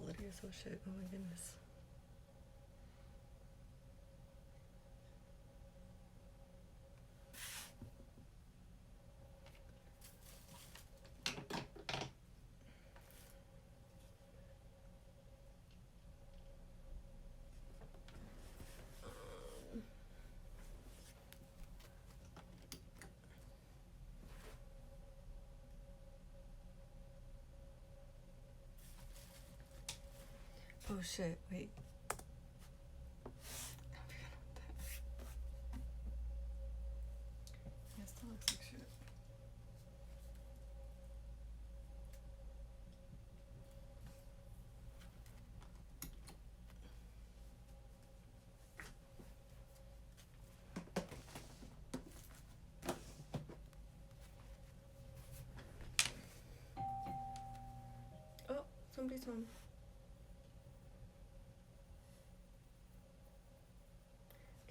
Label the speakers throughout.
Speaker 1: quality is so shit. Oh my goodness. Oh shit, wait. Yeah, it still looks like shit. Oh, somebody's home.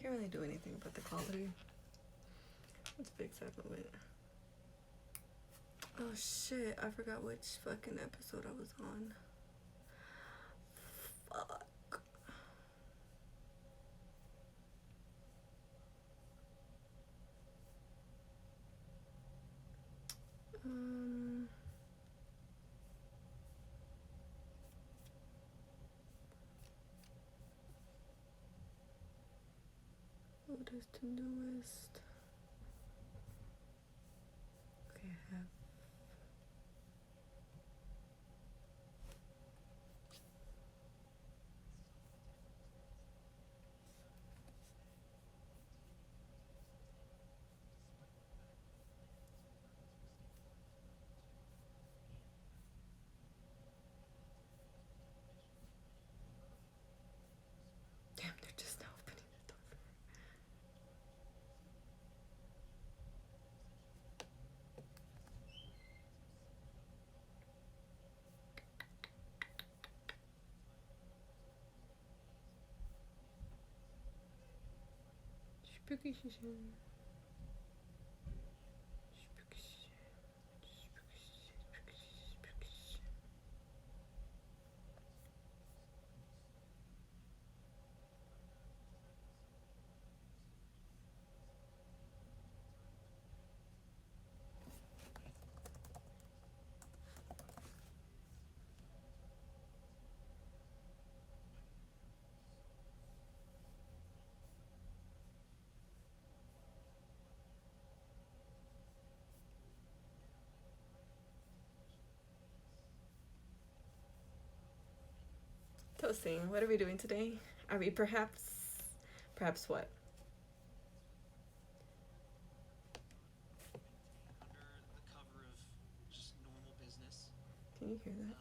Speaker 1: Can't really do anything about the quality. Let's fix that moment. Oh shit, I forgot which fucking episode I was on. Fuck. What is the newest? Okay, I have. Damn, they're just now opening the door. Spooky shit. Toasting. What are we doing today? Are we perhaps what?
Speaker 2: Under the cover of just normal business.
Speaker 1: Can you hear that?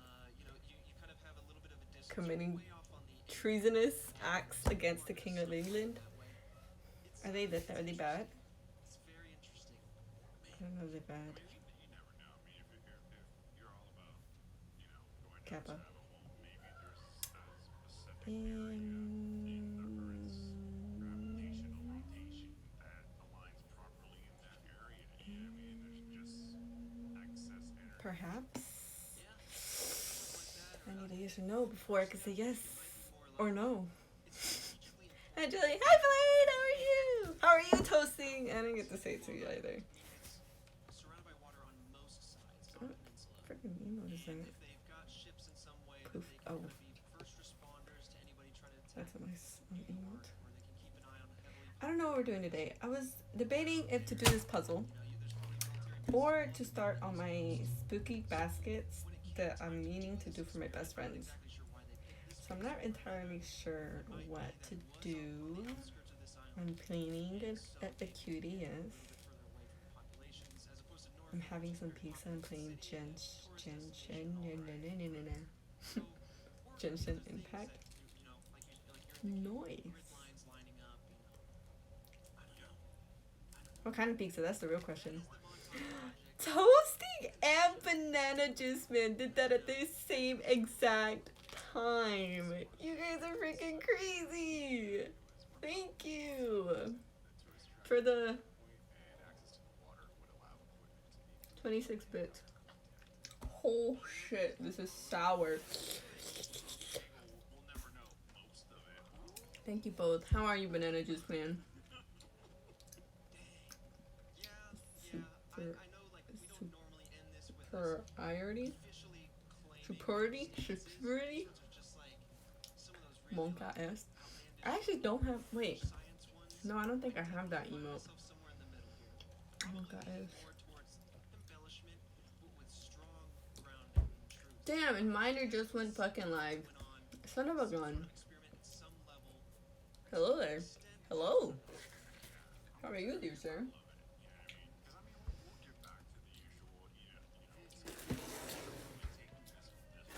Speaker 2: You kind of have a little bit of a distance.
Speaker 1: Committing
Speaker 2: Way off on the
Speaker 1: treasonous acts against the King of England. Are they bad?
Speaker 2: It's very interesting.
Speaker 1: I don't know if they're bad.
Speaker 3: You never know. I mean, if you're all about, going
Speaker 1: Kappa.
Speaker 3: outside of a home, maybe there's a specific area in Earth's gravitational rotation that aligns properly in that area. I mean, there's just excess energy.
Speaker 1: Perhaps.
Speaker 2: Yeah. Like
Speaker 1: I
Speaker 2: that,
Speaker 1: need a yes or no before I can say yes or no. Hi,
Speaker 2: It's
Speaker 1: Julie. Hi, Blaine. How are you? How are you, Toasting? I didn't get to say it to you either.
Speaker 2: surrounded by water on most sides of
Speaker 1: What
Speaker 2: the peninsula.
Speaker 1: freaking emo is that?
Speaker 2: If they've got ships in some way
Speaker 1: Poof.
Speaker 2: that they
Speaker 1: Oh.
Speaker 2: can be first responders to anybody trying to attack
Speaker 1: That's a nice emote.
Speaker 2: or they can keep an eye on heavily.
Speaker 1: I don't know what we're doing today. I was debating if to do this puzzle or to start on my spooky baskets that I'm meaning to do for my best friends. So I'm not entirely sure what to do. I'm cleaning the cutie, yes. I'm having some pizza and playing Genshin Impact. Noise. What kind of pizza? That's the real question. Toasting and Banana Juice Man did that at the same exact time. You guys are freaking crazy. Thank you for the 26 bits. Oh shit, this is sour. Thank you both. How are you, Banana Juice Clan?
Speaker 2: I know, like, we don't normally end this with
Speaker 1: Superiority?
Speaker 2: officially claiming
Speaker 1: Superiority?
Speaker 2: excuses
Speaker 1: Superiority?
Speaker 2: in terms of just like some of those really
Speaker 1: Monka S.
Speaker 2: outlandish
Speaker 1: I actually don't have. Wait.
Speaker 2: science ones.
Speaker 1: No, I don't think I have that
Speaker 2: Find
Speaker 1: emote.
Speaker 2: myself somewhere in the middle here.
Speaker 1: Monka
Speaker 2: Probably leaning
Speaker 1: S.
Speaker 2: more towards embellishment, but with strong grounding in truth.
Speaker 1: Damn, and Miner just went fucking live.
Speaker 2: Went on
Speaker 1: Son of a
Speaker 2: some
Speaker 1: gun.
Speaker 2: sort of experiment at some level.
Speaker 1: Hello there.
Speaker 2: Extent
Speaker 1: Hello. How are you, dear sir?
Speaker 3: Because I mean, we'll get back to the usual,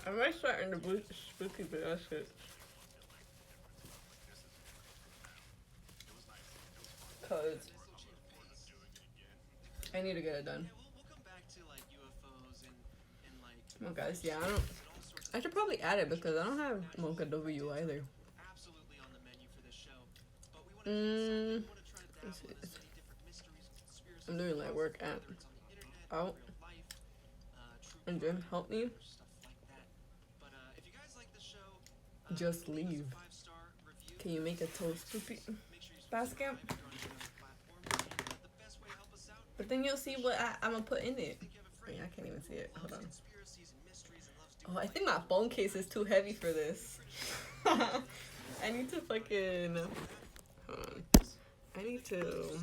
Speaker 1: I might start in the spooky basket. Cause I need to get it done.
Speaker 2: we'll come back to like UFOs and like
Speaker 1: Come on, guys. Yeah, I don't. I should probably add it because I don't have Mocha W either.
Speaker 2: absolutely on the menu for this show. But we want to try to dabble in
Speaker 1: Let's
Speaker 2: as
Speaker 1: see.
Speaker 2: many different mysteries and conspiracies.
Speaker 1: I'm doing light work at
Speaker 2: whether it's on the internet,
Speaker 1: out
Speaker 2: real life, true
Speaker 1: and then
Speaker 2: crime,
Speaker 1: help me.
Speaker 2: stuff like that. But if you guys like the show,
Speaker 1: Just
Speaker 2: leave
Speaker 1: leave.
Speaker 2: us a 5-star review.
Speaker 1: Can you make a toast spooky
Speaker 2: Make sure you
Speaker 1: basket?
Speaker 2: subscribe if you're on any other platform. The best way to help us out.
Speaker 1: But then you'll see what I'm gonna put in it.
Speaker 2: Think you have a friend
Speaker 1: Wait, I can't even see it.
Speaker 2: who
Speaker 1: Hold
Speaker 2: loves
Speaker 1: on.
Speaker 2: conspiracies and mysteries and loves
Speaker 1: Oh, I think my phone case is too heavy for this. I need to fucking. Hold on. I need to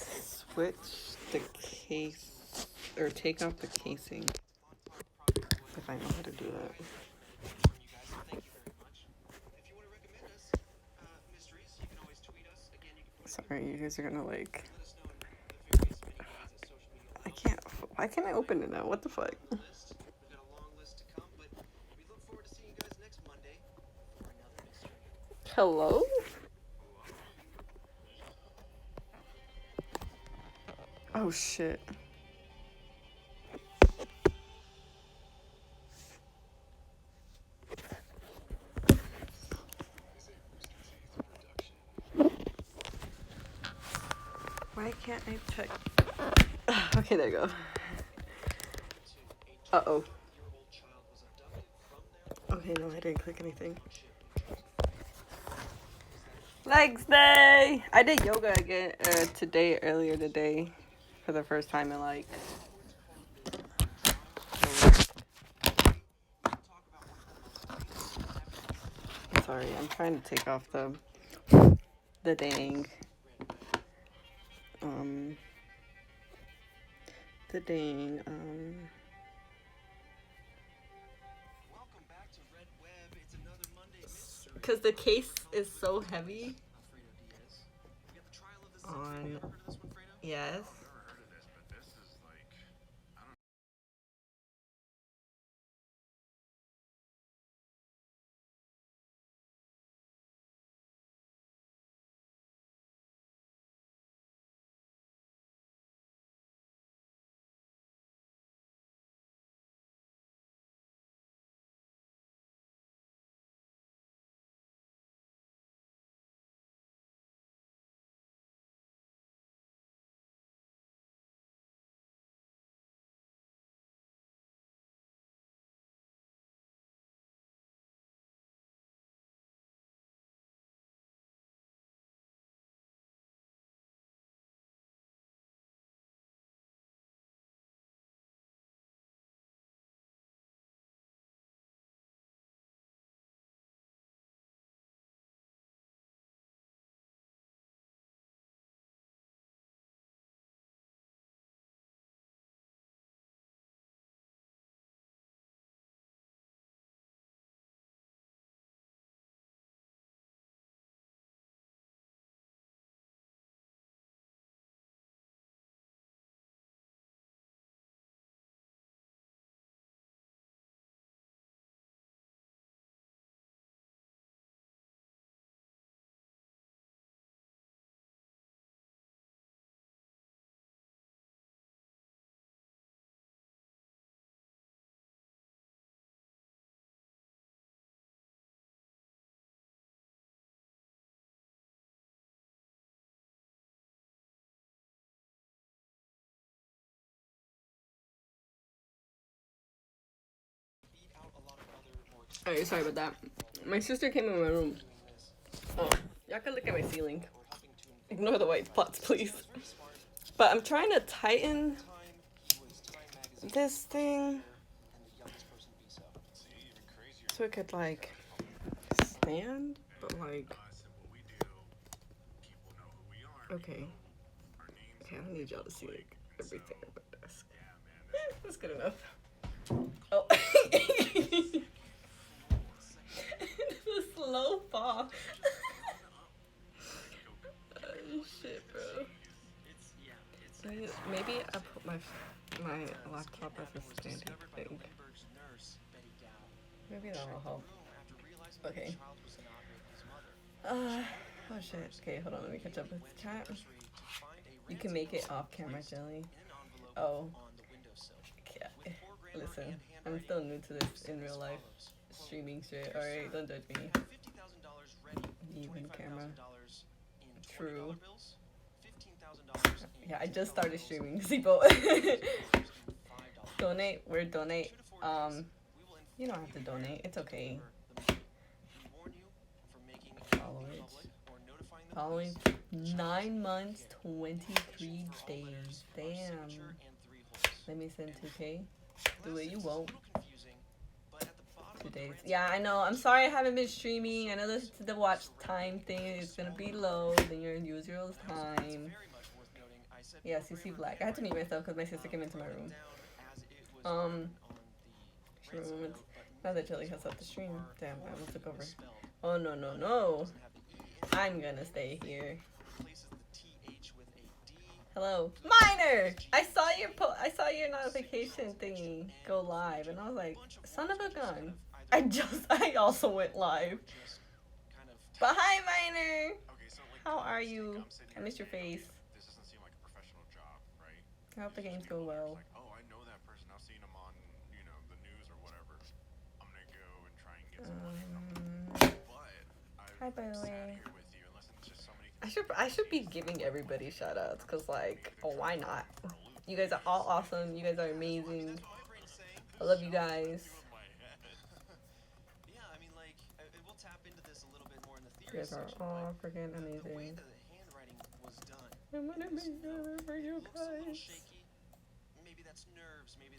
Speaker 1: switch the case or take off the casing. If I know how to do that.
Speaker 2: from you guys. Thank you very much. If you want to recommend us mysteries, you can always tweet us. Again, you can put
Speaker 1: Sorry, you guys are gonna like.
Speaker 2: let us know in the various many ways that social media
Speaker 1: I can't. Why can't I open it now? What the fuck?
Speaker 2: list. We've got a long list to come, but we look forward to seeing you guys next Monday for another mystery.
Speaker 1: Hello? Oh shit. Why can't I check? Okay, there you go. Uh-oh.
Speaker 2: Your old child was abducted from their
Speaker 1: Okay, no, I didn't click anything. Legs day! I did yoga again earlier today, for the first time in like. Sorry, I'm trying to take off the dang. The dang.
Speaker 2: Welcome back to Red Web. It's another Monday mystery.
Speaker 1: Because the case is so heavy.
Speaker 2: Alfredo Diaz. We got the trial of the
Speaker 1: On-
Speaker 2: Have you ever heard of this one, Fredo?
Speaker 1: Yes.
Speaker 3: I've never heard of this, but this is like, I don't
Speaker 2: Beat out a lot of other more
Speaker 1: Alright, sorry about that. My sister came in my room. Oh, y'all can look at my ceiling. Ignore the white spots, please. But I'm trying to tighten this thing so it could like stand, but like okay. Okay, I don't need y'all to see like everything at my desk. That's good enough. Oh. The slow fall. Oh shit, bro. Maybe I put my laptop as a standing thing. Maybe that will help. Okay. Oh shit. Okay, hold on. Let me catch up with chat. You can make it off camera, Jelly. Oh. Yeah. Listen, I'm still new to this in real life streaming shit. Alright, don't judge me. Even camera. True. Yeah, I just started streaming. Sipo. Donate. We're donate. You don't have to donate. It's okay. Following 9 months, 23 days. Damn. Let me send 2K. Do it, you won't. 2 days. Yeah, I know. I'm sorry I haven't been streaming. I know this is the watch time thing. It's gonna be low. Then you're in usual time. Yeah, CC Black. I had to mute myself because my sister came into my room. Now that Jelly has left the stream. Damn, I almost took over. Oh, no, no, no. I'm gonna stay here. Hello, Miner. I saw your notification thingy go live, and I was like, son of a gun. I also went live. But hi, Miner. How are you? I missed your face. I hope the games go well. Hi, by the way. I should be giving everybody shout outs because like, oh, why not? You guys are all awesome. You guys are amazing. I love you guys. You guys are all freaking amazing. I'm gonna be there for you guys.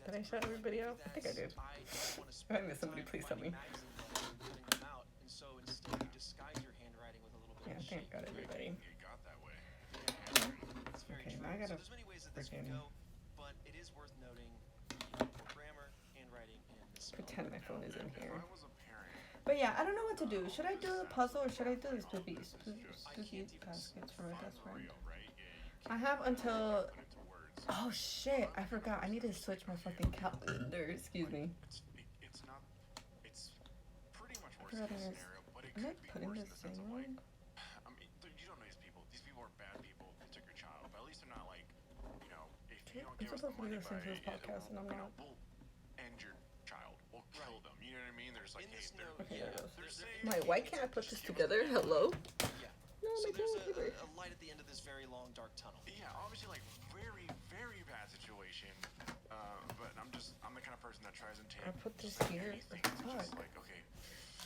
Speaker 1: Did I shout everybody out? I think I did. If I missed somebody, please tell me. Yeah, I think I got everybody. Okay, now I gotta freaking pretend my phone is in here. But yeah, I don't know what to do. Should I do the puzzle or should I do the spooky baskets for my best friend? I have until... Oh shit, I forgot. I need to switch my fucking calendar. Excuse me. Am I putting this thing wrong? I'm supposed to be listening to this podcast and I'm not. Okay, there it goes. Wait, why can't I put this together? Hello? No, my paper.
Speaker 2: A light at the end of this very long dark tunnel.
Speaker 3: Yeah, obviously like very, very bad situation. But I'm the kind of person that tries and takes.
Speaker 1: I put this here. Fuck.
Speaker 3: Like, okay.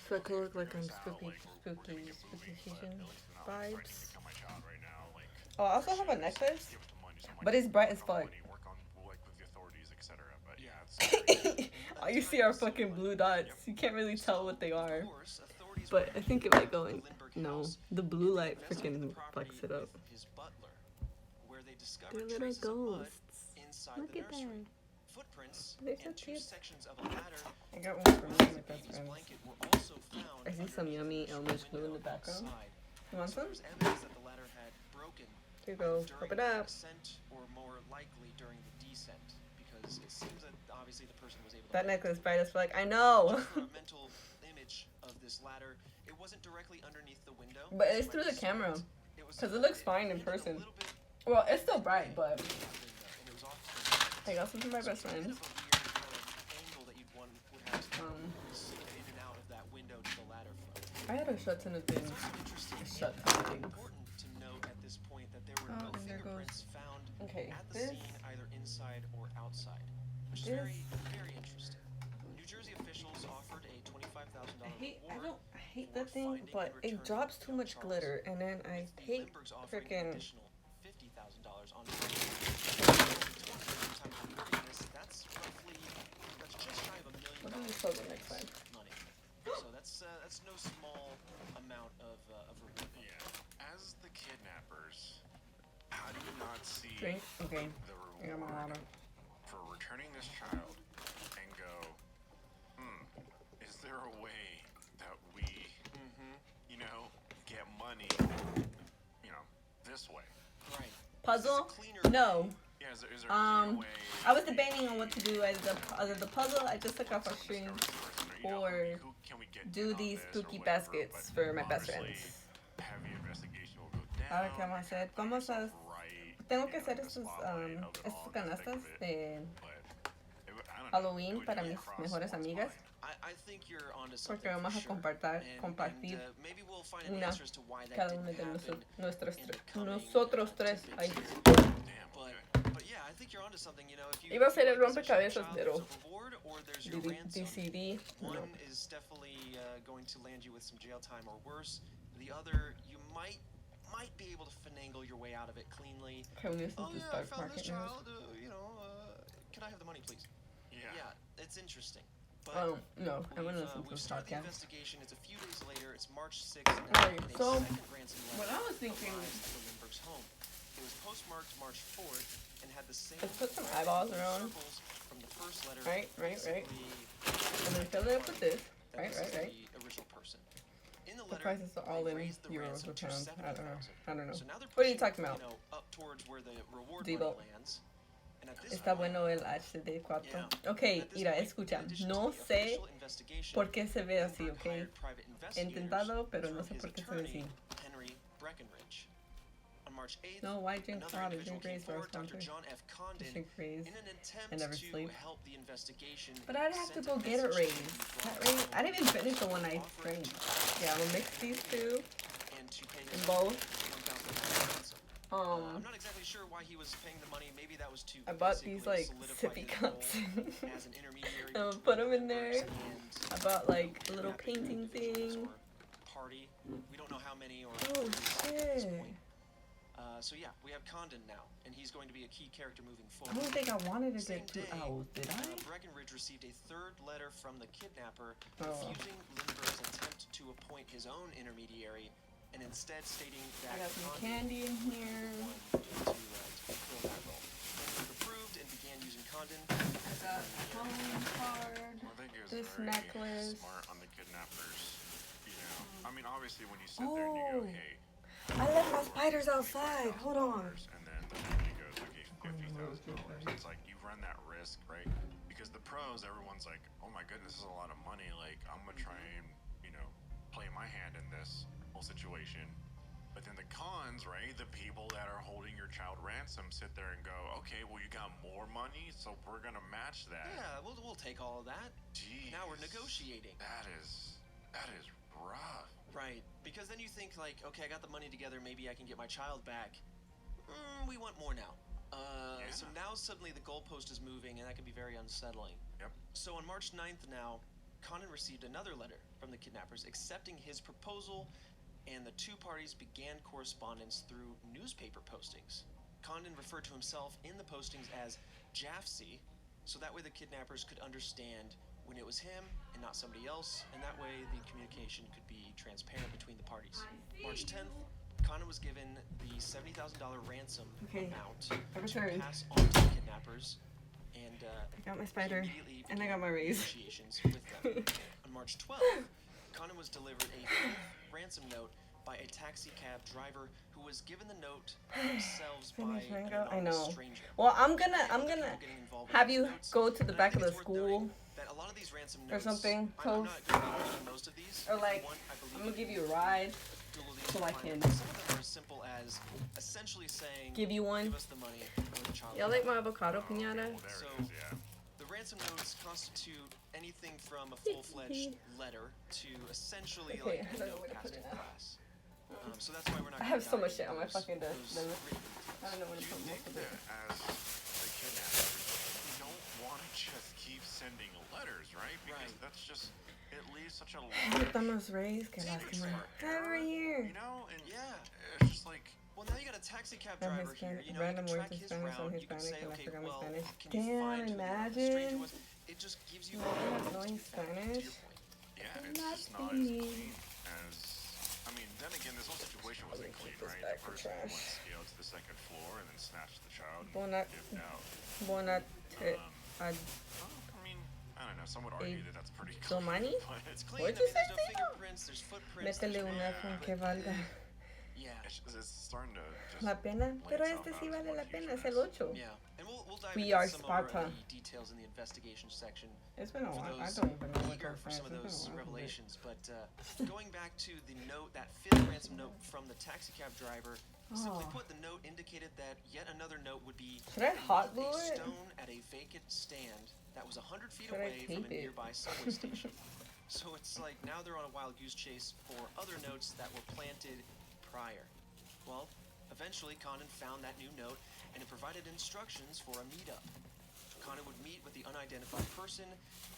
Speaker 1: So I could look like I'm spooky season vibes. Oh, I also have a necklace, but it's bright as fuck. All you see are fucking blue dots. You can't really tell what they are. But I think it might go in. No, the blue light freaking fucks it up. They're little ghosts. Look at them. They're so cute. I got one for me and my best friends. I see some yummy Elmer's glue in the background. You want some? Here you go. Open up. That necklace bright as fuck. I know. But it's through the camera. Because it looks fine in person. Well, it's still bright, but... I got some for my best friend. I had a shut ton of things. A shut ton of things. Oh, and there goes... Okay, this... Very interesting. New Jersey officials offered a $25,000 reward. I hate
Speaker 2: or
Speaker 1: that thing,
Speaker 2: finding
Speaker 1: but
Speaker 2: and returning
Speaker 1: it drops too
Speaker 2: young
Speaker 1: much
Speaker 2: Charles.
Speaker 1: glitter, and then I
Speaker 2: With the
Speaker 1: hate
Speaker 2: Lindberghs offering an
Speaker 1: freaking.
Speaker 2: additional $50,000 on that's just shy of $1 million
Speaker 1: What do we sell the next time?
Speaker 2: money. So that's no small amount of reward.
Speaker 3: Yeah. As the kidnappers, how do you not see
Speaker 1: Drink? Okay.
Speaker 3: the
Speaker 1: I got my
Speaker 3: reward
Speaker 1: water.
Speaker 3: for returning this child and go, is there a way that we, get money, this way?
Speaker 2: Right.
Speaker 1: Puzzle?
Speaker 2: Cleaner
Speaker 1: No.
Speaker 3: Yeah, is there a cleaner way?
Speaker 1: I was debating on what to do as the puzzle I just took off a string, or do these spooky baskets for my best friends. Ahora qué vamos a hacer, vamos a tengo que hacer estos estas canastas de Halloween para mis mejores amigas,
Speaker 2: I think you're onto
Speaker 1: porque
Speaker 2: something
Speaker 1: vamos
Speaker 2: for
Speaker 1: a
Speaker 2: sure.
Speaker 1: compartir
Speaker 2: Maybe we'll find an
Speaker 1: una
Speaker 2: answer as to why that
Speaker 1: cada
Speaker 2: didn't
Speaker 1: uno de
Speaker 2: happen
Speaker 1: nosotros tres. Ay,
Speaker 2: but yeah, I think you're onto something, if you
Speaker 1: iba a ser el
Speaker 2: like this
Speaker 1: rompecabezas,
Speaker 2: child,
Speaker 1: pero
Speaker 2: there's a reward or there's your ransom.
Speaker 1: DCD.
Speaker 2: One
Speaker 1: No.
Speaker 2: is definitely going to land you with some jail time or worse. The other, you might be able to finagle your way out of it cleanly.
Speaker 1: Can we listen
Speaker 2: Oh
Speaker 1: to
Speaker 2: yeah, I
Speaker 1: Stock
Speaker 2: found
Speaker 1: Market
Speaker 2: this
Speaker 1: News?
Speaker 2: child. Can I have the money, please? Yeah, it's interesting. But
Speaker 1: Oh, no, I want to listen to
Speaker 2: we've
Speaker 1: the
Speaker 2: started the
Speaker 1: podcast.
Speaker 2: investigation. It's a few days later. It's March 6th. And
Speaker 1: Alright,
Speaker 2: a
Speaker 1: so,
Speaker 2: second ransom
Speaker 1: what
Speaker 2: letter
Speaker 1: I was thinking,
Speaker 2: arrives at the Lindberghs' home. It was postmarked March 4th and had the same
Speaker 1: let's put some eyeballs around.
Speaker 2: circles from the first letter.
Speaker 1: Right.
Speaker 2: basically
Speaker 1: And then fill it up with this.
Speaker 2: that
Speaker 1: Right.
Speaker 2: this is the original person. In the
Speaker 1: The
Speaker 2: letter,
Speaker 1: prices are all
Speaker 2: they
Speaker 1: in
Speaker 2: raised the
Speaker 1: euros
Speaker 2: ransom
Speaker 1: or
Speaker 2: to
Speaker 1: pounds. I don't know.
Speaker 2: $70,000. So now they're
Speaker 1: What are you
Speaker 2: pushing,
Speaker 1: talking about?
Speaker 2: Up towards where the reward
Speaker 1: Debo.
Speaker 2: money lands. And at this
Speaker 1: Está
Speaker 2: point,
Speaker 1: bueno el HD4.
Speaker 2: yeah,
Speaker 1: Ok,
Speaker 2: at this
Speaker 1: mira,
Speaker 2: point,
Speaker 1: escucha.
Speaker 2: in addition
Speaker 1: No
Speaker 2: to the
Speaker 1: sé
Speaker 2: official investigation,
Speaker 1: por qué se ve así,
Speaker 2: Lindbergh
Speaker 1: ok.
Speaker 2: hired private
Speaker 1: He
Speaker 2: investigators
Speaker 1: intentado, pero no
Speaker 2: through
Speaker 1: sé
Speaker 2: his
Speaker 1: por qué se ve
Speaker 2: attorney,
Speaker 1: así.
Speaker 2: Henry Breckenridge. On March 8th,
Speaker 1: No, why drink
Speaker 2: another
Speaker 1: soda?
Speaker 2: individual
Speaker 1: Drink
Speaker 2: came
Speaker 1: Grace for
Speaker 2: forward,
Speaker 1: us,
Speaker 2: Dr.
Speaker 1: country.
Speaker 2: John F. Condon,
Speaker 1: Drink Grace.
Speaker 2: in an attempt
Speaker 1: I never
Speaker 2: to
Speaker 1: sleep.
Speaker 2: help the investigation.
Speaker 1: But I'd have to
Speaker 2: sent
Speaker 1: go
Speaker 2: a
Speaker 1: get it
Speaker 2: message
Speaker 1: raised.
Speaker 2: to the
Speaker 1: That
Speaker 2: Bronx
Speaker 1: raised. I didn't even finish the one I
Speaker 2: offering
Speaker 1: drank.
Speaker 2: to
Speaker 1: Yeah, I'm gonna mix these two
Speaker 2: and to pay
Speaker 1: in
Speaker 2: his
Speaker 1: both.
Speaker 2: $1,000 ransom. I'm not exactly sure why he was paying the money. Maybe that was to
Speaker 1: I bought
Speaker 2: basically
Speaker 1: these like
Speaker 2: solidify
Speaker 1: sippy
Speaker 2: his
Speaker 1: cups.
Speaker 2: role as an intermediary
Speaker 1: I'm gonna
Speaker 2: between
Speaker 1: put them in
Speaker 2: Lindberghs
Speaker 1: there.
Speaker 2: and,
Speaker 1: I bought like a little
Speaker 2: kidnapping
Speaker 1: painting
Speaker 2: individuals
Speaker 1: thing.
Speaker 2: or party. We don't know how many or
Speaker 1: Oh
Speaker 2: at this
Speaker 1: shit.
Speaker 2: point. So yeah, we have Condon now, and he's going to be a key character moving
Speaker 1: I
Speaker 2: forward.
Speaker 1: don't think I wanted to
Speaker 2: Same
Speaker 1: get 2
Speaker 2: day,
Speaker 1: owls, did I?
Speaker 2: Breckenridge received a third letter from the kidnapper
Speaker 1: Oh.
Speaker 2: refusing Lindbergh's attempt to appoint his own intermediary, and instead stating that
Speaker 1: I got some
Speaker 2: Condon
Speaker 1: candy in
Speaker 2: was
Speaker 1: here.
Speaker 2: the one to fulfill that role. Lindbergh approved and began using Condon.
Speaker 1: I got a Halloween card.
Speaker 3: I think it was
Speaker 1: This
Speaker 3: very
Speaker 1: necklace.
Speaker 3: smart on the kidnappers. I mean, obviously, when you sit there and you go,
Speaker 1: Oh.
Speaker 3: hey,
Speaker 1: I left my spiders outside. Hold on.
Speaker 3: and then the company goes, okay, $50,000. It's like you run that risk, right? Because the pros, everyone's like, oh my goodness, this is a lot of money. Like, I'm gonna try and play my hand in this whole situation. But then the cons, right? The people that are holding your child ransom sit there and go, okay, well, you got more money, so we're gonna match that.
Speaker 2: Yeah, we'll take all of that.
Speaker 3: Jeez.
Speaker 2: Now we're negotiating.
Speaker 3: That is rough.
Speaker 2: Right, because then you think like, okay, I got the money together, maybe I can get my child back. We want more now. So now suddenly the goalpost is moving, and that can be very unsettling.
Speaker 3: Yep.
Speaker 2: So on March 9th now, Condon received another letter from the kidnappers accepting his proposal, and the two parties began correspondence through newspaper postings. Condon referred to himself in the postings as Jafsey, so that way the kidnappers could understand when it was him and not somebody else, and that way the communication could be transparent between the parties. March 10th, Condon was given the $70,000 ransom amount
Speaker 1: I
Speaker 2: to
Speaker 1: returned.
Speaker 2: pass on to the kidnappers, and
Speaker 1: I got my spider,
Speaker 2: he immediately
Speaker 1: and I
Speaker 2: began
Speaker 1: got my raise.
Speaker 2: negotiations with them. On March 12th, Condon was delivered a ransom note by a taxi cab driver who was given the note themselves by
Speaker 1: Finish
Speaker 2: an
Speaker 1: Rango? I
Speaker 2: anonymous
Speaker 1: know.
Speaker 2: stranger.
Speaker 1: Well, I'm gonna
Speaker 2: People getting involved in
Speaker 1: have
Speaker 2: these
Speaker 1: you
Speaker 2: notes,
Speaker 1: go to the
Speaker 2: and I
Speaker 1: back of
Speaker 2: think
Speaker 1: the
Speaker 2: it's worth noting
Speaker 1: school,
Speaker 2: that a lot of these ransom
Speaker 1: or
Speaker 2: notes,
Speaker 1: something,
Speaker 2: I'm
Speaker 1: Toast,
Speaker 2: not going to read most of these.
Speaker 1: or like,
Speaker 2: One, I believe
Speaker 1: I'm gonna give
Speaker 2: that
Speaker 1: you a ride,
Speaker 2: Google these
Speaker 1: so
Speaker 2: and
Speaker 1: I
Speaker 2: find
Speaker 1: can
Speaker 2: them. Some of them are as simple as essentially saying,
Speaker 1: give you one.
Speaker 2: give us the money or the child.
Speaker 1: Y'all like my avocado
Speaker 3: Okay,
Speaker 1: piñata?
Speaker 3: well, there
Speaker 2: So-
Speaker 3: it is, yeah.
Speaker 2: The ransom notes constitute anything from a full-fledged letter to essentially
Speaker 1: Okay,
Speaker 2: like
Speaker 1: I
Speaker 2: a
Speaker 1: don't know
Speaker 2: note
Speaker 1: where to
Speaker 2: passed
Speaker 1: put
Speaker 2: in
Speaker 1: it now.
Speaker 2: class. So that's why we're not
Speaker 1: I
Speaker 2: gonna
Speaker 1: have so
Speaker 2: dive
Speaker 1: much shit
Speaker 2: into
Speaker 1: on my
Speaker 2: those-
Speaker 1: fucking desk.
Speaker 2: those
Speaker 1: I
Speaker 2: written details.
Speaker 1: don't know where to
Speaker 3: Do you
Speaker 1: put most
Speaker 3: think
Speaker 1: of it.
Speaker 3: that as the kidnappers, you don't want want to just keep sending letters, right? Because
Speaker 2: Right.
Speaker 3: that's just, it leaves such a
Speaker 1: Estamos Reyes que las
Speaker 3: space for
Speaker 1: every
Speaker 3: error,
Speaker 1: year.
Speaker 3: you know? And
Speaker 2: Yeah.
Speaker 3: it's just like,
Speaker 2: Well, now you got a taxi cab
Speaker 1: From
Speaker 2: driver here.
Speaker 1: Hispanic,
Speaker 2: You know, you
Speaker 1: random
Speaker 2: can
Speaker 1: words
Speaker 2: track
Speaker 1: in
Speaker 2: his
Speaker 1: Spanish on
Speaker 2: route. You can
Speaker 1: Hispanic
Speaker 2: say,
Speaker 1: and I
Speaker 2: okay,
Speaker 1: forgot my
Speaker 2: well,
Speaker 1: Spanish.
Speaker 2: can you
Speaker 1: Damn,
Speaker 2: find who the stranger
Speaker 1: imagine.
Speaker 2: was? It just gives you
Speaker 1: Imagine
Speaker 2: more
Speaker 1: not
Speaker 2: evidence to
Speaker 1: knowing
Speaker 2: be found, to
Speaker 1: Spanish.
Speaker 2: your point.
Speaker 3: yeah,
Speaker 1: I'm
Speaker 3: it's
Speaker 1: not
Speaker 3: just not as
Speaker 1: speaking.
Speaker 3: clean as, I mean, then again, this whole situation wasn't
Speaker 1: Keep
Speaker 3: clean,
Speaker 1: this
Speaker 3: right?
Speaker 1: back
Speaker 3: The
Speaker 1: for
Speaker 3: person
Speaker 1: trash.
Speaker 3: went, to the second floor and then snatched the child and
Speaker 1: Bonat,
Speaker 3: dipped out.
Speaker 1: bonat,
Speaker 3: Well, I mean, I don't know. Some would argue that that's pretty clean,
Speaker 1: Domani?
Speaker 3: but
Speaker 2: It's clean.
Speaker 1: What'd
Speaker 2: I
Speaker 1: you
Speaker 2: mean, there's
Speaker 1: say,
Speaker 2: no
Speaker 1: Tito?
Speaker 2: fingerprints, there's footprints,
Speaker 1: Métele
Speaker 2: there's
Speaker 1: una
Speaker 2: blood,
Speaker 1: con
Speaker 2: but,
Speaker 1: que valga
Speaker 2: yeah.
Speaker 3: it's starting to just
Speaker 1: la pena.
Speaker 3: lay
Speaker 1: Pero
Speaker 3: itself
Speaker 1: este
Speaker 3: out
Speaker 1: sí
Speaker 3: as
Speaker 1: vale
Speaker 3: one
Speaker 1: la
Speaker 3: huge
Speaker 1: pena, es
Speaker 3: mess.
Speaker 1: el 8.
Speaker 2: Yeah, and we'll dive
Speaker 1: We
Speaker 2: into
Speaker 1: are
Speaker 2: some more of
Speaker 1: Sparta.
Speaker 2: the details in the investigation section
Speaker 1: It's been a
Speaker 2: for
Speaker 1: while. I
Speaker 2: those
Speaker 1: don't even know what
Speaker 2: eager
Speaker 1: those
Speaker 2: for some of
Speaker 1: friends. It's
Speaker 2: those
Speaker 1: been a while.
Speaker 2: revelations. But going back to the note, that fifth ransom note from the taxi cab driver, simply
Speaker 1: Oh.
Speaker 2: put, the note indicated that yet another note would be
Speaker 1: Should I hot glue
Speaker 2: a
Speaker 1: it?
Speaker 2: stone at a vacant stand that was 100 feet
Speaker 1: Should I
Speaker 2: away from a
Speaker 1: tape it?
Speaker 2: nearby subway station. So it's like now they're on a wild goose chase for other notes that were planted prior. Well, eventually Condon found that new note and it provided instructions for a meetup. Condon would meet with the unidentified person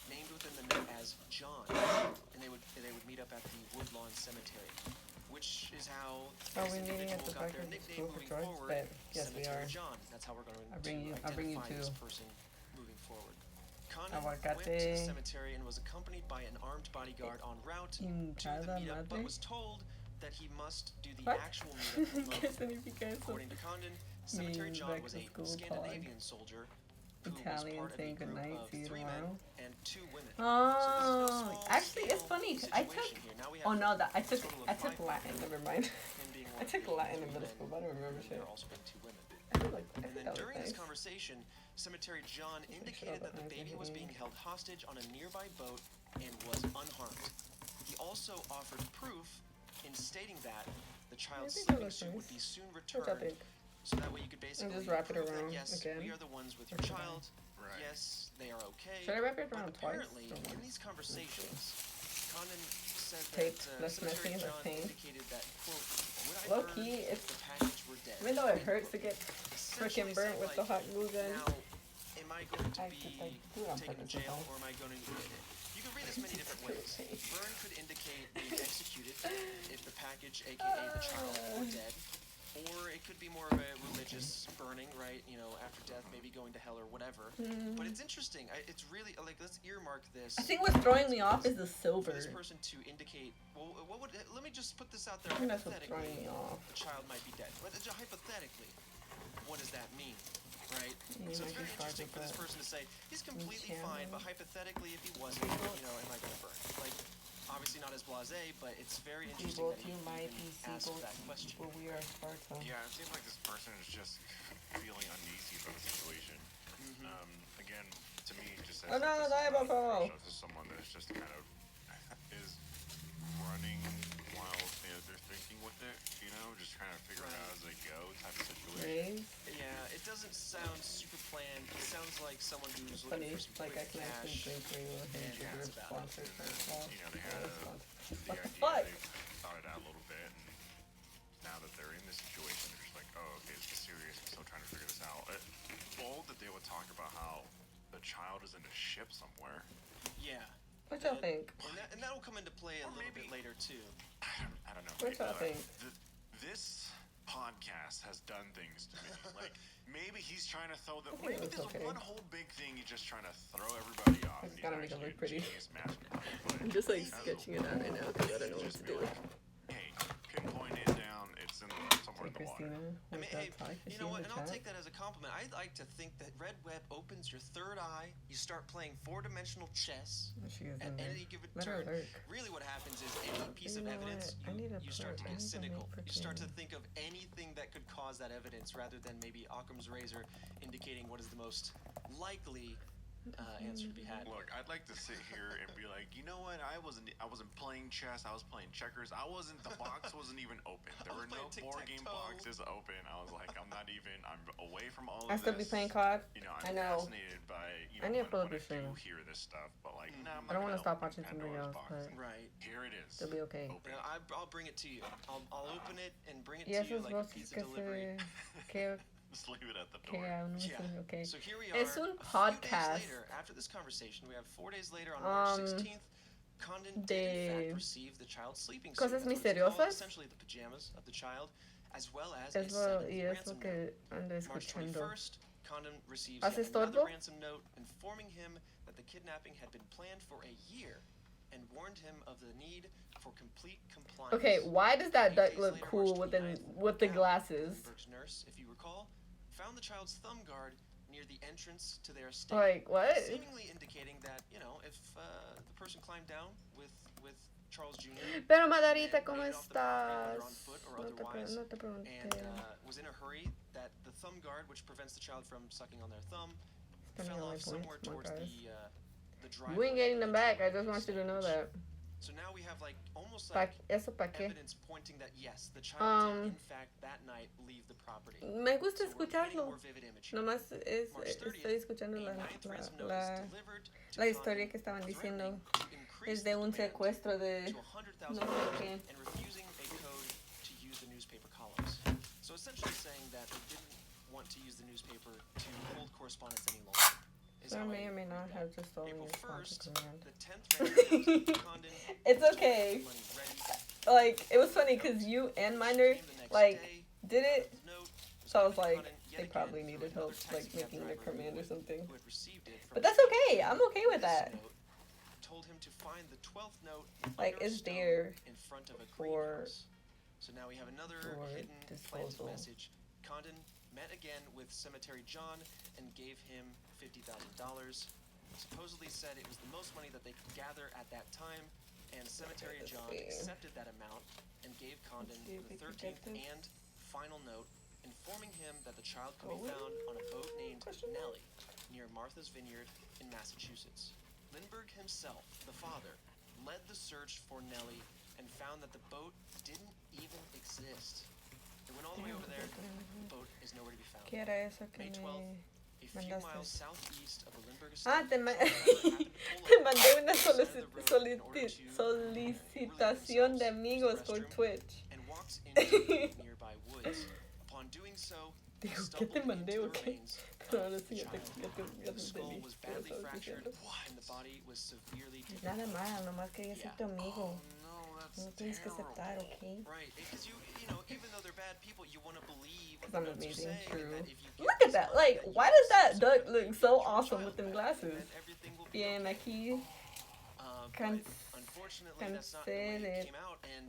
Speaker 2: named within the note as John, and they would meet up at the Woodlawn Cemetery, which is how
Speaker 1: Are
Speaker 2: this
Speaker 1: we meeting at
Speaker 2: individual
Speaker 1: the
Speaker 2: got
Speaker 1: back
Speaker 2: their
Speaker 1: of the
Speaker 2: nickname
Speaker 1: school for
Speaker 2: moving
Speaker 1: drugs?
Speaker 2: forward.
Speaker 1: But yes, we
Speaker 2: Cemetery
Speaker 1: are.
Speaker 2: John. That's how we're going
Speaker 1: I'll bring you
Speaker 2: identify this
Speaker 1: two.
Speaker 2: person moving forward. Condon
Speaker 1: Aguacate.
Speaker 2: went to the cemetery and was accompanied by an armed bodyguard en route to the
Speaker 1: Hincada
Speaker 2: meetup, but
Speaker 1: madre.
Speaker 2: was told that he must do the
Speaker 1: What?
Speaker 2: actual meetup alone.
Speaker 1: ¿Qué significa eso?
Speaker 2: According to Condon, Cemetery John
Speaker 1: back
Speaker 2: was
Speaker 1: to
Speaker 2: a
Speaker 1: school
Speaker 2: Scandinavian soldier who was
Speaker 1: Italian
Speaker 2: part of a
Speaker 1: saying
Speaker 2: group
Speaker 1: goodnight,
Speaker 2: of
Speaker 1: see you
Speaker 2: 3
Speaker 1: tomorrow.
Speaker 2: men and 2 women.
Speaker 1: Oh, actually, it's funny. I took.
Speaker 2: Here. Now we have
Speaker 1: Oh no, that I
Speaker 2: a
Speaker 1: took.
Speaker 2: total of
Speaker 1: I took
Speaker 2: 5
Speaker 1: Latin.
Speaker 2: men,
Speaker 1: Never mind.
Speaker 2: him being
Speaker 1: I
Speaker 2: one of
Speaker 1: took
Speaker 2: the
Speaker 1: Latin in
Speaker 2: 3
Speaker 1: middle
Speaker 2: men,
Speaker 1: school, but I don't remember
Speaker 2: and
Speaker 1: shit.
Speaker 2: there also been 2 women.
Speaker 1: I feel like I
Speaker 2: And
Speaker 1: think
Speaker 2: then
Speaker 1: that was
Speaker 2: during this
Speaker 1: nice.
Speaker 2: conversation, Cemetery John
Speaker 1: sure
Speaker 2: indicated that
Speaker 1: that
Speaker 2: the
Speaker 1: has
Speaker 2: baby was
Speaker 1: anything.
Speaker 2: being held hostage on a nearby boat and was unharmed. He also offered proof in stating that the child's
Speaker 1: think that
Speaker 2: sleeping
Speaker 1: looks
Speaker 2: suit would
Speaker 1: nice.
Speaker 2: be soon
Speaker 1: What y'all
Speaker 2: returned,
Speaker 1: think?
Speaker 2: so that way you could basically
Speaker 1: just wrap it
Speaker 2: prove that
Speaker 1: around
Speaker 2: yes,
Speaker 1: again?
Speaker 2: we are the ones with your
Speaker 1: Okay.
Speaker 2: child.
Speaker 3: Right.
Speaker 2: Yes, they are okay.
Speaker 1: Should I wrap it
Speaker 2: But
Speaker 1: around twice?
Speaker 2: apparently,
Speaker 1: or
Speaker 2: in
Speaker 1: once?
Speaker 2: these conversations, Condon said
Speaker 1: Tape,
Speaker 2: that
Speaker 1: less
Speaker 2: Cemetery
Speaker 1: messy, less
Speaker 2: John
Speaker 1: pain.
Speaker 2: indicated that, quote, would I
Speaker 1: Low
Speaker 2: burn
Speaker 1: key,
Speaker 2: if
Speaker 1: it's
Speaker 2: the package were dead?
Speaker 1: even though it hurts to get
Speaker 2: Essentially
Speaker 1: freaking burnt
Speaker 2: said,
Speaker 1: with the
Speaker 2: like,
Speaker 1: hot glue gun.
Speaker 2: Now, am I going to
Speaker 1: I
Speaker 2: be
Speaker 1: just, like, do it on
Speaker 2: taken to
Speaker 1: purpose,
Speaker 2: jail,
Speaker 1: sometimes.
Speaker 2: or am I going to? You can read this many different ways. Burn could indicate being executed if the package, aka the child, were dead, or it could be more of a religious burning, right? You know, after death, maybe going to hell or whatever. But it's interesting. It's really like, let's earmark this.
Speaker 1: I think what's throwing me off is the
Speaker 2: For
Speaker 1: silver.
Speaker 2: this person to indicate, well, what would? Let me just put this out there.
Speaker 1: I think that's what's throwing
Speaker 2: Hypothetically,
Speaker 1: me off.
Speaker 2: the child might be dead. But hypothetically, what does that mean, right?
Speaker 1: You
Speaker 2: So it's
Speaker 1: might
Speaker 2: very
Speaker 1: be hard
Speaker 2: interesting
Speaker 1: with
Speaker 2: for this
Speaker 1: that.
Speaker 2: person to say he's completely
Speaker 1: channel.
Speaker 2: fine, but hypothetically, if he wasn't, you know, am I going to burn? Like, obviously not as blasé, but it's very interesting
Speaker 1: People
Speaker 2: that he
Speaker 1: to my
Speaker 2: even asked
Speaker 1: people,
Speaker 2: that question.
Speaker 1: but we are Sparta.
Speaker 3: Yeah, it seems like this person is just feeling uneasy about the situation. Again, to me, it just says
Speaker 1: Oh, no,
Speaker 3: that this
Speaker 1: die
Speaker 3: is not a
Speaker 1: before.
Speaker 3: professional. This is someone that is just kind of is running while they're thinking with it, you know, just trying to figure it out as they go type of situation.
Speaker 1: Raise.
Speaker 2: Yeah, it doesn't sound super planned. It sounds like someone who's
Speaker 1: Funny,
Speaker 2: looking for some
Speaker 1: like I
Speaker 2: quick
Speaker 1: can actually
Speaker 2: cash.
Speaker 1: drink for you and
Speaker 2: and
Speaker 1: you're
Speaker 2: that's about it.
Speaker 1: sponsored for yourself.
Speaker 3: You know, they had
Speaker 1: Not a sponsor.
Speaker 3: the
Speaker 1: What the
Speaker 3: idea,
Speaker 1: fuck?
Speaker 3: they thought it out a little bit, and now that they're in this situation, they're just like, oh, okay, this is serious. I'm still trying to figure this out. Bold that they would talk about how the child is in a ship somewhere.
Speaker 2: Yeah.
Speaker 1: What y'all think?
Speaker 2: And that'll come into play a
Speaker 3: Or
Speaker 2: little
Speaker 3: maybe-
Speaker 2: bit later too.
Speaker 3: I don't know.
Speaker 1: What y'all think?
Speaker 3: This podcast has done things to me. Like, maybe he's trying to throw the.
Speaker 1: I think it
Speaker 3: Maybe
Speaker 1: was
Speaker 3: there's
Speaker 1: okay.
Speaker 3: one whole big thing he's just trying to throw everybody off.
Speaker 1: I just
Speaker 3: and
Speaker 1: gotta
Speaker 3: he's
Speaker 1: make it
Speaker 3: actually
Speaker 1: look pretty.
Speaker 3: a genius mastermind, but
Speaker 1: I'm just like
Speaker 3: I don't know.
Speaker 1: sketching it out right now because I don't know what to
Speaker 3: Just be
Speaker 1: do.
Speaker 3: like, hey, pinpoint it down. It's in somewhere in the water.
Speaker 1: Christina,
Speaker 2: I mean, hey,
Speaker 1: talk?
Speaker 2: you know what? And I'll take that as a compliment. I'd like to think that Red Web opens your third eye. You start playing four-dimensional chess
Speaker 1: She is
Speaker 2: at
Speaker 1: in there.
Speaker 2: any given
Speaker 1: Let her
Speaker 2: turn.
Speaker 1: lurk.
Speaker 2: Really, what happens is any piece
Speaker 1: You
Speaker 2: of
Speaker 1: know
Speaker 2: evidence,
Speaker 1: what? I need to
Speaker 2: you start to
Speaker 1: put- I
Speaker 2: get
Speaker 1: need to
Speaker 2: cynical.
Speaker 1: make
Speaker 2: You start to
Speaker 1: freaking-
Speaker 2: think of anything that could cause that evidence, rather than maybe Occam's razor indicating what is the most likely answer to be had.
Speaker 3: Look, I'd like to sit here and be like, you know what? I wasn't playing chess. I was playing checkers. The box wasn't even open. There were no
Speaker 2: playing
Speaker 3: board game
Speaker 2: tic-tac-toe.
Speaker 3: boxes open. I was like, I'm away from all of
Speaker 1: I
Speaker 3: this.
Speaker 1: still be playing COD.
Speaker 3: You know,
Speaker 1: I
Speaker 3: I'm
Speaker 1: know.
Speaker 3: fascinated by, you
Speaker 1: I
Speaker 3: know,
Speaker 1: need to
Speaker 3: when
Speaker 1: upload
Speaker 3: I
Speaker 1: this thing.
Speaker 3: do hear this stuff, but like, nah, I'm
Speaker 1: I don't
Speaker 3: want to
Speaker 1: stop watching something else, but
Speaker 2: Right.
Speaker 3: here it is.
Speaker 1: it'll be okay.
Speaker 3: Open.
Speaker 2: I'll bring it to you. I'll open it and bring it
Speaker 1: Y
Speaker 2: to
Speaker 1: esos
Speaker 2: you like a
Speaker 1: voces
Speaker 2: pizza
Speaker 1: que
Speaker 2: delivery.
Speaker 1: que
Speaker 3: Just leave it at the
Speaker 1: Okay,
Speaker 3: door.
Speaker 1: no me
Speaker 2: Yeah.
Speaker 1: salió, okay.
Speaker 2: So here we are.
Speaker 1: Es un
Speaker 2: A few
Speaker 1: podcast
Speaker 2: days later, after this conversation, we have 4 days later on March 16th. Condon did in
Speaker 1: de
Speaker 2: fact receive the child's sleeping suit.
Speaker 1: cosas
Speaker 2: That's what it's called,
Speaker 1: misteriosas.
Speaker 2: essentially the pajamas of the child, as well as
Speaker 1: Es
Speaker 2: a
Speaker 1: lo,
Speaker 2: seventh
Speaker 1: y es
Speaker 2: ransom
Speaker 1: lo que ando
Speaker 2: note. March
Speaker 1: escuchando.
Speaker 2: 21st, Condon receives
Speaker 1: ¿Haces
Speaker 2: yet another
Speaker 1: torbo?
Speaker 2: ransom note informing him that the kidnapping had been planned for a year and warned him of the need for complete compliance.
Speaker 1: Okay, why does that
Speaker 2: 8
Speaker 1: duck
Speaker 2: days
Speaker 1: look
Speaker 2: later,
Speaker 1: cool
Speaker 2: March
Speaker 1: with the
Speaker 2: 29th,
Speaker 1: glasses?
Speaker 2: Lindbergh's nurse, if you recall, found the child's thumb guard near the entrance to their estate.
Speaker 1: Like, what?
Speaker 2: Seemingly indicating that, if the person climbed down with Charles Jr.
Speaker 1: Pero Margarita,
Speaker 2: and
Speaker 1: ¿cómo
Speaker 2: made it off the property,
Speaker 1: estás?
Speaker 2: whether on foot or otherwise,
Speaker 1: No te pregunté.
Speaker 2: and was in a hurry, that the thumb guard, which prevents the child from sucking on their thumb, fell off somewhere towards the driveway.
Speaker 1: We ain't getting them back. I just want you to know that.
Speaker 2: So now we have almost like
Speaker 1: ¿Eso pa' qué?
Speaker 2: evidence pointing that yes, the child did in fact that night leave the property.
Speaker 1: Me gusta
Speaker 2: So we're painting a
Speaker 1: escucharlo.
Speaker 2: more vivid image here.
Speaker 1: Nomás
Speaker 2: March 30th,
Speaker 1: estoy escuchando
Speaker 2: a
Speaker 1: la,
Speaker 2: ninth
Speaker 1: la,
Speaker 2: ransom note
Speaker 1: la,
Speaker 2: is delivered to
Speaker 1: la historia
Speaker 2: Condon,
Speaker 1: que estaban diciendo.
Speaker 2: threatening to increase
Speaker 1: Es de
Speaker 2: the
Speaker 1: un
Speaker 2: demand
Speaker 1: secuestro de
Speaker 2: to $100,000
Speaker 1: no sé qué.
Speaker 2: and refusing a code to use the newspaper columns. So essentially saying that they didn't want to use the newspaper to hold correspondence any longer. Is
Speaker 1: So I
Speaker 2: how
Speaker 1: may
Speaker 2: I
Speaker 1: or may
Speaker 2: read
Speaker 1: not
Speaker 2: that.
Speaker 1: have just only
Speaker 2: April
Speaker 1: responded
Speaker 2: 1st,
Speaker 1: to command.
Speaker 2: the 10th ransom note, Condon
Speaker 1: It's
Speaker 2: was
Speaker 1: okay.
Speaker 2: money ready.
Speaker 1: Like, it was funny because you and Miner,
Speaker 2: Came the next
Speaker 1: like,
Speaker 2: day,
Speaker 1: did it.
Speaker 2: note was
Speaker 1: So I was
Speaker 2: given to
Speaker 1: like,
Speaker 2: Condon yet
Speaker 1: they
Speaker 2: again
Speaker 1: probably
Speaker 2: through
Speaker 1: needed
Speaker 2: another
Speaker 1: help, like,
Speaker 2: taxi cab
Speaker 1: making their
Speaker 2: driver
Speaker 1: command or something.
Speaker 2: who had received it from
Speaker 1: But that's okay. I'm okay with
Speaker 2: This
Speaker 1: that.
Speaker 2: note told him to find the 12th note
Speaker 1: Like,
Speaker 2: under a
Speaker 1: it's
Speaker 2: stone
Speaker 1: there
Speaker 2: in front of a
Speaker 1: for-
Speaker 2: greenhouse. So now we have another
Speaker 1: for
Speaker 2: hidden planted
Speaker 1: disposal.
Speaker 2: message. Condon met again with Cemetery John and gave him $50,000. Supposedly said it was the most money that they could gather at that time, and Cemetery
Speaker 1: Let's
Speaker 2: John
Speaker 1: see.
Speaker 2: accepted that amount and gave Condon
Speaker 1: Let's see if
Speaker 2: the
Speaker 1: we can
Speaker 2: 13th
Speaker 1: get this.
Speaker 2: and final note informing him that the child could be
Speaker 1: Oh,
Speaker 2: found on a boat named
Speaker 1: question mark?
Speaker 2: Nellie near Martha's Vineyard in Massachusetts. Lindbergh himself, the father, led the search for Nellie and found that the boat didn't even exist. They went all the way over there. The boat is nowhere to be found.
Speaker 1: ¿Qué era eso que
Speaker 2: May 12th,
Speaker 1: me...
Speaker 2: a few
Speaker 1: mandaste?
Speaker 2: miles southeast of the Lindbergh
Speaker 1: Ah,
Speaker 2: estate,
Speaker 1: te, ma-
Speaker 2: some driver happened to pull
Speaker 1: te
Speaker 2: over
Speaker 1: mandé una
Speaker 2: on the side of the road in order to
Speaker 1: solicitación de amigos por Twitch.
Speaker 2: and walks into the nearby woods. Upon doing so, he
Speaker 1: Digo, ¿qué te
Speaker 2: stumbled
Speaker 1: mandé
Speaker 2: into
Speaker 1: o
Speaker 2: the
Speaker 1: qué?
Speaker 2: remains
Speaker 1: Pero
Speaker 2: of
Speaker 1: ahora
Speaker 2: the
Speaker 1: sí, ya te
Speaker 2: child. The skull
Speaker 1: entendí.
Speaker 2: was
Speaker 1: ¿Qué me
Speaker 2: badly
Speaker 1: estabas
Speaker 2: fractured,
Speaker 1: diciendo?
Speaker 2: and the body was severely
Speaker 1: Nada
Speaker 2: decomposed.
Speaker 1: mal, nomás quería ser tu amigo.
Speaker 3: No, that's
Speaker 1: No tienes que
Speaker 3: terrible.
Speaker 1: aceptar, ¿ok?
Speaker 2: Right, because even though they're bad people, you want to believe
Speaker 1: 'Cause
Speaker 2: what
Speaker 1: I'm
Speaker 2: the notes are
Speaker 1: amazing,
Speaker 2: saying,
Speaker 1: true.
Speaker 2: and that if you give
Speaker 1: Look at
Speaker 2: this
Speaker 1: that,
Speaker 2: money,
Speaker 1: like,
Speaker 2: that you
Speaker 1: why
Speaker 2: will
Speaker 1: does that
Speaker 2: save
Speaker 1: duck
Speaker 2: somebody
Speaker 1: look
Speaker 2: and
Speaker 1: so
Speaker 2: get your
Speaker 1: awesome
Speaker 2: child
Speaker 1: with them
Speaker 2: back,
Speaker 1: glasses?
Speaker 2: and then everything will be
Speaker 1: Bien,
Speaker 2: okay.
Speaker 1: aquí,
Speaker 2: But unfortunately, that's not the way
Speaker 1: cansé
Speaker 2: it
Speaker 1: de-
Speaker 2: came out, and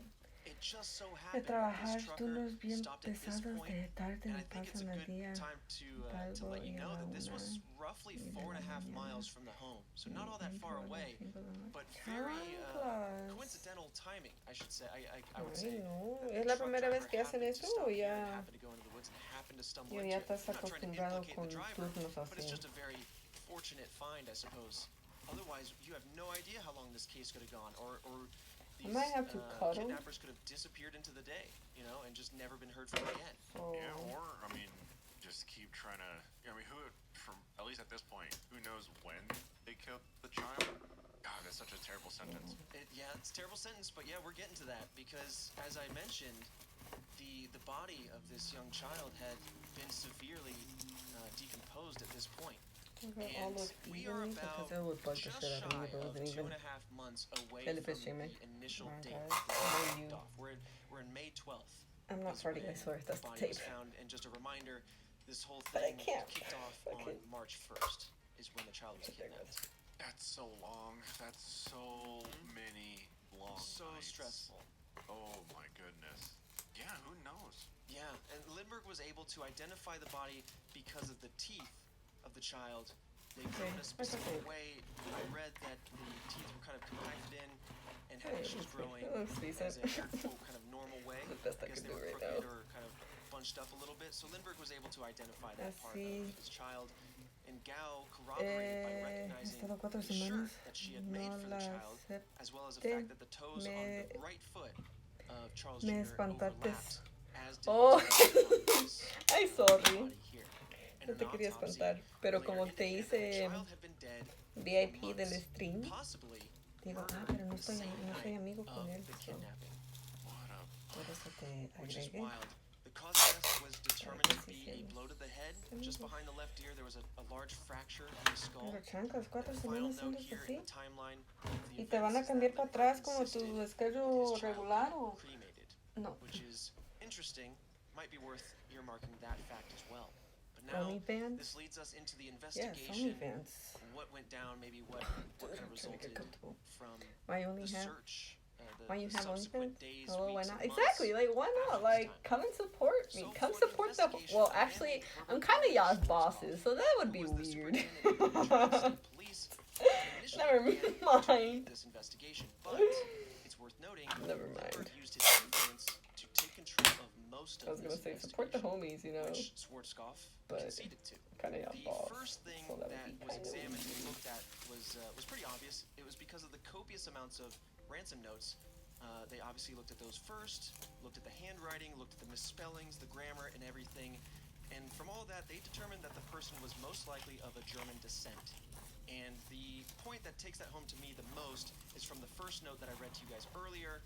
Speaker 2: it just so
Speaker 1: de
Speaker 2: happened that
Speaker 1: trabajar
Speaker 2: this trucker
Speaker 1: turnos bien
Speaker 2: stopped at this
Speaker 1: pesados
Speaker 2: point,
Speaker 1: de tarde
Speaker 2: and
Speaker 1: me
Speaker 2: I think it's a
Speaker 1: pasan el
Speaker 2: good
Speaker 1: día.
Speaker 2: time to
Speaker 1: Salgo
Speaker 2: let you
Speaker 1: y a
Speaker 2: know
Speaker 1: la
Speaker 2: that this
Speaker 1: una
Speaker 2: was roughly
Speaker 1: y de
Speaker 2: 4.5
Speaker 1: la mañana
Speaker 2: miles from the home, so not all that
Speaker 1: entro
Speaker 2: far
Speaker 1: a las
Speaker 2: away,
Speaker 1: 5 de la mañana.
Speaker 2: but very
Speaker 1: Chanclas.
Speaker 2: coincidental timing, I should say. I would
Speaker 1: Ay,
Speaker 2: say.
Speaker 1: no,
Speaker 2: that
Speaker 1: es
Speaker 2: the
Speaker 1: la
Speaker 2: truck
Speaker 1: primera vez
Speaker 2: driver
Speaker 1: que hacen
Speaker 2: happened to
Speaker 1: eso
Speaker 2: stop
Speaker 1: o
Speaker 2: here and
Speaker 1: ya,
Speaker 2: happened to go into the woods and happened to stumble
Speaker 1: yo
Speaker 2: into
Speaker 1: ya
Speaker 2: it.
Speaker 1: estás
Speaker 2: I'm not trying to
Speaker 1: acostumbrado
Speaker 2: implicate
Speaker 1: con
Speaker 2: the driver,
Speaker 1: turnos
Speaker 2: but it's
Speaker 1: así.
Speaker 2: just a very fortunate find, I suppose. Otherwise, you have no idea how long this case could have gone, or
Speaker 1: I
Speaker 2: these
Speaker 1: might have to cut 'em.
Speaker 2: kidnappers could have disappeared into the day, and just never been heard from again.
Speaker 1: So,
Speaker 3: Yeah, or I mean, just keep trying to. I mean, from at least at this point, who knows when they killed the child? God, that's such a terrible sentence.
Speaker 2: It's a terrible sentence, but yeah, we're getting to that because, as I mentioned, the body of this young child had been severely decomposed at this point.
Speaker 1: okay, all
Speaker 2: And
Speaker 1: those
Speaker 2: we are
Speaker 1: feelings,
Speaker 2: about
Speaker 1: because it would bug the
Speaker 2: just
Speaker 1: shit out of me,
Speaker 2: shy
Speaker 1: but it
Speaker 2: of
Speaker 1: wasn't even
Speaker 2: 2.5 months away
Speaker 1: Felipe
Speaker 2: from
Speaker 1: Shime.
Speaker 2: the initial
Speaker 1: My
Speaker 2: date
Speaker 1: God,
Speaker 2: that
Speaker 1: I
Speaker 2: this
Speaker 1: know you.
Speaker 2: kicked off. We're in May 12th.
Speaker 1: I'm not
Speaker 2: is
Speaker 1: farting, I
Speaker 2: when
Speaker 1: swear, that's
Speaker 2: the
Speaker 1: the
Speaker 2: body
Speaker 1: tape.
Speaker 2: was found, and just a reminder, this whole
Speaker 1: But I
Speaker 2: thing
Speaker 1: can't
Speaker 2: kicked off
Speaker 1: fucking-
Speaker 2: on March 1st, is when the child was
Speaker 1: Okay, there it
Speaker 2: kidnapped.
Speaker 3: That's so long. That's so many long
Speaker 2: So
Speaker 3: nights.
Speaker 2: stressful.
Speaker 3: Oh my goodness. Yeah, who knows?
Speaker 2: Yeah, and Lindbergh was able to identify the body because of the teeth of the child. They grew in a specific way. I read that the teeth were kind of compacted in and had
Speaker 1: Hey,
Speaker 2: issues
Speaker 1: it
Speaker 2: growing
Speaker 1: looks
Speaker 2: as
Speaker 1: decent.
Speaker 2: a quote, kind of normal way.
Speaker 1: The best I
Speaker 2: Because
Speaker 1: could
Speaker 2: they
Speaker 1: do
Speaker 2: were
Speaker 1: right
Speaker 2: crooked
Speaker 1: now.
Speaker 2: or kind of bunched up a little bit. So Lindbergh was able to identify that part
Speaker 1: Así.
Speaker 2: of his child. And Gao corroborated by
Speaker 1: He
Speaker 2: recognizing
Speaker 1: estado 4
Speaker 2: the shirt
Speaker 1: semanas,
Speaker 2: that she had made
Speaker 1: no
Speaker 2: for the
Speaker 1: la
Speaker 2: child, as well as the
Speaker 1: acepté.
Speaker 2: fact that the toes on the right foot of Charles
Speaker 1: Me
Speaker 2: Jr.
Speaker 1: espantaste.
Speaker 2: overlapped, as did
Speaker 1: Oh.
Speaker 2: the toes on this,
Speaker 1: Ay,
Speaker 2: body
Speaker 1: sorry.
Speaker 2: here. In
Speaker 1: No
Speaker 2: an
Speaker 1: te quería
Speaker 2: autopsy,
Speaker 1: espantar, pero
Speaker 2: later
Speaker 1: como te
Speaker 2: indicated that the
Speaker 1: hice
Speaker 2: child had been dead for
Speaker 1: VIP del
Speaker 2: months,
Speaker 1: stream,
Speaker 2: possibly
Speaker 1: digo,
Speaker 2: murdered
Speaker 1: pero no
Speaker 2: the
Speaker 1: soy,
Speaker 2: same
Speaker 1: no soy
Speaker 2: night
Speaker 1: amigo
Speaker 2: of
Speaker 1: con él,
Speaker 2: the
Speaker 1: so
Speaker 2: kidnapping,
Speaker 3: What a
Speaker 1: por eso te
Speaker 2: which is
Speaker 1: agregué.
Speaker 2: wild. The cause of death was determined to
Speaker 1: sí
Speaker 2: be a
Speaker 1: hacemos.
Speaker 2: blow to the head just behind the left ear, there was a large fracture in the skull.
Speaker 1: Pero chancas, 4
Speaker 2: And the final
Speaker 1: semanas
Speaker 2: note
Speaker 1: antes
Speaker 2: here
Speaker 1: así.
Speaker 2: in the timeline of the
Speaker 1: ¿Y te van a
Speaker 2: events is
Speaker 1: cambiar
Speaker 2: that
Speaker 1: para
Speaker 2: Lindbergh
Speaker 1: atrás como tu
Speaker 2: insisted that
Speaker 1: schedule
Speaker 2: his child
Speaker 1: regular
Speaker 2: be
Speaker 1: o...?
Speaker 2: cremated,
Speaker 1: No.
Speaker 2: which is interesting, might be worth earmarking that fact as well. But now,
Speaker 1: OnlyFans?
Speaker 2: this leads us into the
Speaker 1: Yes,
Speaker 2: investigation,
Speaker 1: OnlyFans.
Speaker 2: what went down, maybe what
Speaker 1: Dude,
Speaker 2: kind of
Speaker 1: I'm trying to get
Speaker 2: resulted
Speaker 1: comfortable.
Speaker 2: from
Speaker 1: Why you only
Speaker 2: the
Speaker 1: have...
Speaker 2: search,
Speaker 1: Why you
Speaker 2: the
Speaker 1: have
Speaker 2: subsequent
Speaker 1: OnlyFans?
Speaker 2: days,
Speaker 1: Hello, why
Speaker 2: weeks,
Speaker 1: not?
Speaker 2: and
Speaker 1: Exactly,
Speaker 2: months
Speaker 1: like, why
Speaker 2: after
Speaker 1: not?
Speaker 2: this
Speaker 1: Like,
Speaker 2: time.
Speaker 1: come and support me.
Speaker 2: So
Speaker 1: Come
Speaker 2: for the
Speaker 1: support the...
Speaker 2: investigation
Speaker 1: Well,
Speaker 2: of
Speaker 1: actually,
Speaker 2: Herbert
Speaker 1: I'm kind of y'all's
Speaker 2: Schwarzkopf,
Speaker 1: bosses, so that would
Speaker 2: who
Speaker 1: be
Speaker 2: was the
Speaker 1: weird.
Speaker 2: superintendent of insurance and police, initially
Speaker 1: Never
Speaker 2: began to
Speaker 1: mind.
Speaker 2: lead this investigation, but it's worth noting
Speaker 1: Never
Speaker 2: Lindbergh
Speaker 1: mind.
Speaker 2: used his influence to take control of most
Speaker 1: I
Speaker 2: of
Speaker 1: was gonna
Speaker 2: this
Speaker 1: say, support the
Speaker 2: investigation,
Speaker 1: homies, you know,
Speaker 2: which Schwarzkopf
Speaker 1: but
Speaker 2: conceded to.
Speaker 1: kind of y'all's
Speaker 2: The
Speaker 1: boss.
Speaker 2: first thing
Speaker 1: So that
Speaker 2: that
Speaker 1: would be
Speaker 2: was
Speaker 1: kind of
Speaker 2: examined
Speaker 1: weird.
Speaker 2: and looked at was pretty obvious. It was because of the copious amounts of ransom notes. They obviously looked at those first, looked at the handwriting, looked at the misspellings, the grammar, and everything. And from all that, they determined that the person was most likely of a German descent. And the point that takes that home to me the most is from the first note that I read to you guys earlier,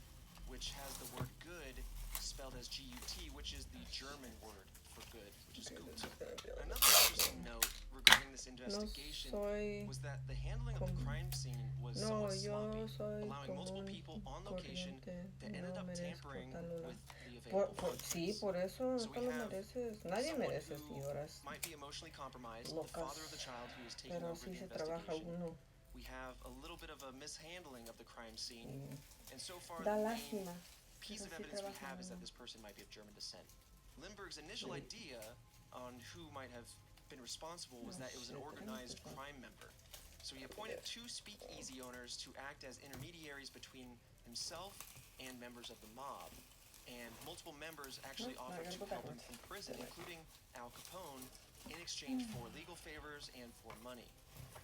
Speaker 2: which has the word good spelled as G-U-T, which is the German word for good, which is
Speaker 1: Okay,
Speaker 2: gut.
Speaker 1: this is gonna be a little
Speaker 2: Another interesting note regarding this
Speaker 1: No
Speaker 2: investigation
Speaker 1: soy...
Speaker 2: was that the handling of the crime scene was
Speaker 1: No,
Speaker 2: somewhat sloppy,
Speaker 1: yo soy
Speaker 2: allowing multiple
Speaker 1: común
Speaker 2: people on location
Speaker 1: corriente.
Speaker 2: that ended
Speaker 1: No
Speaker 2: up
Speaker 1: merezco
Speaker 2: tampering
Speaker 1: tal hora.
Speaker 2: with the available
Speaker 1: Sí,
Speaker 2: evidence.
Speaker 1: por eso
Speaker 2: So
Speaker 1: no
Speaker 2: we
Speaker 1: te lo
Speaker 2: have
Speaker 1: mereces. Nadie
Speaker 2: someone
Speaker 1: merece
Speaker 2: who
Speaker 1: señoras
Speaker 2: might be emotionally compromised, the
Speaker 1: locas.
Speaker 2: father of the child who is taking
Speaker 1: Pero
Speaker 2: over
Speaker 1: sí
Speaker 2: the
Speaker 1: se trabaja
Speaker 2: investigation.
Speaker 1: uno.
Speaker 2: We have a little bit of a mishandling of the crime scene, and so far
Speaker 1: Da
Speaker 2: the main
Speaker 1: lástima.
Speaker 2: piece
Speaker 1: Pero
Speaker 2: of
Speaker 1: sí
Speaker 2: evidence we
Speaker 1: trabaja
Speaker 2: have is that
Speaker 1: uno.
Speaker 2: this person might be of German descent. Lindbergh's initial idea on who might have been responsible was that it was an organized crime member. So he appointed 2 speakeasy owners to act as intermediaries between himself and members of the mob. And multiple members actually
Speaker 1: No,
Speaker 2: offered
Speaker 1: I
Speaker 2: to
Speaker 1: gotta go
Speaker 2: help him
Speaker 1: backwards.
Speaker 2: from prison, including Al Capone, in exchange for legal favors and for money.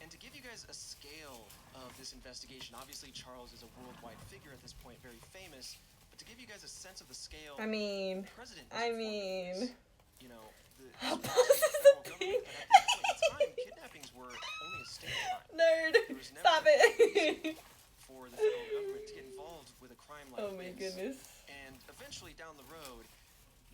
Speaker 2: And to give you guys a scale of this investigation, obviously Charles is a worldwide figure at this point, very famous, but to give you guys a sense of the scale,
Speaker 1: I mean,
Speaker 2: the president was informed of this. You know,
Speaker 1: How
Speaker 2: the
Speaker 1: close is the
Speaker 2: federal
Speaker 1: thing?
Speaker 2: government, but at this point in time, kidnappings were only a state crime.
Speaker 1: Nerd,
Speaker 2: There was never
Speaker 1: stop
Speaker 2: a
Speaker 1: it.
Speaker 2: reason for the federal government to get involved with a crime like
Speaker 1: Oh my
Speaker 2: this.
Speaker 1: goodness.
Speaker 2: And eventually down the road,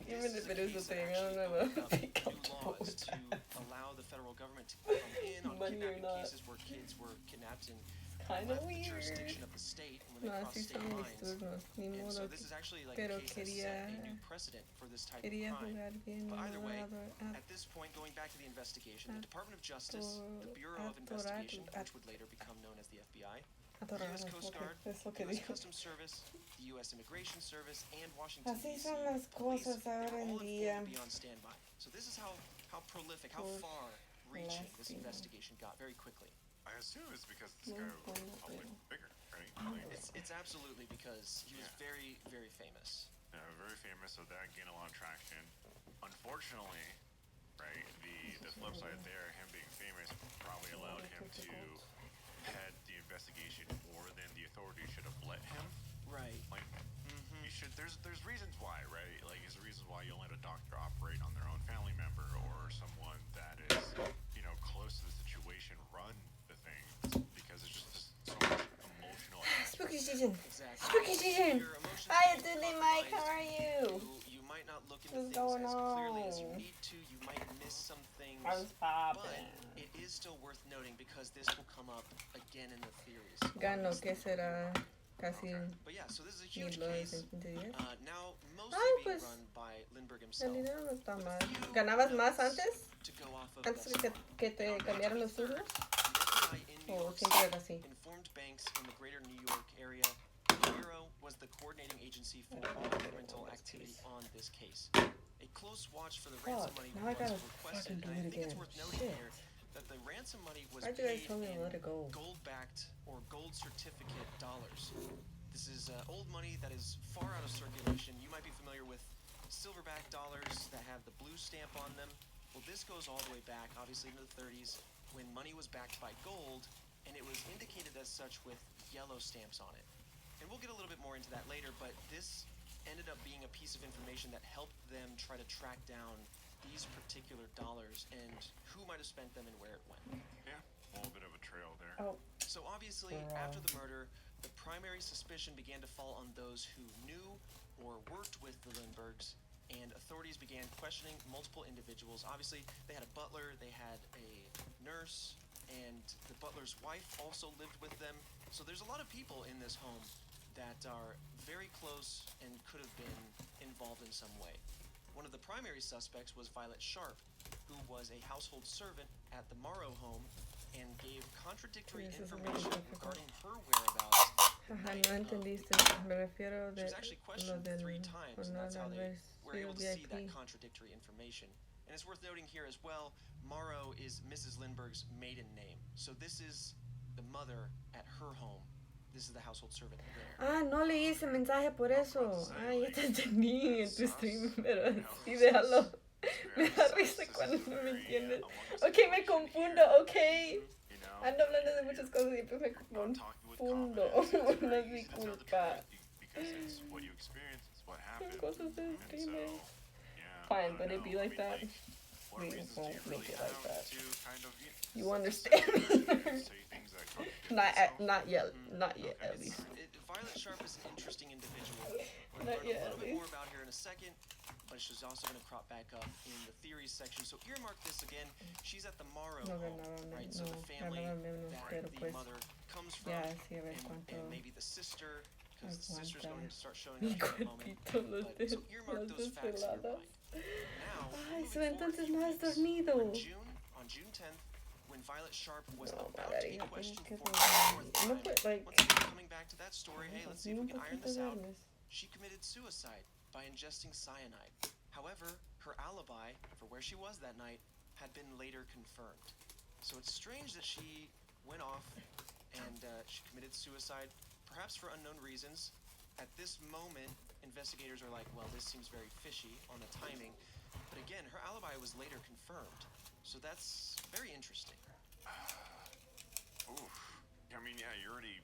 Speaker 1: Even
Speaker 2: this
Speaker 1: if it
Speaker 2: a
Speaker 1: is a
Speaker 2: case that
Speaker 1: thing, I
Speaker 2: actually
Speaker 1: don't know
Speaker 2: opened
Speaker 1: if
Speaker 2: up
Speaker 1: I'd be
Speaker 2: new
Speaker 1: comfortable
Speaker 2: laws
Speaker 1: with
Speaker 2: to
Speaker 1: that.
Speaker 2: allow the federal government to come in on
Speaker 1: Money or
Speaker 2: kidnapping
Speaker 1: not.
Speaker 2: cases where kids were kidnapped and
Speaker 1: Kind of
Speaker 2: left the
Speaker 1: weird.
Speaker 2: jurisdiction of the state when they
Speaker 1: No,
Speaker 2: crossed
Speaker 1: así
Speaker 2: state
Speaker 1: son mis
Speaker 2: lines.
Speaker 1: turnos. Ni
Speaker 2: And so
Speaker 1: modo
Speaker 2: this
Speaker 1: que
Speaker 2: is actually like
Speaker 1: pero
Speaker 2: a case that set a
Speaker 1: quería-
Speaker 2: new precedent for this type of
Speaker 1: quería
Speaker 2: crime.
Speaker 1: jugar bien.
Speaker 2: But either
Speaker 1: no
Speaker 2: way,
Speaker 1: ador-
Speaker 2: at this point, going back to the investigation, the Department of Justice, the Bureau of
Speaker 1: adorar-
Speaker 2: Investigation, which would later become known as the FBI, the
Speaker 1: adorar-
Speaker 2: U.S. Coast
Speaker 1: ok,
Speaker 2: Guard,
Speaker 1: es lo que
Speaker 2: U.S.
Speaker 1: dijo.
Speaker 2: Customs Service, the U.S. Immigration Service, and Washington,
Speaker 1: Así
Speaker 2: D.C.
Speaker 1: son las
Speaker 2: police,
Speaker 1: cosas
Speaker 2: they
Speaker 1: ahora
Speaker 2: were
Speaker 1: en
Speaker 2: all
Speaker 1: día.
Speaker 2: informed to be on standby. So this is how prolific, how
Speaker 1: Por
Speaker 2: far-reaching this
Speaker 1: lástima.
Speaker 2: investigation got very quickly.
Speaker 3: I assume it's because this
Speaker 1: No
Speaker 3: guy
Speaker 1: entiendo,
Speaker 3: was probably
Speaker 1: pero-
Speaker 3: bigger, right? Like,
Speaker 2: It's absolutely because he was
Speaker 3: Yeah.
Speaker 2: very, very famous.
Speaker 3: very famous, so that gained a lot of traction. Unfortunately, right, the flip side there, him being famous, probably allowed him to head the investigation more than the authorities should have let him.
Speaker 2: Right.
Speaker 3: Like, you should. There's reasons why, right? Like, there's reasons why you don't let a doctor operate on their own family member or someone that is, close to the situation run the thing, because it's just so much emotional.
Speaker 1: Spooky season.
Speaker 2: Exactly.
Speaker 1: Spooky season.
Speaker 2: Your emotions
Speaker 1: Hi,
Speaker 2: can be
Speaker 1: Disney Mike. How
Speaker 2: compromised.
Speaker 1: are you?
Speaker 2: You might not look into
Speaker 1: What's
Speaker 2: things
Speaker 1: going
Speaker 2: as clearly as you
Speaker 1: on?
Speaker 2: need to. You might miss some things.
Speaker 1: I'm
Speaker 2: But
Speaker 1: stopping.
Speaker 2: it is still worth noting because this will come up again in the theories.
Speaker 1: Gano, ¿qué será? Casi
Speaker 2: But yeah, so this is a huge
Speaker 1: $1000
Speaker 2: case.
Speaker 1: en 15 días.
Speaker 2: Now mostly
Speaker 1: Ay,
Speaker 2: being
Speaker 1: pues,
Speaker 2: run by Lindbergh
Speaker 1: El
Speaker 2: himself.
Speaker 1: dinero no está
Speaker 2: With
Speaker 1: mal.
Speaker 2: a few
Speaker 1: ¿Ganabas más
Speaker 2: notes
Speaker 1: antes?
Speaker 2: to go off of
Speaker 1: ¿Antes de
Speaker 2: thus
Speaker 1: que,
Speaker 2: far.
Speaker 1: que te
Speaker 2: On May
Speaker 1: cambiaron los
Speaker 2: 23rd,
Speaker 1: turnos?
Speaker 2: the FBI in New
Speaker 1: ¿O
Speaker 2: York
Speaker 1: siempre
Speaker 2: City
Speaker 1: era así?
Speaker 2: informed banks in the greater New York area. The Bureau was the coordinating agency for all governmental activity on this case. A close watch for the ransom
Speaker 1: Fuck,
Speaker 2: money
Speaker 1: now I
Speaker 2: was
Speaker 1: gotta
Speaker 2: requested,
Speaker 1: fucking do
Speaker 2: and I
Speaker 1: it
Speaker 2: think it's
Speaker 1: again.
Speaker 2: worth noting
Speaker 1: Shit.
Speaker 2: here that the ransom money was
Speaker 1: Why'd you guys
Speaker 2: paid
Speaker 1: tell me to
Speaker 2: in
Speaker 1: let it go?
Speaker 2: gold-backed or gold certificate dollars. This is old money that is far out of circulation. You might be familiar with silverback dollars that have the blue stamp on them. Well, this goes all the way back, obviously, into the 30s, when money was backed by gold, and it was indicated as such with yellow stamps on it. And we'll get a little bit more into that later, but this ended up being a piece of information that helped them try to track down these particular dollars and who might have spent them and where it went.
Speaker 3: Yeah, a little bit of a trail there.
Speaker 1: Oh,
Speaker 2: So obviously, after the murder, the primary suspicion began to fall on those who knew or worked with the Lindberghs, and authorities began questioning multiple individuals. Obviously, they had a butler, they had a nurse, and the butler's wife also lived with them. So there's a lot of people in this home that are very close and could have been involved in some way. One of the primary suspects was Violet Sharp, who was a household servant at the Morrow home and gave contradictory
Speaker 1: Yes, it's really
Speaker 2: information
Speaker 1: difficult.
Speaker 2: regarding her whereabouts.
Speaker 1: Ajá, no entendiste. Me refiero
Speaker 2: She
Speaker 1: de
Speaker 2: was actually
Speaker 1: lo
Speaker 2: questioned
Speaker 1: del
Speaker 2: 3 times, and
Speaker 1: honor
Speaker 2: that's how
Speaker 1: al
Speaker 2: they were able to see that
Speaker 1: VIP.
Speaker 2: contradictory information. And it's worth noting here as well, Morrow is Mrs. Lindbergh's maiden name. So this is the mother at her home. This is the household servant there.
Speaker 1: Ah, no leí ese mensaje por eso. Ah, ya te entendí en tu stream, pero sí, déjalo. Me da risa cuando no me entiendes. Ok, me confundo, ok. Ando hablando de muchas cosas y después me confundo. No es mi culpa. Son cosas de streaming. Fine, but it be like that. We won't make it like that. You understand me? Not yet, at least.
Speaker 2: Violet Sharp is an interesting individual. We're
Speaker 1: Not
Speaker 2: going to learn
Speaker 1: yet,
Speaker 2: a
Speaker 1: at
Speaker 2: little bit
Speaker 1: least.
Speaker 2: more about her in a second, but she's also going to crop back up in the theories section. So earmark this again. She's at the Morrow
Speaker 1: No
Speaker 2: home,
Speaker 1: ganaba,
Speaker 2: right?
Speaker 1: no
Speaker 2: So the family
Speaker 1: ganaba menos,
Speaker 2: that
Speaker 1: pero
Speaker 2: the
Speaker 1: pues
Speaker 2: mother comes from,
Speaker 1: ya sí, a ver cuánto
Speaker 2: and maybe the sister, because the sister's
Speaker 1: aguanta
Speaker 2: going to start showing
Speaker 1: mi
Speaker 2: up in a moment.
Speaker 1: cuerpito los
Speaker 2: But, so earmark
Speaker 1: las
Speaker 2: those facts in your
Speaker 1: desveladas.
Speaker 2: mind. Now,
Speaker 1: Ay,
Speaker 2: moving
Speaker 1: so entonces
Speaker 2: forward
Speaker 1: no
Speaker 2: a
Speaker 1: has
Speaker 2: few weeks,
Speaker 1: dormido.
Speaker 2: on June 10th, when Violet Sharp was
Speaker 1: No,
Speaker 2: about to be
Speaker 1: Margarita,
Speaker 2: questioned
Speaker 1: tienes que
Speaker 2: for the
Speaker 1: dormir.
Speaker 2: fourth
Speaker 1: No
Speaker 2: time,
Speaker 1: puedes, like,
Speaker 2: once again coming back to that story, hey, let's see if
Speaker 1: un
Speaker 2: we can iron
Speaker 1: poquito
Speaker 2: this out.
Speaker 1: duermes.
Speaker 2: She committed suicide by ingesting cyanide. However, her alibi for where she was that night had been later confirmed. So it's strange that she went off and she committed suicide, perhaps for unknown reasons. At this moment, investigators are like, well, this seems very fishy on the timing. But again, her alibi was later confirmed. So that's very interesting.
Speaker 3: Oof. I mean, yeah, you already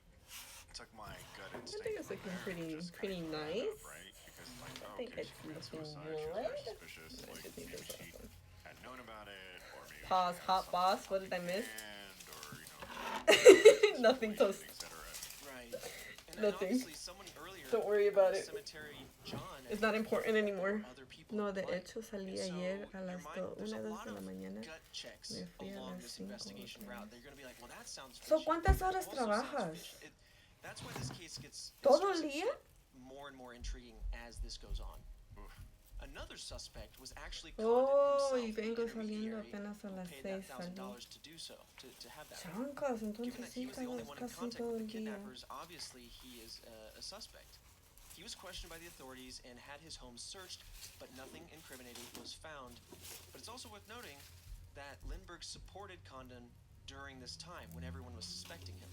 Speaker 3: took my gut
Speaker 1: I
Speaker 3: instinct.
Speaker 1: think it's
Speaker 3: from
Speaker 1: looking
Speaker 3: there,
Speaker 1: pretty
Speaker 3: just
Speaker 1: pretty
Speaker 3: kinda brought it
Speaker 1: nice.
Speaker 3: up, right? Because like,
Speaker 1: I
Speaker 3: oh,
Speaker 1: think
Speaker 3: okay,
Speaker 1: it's
Speaker 3: she committed
Speaker 1: looking
Speaker 3: suicide. She was very
Speaker 1: good.
Speaker 3: suspicious.
Speaker 1: I
Speaker 3: Like
Speaker 1: just think
Speaker 3: maybe
Speaker 1: it's
Speaker 3: she
Speaker 1: awesome.
Speaker 3: had known about it, or maybe
Speaker 1: Pause,
Speaker 3: she had
Speaker 1: hot
Speaker 3: something
Speaker 1: boss,
Speaker 3: on
Speaker 1: what did I miss?
Speaker 3: hand, or you know,
Speaker 1: Nothing toast.
Speaker 3: etc.
Speaker 2: Right. And
Speaker 1: Nothing.
Speaker 2: obviously someone earlier,
Speaker 1: Don't worry about it.
Speaker 2: Cemetery John,
Speaker 1: It's not important anymore.
Speaker 2: other people
Speaker 1: No,
Speaker 2: in
Speaker 1: de
Speaker 2: play.
Speaker 1: hecho salí
Speaker 2: And so
Speaker 1: ayer a
Speaker 2: your
Speaker 1: las
Speaker 2: mind, there's a
Speaker 1: 1, 2
Speaker 2: lot
Speaker 1: de la
Speaker 2: of
Speaker 1: mañana.
Speaker 2: gut checks
Speaker 1: Me fui a
Speaker 2: along
Speaker 1: las
Speaker 2: this
Speaker 1: 5
Speaker 2: investigation
Speaker 1: otra
Speaker 2: route.
Speaker 1: vez.
Speaker 2: They're going to be like, well, that sounds
Speaker 1: So,
Speaker 2: fishy.
Speaker 1: ¿cuántas
Speaker 2: That
Speaker 1: horas
Speaker 2: also sounds
Speaker 1: trabajas?
Speaker 2: fishy. That's why this case gets
Speaker 1: ¿Todo el
Speaker 2: starts to
Speaker 1: día?
Speaker 2: get more and more intriguing as this goes on.
Speaker 3: Oof.
Speaker 2: Another suspect was actually
Speaker 1: Oh,
Speaker 2: Condon
Speaker 1: y
Speaker 2: himself,
Speaker 1: vengo
Speaker 2: the
Speaker 1: saliendo
Speaker 2: intermediary
Speaker 1: apenas a
Speaker 2: who
Speaker 1: las
Speaker 2: paid that
Speaker 1: 6 salí.
Speaker 2: $1,000 to do so, to have that.
Speaker 1: Chancas,
Speaker 2: Given
Speaker 1: entonces
Speaker 2: that
Speaker 1: sí
Speaker 2: he was the only
Speaker 1: estamos
Speaker 2: one in
Speaker 1: casi
Speaker 2: contact
Speaker 1: todo
Speaker 2: with
Speaker 1: el
Speaker 2: the
Speaker 1: día.
Speaker 2: kidnappers, obviously he is a suspect. He was questioned by the authorities and had his home searched, but nothing incriminating was found. But it's also worth noting that Lindbergh supported Condon during this time when everyone was suspecting him.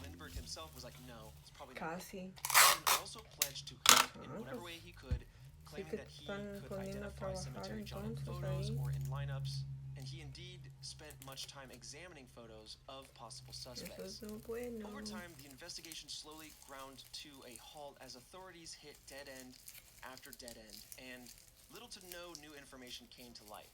Speaker 2: Lindbergh himself was like, no, it's probably not.
Speaker 1: Casi.
Speaker 2: Condon also pledged to help in whatever way he could, claiming
Speaker 1: que
Speaker 2: that he
Speaker 1: están
Speaker 2: could
Speaker 1: poniendo a
Speaker 2: identify
Speaker 1: trabajar
Speaker 2: Cemetery John in
Speaker 1: entonces
Speaker 2: photos
Speaker 1: ahí.
Speaker 2: or in lineups, and he indeed spent much time examining photos of possible
Speaker 1: Eso
Speaker 2: suspects.
Speaker 1: es lo bueno.
Speaker 2: Over time, the investigation slowly ground to a halt as authorities hit dead end after dead end, and little to no new information came to light.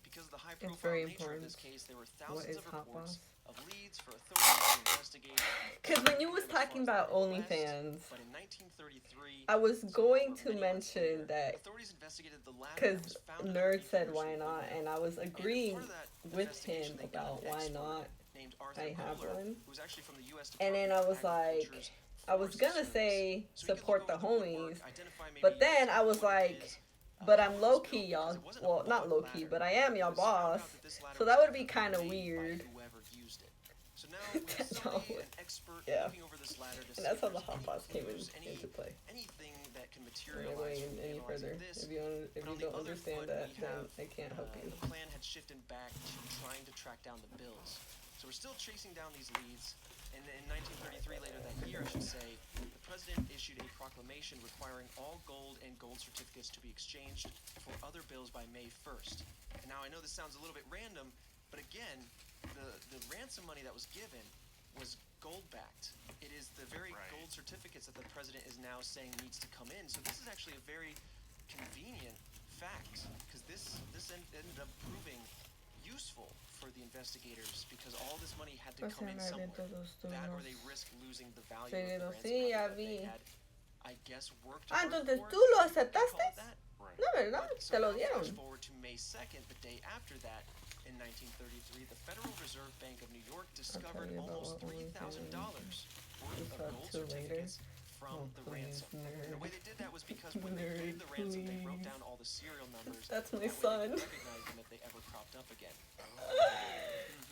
Speaker 2: Because of the high-profile
Speaker 1: very
Speaker 2: nature of this
Speaker 1: important.
Speaker 2: case, there were
Speaker 1: What
Speaker 2: thousands
Speaker 1: is
Speaker 2: of
Speaker 1: Hot
Speaker 2: reports
Speaker 1: Boss?
Speaker 2: of leads for authorities to investigate.
Speaker 1: Because when you was
Speaker 2: As far
Speaker 1: talking
Speaker 2: as
Speaker 1: about
Speaker 2: the West,
Speaker 1: OnlyFans,
Speaker 2: but in 1933,
Speaker 1: I was
Speaker 2: so
Speaker 1: going
Speaker 2: over
Speaker 1: to
Speaker 2: many months
Speaker 1: mention
Speaker 2: later,
Speaker 1: that
Speaker 2: authorities investigated the ladder that
Speaker 1: because
Speaker 2: was found
Speaker 1: Nerd
Speaker 2: underneath
Speaker 1: said
Speaker 2: the
Speaker 1: why
Speaker 2: Hershey
Speaker 1: not,
Speaker 2: window.
Speaker 1: and I was
Speaker 2: And
Speaker 1: agreeing
Speaker 2: part of that
Speaker 1: with
Speaker 2: investigation,
Speaker 1: him
Speaker 2: they got
Speaker 1: about
Speaker 2: an
Speaker 1: why
Speaker 2: expert
Speaker 1: not.
Speaker 2: named Arthur
Speaker 1: I have
Speaker 2: Kohler,
Speaker 1: one.
Speaker 2: who was actually from the U.S.
Speaker 1: And then
Speaker 2: Department
Speaker 1: I was
Speaker 2: of
Speaker 1: like,
Speaker 2: Agriculture's
Speaker 1: I was
Speaker 2: Forest
Speaker 1: gonna
Speaker 2: Service.
Speaker 1: say
Speaker 2: So you could
Speaker 1: support
Speaker 2: look
Speaker 1: the
Speaker 2: over woodwork,
Speaker 1: homies,
Speaker 2: identify maybe
Speaker 1: but then I
Speaker 2: exactly
Speaker 1: was
Speaker 2: what it
Speaker 1: like,
Speaker 2: is,
Speaker 1: but
Speaker 2: how
Speaker 1: I'm
Speaker 2: it was
Speaker 1: low
Speaker 2: built,
Speaker 1: key,
Speaker 2: because
Speaker 1: y'all.
Speaker 2: it wasn't a
Speaker 1: Well, not
Speaker 2: bog
Speaker 1: low key,
Speaker 2: ladder.
Speaker 1: but I am
Speaker 2: It
Speaker 1: y'all
Speaker 2: was found
Speaker 1: boss.
Speaker 2: out that this ladder
Speaker 1: So
Speaker 2: was
Speaker 1: that would be
Speaker 2: definitely
Speaker 1: kind of
Speaker 2: made by
Speaker 1: weird.
Speaker 2: whoever used it. So now we have
Speaker 1: That
Speaker 2: somebody,
Speaker 1: would-
Speaker 2: an expert,
Speaker 1: yeah.
Speaker 2: looking over this ladder to
Speaker 1: And
Speaker 2: see
Speaker 1: that's
Speaker 2: if
Speaker 1: how the
Speaker 2: there's
Speaker 1: hot
Speaker 2: any
Speaker 1: boss came
Speaker 2: clues, any
Speaker 1: into play.
Speaker 2: anything that can
Speaker 1: We're
Speaker 2: materialize
Speaker 1: going
Speaker 2: from
Speaker 1: any further.
Speaker 2: analyzing this.
Speaker 1: If you
Speaker 2: But on the
Speaker 1: don't
Speaker 2: other
Speaker 1: understand
Speaker 2: foot,
Speaker 1: that,
Speaker 2: we
Speaker 1: then
Speaker 2: have,
Speaker 1: I can't help you.
Speaker 2: The plan had shifted back to trying to track down the bills. So we're still chasing down these leads. And in 1933, later that year, I should say, the president issued a proclamation requiring all gold and gold certificates to be exchanged for other bills by May 1st. And now I know this sounds a little bit random, but again, the ransom money that was given was gold-backed. It is the very
Speaker 3: Right.
Speaker 2: gold certificates that the president is now saying needs to come in. So this is actually a very convenient fact, because this ended up proving useful for the investigators, because all this money had to come in
Speaker 1: Pasan
Speaker 2: somewhere.
Speaker 1: todos
Speaker 2: That or
Speaker 1: turnos.
Speaker 2: they risk losing the value
Speaker 1: Seguido,
Speaker 2: of the ransom
Speaker 1: sí,
Speaker 2: money
Speaker 1: ya
Speaker 2: that they
Speaker 1: vi.
Speaker 2: had, I guess, worked
Speaker 1: Ah,
Speaker 2: hard
Speaker 1: entonces
Speaker 2: for,
Speaker 1: tú lo
Speaker 2: if you could call
Speaker 1: aceptaste.
Speaker 2: it that.
Speaker 3: Right.
Speaker 1: No, ¿verdad?
Speaker 2: But, so
Speaker 1: Te lo
Speaker 2: now
Speaker 1: dieron.
Speaker 2: flash forward to May 2nd, the day after that, in 1933, the Federal Reserve Bank of New York discovered
Speaker 1: you about
Speaker 2: almost
Speaker 1: what we
Speaker 2: $3,000 worth
Speaker 1: saw
Speaker 2: of gold
Speaker 1: two later.
Speaker 2: certificates from
Speaker 1: Oh,
Speaker 2: the
Speaker 1: please,
Speaker 2: ransom. And the way they did that was because when they
Speaker 1: Nerd,
Speaker 2: paid the ransom, they wrote
Speaker 1: please.
Speaker 2: down all the serial numbers.
Speaker 1: That's my
Speaker 2: That way
Speaker 1: son.
Speaker 2: they could recognize them if they ever cropped up again.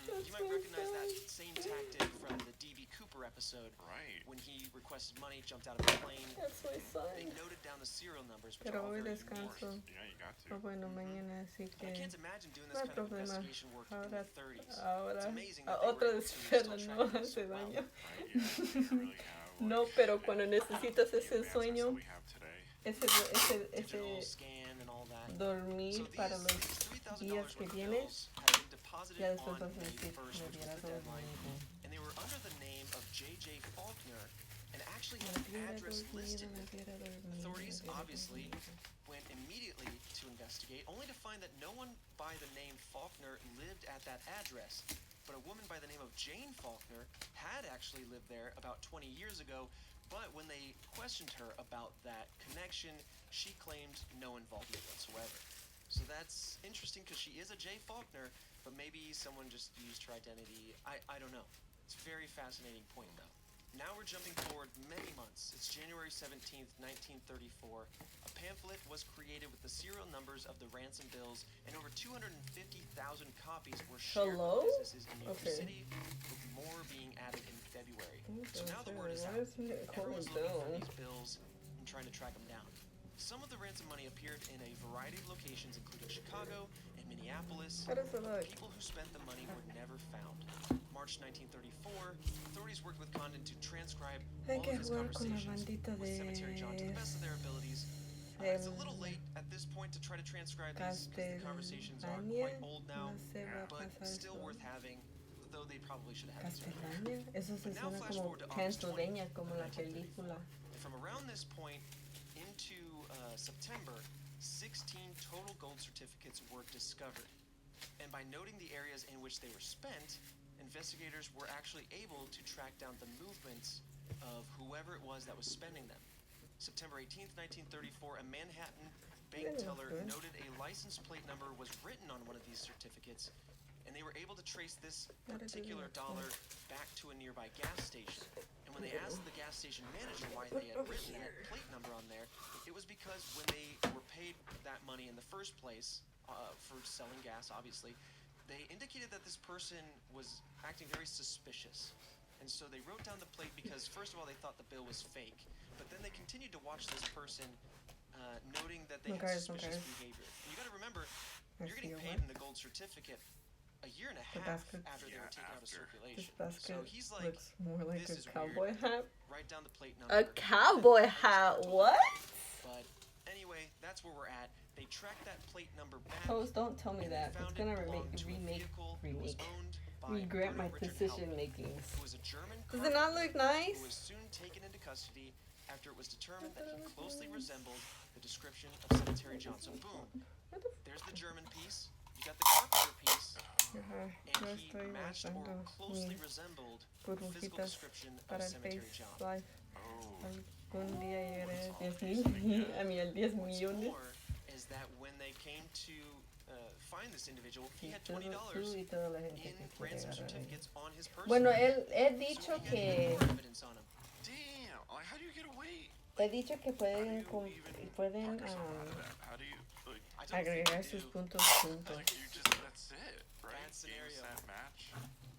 Speaker 1: That's
Speaker 2: You might
Speaker 1: my
Speaker 2: recognize that
Speaker 1: son.
Speaker 2: same tactic from the D.B. Cooper episode
Speaker 3: Right.
Speaker 2: when he requested money, jumped out of a plane.
Speaker 1: That's my
Speaker 2: They
Speaker 1: son.
Speaker 2: noted down the serial numbers, which
Speaker 1: Pero
Speaker 2: are all
Speaker 1: hoy
Speaker 2: very
Speaker 1: descanso.
Speaker 2: unique.
Speaker 3: Yeah, you got to.
Speaker 1: Oh, bueno, mañana, así
Speaker 2: I
Speaker 1: que
Speaker 2: can't imagine doing
Speaker 1: no
Speaker 2: this
Speaker 1: hay
Speaker 2: kind of
Speaker 1: problema.
Speaker 2: investigation work in the
Speaker 1: Ahora,
Speaker 2: 30s. It's
Speaker 1: ahora,
Speaker 2: amazing
Speaker 1: a
Speaker 2: that they were
Speaker 1: otra
Speaker 2: able to
Speaker 1: desespera
Speaker 2: still
Speaker 1: no
Speaker 2: track this
Speaker 1: hace
Speaker 2: well.
Speaker 1: daño.
Speaker 3: Right, yeah. We didn't really have,
Speaker 1: No,
Speaker 3: like,
Speaker 1: pero cuando necesitas
Speaker 3: the
Speaker 1: ese
Speaker 3: advances
Speaker 1: sueño,
Speaker 3: that we have today.
Speaker 2: Digital scan and all that. So
Speaker 1: dormir para los
Speaker 2: these $3,000
Speaker 1: días
Speaker 2: worth
Speaker 1: que
Speaker 2: of
Speaker 1: vienes,
Speaker 2: bills had been deposited
Speaker 1: ya después
Speaker 2: on
Speaker 1: vas a
Speaker 2: May
Speaker 1: decir,
Speaker 2: 1st,
Speaker 1: me
Speaker 2: which was
Speaker 1: hubiera
Speaker 2: the deadline,
Speaker 1: dormido.
Speaker 2: and they were under the name of J.J. Faulkner and actually
Speaker 1: Me
Speaker 2: had an
Speaker 1: hubiera
Speaker 2: address
Speaker 1: dormido,
Speaker 2: listed.
Speaker 1: me hubiera dormido,
Speaker 2: Authorities
Speaker 1: me hubiera
Speaker 2: obviously
Speaker 1: dormido.
Speaker 2: went immediately to investigate, only to find that no one by the name Faulkner lived at that address. But a woman by the name of Jane Faulkner had actually lived there about 20 years ago, but when they questioned her about that connection, she claimed no involvement whatsoever. So that's interesting because she is a J. Faulkner, but maybe someone just used her identity. I don't know. It's a very fascinating point, though. Now we're jumping forward many months. It's January 17th, 1934. A pamphlet was created with the serial numbers of the ransom bills, and over 250,000 copies were shared
Speaker 1: Hello?
Speaker 2: with businesses in New York
Speaker 1: Okay.
Speaker 2: City, with more being added in February. So
Speaker 1: Okay,
Speaker 2: now the
Speaker 1: sure.
Speaker 2: word is
Speaker 1: Why
Speaker 2: out.
Speaker 1: is it
Speaker 2: Everyone's
Speaker 1: calling
Speaker 2: looking for
Speaker 1: down?
Speaker 2: these bills and trying to track them down. Some of the ransom money appeared in a variety of locations, including Chicago and Minneapolis.
Speaker 1: How does it look?
Speaker 2: People who spent the money were never found. March 1934, authorities worked with Condon to transcribe
Speaker 1: Hay
Speaker 2: all
Speaker 1: que
Speaker 2: of his
Speaker 1: jugar con la
Speaker 2: conversations
Speaker 1: bandita
Speaker 2: with Cemetery John to the best of their abilities. It's a little late at this point to try to transcribe these because the conversations are
Speaker 1: Castellania.
Speaker 2: quite old now,
Speaker 1: No se va a
Speaker 2: but
Speaker 1: pasar
Speaker 2: still
Speaker 1: eso.
Speaker 2: worth having, though they probably should have had these earlier.
Speaker 1: Castellania. Eso se
Speaker 2: But now
Speaker 1: suena
Speaker 2: flash
Speaker 1: como
Speaker 2: forward to August 20th
Speaker 1: Pennsylvania, como
Speaker 2: of
Speaker 1: la
Speaker 2: 1934.
Speaker 1: película.
Speaker 2: From around this point into September, 16 total gold certificates were discovered. And by noting the areas in which they were spent, investigators were actually able to track down the movements of whoever it was that was spending them. September 18th, 1934, a Manhattan bank
Speaker 1: Yeah,
Speaker 2: teller
Speaker 1: good.
Speaker 2: noted a license plate number was written on one of these certificates, and they were able to trace this
Speaker 1: How did they do
Speaker 2: particular
Speaker 1: that?
Speaker 2: dollar back to a nearby gas station. And when they asked the gas station manager why they had written that plate number on there, it was because when they were paid that money in the first place, for selling gas, obviously, they indicated that this person was acting very suspicious. And so they wrote down the plate because, first of all, they thought the bill was fake. But then they continued to watch this person, noting that they had suspicious behavior. And you got to remember, you're getting paid in the gold certificate a year and a
Speaker 1: The
Speaker 2: half
Speaker 1: basket.
Speaker 2: after they were taken out of
Speaker 3: After.
Speaker 1: This
Speaker 2: circulation.
Speaker 1: basket
Speaker 2: So he's like,
Speaker 1: looks more like
Speaker 2: this
Speaker 1: a
Speaker 2: is
Speaker 1: cowboy
Speaker 2: weird.
Speaker 1: hat.
Speaker 2: write down the plate number.
Speaker 1: A cowboy hat? What?
Speaker 2: But anyway, that's where we're at. They tracked that plate number back.
Speaker 1: Host, don't tell me
Speaker 2: and they
Speaker 1: that. It's
Speaker 2: found
Speaker 1: gonna
Speaker 2: it belonged to a
Speaker 1: remake,
Speaker 2: vehicle that was owned by
Speaker 1: regret
Speaker 2: Bruno
Speaker 1: my
Speaker 2: Richard
Speaker 1: decision
Speaker 2: Hauptmann,
Speaker 1: makings.
Speaker 2: who was a German
Speaker 1: Does it not look
Speaker 2: carpenter
Speaker 1: nice?
Speaker 2: who was soon taken into custody after it was determined that he closely resembled the description of Cemetery John. So boom,
Speaker 1: What the
Speaker 2: there's the German piece. You got the carpenter piece,
Speaker 1: Ajá,
Speaker 2: and
Speaker 1: yo
Speaker 2: he
Speaker 1: estoy
Speaker 2: matched or
Speaker 1: buscando
Speaker 2: closely
Speaker 1: mis
Speaker 2: resembled the physical
Speaker 1: burbujitas
Speaker 2: description of
Speaker 1: para el
Speaker 2: Cemetery
Speaker 1: Face
Speaker 2: John.
Speaker 1: Live.
Speaker 3: Oh.
Speaker 1: Algún día llegaré a 10,000, a mí al 10
Speaker 2: What's
Speaker 1: millones.
Speaker 2: more is that when they came to find this individual, he
Speaker 1: Y
Speaker 2: had
Speaker 1: todo
Speaker 2: $20
Speaker 1: tú y toda la gente
Speaker 2: in
Speaker 1: que quiere
Speaker 2: ransom
Speaker 1: agarrar ahí.
Speaker 2: certificates on his person.
Speaker 1: Bueno, he
Speaker 2: So
Speaker 1: dicho
Speaker 2: he had
Speaker 1: que
Speaker 2: even more evidence on him.
Speaker 3: Damn. Like, how do you get away?
Speaker 1: he dicho que
Speaker 3: How do
Speaker 1: pueden
Speaker 3: you even
Speaker 1: pueden
Speaker 3: talk yourself out of that? How do you, like,
Speaker 2: I don't think
Speaker 1: agregar
Speaker 2: they
Speaker 1: sus
Speaker 2: do.
Speaker 1: puntos juntos.
Speaker 3: like you just, that's it, right?
Speaker 2: Bad scenario.
Speaker 3: Game, set, match.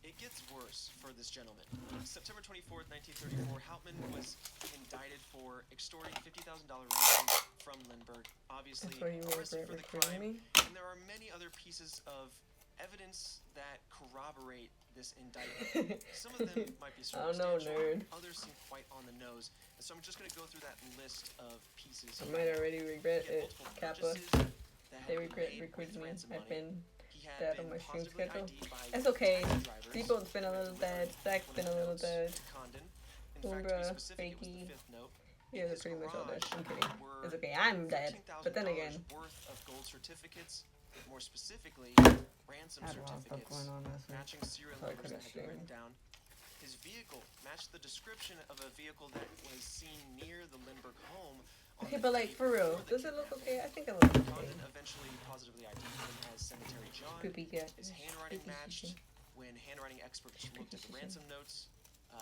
Speaker 2: It gets worse for this gentleman. September 24th, 1934, Hauptmann was indicted for extorting $50,000 ransom from Lindbergh, obviously
Speaker 1: That's where you were
Speaker 2: arrested for the
Speaker 1: recruiting
Speaker 2: crime.
Speaker 1: me?
Speaker 2: And there are many other pieces of evidence that corroborate this indictment. Some of them might be
Speaker 1: I don't know,
Speaker 2: circumstantial,
Speaker 1: nerd.
Speaker 2: others seem quite on the nose. And so I'm just going to go through that list of pieces.
Speaker 1: I might already regret
Speaker 2: He had
Speaker 1: it.
Speaker 2: multiple
Speaker 1: Kappa.
Speaker 2: purchases that
Speaker 1: They
Speaker 2: had been
Speaker 1: regret
Speaker 2: made
Speaker 1: recruiting
Speaker 2: with
Speaker 1: me.
Speaker 2: ransom
Speaker 1: I've
Speaker 2: money.
Speaker 1: been
Speaker 2: He had
Speaker 1: dead
Speaker 2: been
Speaker 1: on my stream
Speaker 2: positively
Speaker 1: schedule.
Speaker 2: ID'd by
Speaker 1: It's okay.
Speaker 2: taxi drivers,
Speaker 1: Debo's been a little dead. Zach's been a little dead.
Speaker 2: Condon. In fact, to be
Speaker 1: Umbra,
Speaker 2: specific, it was the
Speaker 1: Fakey.
Speaker 2: fifth note.
Speaker 1: Yeah, they're pretty much all dead. I'm kidding.
Speaker 2: Were
Speaker 1: It's okay. I'm dead. But then
Speaker 2: $15,000
Speaker 1: again,
Speaker 2: worth of gold certificates, more specifically, ransom
Speaker 1: I had a lot of stuff
Speaker 2: certificates
Speaker 1: going on last week.
Speaker 2: matching serial
Speaker 1: So I
Speaker 2: numbers that
Speaker 1: couldn't
Speaker 2: had been
Speaker 1: stream.
Speaker 2: written down. His vehicle matched the description of a vehicle that was seen near the Lindbergh home.
Speaker 1: Okay, but like for real, does it look okay? I think it looks okay.
Speaker 2: Condon eventually positively ID'd him as Cemetery John.
Speaker 1: Poopy get.
Speaker 2: His handwriting matched. When handwriting experts looked at the ransom notes,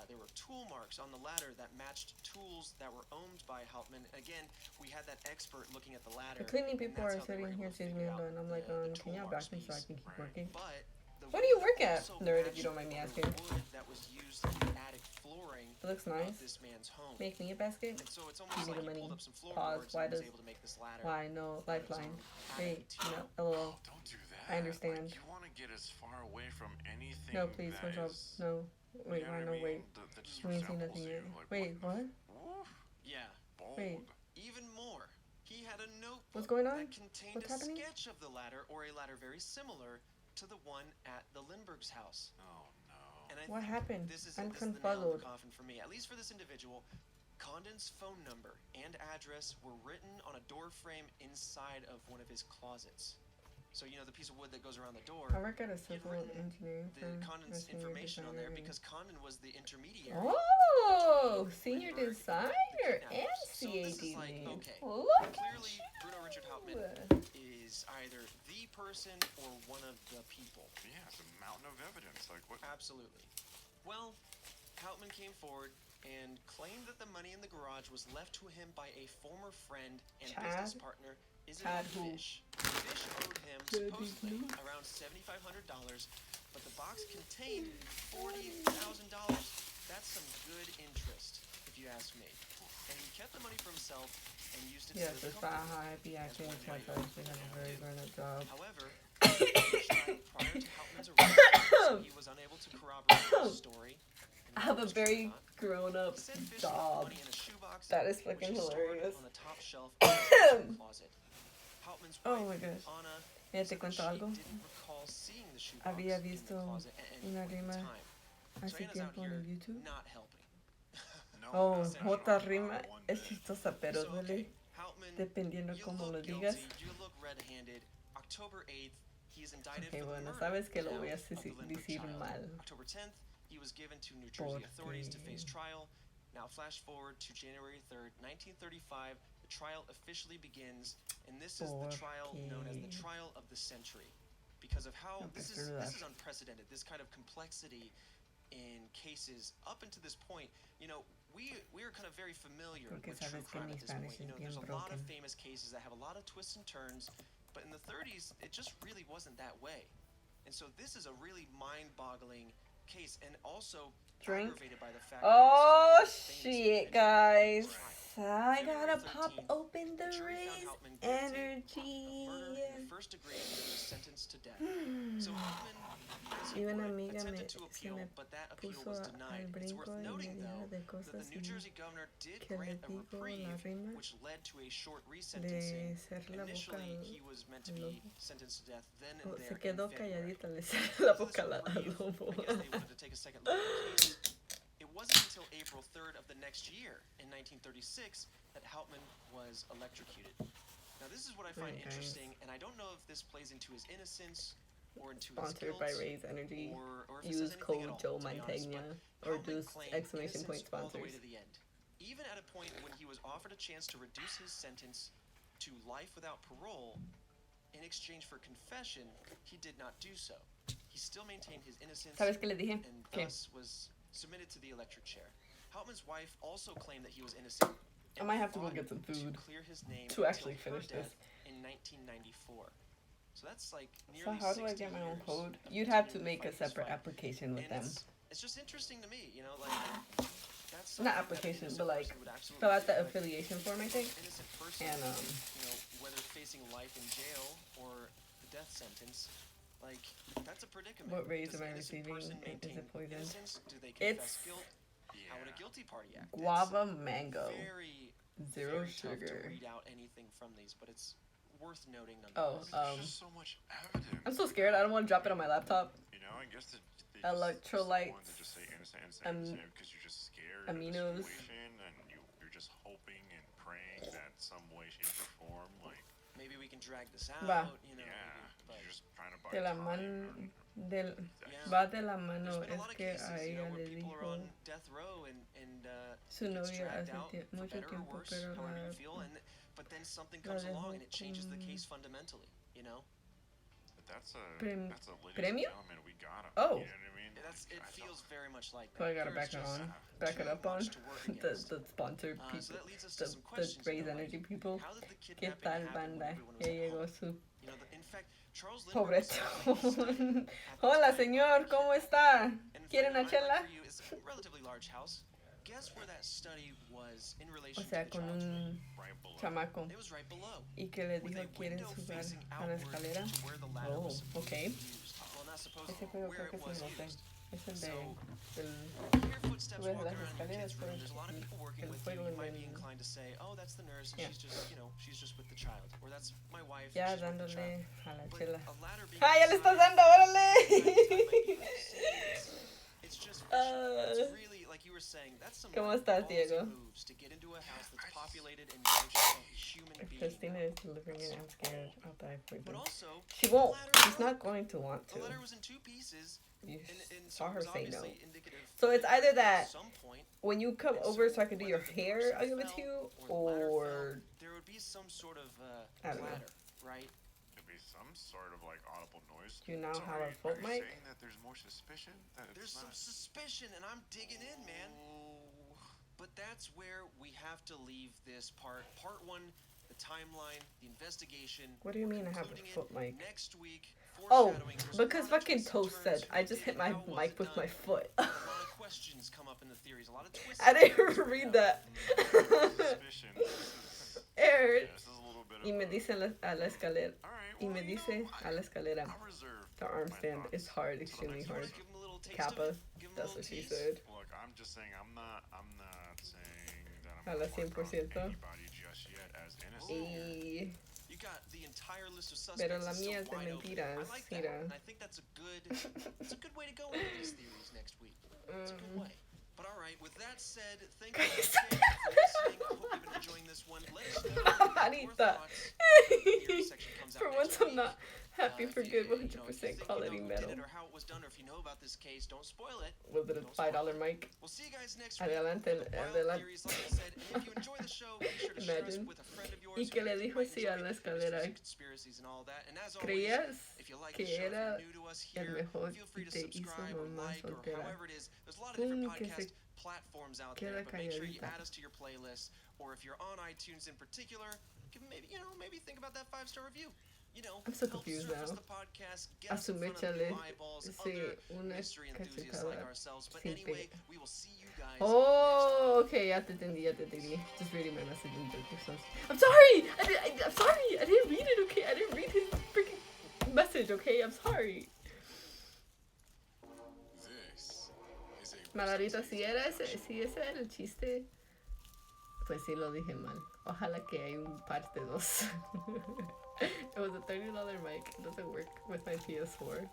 Speaker 2: there were tool marks on the ladder that matched tools that were owned by Hauptmann. Again, we had that expert looking at the ladder.
Speaker 1: The cleaning people are sitting here chismeando, and I'm like, can y'all back me so I can keep working?
Speaker 2: But
Speaker 1: what do you work at, nerd, if you don't mind me asking?
Speaker 2: That was used in the attic flooring.
Speaker 1: It looks nice.
Speaker 2: This man's home.
Speaker 1: Make me a basket.
Speaker 2: And so it's almost
Speaker 1: Give me
Speaker 2: like
Speaker 1: the
Speaker 2: he
Speaker 1: money.
Speaker 2: pulled up some
Speaker 1: Pause.
Speaker 2: floorboards
Speaker 1: Why
Speaker 2: and was
Speaker 1: does?
Speaker 2: able to make this ladder.
Speaker 1: Why no lifeline? Wait, no. LOL.
Speaker 3: Oh, don't do that.
Speaker 1: I understand.
Speaker 3: Like, you want to get as far away from anything.
Speaker 1: No, please,
Speaker 3: that
Speaker 1: SpongeBob.
Speaker 3: is-
Speaker 1: No. Wait,
Speaker 3: you know
Speaker 1: why
Speaker 3: what I
Speaker 1: no?
Speaker 3: mean?
Speaker 1: Wait.
Speaker 3: That just
Speaker 1: We ain't seen
Speaker 3: resembles
Speaker 1: nothing
Speaker 3: you.
Speaker 1: yet.
Speaker 3: Like,
Speaker 1: Wait, what?
Speaker 3: Woof,
Speaker 2: Yeah.
Speaker 3: bold.
Speaker 1: Wait.
Speaker 2: Even more. He had a notebook
Speaker 1: What's going on?
Speaker 2: that contained
Speaker 1: What's
Speaker 2: a
Speaker 1: happening?
Speaker 2: sketch of the ladder, or a ladder very similar to the one at the Lindbergh's house.
Speaker 3: Oh no.
Speaker 2: And I
Speaker 1: What
Speaker 2: think
Speaker 1: happened?
Speaker 2: This is
Speaker 1: I'm
Speaker 2: the nail in the
Speaker 1: confuzzled.
Speaker 2: coffin for me, at least for this individual. Condon's phone number and address were written on a door frame inside of one of his closets. So you know the piece of wood that goes around the door.
Speaker 1: I work at a civil
Speaker 2: written
Speaker 1: engineering
Speaker 2: The
Speaker 1: firm.
Speaker 2: Condon's
Speaker 1: Senior
Speaker 2: information on there
Speaker 1: designer.
Speaker 2: because Condon was the intermediary.
Speaker 1: Oh, senior
Speaker 2: Lindbergh,
Speaker 1: designer
Speaker 2: the
Speaker 1: and
Speaker 2: kidnappers. So this
Speaker 1: CAD
Speaker 2: is like,
Speaker 1: lead.
Speaker 2: okay,
Speaker 1: Look
Speaker 2: Clearly,
Speaker 1: at
Speaker 2: Bruno Richard Hauptmann
Speaker 1: you.
Speaker 2: is either the person or one of the people.
Speaker 3: Yeah, it's a mountain of evidence. Like what?
Speaker 2: Absolutely. Well, Hauptmann came forward and claimed that the money in the garage was left to him by a former friend and
Speaker 1: Chad?
Speaker 2: business partner, Isabel
Speaker 1: Chad who?
Speaker 2: Fish. Fish owed him
Speaker 1: Chad
Speaker 2: supposedly
Speaker 1: who?
Speaker 2: around $7,500, but the box contained $40,000. That's some good interest, if you ask me. And he kept the money for himself and used it
Speaker 1: Yes,
Speaker 2: to live
Speaker 1: it's not
Speaker 2: comfortably.
Speaker 1: how I be acting with my friends. We have a very grown-up job.
Speaker 2: However, Fish died prior to Hauptmann's arrest, so he was unable to corroborate his story.
Speaker 1: I have a very grown-up
Speaker 2: He said Fish left
Speaker 1: job.
Speaker 2: money in a shoebox,
Speaker 1: That is
Speaker 2: which
Speaker 1: fucking
Speaker 2: he stored
Speaker 1: hilarious.
Speaker 2: on the top shelf of his closet. Hauptmann's
Speaker 1: Oh
Speaker 2: wife,
Speaker 1: my gosh.
Speaker 2: Anna,
Speaker 1: Mira, te
Speaker 2: said that
Speaker 1: cuento
Speaker 2: she
Speaker 1: algo.
Speaker 2: didn't recall seeing the shoebox
Speaker 1: Había
Speaker 2: in the
Speaker 1: visto
Speaker 2: closet at any
Speaker 1: una
Speaker 2: point in
Speaker 1: rima
Speaker 2: time. So
Speaker 1: hace
Speaker 2: Anna's out
Speaker 1: tiempo
Speaker 2: here
Speaker 1: en YouTube.
Speaker 2: not helping.
Speaker 3: No,
Speaker 1: Oh,
Speaker 3: not at
Speaker 1: otra
Speaker 3: all,
Speaker 1: rima
Speaker 3: not one
Speaker 1: es
Speaker 3: bit.
Speaker 1: chistosa, pero
Speaker 2: So,
Speaker 1: duele
Speaker 2: okay, Hauptmann,
Speaker 1: dependiendo
Speaker 2: you
Speaker 1: cómo lo
Speaker 2: look
Speaker 1: digas.
Speaker 2: guilty, you look red-handed. October 8th, he is indicted
Speaker 1: Ok,
Speaker 2: for
Speaker 1: bueno,
Speaker 2: the murder
Speaker 1: sabes que lo
Speaker 2: count
Speaker 1: voy a
Speaker 2: of the Lindbergh
Speaker 1: decir
Speaker 2: child.
Speaker 1: mal.
Speaker 2: October 10th, he was given to New Jersey authorities to face
Speaker 1: Porque
Speaker 2: trial. Now flash forward to January 3rd, 1935. The trial officially begins, and this is the trial known as the
Speaker 1: Porque-
Speaker 2: trial of the century, because of how
Speaker 1: No,
Speaker 2: this
Speaker 1: pues,
Speaker 2: is unprecedented. This kind of complexity in cases up until this point. You know, we are kind of very familiar
Speaker 1: Porque
Speaker 2: with true
Speaker 1: sabes que
Speaker 2: crime
Speaker 1: mi
Speaker 2: at this point.
Speaker 1: Spanish
Speaker 2: You
Speaker 1: es
Speaker 2: know,
Speaker 1: bien
Speaker 2: there's a lot of
Speaker 1: broken.
Speaker 2: famous cases that have a lot of twists and turns, but in the 30s, it just really wasn't that way. And so this is a really mind-boggling case, and also
Speaker 1: Drink.
Speaker 2: aggravated by the fact
Speaker 1: Oh
Speaker 2: that this is a very famous
Speaker 1: shit,
Speaker 2: individual
Speaker 1: guys.
Speaker 2: trial.
Speaker 1: I
Speaker 2: February
Speaker 1: gotta pop
Speaker 2: 13th,
Speaker 1: open the
Speaker 2: The jury found
Speaker 1: race
Speaker 2: Hauptmann guilty of murder
Speaker 1: energy.
Speaker 2: in the first degree and he was sentenced to death. So Hauptmann
Speaker 1: Y una
Speaker 2: would
Speaker 1: amiga
Speaker 2: attempted to
Speaker 1: se
Speaker 2: appeal,
Speaker 1: me
Speaker 2: but that appeal
Speaker 1: puso
Speaker 2: was
Speaker 1: al
Speaker 2: denied. It's
Speaker 1: brinco
Speaker 2: worth
Speaker 1: y me
Speaker 2: noting,
Speaker 1: dijo
Speaker 2: though,
Speaker 1: de
Speaker 2: that
Speaker 1: cosas
Speaker 2: the New
Speaker 1: y
Speaker 2: Jersey governor did
Speaker 1: que le
Speaker 2: grant a
Speaker 1: digo la
Speaker 2: reprieve,
Speaker 1: rima
Speaker 2: which led to a short
Speaker 1: de
Speaker 2: resentencing.
Speaker 1: cerrar la boca
Speaker 2: Initially,
Speaker 1: al
Speaker 2: he was meant to be
Speaker 1: lobo.
Speaker 2: sentenced to death then and
Speaker 1: Oh,
Speaker 2: there
Speaker 1: se
Speaker 2: in
Speaker 1: quedó
Speaker 2: February.
Speaker 1: calladita, le cerré la
Speaker 2: So this
Speaker 1: boca al
Speaker 2: reprieve,
Speaker 1: lobo.
Speaker 2: I guess they wanted to take a second look at the case. It wasn't until April 3rd of the next year, in 1936, that Hauptmann was electrocuted. Now, this is what I find
Speaker 1: Okay.
Speaker 2: interesting, and I don't know if this plays into his innocence or into
Speaker 1: Sponsored
Speaker 2: his guilt,
Speaker 1: by Raise Energy.
Speaker 2: or if it says
Speaker 1: Use
Speaker 2: anything
Speaker 1: code
Speaker 2: at all,
Speaker 1: Joe
Speaker 2: to be honest, but
Speaker 1: Mantegna or
Speaker 2: Hauptmann
Speaker 1: do
Speaker 2: claimed
Speaker 1: exclamation point
Speaker 2: innocence all the way
Speaker 1: sponsors.
Speaker 2: to the end. Even at a point when he was offered a chance to reduce his sentence to life without parole, in exchange for confession, he did not do so. He still maintained his innocence
Speaker 1: ¿Sabes qué le dije?
Speaker 2: and
Speaker 1: Que
Speaker 2: thus was submitted to the electric chair. Hauptmann's wife also claimed that he was innocent.
Speaker 1: I might have to go
Speaker 2: fought
Speaker 1: get some food
Speaker 2: to clear his name
Speaker 1: to actually
Speaker 2: until her
Speaker 1: finish this.
Speaker 2: death in 1994. So that's like
Speaker 1: So
Speaker 2: nearly
Speaker 1: how do I
Speaker 2: 60
Speaker 1: get my own
Speaker 2: years
Speaker 1: code?
Speaker 2: of
Speaker 1: You'd have to
Speaker 2: continuing
Speaker 1: make a
Speaker 2: fight this
Speaker 1: separate
Speaker 2: fight.
Speaker 1: application with
Speaker 2: And
Speaker 1: them.
Speaker 2: it's just interesting to me, you know, like that's
Speaker 1: Not
Speaker 2: something that an
Speaker 1: application,
Speaker 2: innocent
Speaker 1: but like
Speaker 2: person would absolutely
Speaker 1: fill out
Speaker 2: do,
Speaker 1: the
Speaker 2: like,
Speaker 1: affiliation form, I think.
Speaker 2: an innocent person,
Speaker 1: And
Speaker 2: you know, whether facing life in jail or the death sentence, like that's a predicament.
Speaker 1: What raise
Speaker 2: Does
Speaker 1: am
Speaker 2: an
Speaker 1: I
Speaker 2: innocent
Speaker 1: receiving?
Speaker 2: person
Speaker 1: Is
Speaker 2: maintain
Speaker 1: it poisoned?
Speaker 2: innocence? Do they confess
Speaker 1: It's
Speaker 2: guilt? How would a
Speaker 3: Yeah.
Speaker 2: guilty party act? It's
Speaker 1: guava mango,
Speaker 2: very,
Speaker 1: zero
Speaker 2: very tough to
Speaker 1: sugar.
Speaker 2: read out anything from these, but it's worth noting
Speaker 1: Oh,
Speaker 2: nonetheless.
Speaker 3: There's just so much evidence.
Speaker 1: I'm so scared. I don't want to drop it on my laptop.
Speaker 3: You know, I guess they
Speaker 1: Electrolytes,
Speaker 3: want to just say innocent because you're just scared of the
Speaker 1: aminos.
Speaker 3: situation and you're just hoping and praying that some way, shape, or form, like
Speaker 2: Maybe we can drag this out,
Speaker 1: Bah.
Speaker 2: you know.
Speaker 3: yeah,
Speaker 2: But
Speaker 3: you're just trying to by
Speaker 1: De la
Speaker 3: time,
Speaker 1: mano,
Speaker 3: and
Speaker 1: del,
Speaker 2: Yeah.
Speaker 1: va de la mano,
Speaker 2: There's been a
Speaker 1: es
Speaker 2: lot of
Speaker 1: que
Speaker 2: cases,
Speaker 1: a
Speaker 2: you know,
Speaker 1: ella
Speaker 2: where
Speaker 1: le
Speaker 2: people are
Speaker 1: dijo
Speaker 2: on death row and
Speaker 1: su
Speaker 2: it gets
Speaker 1: novio
Speaker 2: dragged
Speaker 1: hace
Speaker 2: out for
Speaker 1: mucho
Speaker 2: better or
Speaker 1: tiempo,
Speaker 2: worse,
Speaker 1: pero
Speaker 2: however you feel, but then something
Speaker 1: la
Speaker 2: comes
Speaker 1: dejó
Speaker 2: along and it changes the
Speaker 1: con
Speaker 2: case fundamentally, you know?
Speaker 3: but that's a
Speaker 1: Prem-
Speaker 3: ladies and
Speaker 1: premio?
Speaker 3: gentlemen, we got 'em.
Speaker 1: Oh.
Speaker 3: You know what I mean?
Speaker 2: It
Speaker 3: I
Speaker 2: feels very much like
Speaker 1: So I
Speaker 2: that.
Speaker 1: gotta
Speaker 2: There's
Speaker 1: back it
Speaker 2: just
Speaker 1: on, back it
Speaker 2: too
Speaker 1: up on
Speaker 2: much to work
Speaker 1: the
Speaker 2: against.
Speaker 1: sponsored
Speaker 2: So
Speaker 1: people,
Speaker 2: that leads us to
Speaker 1: the
Speaker 2: some questions, you
Speaker 1: Raise
Speaker 2: know, like,
Speaker 1: Energy people.
Speaker 2: how did the
Speaker 1: ¿Qué
Speaker 2: kidnapping
Speaker 1: tal,
Speaker 2: happen when
Speaker 1: banda?
Speaker 2: everyone was
Speaker 1: Ya
Speaker 2: at
Speaker 1: llegó
Speaker 2: home?
Speaker 1: su
Speaker 2: You know, in fact, Charles Lindauer was
Speaker 1: pobretón.
Speaker 2: studying at the
Speaker 1: Hola,
Speaker 2: time
Speaker 1: señor,
Speaker 2: of the
Speaker 1: ¿cómo
Speaker 2: kidnapping.
Speaker 1: está?
Speaker 2: And
Speaker 1: ¿Quiere una
Speaker 2: Fredo, I'd like
Speaker 1: chela?
Speaker 2: for you, it's a relatively large house. Guess where that study was in
Speaker 1: O
Speaker 2: relation
Speaker 1: sea,
Speaker 2: to the
Speaker 1: con
Speaker 2: child's room?
Speaker 1: un
Speaker 3: right below.
Speaker 1: chamaco.
Speaker 2: It was right below,
Speaker 1: Y que le
Speaker 2: with
Speaker 1: dijo,
Speaker 2: a
Speaker 1: ¿quieres
Speaker 2: window
Speaker 1: jugar
Speaker 2: facing
Speaker 1: a la
Speaker 2: outward
Speaker 1: escalera?
Speaker 2: to where the ladder was
Speaker 1: Oh,
Speaker 2: supposed
Speaker 1: okay.
Speaker 2: to be used. Well, not supposed
Speaker 1: Ese
Speaker 2: to,
Speaker 1: juego
Speaker 2: where
Speaker 1: creo que
Speaker 2: it
Speaker 1: sí
Speaker 2: was
Speaker 1: me lo sé.
Speaker 2: used.
Speaker 1: Es el de...
Speaker 2: So,
Speaker 1: el,
Speaker 2: you hear footsteps
Speaker 1: subes
Speaker 2: walking
Speaker 1: las
Speaker 2: around your
Speaker 1: escaleras,
Speaker 2: kid's room.
Speaker 1: pero
Speaker 2: There's a lot of people working
Speaker 1: el
Speaker 2: with you.
Speaker 1: fuego
Speaker 2: You might be
Speaker 1: en el-
Speaker 2: inclined to say, "Oh, that's the nurse, and
Speaker 1: Yeah.
Speaker 2: she's just, you know, she's just with the child," or "That's my wife,
Speaker 1: Ya
Speaker 2: and she's with the child."
Speaker 1: dándole a la
Speaker 2: But
Speaker 1: chela.
Speaker 2: a ladder being
Speaker 1: ¡Ah, ya le estás
Speaker 2: inside
Speaker 1: dando! ¡Órale!
Speaker 2: it's just
Speaker 1: Ah.
Speaker 2: it's really like you were saying. That's some
Speaker 1: ¿Cómo
Speaker 2: like,
Speaker 1: estás,
Speaker 2: ballsy
Speaker 1: Diego?
Speaker 2: moves to get into a house that's populated and nourished by a human
Speaker 1: If
Speaker 2: being.
Speaker 1: Christina is delivering it, I'm scared I'll die for
Speaker 2: But
Speaker 1: them.
Speaker 2: also,
Speaker 1: She won't.
Speaker 2: the ladder
Speaker 1: She's
Speaker 2: broke.
Speaker 1: not going to want
Speaker 2: The
Speaker 1: to.
Speaker 2: letter was in two pieces,
Speaker 1: You
Speaker 2: and so
Speaker 1: saw
Speaker 2: it
Speaker 1: her
Speaker 2: was
Speaker 1: say no.
Speaker 2: obviously indicative.
Speaker 1: So it's either
Speaker 2: at
Speaker 1: that
Speaker 2: some point,
Speaker 1: when you come
Speaker 2: and
Speaker 1: over so I can do your
Speaker 2: whether the
Speaker 1: hair,
Speaker 2: person
Speaker 1: I'll give it to
Speaker 2: fell
Speaker 1: you,
Speaker 2: or the ladder
Speaker 1: or
Speaker 2: fell, there would be some sort of
Speaker 1: I don't know.
Speaker 2: clatter, right?
Speaker 3: Could be some sort of like audible noise.
Speaker 1: Do you now
Speaker 3: So
Speaker 1: have
Speaker 3: are
Speaker 1: a
Speaker 3: you-
Speaker 1: foot
Speaker 3: are you
Speaker 1: mic?
Speaker 3: saying that there's more suspicion? That it's
Speaker 2: There's some
Speaker 3: not...
Speaker 2: suspicion, and I'm digging in, man. But that's where we have to leave this part. Part one, the timeline, the investigation.
Speaker 1: What do you mean I have a
Speaker 2: concluding it
Speaker 1: foot mic?
Speaker 2: Next week.
Speaker 1: Oh,
Speaker 2: foreshadowing. There's
Speaker 1: because
Speaker 2: a lot of
Speaker 1: fucking
Speaker 2: twists and
Speaker 1: Toast said
Speaker 2: turns.
Speaker 1: I
Speaker 2: Who
Speaker 1: just
Speaker 2: did
Speaker 1: hit
Speaker 2: it?
Speaker 1: my
Speaker 2: How was
Speaker 1: mic
Speaker 2: it
Speaker 1: with
Speaker 2: done?
Speaker 1: my foot.
Speaker 2: A lot of questions come up in the theories. A lot of twists.
Speaker 1: I
Speaker 2: and
Speaker 1: didn't
Speaker 2: turns,
Speaker 1: read
Speaker 2: you know.
Speaker 1: that.
Speaker 3: Suspicion.
Speaker 1: Eric.
Speaker 3: This is a little bit
Speaker 1: Y me
Speaker 3: of
Speaker 1: dice a la escalera.
Speaker 3: All right,
Speaker 1: Y
Speaker 3: well,
Speaker 1: me
Speaker 3: you
Speaker 1: dice
Speaker 3: know,
Speaker 1: a la escalera.
Speaker 3: I'll reserve
Speaker 1: The arm
Speaker 3: my
Speaker 1: stand is
Speaker 3: thoughts
Speaker 1: hard,
Speaker 3: till the
Speaker 1: extremely
Speaker 3: next
Speaker 1: hard.
Speaker 3: episode.
Speaker 2: Give 'em a little taste
Speaker 1: Kappa.
Speaker 2: of it. Give 'em a
Speaker 1: That's
Speaker 2: little
Speaker 1: what she
Speaker 2: tease.
Speaker 1: said.
Speaker 3: Look, I'm just saying I'm not saying that I'm
Speaker 1: A
Speaker 3: gonna
Speaker 1: la
Speaker 3: mark off
Speaker 1: 100%.
Speaker 3: anybody just yet as innocent here.
Speaker 1: Y...
Speaker 2: You got the entire list of suspects.
Speaker 1: Pero la
Speaker 2: is still
Speaker 1: mía es de
Speaker 2: wide open.
Speaker 1: mentiras,
Speaker 2: I like that,
Speaker 1: mira.
Speaker 2: and I think that's a good way to go into these theories next week. It's a good way. But all right, with that said, thank you again for listening. I hope you've been enjoying this one. Let us know your
Speaker 1: Marita.
Speaker 2: thoughts when the theory section comes out
Speaker 1: For
Speaker 2: next
Speaker 1: once I'm
Speaker 2: week.
Speaker 1: not happy
Speaker 2: If
Speaker 1: for
Speaker 2: you-
Speaker 1: good
Speaker 2: you know, if you
Speaker 1: 100%
Speaker 2: think you
Speaker 1: quality
Speaker 2: know who
Speaker 1: metal.
Speaker 2: did it or how it was done, or if you know about this case, don't spoil it.
Speaker 1: Was it a
Speaker 2: Don't spoil
Speaker 1: $5
Speaker 2: it.
Speaker 1: mic?
Speaker 2: We'll see you guys next week.
Speaker 1: Adelante,
Speaker 2: with the wild
Speaker 1: adelante.
Speaker 2: theories, like I said. And if you enjoy the show, be sure to share us
Speaker 1: Imagine.
Speaker 2: with a friend of yours
Speaker 1: Y que
Speaker 2: who
Speaker 1: le
Speaker 2: you
Speaker 1: dijo
Speaker 2: might
Speaker 1: sí a
Speaker 2: enjoy
Speaker 1: la
Speaker 2: mysteries
Speaker 1: escalera.
Speaker 2: and conspiracies and all that. And as always,
Speaker 1: ¿Creías
Speaker 2: if you like
Speaker 1: que
Speaker 2: the show, if
Speaker 1: era
Speaker 2: you're new to us
Speaker 1: el
Speaker 2: here,
Speaker 1: mejor
Speaker 2: feel free
Speaker 1: y
Speaker 2: to
Speaker 1: te hizo
Speaker 2: subscribe or
Speaker 1: mamá
Speaker 2: like or
Speaker 1: soltera?
Speaker 2: however it is. There's a lot of different
Speaker 1: Pum, que
Speaker 2: podcast
Speaker 1: se
Speaker 2: platforms out
Speaker 1: queda
Speaker 2: there, but make sure you
Speaker 1: calladita.
Speaker 2: add us to your playlist. Or if you're on iTunes in particular, give maybe think about that 5-star review. You know,
Speaker 1: I'm so
Speaker 2: help
Speaker 1: confused
Speaker 2: surface
Speaker 1: now.
Speaker 2: the podcast, get
Speaker 1: A
Speaker 2: us
Speaker 1: su
Speaker 2: in front of
Speaker 1: mecha
Speaker 2: new
Speaker 1: le
Speaker 2: eyeballs,
Speaker 1: sí,
Speaker 2: other
Speaker 1: una
Speaker 2: mystery enthusiasts like
Speaker 1: cachetada
Speaker 2: ourselves. But
Speaker 1: sin
Speaker 2: anyway,
Speaker 1: pe-
Speaker 2: we will see you guys.
Speaker 1: Oh, okay, ya te entendí, ya te entendí. Just reading my message in the distance. I'm sorry! I'm sorry! I didn't read it, okay? I didn't read his freaking message, okay? I'm sorry.
Speaker 3: This is a
Speaker 1: Margarita, si ese era el chiste, pues sí lo dije mal. Ojalá que hay un parte 2. It was a $30 mic. It doesn't work with my PS4.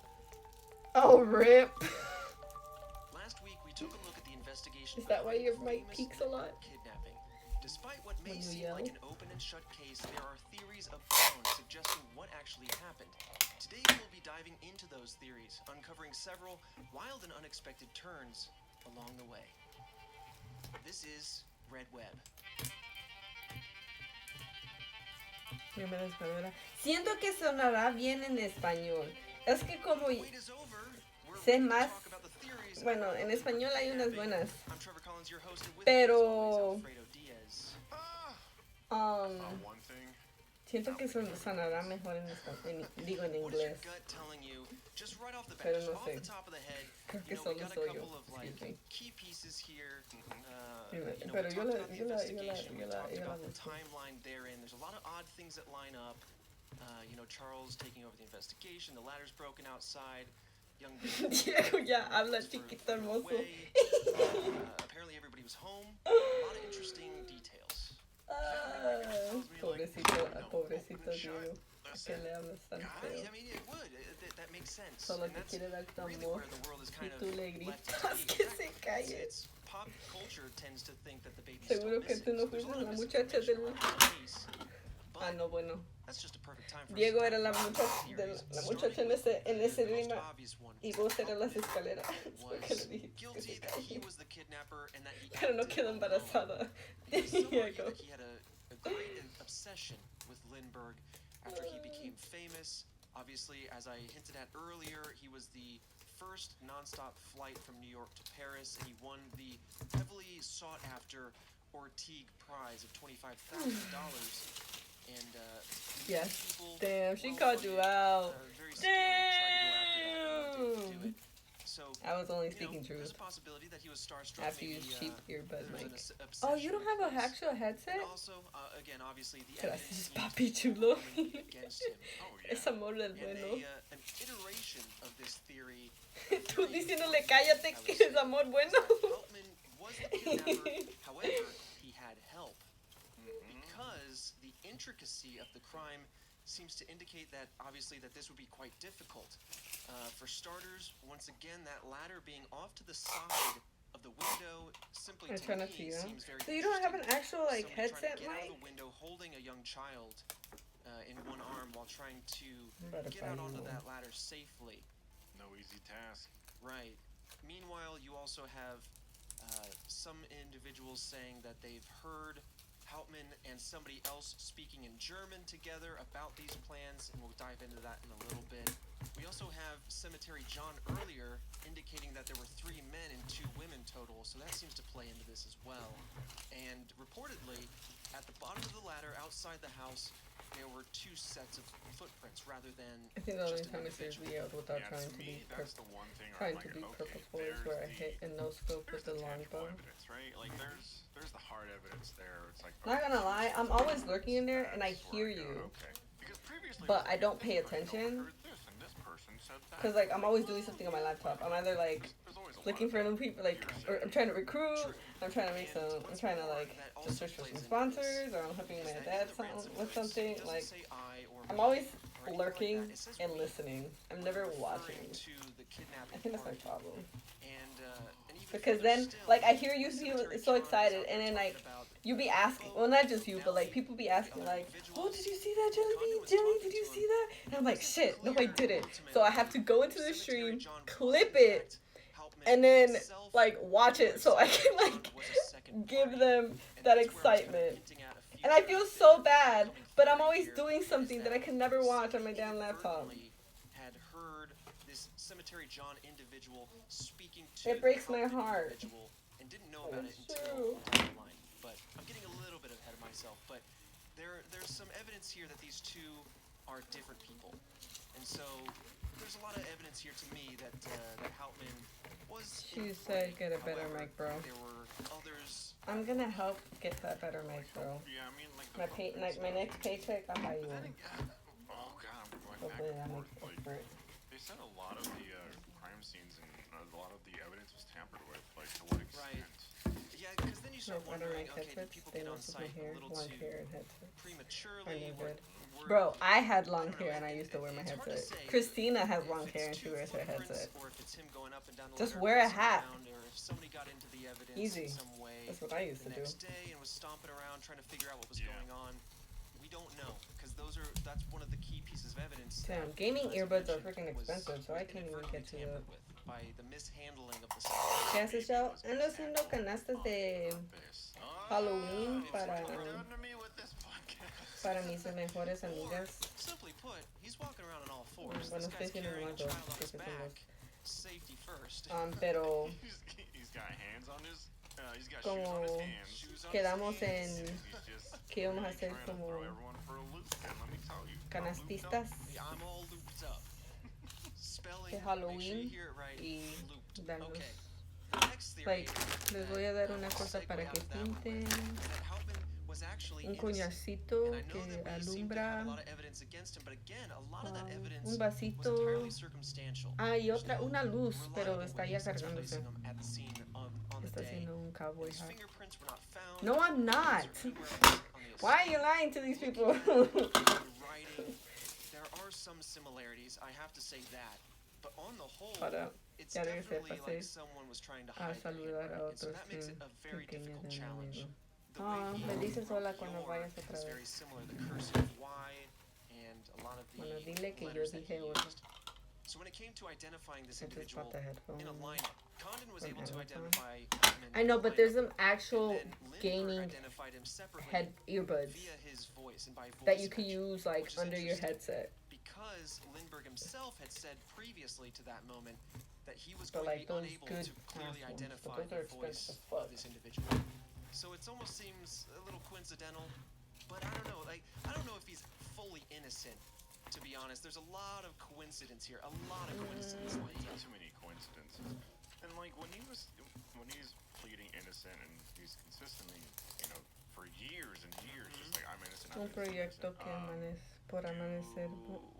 Speaker 1: Oh, rip!
Speaker 2: Last week, we took a look at the investigation
Speaker 1: Is that why your
Speaker 2: of the
Speaker 1: mic
Speaker 2: famous
Speaker 1: peaks a lot?
Speaker 2: kidnapping. Despite what may
Speaker 1: When you
Speaker 2: seem
Speaker 1: yell?
Speaker 2: like an open and shut case, there are theories abound suggesting what actually happened. Today, we'll be diving into those theories, uncovering several wild and unexpected turns along the way. This is Red Web.
Speaker 1: Primera española. Siento que sonará bien en español. Es que como
Speaker 2: Wait is over. We're
Speaker 1: sé
Speaker 2: ready to
Speaker 1: más,
Speaker 2: talk about the theories
Speaker 1: bueno,
Speaker 2: about
Speaker 1: en
Speaker 2: the
Speaker 1: español hay unas buenas.
Speaker 2: I'm Trevor Collins, your host, and with
Speaker 1: Pero-
Speaker 2: me, as always, Alfredo Diaz.
Speaker 3: one thing.
Speaker 1: Siento que sonará mejor en español, digo en
Speaker 2: What is your
Speaker 1: inglés.
Speaker 2: gut telling you? Just right off the bat,
Speaker 1: Pero
Speaker 2: just
Speaker 1: no
Speaker 2: off
Speaker 1: sé.
Speaker 2: the top of the head,
Speaker 1: Creo
Speaker 2: you
Speaker 1: que
Speaker 2: know, we
Speaker 1: solo
Speaker 2: got a
Speaker 1: soy yo.
Speaker 2: couple of like
Speaker 1: Excuse me.
Speaker 2: key pieces here.
Speaker 1: Pero
Speaker 2: We
Speaker 1: yo
Speaker 2: talked
Speaker 1: la-
Speaker 2: about the
Speaker 1: yo la- yo la-
Speaker 2: investigation, we
Speaker 1: yo la-
Speaker 2: talked
Speaker 1: yo la
Speaker 2: about the
Speaker 1: busco.
Speaker 2: timeline therein. There's a lot of odd things that line up. Charles taking over the investigation, the ladder's broken outside, young
Speaker 1: Diego ya habla
Speaker 2: is further
Speaker 1: chiquito hermoso.
Speaker 2: away. Apparently everybody was home. A lot of interesting details.
Speaker 1: Pobrecito Diego. Que le hablas tan feo.
Speaker 2: I mean, it would. That makes sense.
Speaker 1: Solo
Speaker 2: And
Speaker 1: te
Speaker 2: that's
Speaker 1: quiere dar tu
Speaker 2: really
Speaker 1: amor.
Speaker 2: where the world is
Speaker 1: Y
Speaker 2: kind of
Speaker 1: tú le
Speaker 2: left
Speaker 1: gritas
Speaker 2: to
Speaker 1: que
Speaker 2: be.
Speaker 1: se calle.
Speaker 2: It's pop culture tends to think that the baby's
Speaker 1: Seguro
Speaker 2: still
Speaker 1: que
Speaker 2: missing.
Speaker 1: tú no
Speaker 2: So there's a lot
Speaker 1: fuiste
Speaker 2: of
Speaker 1: la muchacha
Speaker 2: misinformation
Speaker 1: del-
Speaker 2: around the case.
Speaker 1: Ah,
Speaker 2: But
Speaker 1: no, bueno.
Speaker 2: That's just a perfect time for
Speaker 1: Diego
Speaker 2: us to
Speaker 1: era
Speaker 2: talk about the theories,
Speaker 1: la muchacha
Speaker 2: starting
Speaker 1: en
Speaker 2: with
Speaker 1: ese
Speaker 2: the most
Speaker 1: rima
Speaker 2: obvious one,
Speaker 1: y
Speaker 2: is
Speaker 1: vos
Speaker 2: that
Speaker 1: eras las
Speaker 2: Hauptmann
Speaker 1: escaleras. Porque le
Speaker 2: was
Speaker 1: dijiste que se
Speaker 2: guilty that he
Speaker 1: calle.
Speaker 2: was the kidnapper and that he
Speaker 1: Pero no
Speaker 2: acted
Speaker 1: quedó
Speaker 2: alone.
Speaker 1: embarazada.
Speaker 2: He some argue
Speaker 1: Diego.
Speaker 2: that he had a great obsession with Lindbergh after he became famous. Obviously, as I hinted at earlier, he was the first nonstop flight from New York to Paris, and he won the heavily sought-after Ortigue Prize of $25,000. And
Speaker 1: Yes.
Speaker 2: people,
Speaker 1: Damn, she
Speaker 2: well
Speaker 1: called you out.
Speaker 2: very skilled, tried to go after that, and didn't do
Speaker 1: Damn.
Speaker 2: it. So,
Speaker 1: I was only speaking
Speaker 2: there's
Speaker 1: truth.
Speaker 2: a possibility that he was starstruck.
Speaker 1: After you
Speaker 2: maybe,
Speaker 1: use cheap earbud
Speaker 2: there was
Speaker 1: mic.
Speaker 2: an
Speaker 1: Oh, you don't have an
Speaker 2: obsession
Speaker 1: actual headset?
Speaker 2: and also, again, obviously, the
Speaker 1: Gracias,
Speaker 2: evidence
Speaker 1: papi
Speaker 2: seems
Speaker 1: chulo.
Speaker 2: overwhelmingly against him.
Speaker 3: Oh, yeah.
Speaker 1: Es amor del
Speaker 2: And
Speaker 1: bueno.
Speaker 2: an iteration of this theory,
Speaker 1: Tú diciéndole cállate que es amor bueno.
Speaker 2: Hauptmann was the kidnapper. However, he had help. Because the intricacy of the crime seems to indicate that, obviously, that this would be quite difficult. For starters, once again, that ladder being off to the side of the window simply
Speaker 1: I
Speaker 2: to
Speaker 1: try not to,
Speaker 2: me
Speaker 1: you know?
Speaker 2: seems very
Speaker 1: So you don't have an
Speaker 2: interesting.
Speaker 1: actual like
Speaker 2: Somebody trying
Speaker 1: headset
Speaker 2: to get out
Speaker 1: mic?
Speaker 2: of the window holding a young child in one arm while trying to get
Speaker 1: buy
Speaker 2: out
Speaker 1: you
Speaker 2: onto
Speaker 1: one.
Speaker 2: that ladder safely.
Speaker 3: No easy task.
Speaker 2: Right. Meanwhile, you also have some individuals saying that they've heard Hauptmann and somebody else speaking in German together about these plans, and we'll dive into that in a little bit. We also have Cemetery John earlier indicating that there were 3 men and 2 women total, so that seems to play into this as well. And reportedly, at the bottom of the ladder outside the house, there were 2 sets of footprints rather than
Speaker 1: I think the only
Speaker 2: just an
Speaker 1: time I see
Speaker 2: individual.
Speaker 1: videos without
Speaker 3: Yeah,
Speaker 1: trying
Speaker 3: to
Speaker 1: to be
Speaker 3: me, that's the one thing
Speaker 1: trying
Speaker 3: I'm
Speaker 1: to
Speaker 3: like,
Speaker 1: be
Speaker 3: okay,
Speaker 1: purposeful is where I hit and no scope with the longbow.
Speaker 3: evidence, right? Like, there's the hard evidence there. It's like,
Speaker 1: Not gonna lie, I'm always lurking in there and I hear you,
Speaker 3: Okay. Because previously,
Speaker 1: but I don't
Speaker 3: this
Speaker 1: pay
Speaker 3: person
Speaker 1: attention.
Speaker 3: overheard this, and this person said that.
Speaker 1: Cause like I'm always doing something on my laptop. I'm either like
Speaker 3: There's always a lot
Speaker 1: looking
Speaker 3: of
Speaker 1: for new people, like, or I'm trying to recruit. I'm trying to make some. I'm trying to like just search for some sponsors, or I'm helping my dad with something. Like I'm always lurking and listening. I'm never watching. I think that's my problem. Because then, like, I hear you feel so excited, and then like you be asking. Well, not just you, but like people be asking, like, "Oh, did you see that, Jelly? Jelly, did you see that?" And I'm like, "Shit, no, I didn't." So I have to go into the stream, clip it, and then like watch it so I can like give them that excitement. And I feel so bad, but I'm always doing something that I can never watch on my damn laptop.
Speaker 2: Had heard this Cemetery John individual speaking to
Speaker 1: It breaks my heart.
Speaker 2: and didn't know about it
Speaker 1: It's
Speaker 2: until
Speaker 1: true.
Speaker 2: down the line. But I'm getting a little bit ahead of myself. But there's some evidence here that these 2 are different people, and so there's a lot of evidence here to me that that Hauptmann was.
Speaker 1: She said, "Get a better mic, bro."
Speaker 2: There were others.
Speaker 1: I'm gonna help get that better mic, bro.
Speaker 3: Yeah, I mean, like,
Speaker 1: My next paycheck, I'll buy you
Speaker 3: But
Speaker 1: one.
Speaker 3: then again, oh god, I'm going back
Speaker 1: Hopefully that
Speaker 3: and
Speaker 1: makes
Speaker 3: forth.
Speaker 1: it
Speaker 3: Like,
Speaker 1: different.
Speaker 3: they said a lot of the crime scenes and a lot of the evidence was tampered with. Like, to what extent?
Speaker 2: Yeah, because then you
Speaker 1: My
Speaker 2: start
Speaker 1: better
Speaker 2: wondering,
Speaker 1: mic
Speaker 2: okay, did
Speaker 1: headsets,
Speaker 2: people
Speaker 1: they
Speaker 2: get on
Speaker 1: mess with my
Speaker 2: site
Speaker 1: hair,
Speaker 2: a little
Speaker 1: long
Speaker 2: too
Speaker 1: hair and headsets.
Speaker 2: prematurely?
Speaker 1: Are they good?
Speaker 2: Were-
Speaker 1: Bro, I had long
Speaker 2: I don't know,
Speaker 1: hair and I used to wear my
Speaker 2: it's hard to
Speaker 1: headset.
Speaker 2: say
Speaker 1: Christina has
Speaker 2: if
Speaker 1: long
Speaker 2: it's
Speaker 1: hair and she
Speaker 2: 2
Speaker 1: wears her
Speaker 2: footprints
Speaker 1: headset.
Speaker 2: Or if it's him going up and down the
Speaker 1: Just
Speaker 2: ladder,
Speaker 1: wear a
Speaker 2: pacing
Speaker 1: hat.
Speaker 2: around, or if somebody got into the evidence
Speaker 1: Easy.
Speaker 2: in some way
Speaker 1: That's what I used
Speaker 2: the
Speaker 1: to do.
Speaker 2: next day and was stomping around trying to figure out what was
Speaker 3: Yeah.
Speaker 2: going on. We don't know, because that's one of the key pieces of evidence.
Speaker 1: Damn,
Speaker 2: that,
Speaker 1: gaming
Speaker 2: as I
Speaker 1: earbuds are
Speaker 2: mentioned,
Speaker 1: freaking
Speaker 2: was
Speaker 1: expensive, so I can't even
Speaker 2: inadvertently
Speaker 1: get to the...
Speaker 2: tampered with by the mishandling of the
Speaker 1: ¿Qué
Speaker 2: situation.
Speaker 1: haces, Shao? Ando haciendo canastas de Halloween para mis mejores amigas.
Speaker 2: Simply put, he's walking around on all fours.
Speaker 1: Bueno,
Speaker 2: This
Speaker 1: estoy
Speaker 2: guy's
Speaker 1: diciendo
Speaker 2: carrying a
Speaker 1: nomás dos,
Speaker 2: child on his
Speaker 1: porque son dos.
Speaker 2: back. Safety first.
Speaker 1: Pero
Speaker 3: He's got hands on his. He's got shoes on his
Speaker 1: como
Speaker 3: hands.
Speaker 1: quedamos en
Speaker 3: He's just
Speaker 1: que íbamos a
Speaker 3: really
Speaker 1: hacer
Speaker 3: trying to
Speaker 1: como
Speaker 3: throw everyone for a loop. And let me tell you,
Speaker 1: canastistas
Speaker 2: Yeah, I'm all looped up. Spelling,
Speaker 1: de
Speaker 2: make sure you
Speaker 1: Halloween
Speaker 2: hear it right.
Speaker 1: y
Speaker 2: Looped.
Speaker 1: darnos,
Speaker 2: Okay. The next theory
Speaker 1: like, les voy a dar una cosa para que pinten,
Speaker 2: that Hauptmann was actually
Speaker 1: un
Speaker 2: innocent.
Speaker 1: coñacito
Speaker 2: And I know
Speaker 1: que
Speaker 2: that we seem to have
Speaker 1: alumbra,
Speaker 2: a lot of evidence against him, but again, a lot of that evidence
Speaker 1: un
Speaker 2: was
Speaker 1: vasito,
Speaker 2: entirely circumstantial.
Speaker 1: y otra, una luz, pero
Speaker 2: Reliable
Speaker 1: está ya
Speaker 2: witnesses
Speaker 1: cargándose.
Speaker 2: placing him at the scene on the
Speaker 1: Está
Speaker 2: day.
Speaker 1: haciendo un cowboy
Speaker 2: His
Speaker 1: hat.
Speaker 2: fingerprints were not found.
Speaker 1: No, I'm not. Why are you lying to these people?
Speaker 2: The writing, there are some similarities, I have to say that. But on the whole,
Speaker 1: Para
Speaker 2: it's
Speaker 1: ya regresé,
Speaker 2: definitely
Speaker 1: pasé
Speaker 2: like someone was trying to
Speaker 1: a
Speaker 2: hide their
Speaker 1: saludar a
Speaker 2: handwriting, and so
Speaker 1: otros
Speaker 2: that makes it a very
Speaker 1: pequeños
Speaker 2: difficult challenge.
Speaker 1: enemigos.
Speaker 2: The way he
Speaker 1: Me dices hola
Speaker 2: wrote
Speaker 1: cuando
Speaker 2: your
Speaker 1: vayas otra
Speaker 2: is
Speaker 1: vez.
Speaker 2: very similar. The cursive Y lot of the
Speaker 1: Bueno, dile que yo
Speaker 2: letters that he
Speaker 1: dije otra.
Speaker 2: used. So when it came to identifying this
Speaker 1: I just
Speaker 2: individual
Speaker 1: bought the headphones.
Speaker 2: in a lineup, Condon was
Speaker 1: from
Speaker 2: able to
Speaker 1: Amazon.
Speaker 2: identify him in
Speaker 1: I know,
Speaker 2: the
Speaker 1: but there's
Speaker 2: lineup,
Speaker 1: some actual
Speaker 2: and then Lindbergh
Speaker 1: gaming
Speaker 2: identified him separately
Speaker 1: head earbuds
Speaker 2: via his voice and by voice
Speaker 1: that you could
Speaker 2: match,
Speaker 1: use like
Speaker 2: which is
Speaker 1: under your
Speaker 2: interesting
Speaker 1: headset.
Speaker 2: because Lindbergh himself had said previously to that moment that he was
Speaker 1: But
Speaker 2: going
Speaker 1: like
Speaker 2: to be
Speaker 1: those
Speaker 2: unable
Speaker 1: good
Speaker 2: to clearly
Speaker 1: ass ones,
Speaker 2: identify
Speaker 1: but those are
Speaker 2: the voice
Speaker 1: expensive as fuck.
Speaker 2: of this individual. So it almost seems a little coincidental, but I don't know. Like, I don't know if he's fully innocent. To be honest, there's a lot of coincidence here. A lot of coincidence lined up.
Speaker 3: Too many coincidences. And like when he's pleading innocent and he's consistently, for years and years, just like I'm innocent.
Speaker 1: Un proyecto que por amanecer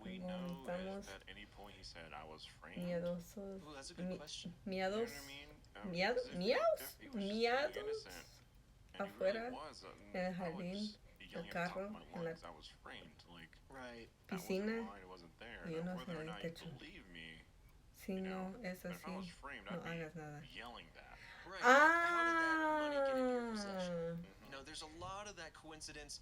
Speaker 3: We know
Speaker 1: vomitamos
Speaker 3: at any point he said I was framed.
Speaker 1: miedosos.
Speaker 2: Ooh, that's a good question.
Speaker 3: You know
Speaker 1: Miados.
Speaker 3: what I mean?
Speaker 1: Miados.
Speaker 3: If
Speaker 1: Miados.
Speaker 3: he was just being
Speaker 1: Miados.
Speaker 3: innocent, and he
Speaker 1: Afuera,
Speaker 3: really was,
Speaker 1: en el
Speaker 3: I would
Speaker 1: jardín,
Speaker 3: just be yelling
Speaker 1: el
Speaker 3: at the top
Speaker 1: carro,
Speaker 3: of my
Speaker 1: en la
Speaker 3: lungs. I was framed. Like
Speaker 2: Right.
Speaker 3: that wasn't
Speaker 1: piscina
Speaker 3: mine. It wasn't there.
Speaker 1: y
Speaker 3: Now,
Speaker 1: unos
Speaker 3: whether
Speaker 1: en
Speaker 3: or
Speaker 1: el
Speaker 3: not you
Speaker 1: techo.
Speaker 3: believe me,
Speaker 1: Si no es
Speaker 3: but if I
Speaker 1: así,
Speaker 3: was framed,
Speaker 1: no
Speaker 3: I'd be
Speaker 1: hagas nada.
Speaker 3: yelling that.
Speaker 2: Right. How did that money get into your possession?
Speaker 1: Ah,
Speaker 2: There's a lot of that coincidence.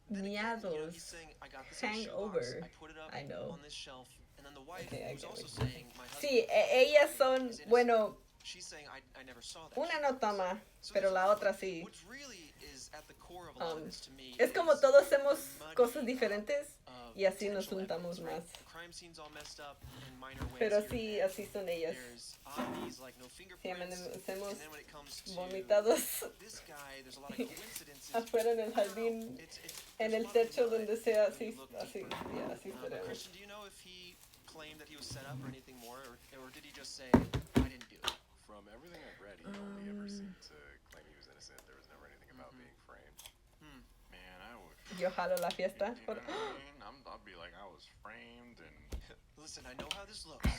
Speaker 2: Then again,
Speaker 1: miados.
Speaker 2: he's saying, I got this in a shoebox,
Speaker 1: Hangover.
Speaker 2: I put it up
Speaker 1: I know.
Speaker 2: on this shelf, and then the wife,
Speaker 1: Okay, I
Speaker 2: who's
Speaker 1: get
Speaker 2: also
Speaker 1: what you're
Speaker 2: saying, my husband,
Speaker 1: Sí, ellas son,
Speaker 2: is innocent.
Speaker 1: bueno,
Speaker 2: She's saying, I never saw that.
Speaker 1: una no
Speaker 2: shoebox."
Speaker 1: toma,
Speaker 2: So
Speaker 1: pero
Speaker 2: there's
Speaker 1: la
Speaker 2: a lot
Speaker 1: otra
Speaker 2: of-
Speaker 1: sí.
Speaker 2: What really is at the core of a lot of this to me
Speaker 1: Es como
Speaker 2: is
Speaker 1: todos hacemos
Speaker 2: muddy
Speaker 1: cosas diferentes
Speaker 2: of
Speaker 1: y así nos
Speaker 2: potential
Speaker 1: juntamos
Speaker 2: evidence, right?
Speaker 1: más.
Speaker 2: The crime scene's all messed up in minor ways
Speaker 1: Pero
Speaker 2: here
Speaker 1: sí,
Speaker 2: and
Speaker 1: así son ellas.
Speaker 2: there's oddities like no
Speaker 1: Sí,
Speaker 2: fingerprints,
Speaker 1: amanecemos
Speaker 2: and then when it comes to
Speaker 1: vomitados
Speaker 2: this guy, there's a lot of coincidences.
Speaker 1: afuera en el
Speaker 2: I don't know,
Speaker 1: jardín, en
Speaker 2: there's a
Speaker 1: el
Speaker 2: lot of
Speaker 1: techo,
Speaker 2: mud
Speaker 1: donde sea,
Speaker 2: when you
Speaker 1: así,
Speaker 2: look
Speaker 1: así,
Speaker 2: deeper.
Speaker 1: ya, así
Speaker 2: But
Speaker 1: estaremos.
Speaker 2: Christian, do you know if he claimed that he was set up or anything more, or did he just say, I didn't do it?
Speaker 3: From everything I've read, he only ever seemed to claim he was innocent. There was never anything about being framed. Man, I would.
Speaker 1: Yo jalo la fiesta.
Speaker 3: You know what I mean? I'll be like, I was framed and.
Speaker 2: Listen, I know how this looks.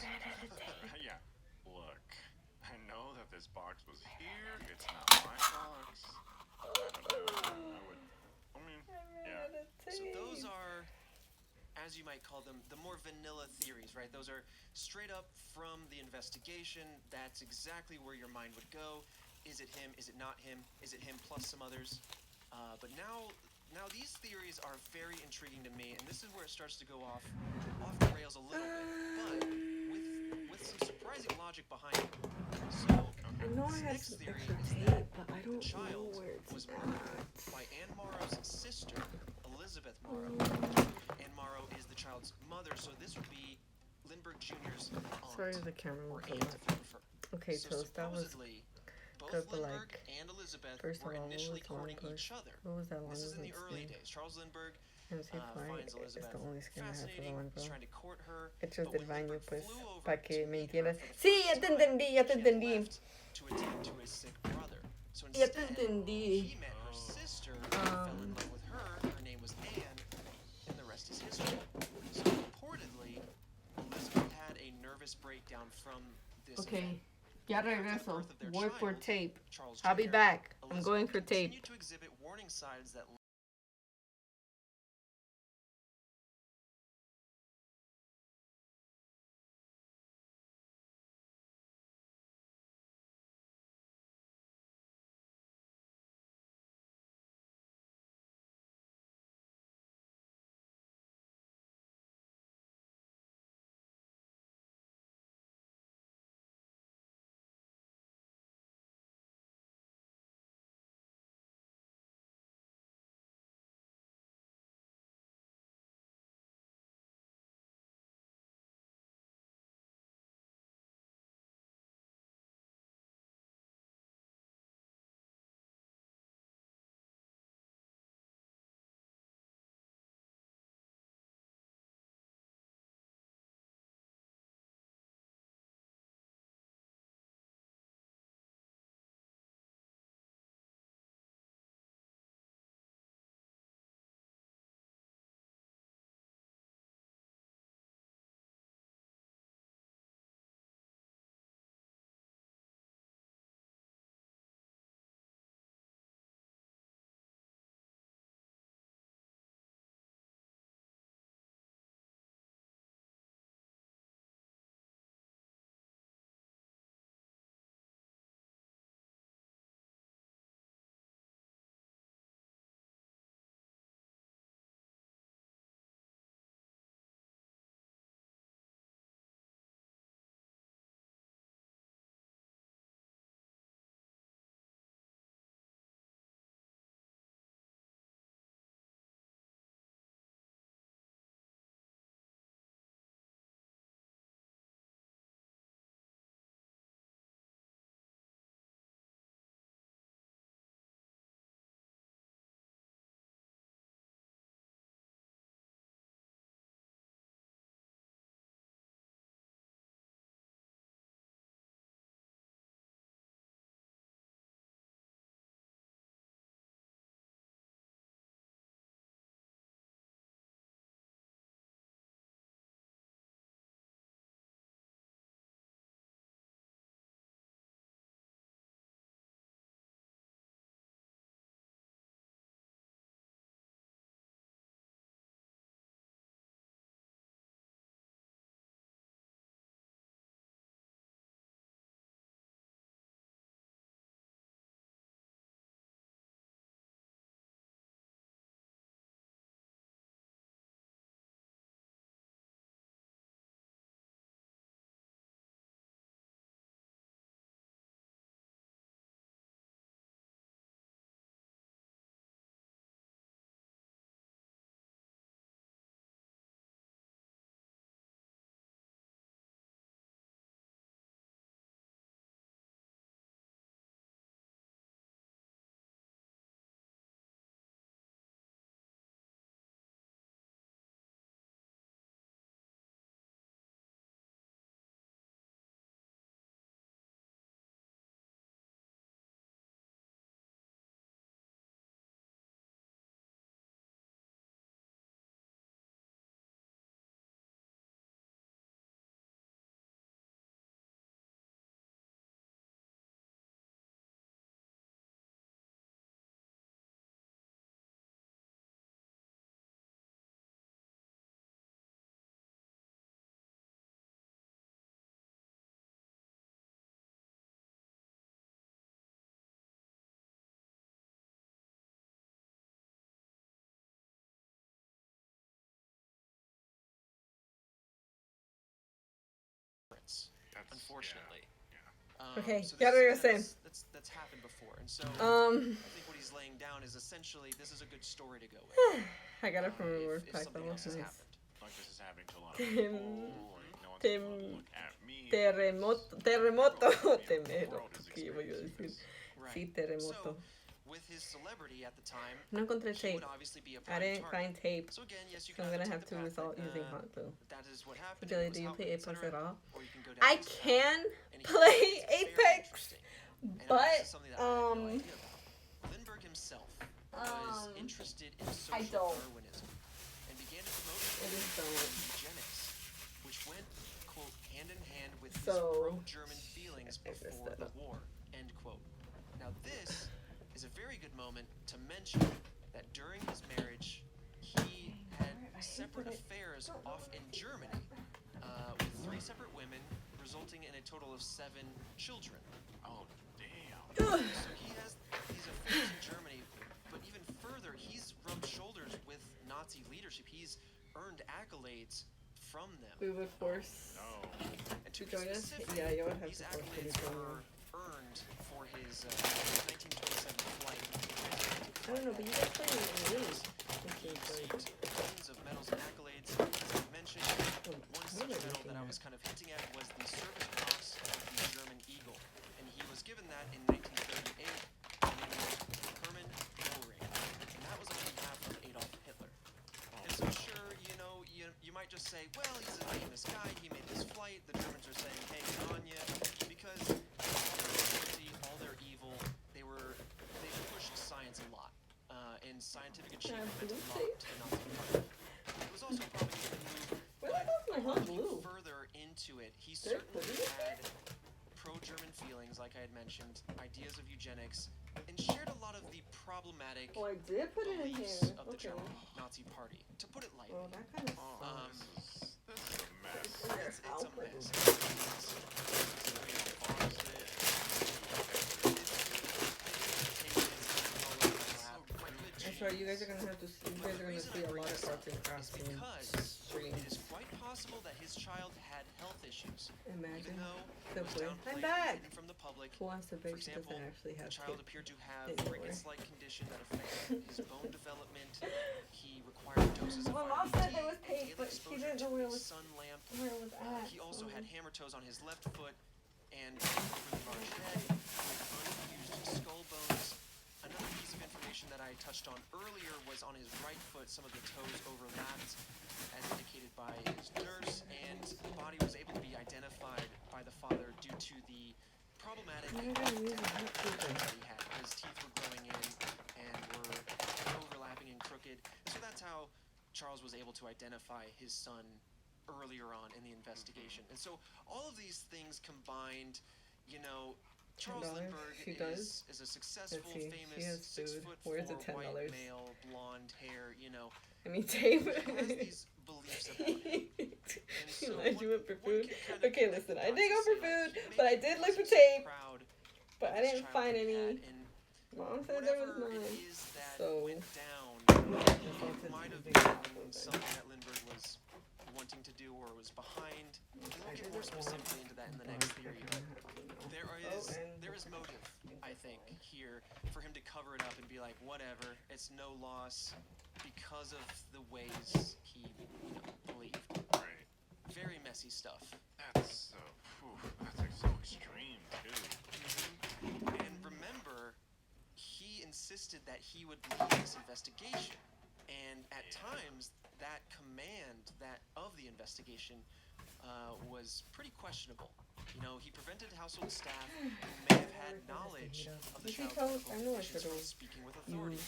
Speaker 3: Yeah. Look, I know that this box was here. It's not my box. I don't know. Yeah.
Speaker 2: So those are, as you might call them, the more vanilla theories, right? Those are straight up from the investigation. That's exactly where your mind would go. Is it him? Is it not him? Is it him plus some others? But now these theories are very intriguing to me, and this is where it starts to go off the rails a little bit, but with some surprising logic behind it. So
Speaker 1: I know I
Speaker 2: this
Speaker 1: have
Speaker 2: next
Speaker 1: some
Speaker 2: theory
Speaker 1: extra
Speaker 2: is
Speaker 1: tape,
Speaker 2: that
Speaker 1: but I
Speaker 2: the
Speaker 1: don't know
Speaker 2: child
Speaker 1: where it's
Speaker 2: was murdered
Speaker 1: at.
Speaker 2: by Anne Morrow's sister, Elizabeth Morrow. Anne Morrow is the child's mother, so this would be Lindbergh Jr.'s aunt,
Speaker 1: Sorry, the camera
Speaker 2: or
Speaker 1: was
Speaker 2: aunt
Speaker 1: a
Speaker 2: if
Speaker 1: lot.
Speaker 2: you prefer.
Speaker 1: Okay,
Speaker 2: So
Speaker 1: Toast, that was
Speaker 2: supposedly, both
Speaker 1: good, but
Speaker 2: Lindbergh
Speaker 1: like,
Speaker 2: and Elizabeth
Speaker 1: first of
Speaker 2: were
Speaker 1: all, what
Speaker 2: initially
Speaker 1: was the one
Speaker 2: courting
Speaker 1: push?
Speaker 2: each other.
Speaker 1: What was that one?
Speaker 2: This is in the
Speaker 1: with
Speaker 2: early
Speaker 1: skin?
Speaker 2: days. Charles Lindbergh
Speaker 1: MC Fine
Speaker 2: finds
Speaker 1: es
Speaker 2: Elizabeth
Speaker 1: the only skin I have for the
Speaker 2: fascinating.
Speaker 1: one,
Speaker 2: He's
Speaker 1: bro.
Speaker 2: trying to court her.
Speaker 1: Hechos
Speaker 2: But
Speaker 1: del
Speaker 2: when
Speaker 1: baño,
Speaker 2: Lindbergh
Speaker 1: pues,
Speaker 2: flew over
Speaker 1: para
Speaker 2: to
Speaker 1: que me
Speaker 2: meet her
Speaker 1: entiendas.
Speaker 2: for the
Speaker 1: Sí,
Speaker 2: first
Speaker 1: ya te
Speaker 2: time,
Speaker 1: entendí, ya te
Speaker 2: she had
Speaker 1: entendí.
Speaker 2: left to attend to his sick brother. So
Speaker 1: Ya te
Speaker 2: instead,
Speaker 1: entendí.
Speaker 2: he met her sister, fell in love with her. Her name was Anne, and the rest is history. So reportedly, Elizabeth had a nervous breakdown from this
Speaker 1: Okay,
Speaker 2: event.
Speaker 1: ya
Speaker 2: After the
Speaker 1: regreso.
Speaker 2: birth of their
Speaker 1: Word for
Speaker 2: child,
Speaker 1: tape.
Speaker 2: Charles
Speaker 1: I'll be
Speaker 2: Jr.,
Speaker 1: back. I'm
Speaker 2: Elizabeth
Speaker 1: going for tape.
Speaker 2: continued to exhibit warning signs that unfortunately.
Speaker 1: Okay,
Speaker 2: So
Speaker 1: got
Speaker 2: this
Speaker 1: what
Speaker 2: is
Speaker 1: you're
Speaker 2: something
Speaker 1: saying.
Speaker 2: that's happened before, and so I
Speaker 1: Um,
Speaker 2: think what he's laying down is essentially this is a good story to go with.
Speaker 1: I got it from a word
Speaker 2: If
Speaker 1: pack
Speaker 2: something
Speaker 1: level.
Speaker 2: else has
Speaker 1: Nice.
Speaker 2: happened.
Speaker 3: Like this is happening to a lot of
Speaker 1: Tim-
Speaker 3: people. Like no one's
Speaker 1: Tim-
Speaker 3: allowed to look at me.
Speaker 1: Terremoto. Temero. ¿Qué iba yo a decir?
Speaker 2: Right.
Speaker 1: Sí, terremoto.
Speaker 2: So, with his celebrity at the time,
Speaker 1: No encontré
Speaker 2: he
Speaker 1: tape.
Speaker 2: would obviously be a
Speaker 1: I
Speaker 2: prime
Speaker 1: didn't
Speaker 2: target.
Speaker 1: find tape,
Speaker 2: So again, yes, you
Speaker 1: so
Speaker 2: can
Speaker 1: I'm gonna
Speaker 2: either
Speaker 1: have
Speaker 2: take
Speaker 1: to
Speaker 2: the path
Speaker 1: result
Speaker 2: that,
Speaker 1: using hot glue.
Speaker 2: that is what
Speaker 1: So
Speaker 2: happened.
Speaker 1: Jelly,
Speaker 2: it was
Speaker 1: do you
Speaker 2: how
Speaker 1: play
Speaker 2: it was
Speaker 1: Apex
Speaker 2: centered,
Speaker 1: at all?
Speaker 2: or you can go down
Speaker 1: I
Speaker 2: this path.
Speaker 1: can
Speaker 2: And he
Speaker 1: play
Speaker 2: finds it's very
Speaker 1: Apex,
Speaker 2: interesting. And
Speaker 1: but
Speaker 2: this is something that I had no idea about. Lindbergh himself was interested in
Speaker 1: I
Speaker 2: social
Speaker 1: don't.
Speaker 2: Darwinism and began to promote
Speaker 1: I just don't.
Speaker 2: eugenics, which went, quote, hand in hand with his
Speaker 1: So,
Speaker 2: pro-German feelings
Speaker 1: I messed
Speaker 2: before
Speaker 1: that
Speaker 2: the
Speaker 1: up.
Speaker 2: war, end quote. Now this is a very good moment to mention that during his marriage, he had separate affairs off in Germany with 3 separate women, resulting in a total of 7 children.
Speaker 3: Oh damn.
Speaker 2: So he has these affairs in Germany, but even further, he's rubbed shoulders with Nazi leadership. He's earned accolades from them.
Speaker 1: We would force
Speaker 3: No.
Speaker 2: And
Speaker 1: to
Speaker 2: to be
Speaker 1: join us.
Speaker 2: specific,
Speaker 1: Yeah, you would have
Speaker 2: these
Speaker 1: to force me to
Speaker 2: accolades
Speaker 1: join
Speaker 2: were
Speaker 1: you.
Speaker 2: earned for his 1927 flight.
Speaker 1: I don't know, but you guys play in the league.
Speaker 2: He
Speaker 1: Which is like,
Speaker 2: received tons of medals and accolades. As I mentioned, one such
Speaker 1: what am I
Speaker 2: medal
Speaker 1: looking
Speaker 2: that I
Speaker 1: at?
Speaker 2: was kind of hinting at was the Service Cross of the German Eagle. And he was given that in 1938 by the name of Hermann Goering. And that was on behalf of Adolf Hitler. And so sure, you might just say, well, he's a famous guy, he made this flight, the Germans are saying, hey, good on ya, because all their cruelty, all their evil, they pushed science a lot. And scientific achievement meant a lot to the Nazi Party. It was also probably a good move,
Speaker 1: where the hell's my hot
Speaker 2: looking
Speaker 1: glue?
Speaker 2: further into it, he
Speaker 1: They're
Speaker 2: certainly
Speaker 1: putting it
Speaker 2: had pro-German feelings, like I had mentioned, ideas of eugenics, and shared a lot of the problematic
Speaker 1: Oh, I did put it in
Speaker 2: beliefs
Speaker 1: here.
Speaker 2: of the
Speaker 1: Okay.
Speaker 2: German Nazi Party, to put it lightly.
Speaker 1: Well, that kind of
Speaker 3: Oh,
Speaker 1: sucks.
Speaker 3: this is a mess.
Speaker 2: It's a
Speaker 1: I'll put
Speaker 2: mess.
Speaker 1: That's right. You guys are gonna have to. You guys are gonna see a lot of arts and crafts in
Speaker 2: Because it
Speaker 1: streams.
Speaker 2: is quite possible that his child had health issues,
Speaker 1: Imagine.
Speaker 2: even though
Speaker 1: The
Speaker 2: it was
Speaker 1: boy.
Speaker 2: downplayed
Speaker 1: I'm
Speaker 2: and
Speaker 1: back.
Speaker 2: hidden from the public.
Speaker 1: Who wants to
Speaker 2: For
Speaker 1: bake? She
Speaker 2: example,
Speaker 1: doesn't actually
Speaker 2: the
Speaker 1: have
Speaker 2: child
Speaker 1: tape.
Speaker 2: appeared to have
Speaker 1: anymore.
Speaker 2: rickets-like condition that affected his bone development. He required doses of
Speaker 1: My mom
Speaker 2: vitamin
Speaker 1: said
Speaker 2: D,
Speaker 1: there was tape,
Speaker 2: daily
Speaker 1: but she
Speaker 2: exposure
Speaker 1: didn't
Speaker 2: to
Speaker 1: know where it
Speaker 2: a
Speaker 1: was.
Speaker 2: sun lamp.
Speaker 1: Where it was at.
Speaker 2: He also
Speaker 1: so-
Speaker 2: had hammer toes on his left foot and over the large head with unfused skull bones. Another piece of information that I touched on earlier was on his right foot, some of the toes overlapped, as indicated by his nurse, and the body was able to be identified by the father due to the problematic
Speaker 1: When are you gonna use the hot glue then?
Speaker 2: that he had. His teeth were growing in and were overlapping and crooked. So that's how Charles was able to identify his son earlier on in the investigation. And so all of these things combined, Charles
Speaker 1: $10?
Speaker 2: Lindbergh
Speaker 1: She does?
Speaker 2: is a successful,
Speaker 1: Let's see. She
Speaker 2: famous
Speaker 1: has
Speaker 2: 6
Speaker 1: food.
Speaker 2: foot
Speaker 1: Where's the
Speaker 2: four white
Speaker 1: $10?
Speaker 2: male, blonde hair,
Speaker 1: I mean, tape.
Speaker 2: he has these beliefs about him.
Speaker 1: She
Speaker 2: so
Speaker 1: lied. You went for food.
Speaker 2: one can kind of
Speaker 1: Okay,
Speaker 2: connect
Speaker 1: listen.
Speaker 2: the
Speaker 1: I
Speaker 2: dots
Speaker 1: did go
Speaker 2: and
Speaker 1: for
Speaker 2: say, like,
Speaker 1: food,
Speaker 2: maybe
Speaker 1: but I
Speaker 2: he
Speaker 1: did look
Speaker 2: was
Speaker 1: for
Speaker 2: so
Speaker 1: tape.
Speaker 2: proud
Speaker 1: But
Speaker 2: of
Speaker 1: I
Speaker 2: this
Speaker 1: didn't
Speaker 2: child
Speaker 1: find
Speaker 2: that he
Speaker 1: any.
Speaker 2: had, and
Speaker 1: Mom said there was
Speaker 2: whatever
Speaker 1: none.
Speaker 2: it is that
Speaker 1: So.
Speaker 2: went down might have
Speaker 1: Big
Speaker 2: been
Speaker 1: apple
Speaker 2: something that Lindbergh was wanting to do or was behind. And we'll get more specifically into that in the next theory, but there is motive, I think, here for him to cover it up and be like, whatever, it's no loss because of the ways he believed.
Speaker 3: Right.
Speaker 2: Very messy stuff.
Speaker 3: That's like so extreme too.
Speaker 2: And remember, he insisted that he would lead this investigation. And at times, that command of the investigation was pretty questionable. He prevented household staff who may have had knowledge of the
Speaker 1: Was he
Speaker 2: child's
Speaker 1: told?
Speaker 2: medical
Speaker 1: I know I
Speaker 2: conditions
Speaker 1: should've
Speaker 2: from speaking with authorities.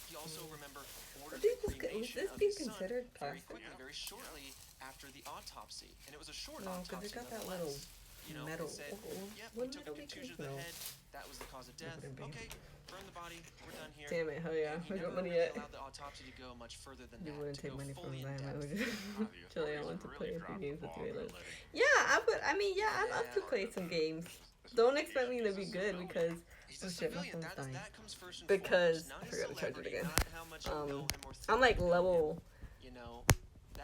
Speaker 2: He also, remember, ordered
Speaker 1: Would
Speaker 2: the
Speaker 1: this
Speaker 2: cremation of
Speaker 1: be
Speaker 2: his son
Speaker 1: considered
Speaker 2: very
Speaker 1: plastic?
Speaker 2: quickly, very shortly after the autopsy. And it was a short
Speaker 1: No, because
Speaker 2: autopsy
Speaker 1: it got that little
Speaker 2: nonetheless.
Speaker 1: metal.
Speaker 2: It said, yep, we
Speaker 1: What
Speaker 2: took a
Speaker 1: metal
Speaker 2: contusion of
Speaker 1: because
Speaker 2: the
Speaker 1: no.
Speaker 2: head. That was the cause of death.
Speaker 1: Wouldn't be.
Speaker 2: Okay, burn the body. We're done here.
Speaker 1: Damn it! Hell yeah!
Speaker 2: And he
Speaker 1: I got
Speaker 2: never
Speaker 1: money
Speaker 2: really
Speaker 1: yet.
Speaker 2: allowed the autopsy to go much further than
Speaker 1: You
Speaker 2: that.
Speaker 1: wouldn't
Speaker 2: To
Speaker 1: take
Speaker 2: go
Speaker 1: money from
Speaker 2: fully in
Speaker 1: that. I
Speaker 2: depth.
Speaker 1: would just. Actually, I want to play a few games with you later. Yeah, I'm up to play some games. Don't expect me to be good because
Speaker 2: He's
Speaker 1: oh
Speaker 2: a
Speaker 1: shit, my
Speaker 2: civilian.
Speaker 1: phone's dying.
Speaker 2: That comes first and
Speaker 1: Because
Speaker 2: foremost. Not
Speaker 1: I
Speaker 2: his
Speaker 1: forgot to charge it
Speaker 2: celebrity,
Speaker 1: again.
Speaker 2: not how much you know him or
Speaker 1: I'm
Speaker 2: think
Speaker 1: like
Speaker 2: you know him.
Speaker 1: level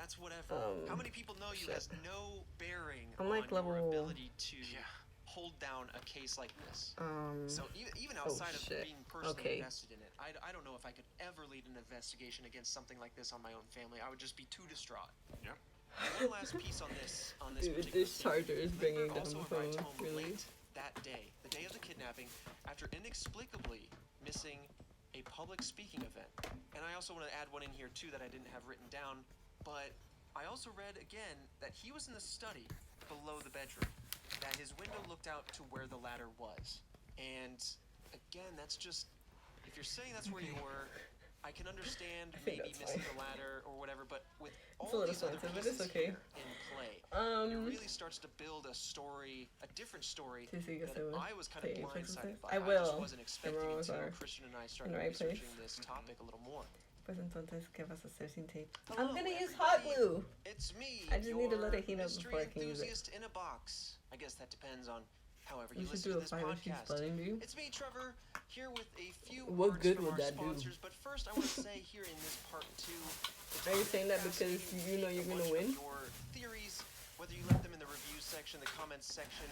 Speaker 2: That's whatever. How many people know you
Speaker 1: shit.
Speaker 2: has no bearing
Speaker 1: I'm
Speaker 2: on
Speaker 1: like
Speaker 2: your
Speaker 1: level-
Speaker 2: ability to hold down a case like this? So even outside of
Speaker 1: shit.
Speaker 2: being personally
Speaker 1: Okay.
Speaker 2: invested in it, I don't know if I could ever lead an investigation against something like this on my own family. I would just be too distraught.
Speaker 3: Yep.
Speaker 2: One last piece on this
Speaker 1: Dude,
Speaker 2: particular
Speaker 1: this
Speaker 2: scene.
Speaker 1: charger is bringing
Speaker 2: Lindbergh
Speaker 1: down
Speaker 2: also
Speaker 1: the
Speaker 2: arrived
Speaker 1: phone.
Speaker 2: home
Speaker 1: Really?
Speaker 2: late that day, the day of the kidnapping, after inexplicably missing a public speaking event. And I also want to add one in here too that I didn't have written down, but I also read again that he was in the study below the bedroom, that his window looked out to where the ladder was. And again, that's just, if you're saying that's where you were, I can understand
Speaker 1: think
Speaker 2: maybe
Speaker 1: that's
Speaker 2: missing
Speaker 1: fine.
Speaker 2: the ladder or whatever, but with
Speaker 1: It's a
Speaker 2: all
Speaker 1: little
Speaker 2: these other
Speaker 1: expensive, but
Speaker 2: pieces
Speaker 1: it's okay.
Speaker 2: here in play, it really starts to build a story, a different story
Speaker 1: Sí, sí, que
Speaker 2: that
Speaker 1: se ve.
Speaker 2: I was kind of
Speaker 1: Sí,
Speaker 2: blindsided by.
Speaker 1: I
Speaker 2: just
Speaker 1: will.
Speaker 2: wasn't expecting
Speaker 1: Cameras
Speaker 2: until
Speaker 1: are
Speaker 2: Christian and I
Speaker 1: in
Speaker 2: started
Speaker 1: the right place.
Speaker 2: researching this topic a little more.
Speaker 1: Pues entonces, ¿qué vas a hacer sin tape?
Speaker 2: Hello,
Speaker 1: I'm gonna use hot
Speaker 2: everybody.
Speaker 1: glue.
Speaker 2: It's me,
Speaker 1: I just need to let
Speaker 2: your
Speaker 1: it heat up
Speaker 2: mystery
Speaker 1: before I can use it.
Speaker 2: enthusiast in a box. I guess that depends on however
Speaker 1: You
Speaker 2: you
Speaker 1: should
Speaker 2: listen
Speaker 1: do
Speaker 2: to
Speaker 1: a
Speaker 2: this
Speaker 1: five she's
Speaker 2: podcast.
Speaker 1: spelling bee.
Speaker 2: It's me, Trevor, here with a few
Speaker 1: What
Speaker 2: words
Speaker 1: good
Speaker 2: from
Speaker 1: would
Speaker 2: our
Speaker 1: that do?
Speaker 2: sponsors. But first, I want to say here in this part two, it's
Speaker 1: Are you
Speaker 2: really
Speaker 1: saying that because
Speaker 2: fascinating
Speaker 1: you know
Speaker 2: to
Speaker 1: you're
Speaker 2: see a
Speaker 1: gonna
Speaker 2: bunch of
Speaker 1: win?
Speaker 2: Your theories, whether you left them in the review section, the comments section,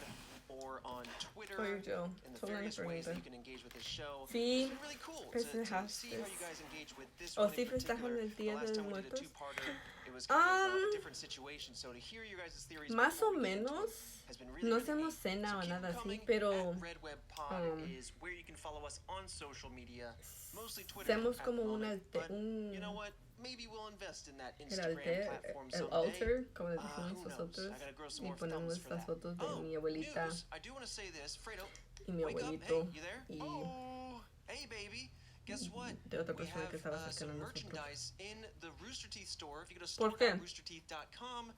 Speaker 2: or on Twitter,
Speaker 1: Oye, Joe,
Speaker 2: in the
Speaker 1: solo una
Speaker 2: various ways that
Speaker 1: pregunta.
Speaker 2: you can engage with this show.
Speaker 1: Sí,
Speaker 2: It's been really cool
Speaker 1: pero
Speaker 2: to
Speaker 1: se dejaste.
Speaker 2: see how you guys engage with this
Speaker 1: O
Speaker 2: one
Speaker 1: sí
Speaker 2: in particular.
Speaker 1: festejan el
Speaker 2: The
Speaker 1: Día
Speaker 2: last
Speaker 1: de
Speaker 2: time we did a
Speaker 1: Muertos.
Speaker 2: two-parter, it was kind of a different situation. So to hear you guys' theories
Speaker 1: Más
Speaker 2: before
Speaker 1: o
Speaker 2: we get into
Speaker 1: menos.
Speaker 2: it has been really,
Speaker 1: No
Speaker 2: really
Speaker 1: hacemos
Speaker 2: neat.
Speaker 1: cena
Speaker 2: So
Speaker 1: o
Speaker 2: keep
Speaker 1: nada
Speaker 2: them
Speaker 1: así,
Speaker 2: coming.
Speaker 1: pero
Speaker 2: At Red Web Pod
Speaker 1: um,
Speaker 2: is where you can follow us on social media, mostly Twitter
Speaker 1: hacemos
Speaker 2: at
Speaker 1: como
Speaker 2: the
Speaker 1: un
Speaker 2: moment,
Speaker 1: altar,
Speaker 2: but you know what? Maybe we'll invest in that
Speaker 1: el
Speaker 2: Instagram
Speaker 1: altar,
Speaker 2: platform
Speaker 1: el
Speaker 2: someday.
Speaker 1: altar, como le
Speaker 2: Who
Speaker 1: decimos
Speaker 2: knows?
Speaker 1: nosotros,
Speaker 2: I gotta grow some
Speaker 1: y
Speaker 2: more thumbs
Speaker 1: ponemos
Speaker 2: for
Speaker 1: las
Speaker 2: that.
Speaker 1: fotos de
Speaker 2: Oh,
Speaker 1: mi abuelita
Speaker 2: news! I do want to say this, Fredo.
Speaker 1: y mi
Speaker 2: Wake up!
Speaker 1: abuelito
Speaker 2: Hey, you there?
Speaker 1: y
Speaker 2: Oh, hey, baby. Guess what?
Speaker 1: de otra
Speaker 2: We
Speaker 1: persona
Speaker 2: have
Speaker 1: que estaba cercana
Speaker 2: some
Speaker 1: a nosotros.
Speaker 2: merchandise in the Rooster Teeth store. If you go to
Speaker 1: ¿Por qué?
Speaker 2: store.roosterteeth.com,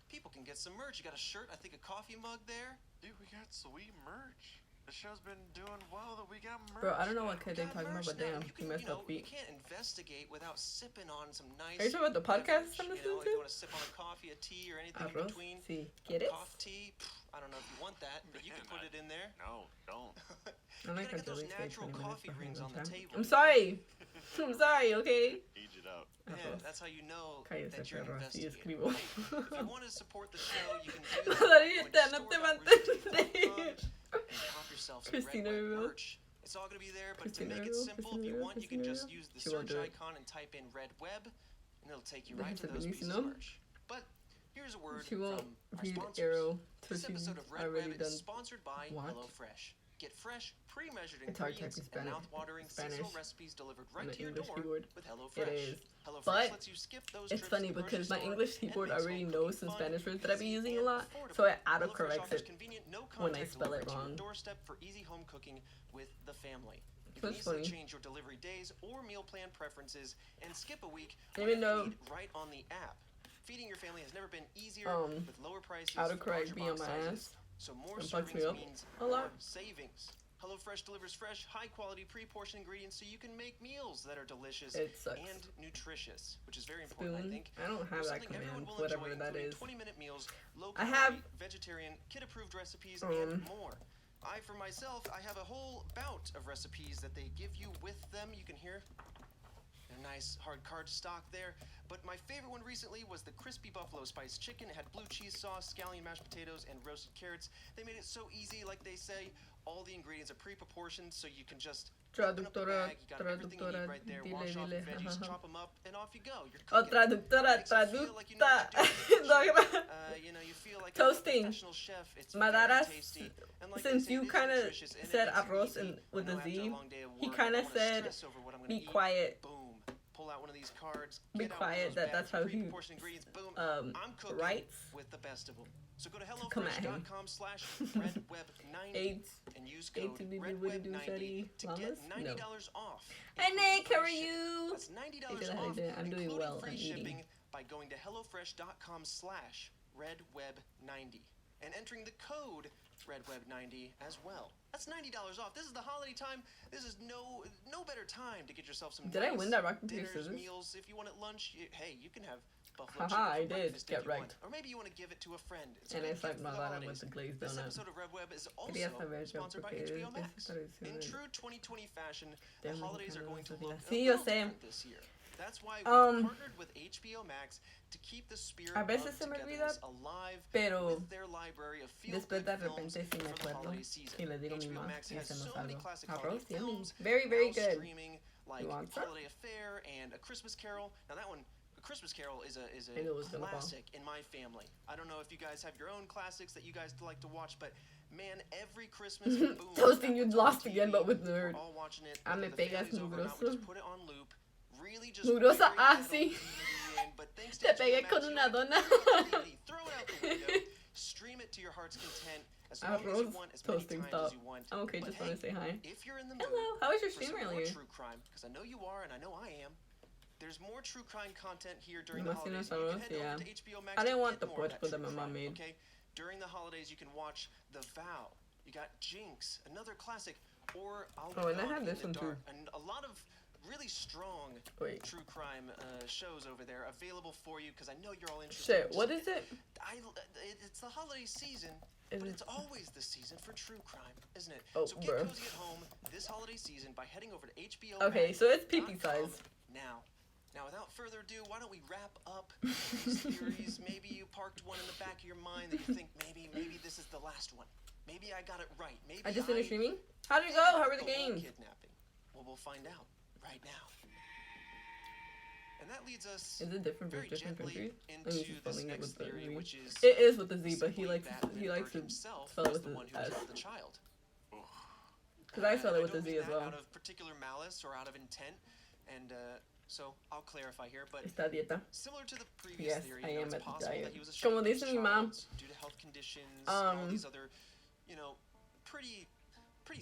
Speaker 2: people can get some merch. You got a shirt, I think a coffee mug there.
Speaker 3: Dude, we got sweet merch. The show's been doing well that we got merch.
Speaker 1: Bro, I don't know what
Speaker 3: now.
Speaker 1: kid they're
Speaker 2: Got
Speaker 1: talking about,
Speaker 2: merch
Speaker 1: but
Speaker 2: now.
Speaker 1: damn,
Speaker 2: You
Speaker 1: he
Speaker 2: can,
Speaker 1: messed
Speaker 2: you know,
Speaker 1: up
Speaker 2: you
Speaker 1: feet.
Speaker 2: can't investigate without sipping on some nice.
Speaker 1: Are you talking about the podcast I'm
Speaker 2: beverage,
Speaker 1: listening
Speaker 2: If you
Speaker 1: to?
Speaker 2: want to sip on a coffee, a tea, or anything in
Speaker 1: Arroz,
Speaker 2: between.
Speaker 1: sí.
Speaker 2: A
Speaker 1: ¿Quieres?
Speaker 2: cough tea. I don't know if you want that, but you can put
Speaker 3: Man,
Speaker 2: it in there.
Speaker 3: No, don't.
Speaker 1: I'm
Speaker 2: You
Speaker 1: like
Speaker 2: gotta get those
Speaker 1: until they stay
Speaker 2: natural
Speaker 1: 20 minutes
Speaker 2: coffee
Speaker 1: behind
Speaker 2: rings
Speaker 1: the
Speaker 2: on the
Speaker 1: time.
Speaker 2: table.
Speaker 1: I'm sorry. I'm sorry, okay?
Speaker 3: Age it up.
Speaker 2: Yeah,
Speaker 1: Arroz.
Speaker 2: that's how you know
Speaker 1: Cállese,
Speaker 2: that you're an
Speaker 1: perro, así
Speaker 2: investigator.
Speaker 1: escribo.
Speaker 2: Hey, if you want to support the show, you can do that.
Speaker 1: Margarita, no te
Speaker 2: mantentes. And cop yourself some
Speaker 1: Christina
Speaker 2: Red Web
Speaker 1: Rivera.
Speaker 2: merch. It's all gonna be there, but
Speaker 1: Christina
Speaker 2: to make it
Speaker 1: Rivera,
Speaker 2: simple,
Speaker 1: Christina
Speaker 2: if you
Speaker 1: Rivera,
Speaker 2: want, you can
Speaker 1: Christina
Speaker 2: just
Speaker 1: Rivera.
Speaker 2: use the
Speaker 1: She won't
Speaker 2: search
Speaker 1: do it.
Speaker 2: icon and type in Red Web, and it'll take you right
Speaker 1: Déjese
Speaker 2: to those
Speaker 1: venir, si
Speaker 2: pieces
Speaker 1: no,
Speaker 2: of merch. But here's a word
Speaker 1: She won't
Speaker 2: from our
Speaker 1: read
Speaker 2: sponsors.
Speaker 1: Arrow till
Speaker 2: This
Speaker 1: she's
Speaker 2: episode of Red
Speaker 1: already
Speaker 2: Web
Speaker 1: done.
Speaker 2: is sponsored by
Speaker 1: What?
Speaker 2: HelloFresh. Get fresh, pre-measured
Speaker 1: It's hard
Speaker 2: ingredients
Speaker 1: typing
Speaker 2: and
Speaker 1: Spanish.
Speaker 2: mouth-watering
Speaker 1: Spanish
Speaker 2: seasonal recipes delivered right
Speaker 1: on
Speaker 2: to
Speaker 1: the
Speaker 2: your
Speaker 1: English
Speaker 2: door
Speaker 1: keyboard.
Speaker 2: with HelloFresh.
Speaker 1: It is.
Speaker 2: HelloFresh
Speaker 1: But
Speaker 2: lets you skip those
Speaker 1: it's
Speaker 2: trips
Speaker 1: funny
Speaker 2: to the
Speaker 1: because
Speaker 2: grocery
Speaker 1: my
Speaker 2: store
Speaker 1: English
Speaker 2: and
Speaker 1: keyboard
Speaker 2: makes
Speaker 1: already
Speaker 2: home
Speaker 1: knows
Speaker 2: cooking
Speaker 1: some
Speaker 2: fun,
Speaker 1: Spanish words that I be
Speaker 2: easy,
Speaker 1: using a
Speaker 2: and
Speaker 1: lot,
Speaker 2: affordable.
Speaker 1: so it
Speaker 2: HelloFresh
Speaker 1: autocorrects
Speaker 2: offers
Speaker 1: it
Speaker 2: convenient, no
Speaker 1: when I
Speaker 2: contact
Speaker 1: spell it
Speaker 2: delivery to your
Speaker 1: wrong.
Speaker 2: doorstep for easy home cooking with the family. You
Speaker 1: So
Speaker 2: can
Speaker 1: it's
Speaker 2: easily
Speaker 1: funny.
Speaker 2: change your delivery days or meal plan preferences and skip a week
Speaker 1: Even
Speaker 2: whenever
Speaker 1: though
Speaker 2: you need right on the app. Feeding your family has never been easier with lower prices,
Speaker 1: autocorrect
Speaker 2: larger
Speaker 1: be on
Speaker 2: box
Speaker 1: my
Speaker 2: sizes,
Speaker 1: ass
Speaker 2: so more
Speaker 1: and fucks me
Speaker 2: servings
Speaker 1: up
Speaker 2: means
Speaker 1: a lot.
Speaker 2: more savings. HelloFresh delivers fresh, high-quality, pre-portioned ingredients so you can make meals that are delicious
Speaker 1: It sucks.
Speaker 2: and nutritious, which is very important, I
Speaker 1: Spoon.
Speaker 2: think.
Speaker 1: I don't have
Speaker 2: There's
Speaker 1: that
Speaker 2: something everyone
Speaker 1: command,
Speaker 2: will
Speaker 1: whatever
Speaker 2: enjoy,
Speaker 1: that
Speaker 2: including
Speaker 1: is.
Speaker 2: 20-minute meals,
Speaker 1: I have-
Speaker 2: low-calorie, vegetarian, kid-approved recipes, and more. I, for myself, I have a whole bout of recipes that they give you with them. You can hear a nice hard card stock there. But my favorite one recently was the crispy buffalo spice chicken. It had blue cheese sauce, scallion mashed potatoes, and roasted carrots. They made it so easy, like they say. All the ingredients are pre-proportioned, so you can just open up the
Speaker 1: Traductora,
Speaker 2: bag. You got everything you need right there. Wash off the veggies, chop them up, and off you go. You're
Speaker 1: Oh,
Speaker 2: cooking.
Speaker 1: traductora,
Speaker 2: Makes you feel like you know
Speaker 1: traducta.
Speaker 2: what you're doing. You know, you feel like
Speaker 1: Toasting.
Speaker 2: a professional chef. It's
Speaker 1: Madaras,
Speaker 2: very tasty. And like
Speaker 1: since
Speaker 2: they say,
Speaker 1: you
Speaker 2: it is
Speaker 1: kind of
Speaker 2: nutritious, and it
Speaker 1: said
Speaker 2: makes it
Speaker 1: arroz
Speaker 2: easy.
Speaker 1: and with
Speaker 2: I know
Speaker 1: a
Speaker 2: after
Speaker 1: Z,
Speaker 2: a long day of
Speaker 1: he
Speaker 2: work,
Speaker 1: kind
Speaker 2: I
Speaker 1: of
Speaker 2: don't wanna
Speaker 1: said,
Speaker 2: stress over what I'm gonna
Speaker 1: be
Speaker 2: eat.
Speaker 1: quiet.
Speaker 2: Boom. Pull out one of these cards.
Speaker 1: Be
Speaker 2: Get out one of
Speaker 1: quiet,
Speaker 2: those
Speaker 1: that- that's
Speaker 2: bags of
Speaker 1: how he,
Speaker 2: pre-portioned ingredients. Boom. I'm cooking
Speaker 1: writes
Speaker 2: with the best of them. So go to
Speaker 1: come at him.
Speaker 2: HelloFresh.com/RedWeb90
Speaker 1: AIDS.
Speaker 2: and use
Speaker 1: AIDS
Speaker 2: code
Speaker 1: to be what do
Speaker 2: RedWeb90 to
Speaker 1: Llamas?
Speaker 2: get
Speaker 1: No.
Speaker 2: $90 off.
Speaker 1: Hi Nick, how are
Speaker 2: including free
Speaker 1: you?
Speaker 2: That's $90
Speaker 1: Good,
Speaker 2: off,
Speaker 1: I'm doing
Speaker 2: including
Speaker 1: well,
Speaker 2: free
Speaker 1: I'm
Speaker 2: shipping
Speaker 1: eating.
Speaker 2: by going to HelloFresh.com/RedWeb90 and entering the code RedWeb90 as well. That's $90 off. This is the holiday time. This is no better time to get yourself some
Speaker 1: Did I
Speaker 2: nice
Speaker 1: win that rock, paper,
Speaker 2: dinners,
Speaker 1: scissors?
Speaker 2: meals. If you want at lunch, hey, you can have buffalo
Speaker 1: Haha,
Speaker 2: chicken for
Speaker 1: I did
Speaker 2: breakfast
Speaker 1: get
Speaker 2: if you
Speaker 1: right.
Speaker 2: want. Or maybe you want to give it to a friend. It's a
Speaker 1: And I
Speaker 2: great
Speaker 1: sucked
Speaker 2: gift
Speaker 1: my
Speaker 2: for the
Speaker 1: bottom
Speaker 2: holidays.
Speaker 1: with the glazed
Speaker 2: This
Speaker 1: donut.
Speaker 2: episode of Red Web is also
Speaker 1: Quería saber yo
Speaker 2: sponsored by
Speaker 1: porque
Speaker 2: HBO
Speaker 1: es
Speaker 2: Max. In
Speaker 1: tradicional.
Speaker 2: true 2020 fashion, the
Speaker 1: Déjame
Speaker 2: holidays are
Speaker 1: quitarlo
Speaker 2: going
Speaker 1: de
Speaker 2: to
Speaker 1: esa
Speaker 2: look
Speaker 1: fila.
Speaker 2: a
Speaker 1: Sí, yo
Speaker 2: little
Speaker 1: sé.
Speaker 2: different this year. That's why we partnered with HBO Max to keep the spirit
Speaker 1: A
Speaker 2: of
Speaker 1: veces se me olvida,
Speaker 2: togetherness alive
Speaker 1: pero
Speaker 2: with their library of
Speaker 1: después
Speaker 2: feel-good
Speaker 1: de
Speaker 2: films
Speaker 1: repente sí me
Speaker 2: for the
Speaker 1: acuerdo
Speaker 2: holiday season.
Speaker 1: y le digo a mi
Speaker 2: HBO
Speaker 1: mamá
Speaker 2: Max
Speaker 1: y
Speaker 2: has
Speaker 1: hacemos
Speaker 2: so many
Speaker 1: algo.
Speaker 2: classic
Speaker 1: Arroz,
Speaker 2: holiday
Speaker 1: yummy.
Speaker 2: films
Speaker 1: Very, very
Speaker 2: now
Speaker 1: good.
Speaker 2: streaming, like
Speaker 1: You want some?
Speaker 2: Holiday Affair and A Christmas Carol. Now that one, A Christmas Carol is
Speaker 1: I knew it was
Speaker 2: a
Speaker 1: gonna fall.
Speaker 2: classic in my family. I don't know if you guys have your own classics that you guys like to watch, but man, every Christmas, boom,
Speaker 1: Toasting,
Speaker 2: that
Speaker 1: you
Speaker 2: one's
Speaker 1: lost
Speaker 2: on
Speaker 1: again,
Speaker 2: TV.
Speaker 1: but with
Speaker 2: We're
Speaker 1: nerd.
Speaker 2: all watching it.
Speaker 1: Ah, me
Speaker 2: whether the
Speaker 1: pegas
Speaker 2: family's over or not, we
Speaker 1: mugroso.
Speaker 2: just put it on loop. Really just
Speaker 1: Mugrosa,
Speaker 2: burying
Speaker 1: ah,
Speaker 2: that
Speaker 1: sí.
Speaker 2: old DVD in, but thanks to
Speaker 1: Te
Speaker 2: HBO
Speaker 1: pegué
Speaker 2: Max,
Speaker 1: con
Speaker 2: you
Speaker 1: una
Speaker 2: don't
Speaker 1: dona.
Speaker 2: have to throw it out the DVD, throw it out the window. Stream it to your heart's content as long as you
Speaker 1: Arroz,
Speaker 2: want, as many
Speaker 1: toasting,
Speaker 2: times
Speaker 1: stop.
Speaker 2: as you want.
Speaker 1: I'm okay,
Speaker 2: But
Speaker 1: just
Speaker 2: hey,
Speaker 1: want to say hi.
Speaker 2: if you're in the mood
Speaker 1: Hello, how was your
Speaker 2: for
Speaker 1: stream
Speaker 2: some more
Speaker 1: earlier?
Speaker 2: true crime, because I know you are and I know I am, there's more true crime content here during
Speaker 1: Me
Speaker 2: the
Speaker 1: fascina
Speaker 2: holidays.
Speaker 1: esa
Speaker 2: You
Speaker 1: arroz,
Speaker 2: can head
Speaker 1: yeah.
Speaker 2: over to HBO Max
Speaker 1: I didn't
Speaker 2: to
Speaker 1: want
Speaker 2: get
Speaker 1: the
Speaker 2: more of
Speaker 1: puerco
Speaker 2: that
Speaker 1: that
Speaker 2: true
Speaker 1: my mom
Speaker 2: crime,
Speaker 1: made.
Speaker 2: okay? During the holidays, you can watch The Vow. You got Jinx, another classic, or I'll
Speaker 1: Oh, and I
Speaker 2: Be
Speaker 1: had
Speaker 2: Gone
Speaker 1: this
Speaker 2: in
Speaker 1: one
Speaker 2: the
Speaker 1: too.
Speaker 2: Dark, and a lot of really strong
Speaker 1: Wait.
Speaker 2: true crime shows over there available for you because I know you're all interested.
Speaker 1: Shit, what is it?
Speaker 2: It's the holiday season,
Speaker 1: Is
Speaker 2: but
Speaker 1: it-
Speaker 2: it's always the season for true crime, isn't it?
Speaker 1: Oh,
Speaker 2: So get
Speaker 1: bro.
Speaker 2: cozy at home this holiday season by heading over to HBO.
Speaker 1: Okay, so it's pee-pee size.
Speaker 2: Now, without further ado, why don't we wrap up these theories? Maybe you parked one in the back of your mind that you think maybe this is the last one. Maybe I got it right. Maybe
Speaker 1: I just finished
Speaker 2: I
Speaker 1: streaming. How did it go? How were the
Speaker 2: whole
Speaker 1: games?
Speaker 2: kidnapping. Well, we'll find out right now. And that leads us
Speaker 1: Is it different for
Speaker 2: very
Speaker 1: different
Speaker 2: gently
Speaker 1: countries?
Speaker 2: into
Speaker 1: I mean, he's
Speaker 2: this
Speaker 1: spelling it
Speaker 2: next
Speaker 1: with the
Speaker 2: theory,
Speaker 1: Z.
Speaker 2: which is
Speaker 1: It is with the Z, but he
Speaker 2: simply
Speaker 1: likes
Speaker 2: that
Speaker 1: to
Speaker 2: Lindbergh
Speaker 1: spell
Speaker 2: himself
Speaker 1: it
Speaker 2: was
Speaker 1: with
Speaker 2: the
Speaker 1: the
Speaker 2: one who was
Speaker 1: S.
Speaker 2: with the child.
Speaker 1: Because I spell
Speaker 2: And
Speaker 1: it with the
Speaker 2: don't
Speaker 1: Z
Speaker 2: mean
Speaker 1: as
Speaker 2: that
Speaker 1: well.
Speaker 2: out of particular malice or out of intent, and so I'll clarify here, but
Speaker 1: Esta dieta.
Speaker 2: similar to the previous
Speaker 1: Yes,
Speaker 2: theory,
Speaker 1: I
Speaker 2: you know,
Speaker 1: am
Speaker 2: it's
Speaker 1: at the
Speaker 2: possible
Speaker 1: diet.
Speaker 2: that he was a
Speaker 1: Como
Speaker 2: child
Speaker 1: dice mi mom.
Speaker 2: due to health conditions, and all these other, you know, pretty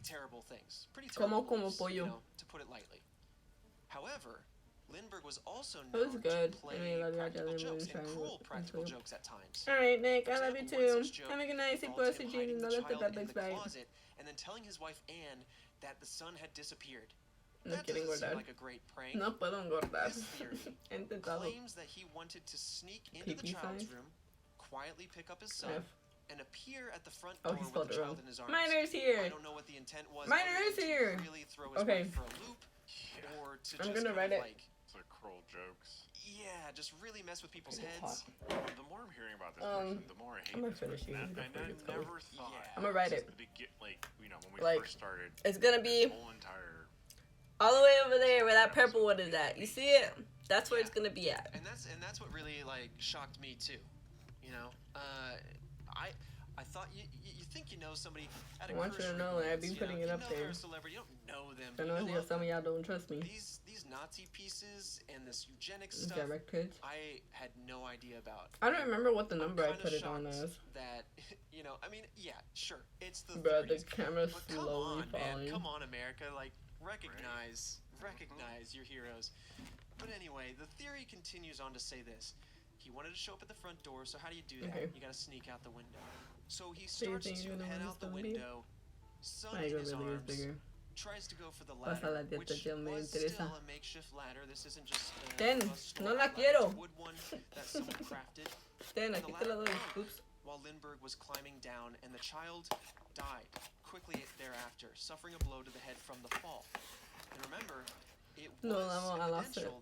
Speaker 2: terrible things. Pretty terrible
Speaker 1: Como
Speaker 2: moves,
Speaker 1: pollo.
Speaker 2: you know, to put it lightly. However, Lindbergh was also
Speaker 1: That was
Speaker 2: known
Speaker 1: good.
Speaker 2: to play
Speaker 1: I mean, I
Speaker 2: practical
Speaker 1: didn't
Speaker 2: jokes
Speaker 1: really try
Speaker 2: and
Speaker 1: to
Speaker 2: cruel practical
Speaker 1: include.
Speaker 2: jokes at times.
Speaker 1: Alright, Nick, I love you
Speaker 2: For example, one
Speaker 1: too.
Speaker 2: such joke
Speaker 1: Have a good night. Sí,
Speaker 2: involved
Speaker 1: puedo
Speaker 2: him
Speaker 1: seguir.
Speaker 2: hiding
Speaker 1: No
Speaker 2: the
Speaker 1: le
Speaker 2: child
Speaker 1: that
Speaker 2: in
Speaker 1: big
Speaker 2: the
Speaker 1: bag.
Speaker 2: closet and then telling his wife Anne that the son had disappeared.
Speaker 1: No
Speaker 2: That
Speaker 1: quiero
Speaker 2: doesn't seem
Speaker 1: engordar.
Speaker 2: like a great prank.
Speaker 1: No puedo engordar.
Speaker 2: This theory
Speaker 1: He intentado.
Speaker 2: claims that he wanted to sneak into the
Speaker 1: Pee-pee
Speaker 2: child's
Speaker 1: size?
Speaker 2: room, quietly pick up his son,
Speaker 1: F.
Speaker 2: and appear at the front
Speaker 1: Oh,
Speaker 2: door
Speaker 1: he
Speaker 2: with
Speaker 1: spelled
Speaker 2: the
Speaker 1: it
Speaker 2: child
Speaker 1: wrong.
Speaker 2: in his arms.
Speaker 1: Miner's
Speaker 2: I
Speaker 1: here.
Speaker 2: don't know what the intent was.
Speaker 1: Miner
Speaker 2: other
Speaker 1: is
Speaker 2: than to
Speaker 1: here.
Speaker 2: Really throw his
Speaker 1: Okay.
Speaker 2: wife for a loop, or to
Speaker 1: I'm
Speaker 2: just
Speaker 1: gonna
Speaker 2: kind
Speaker 1: write
Speaker 2: of
Speaker 1: it.
Speaker 2: like,
Speaker 3: It's like cruel jokes.
Speaker 2: yeah, just really mess with people's
Speaker 1: It's
Speaker 2: heads.
Speaker 3: The more I'm hearing about this person, the more I hate
Speaker 1: I'm gonna
Speaker 3: this
Speaker 1: finish
Speaker 3: person.
Speaker 1: eating
Speaker 3: And
Speaker 1: before it
Speaker 3: I
Speaker 1: gets cold.
Speaker 3: never thought.
Speaker 2: Yeah.
Speaker 1: I'm gonna write it.
Speaker 3: Like, you know, when we
Speaker 1: Like,
Speaker 3: first started,
Speaker 1: It's gonna be
Speaker 3: this whole entire.
Speaker 1: all the way over there where that purple one is at. You see it? That's where it's gonna be at.
Speaker 2: And that's what really like shocked me too. You know, I thought you think you know somebody at a
Speaker 1: I want you to
Speaker 2: cursory
Speaker 1: know that I've
Speaker 2: glance,
Speaker 1: been
Speaker 2: you
Speaker 1: putting
Speaker 2: know,
Speaker 1: it
Speaker 2: you
Speaker 1: up
Speaker 2: know
Speaker 1: there.
Speaker 2: they're a celebrity. You don't know them.
Speaker 1: I
Speaker 2: but
Speaker 1: know
Speaker 2: you know of
Speaker 1: some of
Speaker 2: them.
Speaker 1: y'all don't trust me.
Speaker 2: These Nazi pieces and this eugenics stuff,
Speaker 1: Direct kids.
Speaker 2: I had no idea about.
Speaker 1: I don't remember what the
Speaker 2: I'm
Speaker 1: number I
Speaker 2: kinda
Speaker 1: put it on
Speaker 2: shocked
Speaker 1: as.
Speaker 2: That you know, I mean, yeah, sure, it's the
Speaker 1: Bro, the
Speaker 2: 30s,
Speaker 1: camera's
Speaker 2: but come
Speaker 1: slowly
Speaker 2: on, man,
Speaker 1: falling.
Speaker 2: come on, America, like recognize your heroes. But anyway, the theory continues on to say this. He wanted to show up at the front door, so how do you do that?
Speaker 1: Okay.
Speaker 2: You gotta sneak out the window. So he
Speaker 1: So you
Speaker 2: starts
Speaker 1: think
Speaker 2: to
Speaker 1: you're gonna
Speaker 2: head
Speaker 1: win
Speaker 2: out the
Speaker 1: this movie?
Speaker 2: window, son
Speaker 1: My
Speaker 2: in
Speaker 1: ego
Speaker 2: his
Speaker 1: really is
Speaker 2: arms,
Speaker 1: bigger.
Speaker 2: tries to go for the
Speaker 1: Pasa la
Speaker 2: ladder,
Speaker 1: dieta,
Speaker 2: which
Speaker 1: ya me
Speaker 2: was
Speaker 1: interesa.
Speaker 2: still a makeshift ladder. This isn't just
Speaker 1: Ten,
Speaker 2: a
Speaker 1: no
Speaker 2: store
Speaker 1: la
Speaker 2: ladder,
Speaker 1: quiero.
Speaker 2: it's a wood one that someone crafted.
Speaker 1: Ten,
Speaker 2: And
Speaker 1: aquí
Speaker 2: the
Speaker 1: te la
Speaker 2: ladder
Speaker 1: doy.
Speaker 2: broke
Speaker 1: Oops.
Speaker 2: while Lindbergh was climbing down, and the child died quickly thereafter, suffering a blow to the head from the fall. And remember, it was
Speaker 1: No, I lost it.
Speaker 2: evidential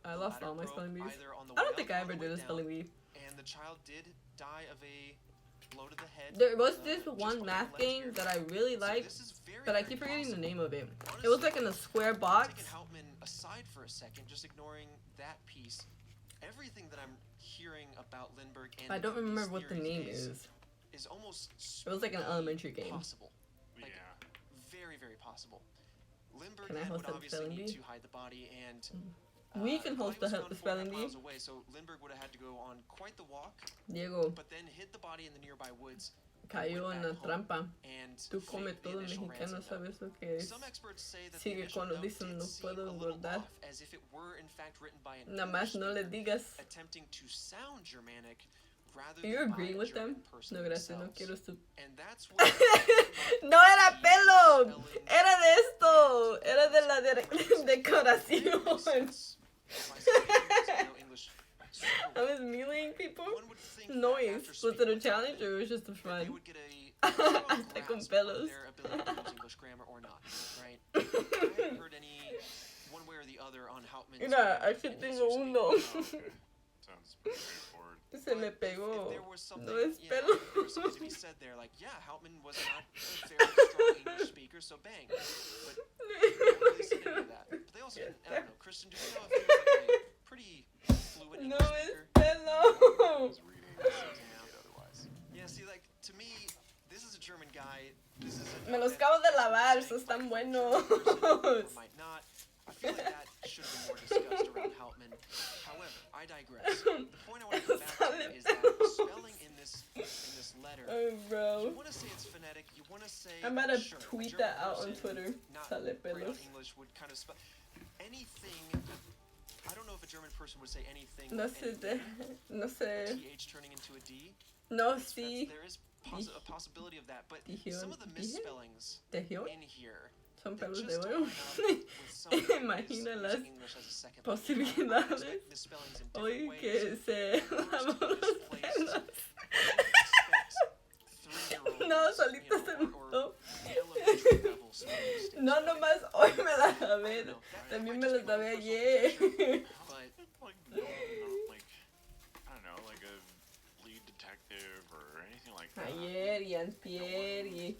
Speaker 1: I
Speaker 2: that
Speaker 1: lost
Speaker 2: the
Speaker 1: all my
Speaker 2: ladder
Speaker 1: spelling
Speaker 2: broke
Speaker 1: bees.
Speaker 2: either on the
Speaker 1: I
Speaker 2: way
Speaker 1: don't
Speaker 2: up
Speaker 1: think
Speaker 2: or
Speaker 1: I
Speaker 2: on
Speaker 1: ever
Speaker 2: the
Speaker 1: did
Speaker 2: way
Speaker 1: a
Speaker 2: down,
Speaker 1: spelling bee.
Speaker 2: and the child did die of a blow to the head.
Speaker 1: There was
Speaker 2: just
Speaker 1: this
Speaker 2: below
Speaker 1: one
Speaker 2: the
Speaker 1: math
Speaker 2: left
Speaker 1: game
Speaker 2: ear.
Speaker 1: that I really
Speaker 2: So
Speaker 1: liked,
Speaker 2: this is very,
Speaker 1: but I
Speaker 2: very
Speaker 1: keep forgetting the
Speaker 2: possible.
Speaker 1: name of it. It
Speaker 2: Honestly,
Speaker 1: was like in a square box.
Speaker 2: taking Hauptmann aside for a second, just ignoring that piece, everything that I'm hearing about Lindbergh and
Speaker 1: I don't
Speaker 2: these
Speaker 1: remember what the
Speaker 2: theories
Speaker 1: name is.
Speaker 2: is almost
Speaker 1: It was like an
Speaker 2: spooky
Speaker 1: elementary game.
Speaker 2: possible.
Speaker 3: Yeah.
Speaker 2: Very, very possible. Lindbergh
Speaker 1: Can I
Speaker 2: then
Speaker 1: host
Speaker 2: would
Speaker 1: a
Speaker 2: obviously
Speaker 1: spelling
Speaker 2: need
Speaker 1: bee?
Speaker 2: to hide the body, and
Speaker 1: We can
Speaker 2: the
Speaker 1: host
Speaker 2: body was
Speaker 1: the
Speaker 2: found 4.5
Speaker 1: spelling bee.
Speaker 2: miles away, so Lindbergh would have had to go on quite the walk,
Speaker 1: Diego
Speaker 2: but then hid the body in the nearby woods.
Speaker 1: cayó en la trampa.
Speaker 2: And
Speaker 1: Tú come
Speaker 2: faked the
Speaker 1: todo
Speaker 2: initial
Speaker 1: mexicano,
Speaker 2: ransom note.
Speaker 1: sabes lo que es.
Speaker 2: Some experts say that the
Speaker 1: Sigue
Speaker 2: initial
Speaker 1: cuando
Speaker 2: note
Speaker 1: dicen
Speaker 2: did
Speaker 1: no
Speaker 2: seem
Speaker 1: puedo
Speaker 2: a little
Speaker 1: engordar.
Speaker 2: off, as if it were in fact written by an
Speaker 1: Nada más
Speaker 2: English
Speaker 1: no le
Speaker 2: speaker
Speaker 1: digas.
Speaker 2: attempting to sound Germanic rather
Speaker 1: Are you
Speaker 2: than by
Speaker 1: agreeing
Speaker 2: a
Speaker 1: with
Speaker 2: German
Speaker 1: them?
Speaker 2: person
Speaker 1: No, gracias, no
Speaker 2: themselves.
Speaker 1: quiero su...
Speaker 2: And that's what
Speaker 1: No era pelo,
Speaker 2: spelling
Speaker 1: era de esto, era de la decoración. I was meleeing people. Noise. Was it a challenge or was it just a
Speaker 2: They
Speaker 1: fun?
Speaker 2: would get a strong
Speaker 1: Hasta con
Speaker 2: grasp
Speaker 1: pelos.
Speaker 2: of their ability to use English grammar or not, right? I haven't heard any one way or the other on Hauptmann's
Speaker 1: Mira,
Speaker 2: behavior
Speaker 1: aquí
Speaker 2: in his
Speaker 1: tengo
Speaker 2: username.
Speaker 1: uno.
Speaker 3: Oh, okay. Sounds pretty straightforward.
Speaker 1: Se me
Speaker 2: But
Speaker 1: pegó.
Speaker 2: if there was something,
Speaker 1: No es
Speaker 2: yeah,
Speaker 1: pelo.
Speaker 2: if there was something to be said there, like, yeah, Hauptmann was not a very strong English speaker, so bang. But no one really said any of that. But they also didn't, I don't know, Kristen, do we know if he was like a pretty fluent
Speaker 1: No
Speaker 2: English
Speaker 1: es
Speaker 2: speaker?
Speaker 3: I
Speaker 1: pelo.
Speaker 3: was reading something otherwise.
Speaker 2: Yeah, see, like, to me, this is a German guy. This is a
Speaker 1: Me los
Speaker 2: that
Speaker 1: acabo de
Speaker 2: this
Speaker 1: lavar,
Speaker 2: would
Speaker 1: so
Speaker 2: say
Speaker 1: están
Speaker 2: might be a
Speaker 1: buenos.
Speaker 2: German person or might not. I feel like that should have been more discussed around Hauptmann. However, I digress. The point I want to come back to is that the spelling in this letter,
Speaker 1: Oh,
Speaker 2: you
Speaker 1: bro.
Speaker 2: want to say it's phonetic, you want to say,
Speaker 1: I'm about to
Speaker 2: sure, a
Speaker 1: tweet
Speaker 2: German
Speaker 1: that out on
Speaker 2: person
Speaker 1: Twitter.
Speaker 2: not
Speaker 1: Sale
Speaker 2: great on
Speaker 1: pelos.
Speaker 2: English would kind of spell anything. I don't know if a German person would say anything.
Speaker 1: No sé, no sé.
Speaker 2: TH turning into a D.
Speaker 1: No,
Speaker 2: That's-
Speaker 1: sí.
Speaker 2: There is a possibility of that, but
Speaker 1: Dijeron-
Speaker 2: some of the
Speaker 1: dije?
Speaker 2: misspellings
Speaker 1: ¿Tejió?
Speaker 2: in here,
Speaker 1: Son
Speaker 2: they
Speaker 1: pelos
Speaker 2: just
Speaker 1: de
Speaker 2: don't
Speaker 1: oro.
Speaker 2: line up with someone who is
Speaker 1: Imagina las
Speaker 2: using English as a second language.
Speaker 1: posibilidades.
Speaker 2: I expect misspellings in different
Speaker 1: Oye,
Speaker 2: ways.
Speaker 1: que se lavó los pelos. No, solito se notó. No, nomás hoy me la lavé. También me las lavé ayer.
Speaker 3: Like, no, like, I don't know, like a lead detective or anything like that.
Speaker 1: Ayer y antier y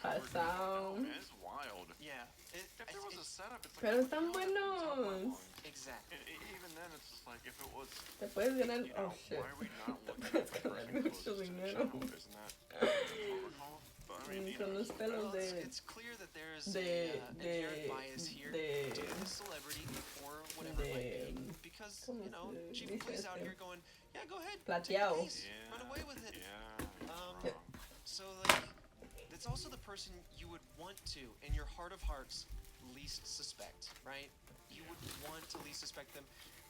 Speaker 1: pasado.
Speaker 3: Man, it's wild.
Speaker 2: Yeah,
Speaker 3: If there was a setup, it's like,
Speaker 1: Pero
Speaker 3: oh,
Speaker 1: están
Speaker 3: you know, it's not that
Speaker 1: buenos.
Speaker 3: long.
Speaker 2: exactly.
Speaker 3: Even then, it's just like, if it was,
Speaker 1: Te puedes ganar.
Speaker 3: you
Speaker 1: Oh
Speaker 3: know,
Speaker 1: shit.
Speaker 3: why are we not
Speaker 1: Te
Speaker 3: looking
Speaker 1: puedes
Speaker 3: at the
Speaker 1: ganar
Speaker 3: person
Speaker 1: mucho
Speaker 3: closest to the
Speaker 1: dinero.
Speaker 3: channel? Isn't that the protocol? But I mean, you
Speaker 1: Con
Speaker 3: know,
Speaker 1: los pelos
Speaker 2: Well,
Speaker 1: de.
Speaker 2: it's clear that there is
Speaker 1: de-
Speaker 2: an
Speaker 1: de-
Speaker 2: inherent bias here
Speaker 1: de-
Speaker 2: to the celebrity or whatever it might be.
Speaker 1: de-
Speaker 2: Because,
Speaker 1: ¿cómo
Speaker 2: you know,
Speaker 1: se
Speaker 2: Chief
Speaker 1: dice
Speaker 2: Please out
Speaker 1: este?
Speaker 2: here going, yeah, go ahead,
Speaker 1: Plateado.
Speaker 2: take the case,
Speaker 3: yeah,
Speaker 2: run away with it.
Speaker 3: Yeah, you're
Speaker 2: Um,
Speaker 3: wrong.
Speaker 2: So, like, it's also the person you would want to, in your heart of hearts, least suspect, right? You would want to least suspect them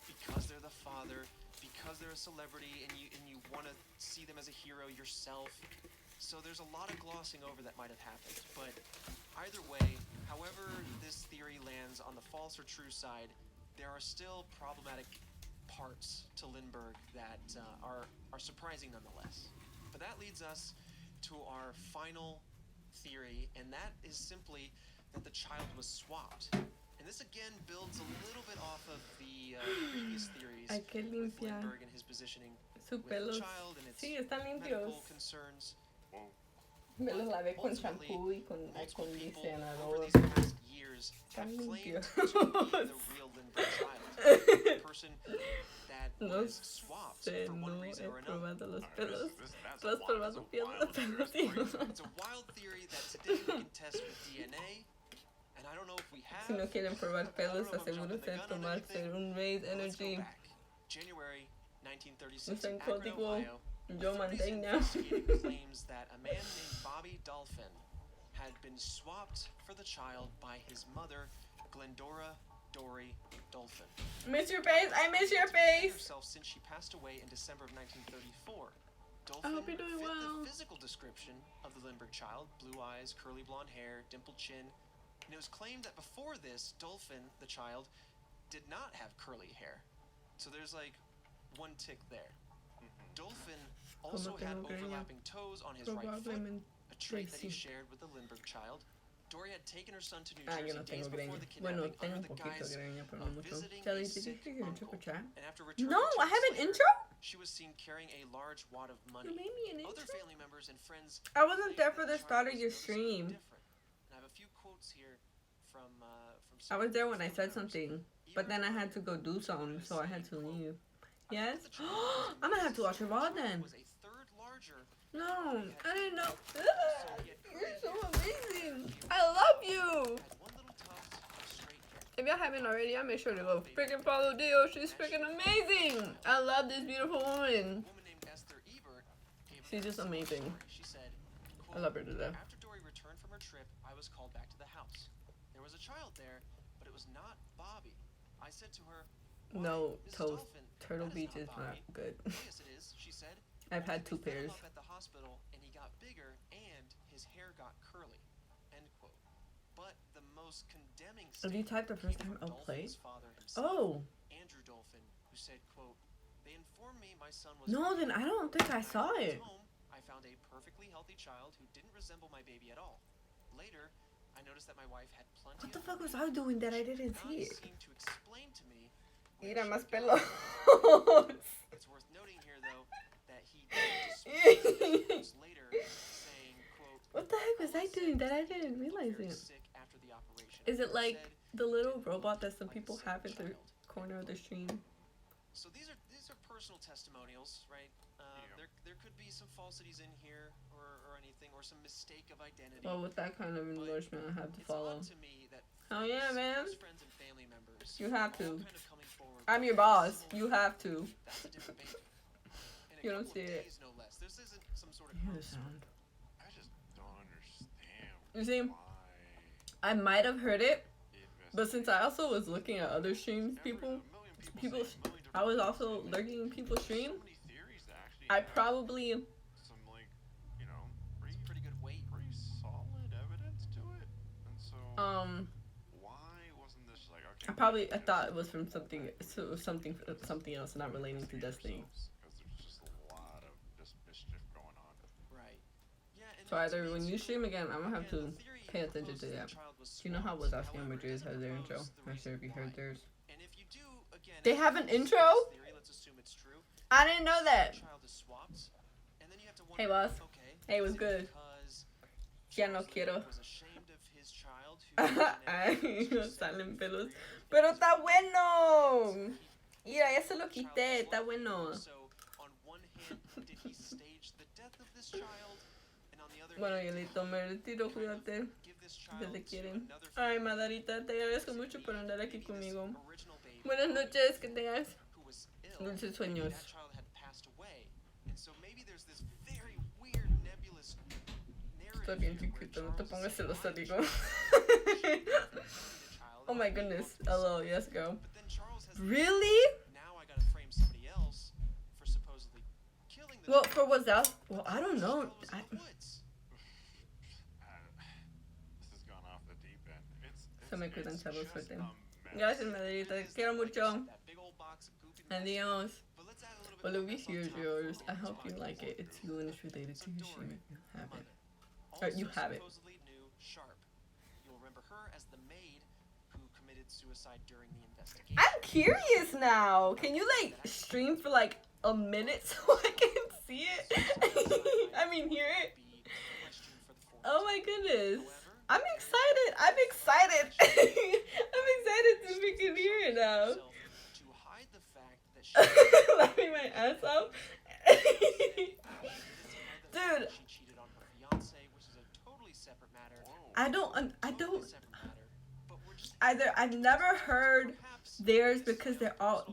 Speaker 2: because they're the father, because they're a celebrity, and you want to see them as a hero yourself. So there's a lot of glossing over that might have happened. But either way, however this theory lands on the false or true side, there are still problematic parts to Lindbergh that are surprising nonetheless. But that leads us to our final theory, and that is simply that the child was swapped. And this again builds a little bit off of the previous theories
Speaker 1: Hay que
Speaker 2: with
Speaker 1: limpiar
Speaker 2: Lindbergh and his positioning
Speaker 1: sus
Speaker 2: with the
Speaker 1: pelos.
Speaker 2: child and its
Speaker 1: Sí, están limpios.
Speaker 2: medical concerns.
Speaker 3: Whoa.
Speaker 1: Me los lavé con
Speaker 2: Ultimately,
Speaker 1: champú y con
Speaker 2: Multiple people over
Speaker 1: acondicionador.
Speaker 2: these past years have
Speaker 1: Están
Speaker 2: claimed
Speaker 1: limpios.
Speaker 2: to be the real Lindbergh child, the person that
Speaker 1: No
Speaker 2: was swapped
Speaker 1: sé,
Speaker 2: for
Speaker 1: no
Speaker 2: one
Speaker 1: he
Speaker 2: reason or another.
Speaker 1: probado los
Speaker 3: Alright,
Speaker 1: pelos.
Speaker 3: that's
Speaker 1: ¿Tú has
Speaker 3: wild.
Speaker 1: probado
Speaker 3: That's a
Speaker 1: pelos?
Speaker 3: wild theory. That's crazy.
Speaker 2: It's a wild theory that today we can test with DNA, and I don't know if we have.
Speaker 1: Si no quieren probar pelos,
Speaker 2: I don't know if I'm
Speaker 1: asegúrense de
Speaker 2: jumping the gun on
Speaker 1: tomarse
Speaker 2: anything.
Speaker 1: un Raise
Speaker 2: But let's go
Speaker 1: Energy.
Speaker 2: back. January 1936
Speaker 1: Usen
Speaker 2: in Akron,
Speaker 1: código
Speaker 2: Ohio.
Speaker 1: Yo
Speaker 2: Authorities
Speaker 1: mantenga.
Speaker 2: investigating claims that a man named Bobby Dolphin had been swapped for the child by his mother, Glendora Dory Dolphin.
Speaker 1: Miss your face. I miss your face.
Speaker 2: Herself since she passed away in December of 1934.
Speaker 1: I
Speaker 2: Dolphin
Speaker 1: hope you're doing
Speaker 2: fit
Speaker 1: well.
Speaker 2: the physical description of the Lindbergh child: blue eyes, curly blonde hair, dimpled chin. And it was claimed that before this, Dolphin, the child, did not have curly hair. So there's like one tick there. Dolphin also
Speaker 1: Como
Speaker 2: had
Speaker 1: tengo greña.
Speaker 2: overlapping toes on his right foot,
Speaker 1: Probablemente.
Speaker 2: a trait that he
Speaker 1: sí.
Speaker 2: shared with the Lindbergh child. Dory had taken her son to New
Speaker 1: Ah,
Speaker 2: Jersey
Speaker 1: yo no
Speaker 2: days
Speaker 1: tengo
Speaker 2: before
Speaker 1: greña.
Speaker 2: the
Speaker 1: Bueno,
Speaker 2: kidnapping
Speaker 1: tengo un
Speaker 2: under the
Speaker 1: poquito de
Speaker 2: guise
Speaker 1: greña, pero
Speaker 2: of
Speaker 1: no mucho.
Speaker 2: visiting
Speaker 1: Charlie,
Speaker 2: a
Speaker 1: did you
Speaker 2: sick
Speaker 1: figure to
Speaker 2: uncle.
Speaker 1: chat?
Speaker 2: And after returning
Speaker 1: No,
Speaker 2: to
Speaker 1: I have an
Speaker 2: Slater,
Speaker 1: intro?
Speaker 2: she was seen carrying a large wad of
Speaker 1: You
Speaker 2: money.
Speaker 1: made me an
Speaker 2: Other
Speaker 1: intro?
Speaker 2: family members and friends
Speaker 1: I wasn't there
Speaker 2: claim
Speaker 1: for
Speaker 2: that
Speaker 1: the
Speaker 2: child
Speaker 1: start of
Speaker 2: was
Speaker 1: your
Speaker 2: noticeably
Speaker 1: stream.
Speaker 2: different. And I have a few quotes here from
Speaker 1: I was there when I
Speaker 2: family
Speaker 1: said
Speaker 2: members.
Speaker 1: something,
Speaker 2: Even
Speaker 1: but then I had to go do something, so I had to leave. Yes? I'm gonna have to watch it all then.
Speaker 2: Was a third larger.
Speaker 1: No, I didn't know.
Speaker 2: So he had
Speaker 1: You're so
Speaker 2: curly
Speaker 1: amazing. I love you.
Speaker 2: had one little tuft of straight hair.
Speaker 1: If y'all haven't already, I'll make sure to go freaking follow Dio. She's freaking amazing. I love this beautiful
Speaker 2: A
Speaker 1: woman.
Speaker 2: woman named Esther Ebert gave
Speaker 1: She's just
Speaker 2: a similar
Speaker 1: amazing.
Speaker 2: story. She said,
Speaker 1: I love her to death.
Speaker 2: after Dory returned from her trip, I was called back to the house. There was a child there, but it was not Bobby. I said to her, "Why,
Speaker 1: No,
Speaker 2: Mrs.
Speaker 1: toast.
Speaker 2: Dolphin,
Speaker 1: Turtle
Speaker 2: that
Speaker 1: Beach is
Speaker 2: Bobby."
Speaker 1: not good.
Speaker 2: "Oh, yes, it is," she said.
Speaker 1: I've had
Speaker 2: "They
Speaker 1: 2
Speaker 2: fed him
Speaker 1: pairs.
Speaker 2: up at the hospital, and he got bigger, and his hair got curly." End quote. But the most condemning
Speaker 1: If you
Speaker 2: statement
Speaker 1: type the first
Speaker 2: came
Speaker 1: time,
Speaker 2: from
Speaker 1: I'll play.
Speaker 2: Dolphin's father himself,
Speaker 1: Oh,
Speaker 2: Andrew Dolphin, who said, quote, "They informed me my son was
Speaker 1: no, then I don't think I
Speaker 2: When
Speaker 1: saw
Speaker 2: got
Speaker 1: it.
Speaker 2: home, I found a perfectly healthy child who didn't resemble my baby at all. Later, I I noticed that my wife had plenty
Speaker 1: What the
Speaker 2: of
Speaker 1: fuck was I doing that I didn't see it?
Speaker 2: seemed to explain to me
Speaker 1: Mira,
Speaker 2: where
Speaker 1: más
Speaker 2: she
Speaker 1: pelos.
Speaker 2: It's worth noting here, though, that he did dispose later, saying, quote,
Speaker 1: What the heck was I doing that I didn't realize
Speaker 2: very
Speaker 1: it?
Speaker 2: sick after the operation.
Speaker 1: Is it like
Speaker 2: Said,
Speaker 1: the little
Speaker 2: "Didn't
Speaker 1: robot
Speaker 2: look
Speaker 1: that some
Speaker 2: like a
Speaker 1: people
Speaker 2: sick
Speaker 1: have in the
Speaker 2: child."
Speaker 1: corner of the stream?
Speaker 2: So these are personal testimonials, right? There could be some falsities in here or anything, or some mistake of identity.
Speaker 1: Well, with that kind of endorsement, I have to
Speaker 2: It's
Speaker 1: follow.
Speaker 2: odd to me that
Speaker 1: Oh yeah, man.
Speaker 2: close friends and family members
Speaker 1: You have
Speaker 2: all
Speaker 1: to.
Speaker 2: kind of coming forward
Speaker 1: I'm
Speaker 2: with
Speaker 1: your boss.
Speaker 2: similar
Speaker 1: You have to.
Speaker 2: That's a different baby. In a
Speaker 1: You don't
Speaker 2: couple
Speaker 1: see
Speaker 2: of
Speaker 1: it.
Speaker 2: days, no less. This isn't some sort of
Speaker 1: Hear the
Speaker 2: group
Speaker 1: sound.
Speaker 3: I just don't understand
Speaker 1: You see,
Speaker 3: why
Speaker 1: I might have heard it, but
Speaker 3: investigate
Speaker 1: since I also was looking at other streams,
Speaker 3: every-
Speaker 1: people,
Speaker 3: a million
Speaker 1: people,
Speaker 3: say a million
Speaker 1: I was
Speaker 3: different
Speaker 1: also
Speaker 3: things,
Speaker 1: lurking people's
Speaker 3: there's
Speaker 1: stream.
Speaker 3: so many theories that actually
Speaker 1: I
Speaker 3: have
Speaker 1: probably,
Speaker 3: some, like, you know, pretty
Speaker 2: pretty good weight.
Speaker 3: solid evidence to it. And so why wasn't this like, okay,
Speaker 1: I thought it was from something else, not relating to Destiny.
Speaker 3: because there's just a lot of just mischief going on.
Speaker 2: Right. Yeah, and
Speaker 1: So
Speaker 2: to
Speaker 1: either
Speaker 2: me,
Speaker 1: when you
Speaker 2: too,
Speaker 1: stream again, I'm gonna have
Speaker 2: again,
Speaker 1: to
Speaker 2: the theory
Speaker 1: pay attention to
Speaker 2: proposes
Speaker 1: that.
Speaker 2: the child was
Speaker 1: You know how
Speaker 2: swapped.
Speaker 1: Wazowski and
Speaker 2: However, it
Speaker 1: Madrid
Speaker 2: doesn't
Speaker 1: has their intro?
Speaker 2: propose the
Speaker 1: I'm not sure if you
Speaker 2: reason
Speaker 1: heard
Speaker 2: why.
Speaker 1: theirs.
Speaker 2: And if you do, again,
Speaker 1: They
Speaker 2: if
Speaker 1: have
Speaker 2: you
Speaker 1: an
Speaker 2: use
Speaker 1: intro?
Speaker 2: this theory, let's assume it's true.
Speaker 1: I didn't know that.
Speaker 2: The child is swapped, and then you have to
Speaker 1: Hey,
Speaker 2: wonder,
Speaker 1: boss.
Speaker 2: okay,
Speaker 1: Hey, what's
Speaker 2: is it
Speaker 1: good?
Speaker 2: because
Speaker 1: Ya no
Speaker 2: Charles
Speaker 1: quiero.
Speaker 2: was ashamed of his child who
Speaker 1: Ay,
Speaker 2: genetically
Speaker 1: no
Speaker 2: was
Speaker 1: salen pelos.
Speaker 2: very
Speaker 1: Pero está
Speaker 2: so
Speaker 1: bueno.
Speaker 2: he-
Speaker 1: Mira, ya se lo
Speaker 2: the child
Speaker 1: quité.
Speaker 2: was
Speaker 1: Está
Speaker 2: swapped.
Speaker 1: bueno.
Speaker 2: So, on one hand, did he stage the death of this child? And on the other
Speaker 1: Bueno,
Speaker 2: hand,
Speaker 1: Yelito, me retiro,
Speaker 2: kind of
Speaker 1: cuídate.
Speaker 2: give this
Speaker 1: Si
Speaker 2: child
Speaker 1: te
Speaker 2: to
Speaker 1: quieren.
Speaker 2: another
Speaker 1: Ay,
Speaker 2: family
Speaker 1: Madarita, te agradezco mucho
Speaker 2: Maybe-
Speaker 1: por andar aquí
Speaker 2: maybe this
Speaker 1: conmigo.
Speaker 2: original baby
Speaker 1: Buenas noches, que tengas
Speaker 2: who was ill,
Speaker 1: dulces
Speaker 2: maybe
Speaker 1: sueños.
Speaker 2: that child had passed away. And so maybe there's this very weird nebulous narrative
Speaker 1: Estoy bien
Speaker 2: here where
Speaker 1: chiquito, no te
Speaker 2: Charles
Speaker 1: pongas
Speaker 2: is
Speaker 1: celosa,
Speaker 2: alive,
Speaker 1: digo.
Speaker 2: the child,
Speaker 1: Oh my
Speaker 2: and
Speaker 1: goodness.
Speaker 2: he won't
Speaker 1: Hello,
Speaker 2: decide.
Speaker 1: yes, girl.
Speaker 2: But then Charles has the
Speaker 1: Really?
Speaker 2: now I gotta frame somebody else for supposedly killing the
Speaker 1: Well,
Speaker 2: child.
Speaker 1: for what's that? Well, I don't
Speaker 2: The
Speaker 1: know.
Speaker 2: child was in the woods.
Speaker 3: This has gone off the deep end.
Speaker 1: Se me cuidan, chavos,
Speaker 3: just
Speaker 1: suerte.
Speaker 3: a mess.
Speaker 1: Gracias, Madarita. Te quiero mucho.
Speaker 2: That big old box of goopy mess.
Speaker 1: Adios.
Speaker 2: But let's add a little bit
Speaker 1: Well,
Speaker 2: more
Speaker 1: Louis,
Speaker 2: mess on
Speaker 1: here's
Speaker 2: top for
Speaker 1: yours. I
Speaker 2: Lauren's
Speaker 1: hope you
Speaker 2: podcast.
Speaker 1: like it. It's you and it's related
Speaker 2: So
Speaker 1: to your
Speaker 2: Dory,
Speaker 1: stream if you
Speaker 2: the
Speaker 1: have it.
Speaker 2: mother,
Speaker 1: You
Speaker 2: also
Speaker 1: have it.
Speaker 2: supposedly knew Sharp. You'll remember her as the maid who committed suicide during the investigation.
Speaker 1: I'm curious now. Can you like stream for like a minute so I can see it? I mean, hear it.
Speaker 2: Be a question for the
Speaker 1: Oh
Speaker 2: forensic.
Speaker 1: my goodness.
Speaker 2: However,
Speaker 1: I'm excited. I'm excited. I'm excited to freaking hear it now.
Speaker 2: herself to hide the fact that she
Speaker 1: Laughing my ass off. Dude,
Speaker 2: she cheated on her fiance, which is a totally separate matter.
Speaker 1: I don't.
Speaker 2: Totally separate matter. But we're just
Speaker 1: Either I've never heard
Speaker 2: perhaps
Speaker 1: theirs because they're all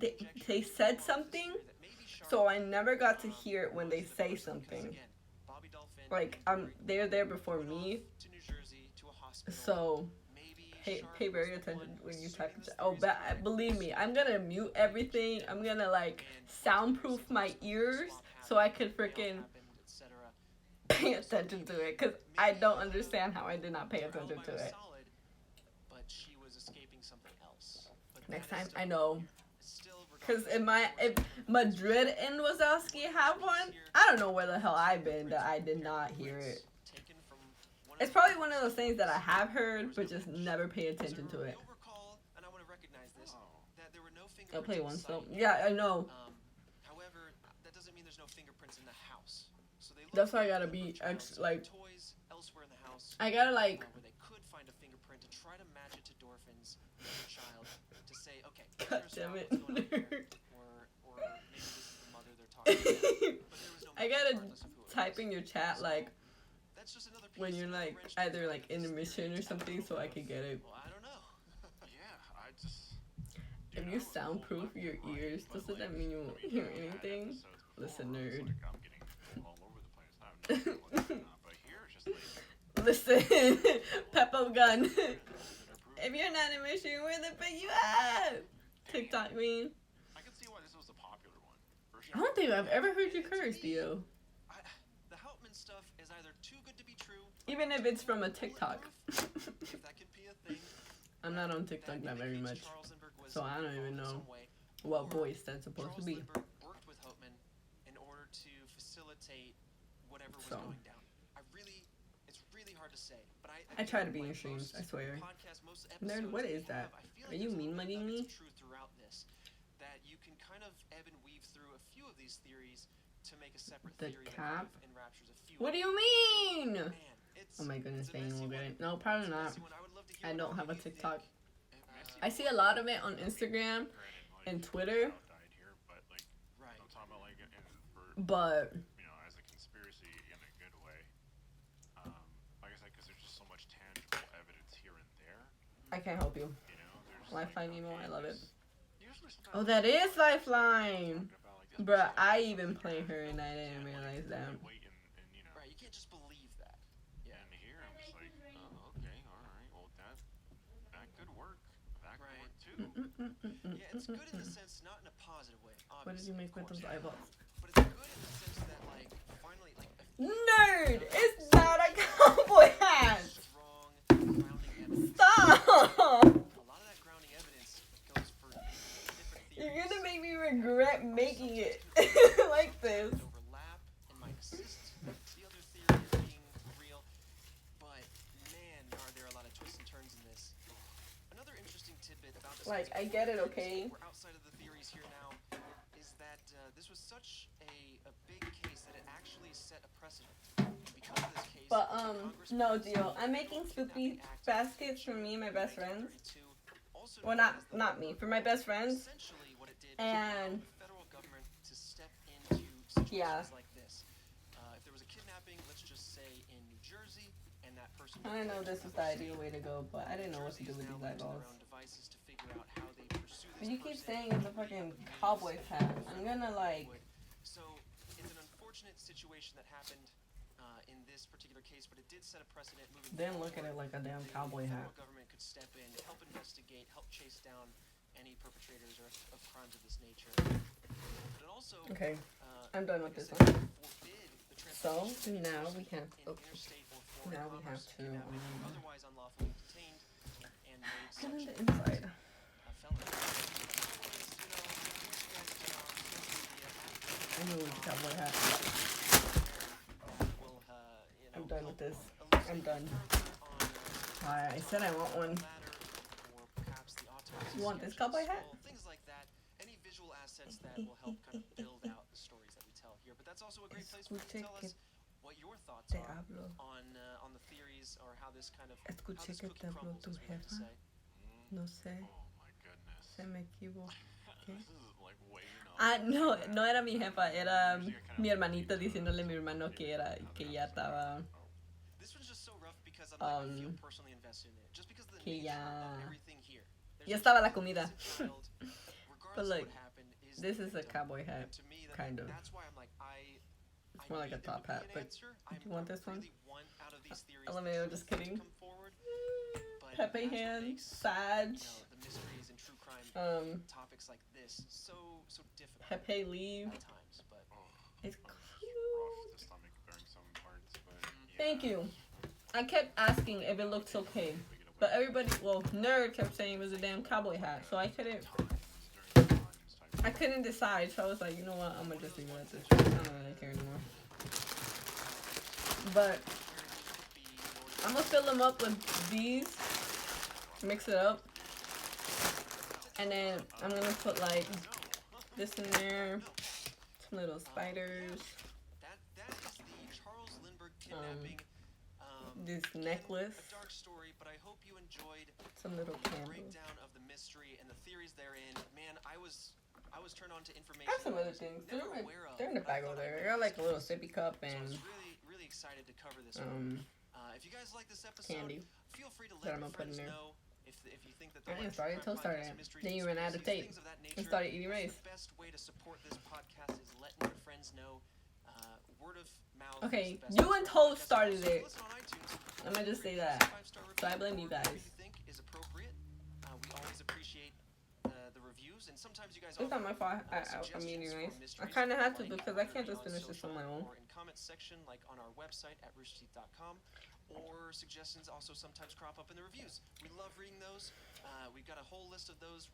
Speaker 1: they said something,
Speaker 2: that maybe Sharp,
Speaker 1: so I never got to hear it when they say
Speaker 2: because
Speaker 1: something.
Speaker 2: again, Bobby Dolphin
Speaker 1: Like
Speaker 2: and
Speaker 1: they're there
Speaker 2: Dory
Speaker 1: before
Speaker 2: went
Speaker 1: me,
Speaker 2: off to New Jersey to a hospital.
Speaker 1: so
Speaker 2: Maybe
Speaker 1: pay
Speaker 2: Sharp
Speaker 1: very
Speaker 2: was the
Speaker 1: attention
Speaker 2: one
Speaker 1: when you
Speaker 2: assuming
Speaker 1: type.
Speaker 2: this
Speaker 1: Oh,
Speaker 2: theory's
Speaker 1: but
Speaker 2: correct.
Speaker 1: believe me, I'm gonna mute everything. I'm gonna like soundproof my ears so I could freaking pay attention to it, cause I don't understand how I did not pay attention to it.
Speaker 2: But she was escaping something else. But
Speaker 1: Next
Speaker 2: that is
Speaker 1: time,
Speaker 2: still-
Speaker 1: I know.
Speaker 2: still
Speaker 1: Cause
Speaker 2: regardless
Speaker 1: if Madrid and Wazowski have one, I don't know where the hell I've been that I did not hear it.
Speaker 2: taken from one
Speaker 1: It's
Speaker 2: of
Speaker 1: probably one of those things that I have heard, but just never pay attention to it.
Speaker 2: You'll recall, and I want to recognize this, that there were no fingerprints
Speaker 1: I'll play
Speaker 2: in
Speaker 1: one
Speaker 2: the
Speaker 1: still.
Speaker 2: site.
Speaker 1: Yeah, I know.
Speaker 2: However, that doesn't mean there's no fingerprints in the house. So they
Speaker 1: That's why I
Speaker 2: looked
Speaker 1: gotta
Speaker 2: for
Speaker 1: be
Speaker 2: child's
Speaker 1: like,
Speaker 2: toys elsewhere in the house.
Speaker 1: I gotta like,
Speaker 2: Where they could find a fingerprint to try to match it to Dorfin's child to say, okay,
Speaker 1: God
Speaker 2: here's
Speaker 1: damn it,
Speaker 2: what's going on here.
Speaker 1: nerd.
Speaker 2: Or maybe this is the mother they're talking about. But there was no
Speaker 1: I
Speaker 2: match
Speaker 1: gotta
Speaker 2: regardless of who it
Speaker 1: type
Speaker 2: was.
Speaker 1: in your chat like
Speaker 2: That's just another
Speaker 1: when
Speaker 2: piece
Speaker 1: you're
Speaker 2: of the
Speaker 1: like
Speaker 2: wrench
Speaker 1: either
Speaker 2: to
Speaker 1: like
Speaker 2: this
Speaker 1: intermission or
Speaker 2: theory.
Speaker 1: something so I could get it.
Speaker 2: Well, I don't know.
Speaker 3: Yeah, I just.
Speaker 1: If you soundproof your ears, doesn't that mean you won't hear anything? Listen, nerd.
Speaker 3: Like I'm getting all over the place. I have no idea what's going on, but here it's just like.
Speaker 1: Listen, Peppo Gun. If you're not in mission, where the fuck you at? TikTok mean.
Speaker 3: I can see why this was a popular one. For
Speaker 1: I don't think I've ever heard you curse, Dio.
Speaker 2: The Houtman stuff is either too good to be true.
Speaker 1: Even if it's from a TikTok.
Speaker 2: If that could be a thing.
Speaker 1: I'm not on TikTok that very much, so I don't even know what voice that's supposed to be.
Speaker 2: Lindbergh worked with Houtman in order to facilitate whatever was
Speaker 1: So.
Speaker 2: going down. It's really hard to say, but
Speaker 1: I try to be
Speaker 2: like
Speaker 1: in streams, I swear.
Speaker 2: podcasts, most
Speaker 1: Nerd,
Speaker 2: episodes
Speaker 1: what
Speaker 2: we
Speaker 1: is that?
Speaker 2: have, I feel
Speaker 1: Are
Speaker 2: like
Speaker 1: you
Speaker 2: there's a
Speaker 1: mean
Speaker 2: little
Speaker 1: mugging
Speaker 2: nuggets
Speaker 1: me?
Speaker 2: of truth throughout this, that you can kind of ebb and weave through a few of these theories to make a separate
Speaker 1: The
Speaker 2: theory that
Speaker 1: cap?
Speaker 2: kind of enraptures a few.
Speaker 1: What do you mean?
Speaker 2: Man, it's,
Speaker 1: Oh my goodness,
Speaker 2: it's a
Speaker 1: Daniel
Speaker 2: messy
Speaker 1: will get
Speaker 2: one.
Speaker 1: it. No, probably
Speaker 2: It's a
Speaker 1: not.
Speaker 2: messy one. I would love to hear
Speaker 1: I
Speaker 2: what
Speaker 1: don't
Speaker 2: all
Speaker 1: have
Speaker 2: of
Speaker 1: a
Speaker 2: you
Speaker 1: TikTok.
Speaker 2: think.
Speaker 1: I see a lot of it on Instagram and Twitter,
Speaker 3: Died here, but like
Speaker 2: Right.
Speaker 3: I'm talking about like for
Speaker 1: but
Speaker 3: you know, as a conspiracy in a good way. Like I said, because there's just so much tangible evidence here and there.
Speaker 1: I can't help you.
Speaker 3: You know, there's
Speaker 1: Lifeline
Speaker 3: like,
Speaker 1: emo,
Speaker 3: okay,
Speaker 1: I love it.
Speaker 3: this- usually sometimes
Speaker 1: Oh, that is Lifeline!
Speaker 3: talking about, like, this
Speaker 1: Bruh,
Speaker 3: person
Speaker 1: I
Speaker 3: is
Speaker 1: even
Speaker 3: something
Speaker 1: play
Speaker 3: that
Speaker 1: her and I
Speaker 3: you
Speaker 1: didn't
Speaker 3: can't,
Speaker 1: realize
Speaker 3: like,
Speaker 1: that.
Speaker 3: wait and you know.
Speaker 2: Right, you can't just believe that. Yeah.
Speaker 3: And here I'm just like, oh, okay, all right, well that could work. That could
Speaker 2: Right.
Speaker 3: work too.
Speaker 2: Yeah, it's good in the sense, not in a positive way,
Speaker 1: What did
Speaker 2: obviously.
Speaker 1: you make
Speaker 2: of
Speaker 1: with those
Speaker 2: course.
Speaker 1: eyeballs?
Speaker 2: But it's good in the sense that, like, finally, like,
Speaker 1: Nerd! It's not a cowboy hat!
Speaker 2: strong grounding evidence.
Speaker 1: Stop!
Speaker 2: A lot of that grounding evidence goes for different theories.
Speaker 1: You're gonna make me regret making it like this.
Speaker 2: Overlap and might assist the other theory as being real, but man, are there a lot of twists and turns in this. Another interesting tidbit about this,
Speaker 1: Like, I get it, okay?
Speaker 2: we're outside of the theories here now, is that this was such a big case that it actually set a precedent. Because of this case,
Speaker 1: But,
Speaker 2: Congress
Speaker 1: no
Speaker 2: passed
Speaker 1: deal.
Speaker 2: the
Speaker 1: I'm making spooky
Speaker 2: Kidnapping Act
Speaker 1: baskets for me and my best friends.
Speaker 2: 1932, also
Speaker 1: Well,
Speaker 2: known as the
Speaker 1: not me, for my best friends.
Speaker 2: Essentially, what it did
Speaker 1: And-
Speaker 2: was allow the federal government to step into situations
Speaker 1: Yeah.
Speaker 2: like this. If there was a kidnapping, let's just say in New Jersey, and that person.
Speaker 1: I know this is the ideal way to go, but I didn't know what to do with these eyeballs.
Speaker 2: Devices to figure out how they pursue this
Speaker 1: But you keep
Speaker 2: person.
Speaker 1: saying it's a fucking cowboy hat. I'm gonna, like...
Speaker 2: So it's an unfortunate situation that happened in this particular case, but it did set a precedent moving
Speaker 1: Then
Speaker 2: forward.
Speaker 1: look at it like a damn
Speaker 2: The
Speaker 1: cowboy hat.
Speaker 2: federal government could step in, help investigate, help chase down any perpetrators of crimes of this nature. But it also,
Speaker 1: Okay, I'm done with this
Speaker 2: like I
Speaker 1: one.
Speaker 2: said, forbid the
Speaker 1: So,
Speaker 2: transportation of
Speaker 1: now
Speaker 2: persons
Speaker 1: we have...
Speaker 2: in
Speaker 1: Oh,
Speaker 2: interstate or foreign
Speaker 1: now we have
Speaker 2: commerce,
Speaker 1: to...
Speaker 2: kidnapping, otherwise unlawfully detained, and made
Speaker 1: Get
Speaker 2: such
Speaker 1: on the inside.
Speaker 2: a felony.
Speaker 1: I know it's a cowboy hat. I'm done with this. I'm done. I said I want one. You want this cowboy hat?
Speaker 2: Things like that. Any visual assets that will help kind of build out the stories that we tell here. But that's also a great place for you to
Speaker 1: Escuche
Speaker 2: tell
Speaker 1: que
Speaker 2: us what your thoughts
Speaker 1: te
Speaker 2: are
Speaker 1: hablo.
Speaker 2: on the theories or how this kind of how
Speaker 1: Escuché
Speaker 2: this
Speaker 1: que
Speaker 2: cookie
Speaker 1: te habló
Speaker 2: crumbles,
Speaker 1: tu
Speaker 2: as we like to
Speaker 1: jefa.
Speaker 2: say.
Speaker 1: No sé.
Speaker 3: Oh my goodness.
Speaker 1: Se me equivoqué.
Speaker 3: This is like way
Speaker 1: Ah, no, no era mi jefa, era mi hermanita diciéndole a mi hermano que ya estaba,
Speaker 2: This one's just so rough because I feel
Speaker 1: Um,
Speaker 2: personally invested in it. Just because of the
Speaker 1: que
Speaker 2: nature
Speaker 1: ya-
Speaker 2: of everything here. There's
Speaker 1: ya
Speaker 2: a
Speaker 1: estaba la
Speaker 2: child,
Speaker 1: comida.
Speaker 2: there's a child,
Speaker 1: But
Speaker 2: regardless of
Speaker 1: like,
Speaker 2: what happened, is
Speaker 1: this
Speaker 2: the
Speaker 1: is a
Speaker 2: victim.
Speaker 1: cowboy hat,
Speaker 2: And to me,
Speaker 1: kind of.
Speaker 2: that's why I'm like,
Speaker 1: It's more like a
Speaker 2: need there
Speaker 1: top
Speaker 2: to be
Speaker 1: hat,
Speaker 2: an
Speaker 1: but
Speaker 2: answer.
Speaker 1: do you want this one?
Speaker 2: really want out of these theories
Speaker 1: LMAO,
Speaker 2: the
Speaker 1: just
Speaker 2: truth
Speaker 1: kidding.
Speaker 2: to come forward, but
Speaker 1: Pepe
Speaker 2: that's what
Speaker 1: hand,
Speaker 2: makes,
Speaker 1: Sag,
Speaker 2: the mysteries and true crime topics like this so difficult
Speaker 1: Pepe leave.
Speaker 2: at times. But
Speaker 1: It's
Speaker 3: Rough
Speaker 1: cute.
Speaker 3: to stomach during some parts, but
Speaker 1: Thank you. I kept asking if it looked okay, but everybody, well, Nerd kept saying it was a damn cowboy hat, so I couldn't decide. So I was like, you know what, I'm gonna just leave it at this. I don't really care anymore. But I'm gonna fill them up with these, mix it up, and then I'm gonna put like this in there, some little spiders,
Speaker 2: that is the Charles Lindbergh kidnapping.
Speaker 1: this necklace,
Speaker 2: A dark story, but I hope you enjoyed
Speaker 1: some little
Speaker 2: the
Speaker 1: candles.
Speaker 2: breakdown of the mystery and the theories therein. Man, I was turned on to information.
Speaker 1: I have some
Speaker 2: that I
Speaker 1: other
Speaker 2: was
Speaker 1: things.
Speaker 2: never aware of.
Speaker 1: They're in the
Speaker 2: I
Speaker 1: bag
Speaker 2: thought
Speaker 1: over
Speaker 2: I
Speaker 1: there. I
Speaker 2: knew
Speaker 1: got like a
Speaker 2: this
Speaker 1: little
Speaker 2: case.
Speaker 1: sippy cup
Speaker 2: So I
Speaker 1: and
Speaker 2: was really excited to cover this one. If you guys like this episode,
Speaker 1: candy
Speaker 2: feel free to
Speaker 1: that
Speaker 2: let
Speaker 1: I'm
Speaker 2: your
Speaker 1: gonna put in
Speaker 2: friends
Speaker 1: there.
Speaker 2: know if you think that
Speaker 1: I
Speaker 2: they
Speaker 1: didn't
Speaker 2: like
Speaker 1: start it
Speaker 2: true
Speaker 1: until
Speaker 2: crime
Speaker 1: started.
Speaker 2: podcasts, mysteries,
Speaker 1: Then you ran out of
Speaker 2: conspiracies,
Speaker 1: tape
Speaker 2: things of that
Speaker 1: and
Speaker 2: nature.
Speaker 1: started eating rice.
Speaker 2: The best way to support this podcast is letting your friends know. Word of mouth.
Speaker 1: Okay,
Speaker 2: is the best
Speaker 1: you
Speaker 2: way
Speaker 1: and
Speaker 2: to
Speaker 1: Toast
Speaker 2: support
Speaker 1: started
Speaker 2: podcasts. So
Speaker 1: it.
Speaker 2: listen on iTunes.
Speaker 1: I'm gonna just say
Speaker 2: Rate us
Speaker 1: that.
Speaker 2: a 5-star
Speaker 1: So I
Speaker 2: review
Speaker 1: blame you
Speaker 2: or whatever
Speaker 1: guys.
Speaker 2: you think is appropriate. We always appreciate the reviews, and sometimes you guys
Speaker 1: It's not my fault. I'm eating rice. I kind of have to because I can't just finish this on my own.
Speaker 2: Or in comments section, like on our website at roosterteeth.com, or suggestions also sometimes crop up in the reviews. We love reading those. We've got a whole list of those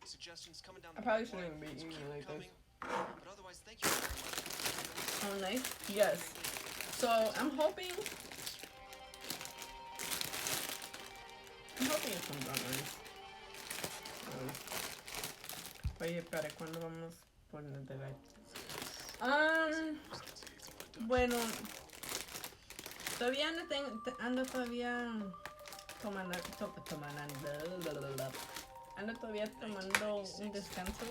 Speaker 2: suggestions coming down
Speaker 1: I
Speaker 2: the
Speaker 1: probably
Speaker 2: pipeline,
Speaker 1: shouldn't be
Speaker 2: so
Speaker 1: eating
Speaker 2: keep
Speaker 1: it like
Speaker 2: coming.
Speaker 1: this.
Speaker 2: But otherwise, thank you very much.
Speaker 1: Oh, nice. Yes. So I'm hoping Oye, para ¿cuándo vamos por el de live? Bueno, todavía ando todavía tomando, ando todavía tomando un descanso,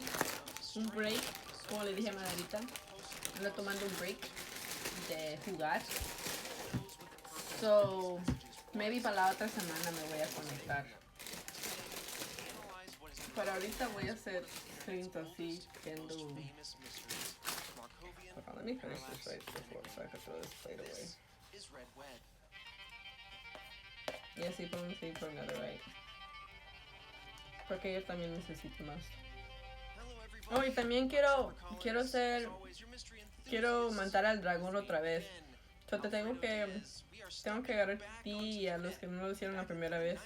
Speaker 1: un break, como le dije a Margarita, ando tomando un break de jugar. So, maybe para la otra semana me voy a conectar. Pero ahorita voy a hacer things así, viendo. Hold on, let me finish this right before so I can throw this plate away. Y así podemos ir por another right. Porque yo también necesito más. Oh, y también quiero matar al dragón otra vez. So tengo que agarrar a ti y a los que no lo hicieron la primera vez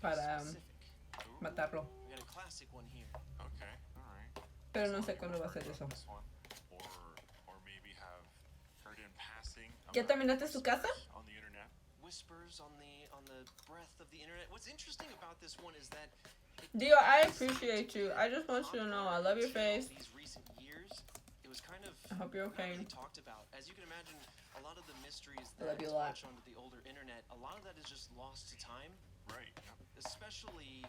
Speaker 1: para matarlo. Pero no sé cuándo va a ser eso. ¿Ya terminaste tu casa? Dio, I appreciate you. I just want you to know I love your face. I hope you're okay.
Speaker 2: As you can imagine, a lot of the mysteries
Speaker 1: I love
Speaker 2: that
Speaker 1: you a lot.
Speaker 2: touch onto the older internet, a lot of that is just lost to time.
Speaker 3: Right.
Speaker 2: Especially,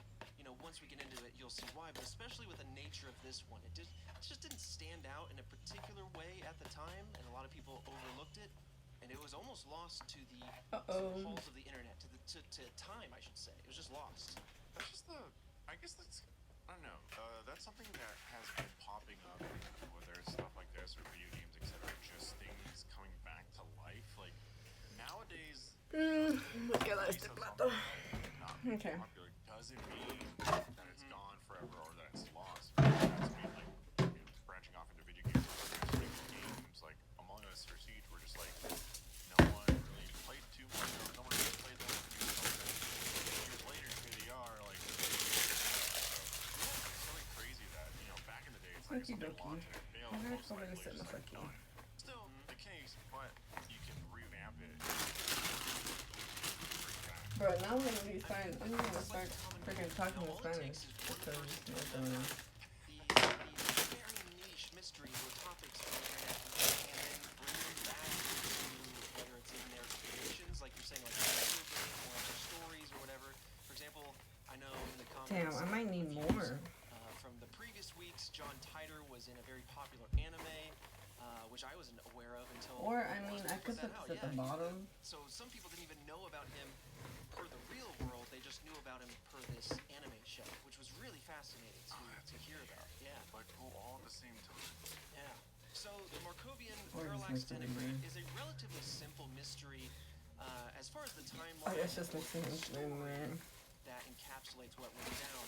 Speaker 2: once we get into it, you'll see why. But especially with the nature of this one, it just didn't stand out in a particular way at the time, and a lot of people overlooked it, and it was almost lost to the halls of the internet, to time, I should say. It was just lost.
Speaker 3: That's just I guess that's, I don't know, that's something that has been popping up, whether it's stuff like this or video games, etc. Just things coming back to life. Like, nowadays,
Speaker 1: este plato. Okay.
Speaker 3: popular doesn't mean that it's gone forever or that it's lost. It doesn't mean, like, branching off into video games, like Among Us or Siege, were just like, no one really played too much, or no one really played them. Years later, here they are, like, it's really crazy that, back in the day, it's like something launched and it failed, most likely it's just like done. Still the case, but you can revamp it.
Speaker 1: Bro, now I'm gonna start freaking talking in Spanish. Because no going on.
Speaker 2: The very niche mysteries or topics on the internet, and then bring them back to whether it's in their creations, like you're saying, like video game or their stories or whatever. For example, I know in the comments.
Speaker 1: Damn, I might need more.
Speaker 2: From the previous weeks, John Titor was in a very popular anime, which I wasn't aware of until.
Speaker 1: Or I mean, I could put this at the bottom.
Speaker 2: So some people didn't even know about him per the real world. They just knew about him per this anime show, which was really fascinating to hear about. Yeah.
Speaker 3: But all at the same time.
Speaker 2: Yeah. So the Markovian
Speaker 1: Or
Speaker 2: parallax
Speaker 1: just like
Speaker 2: denigrate is a relatively simple mystery as far as the timeline.
Speaker 1: Oh, it's just mixing in.
Speaker 2: That encapsulates what went down.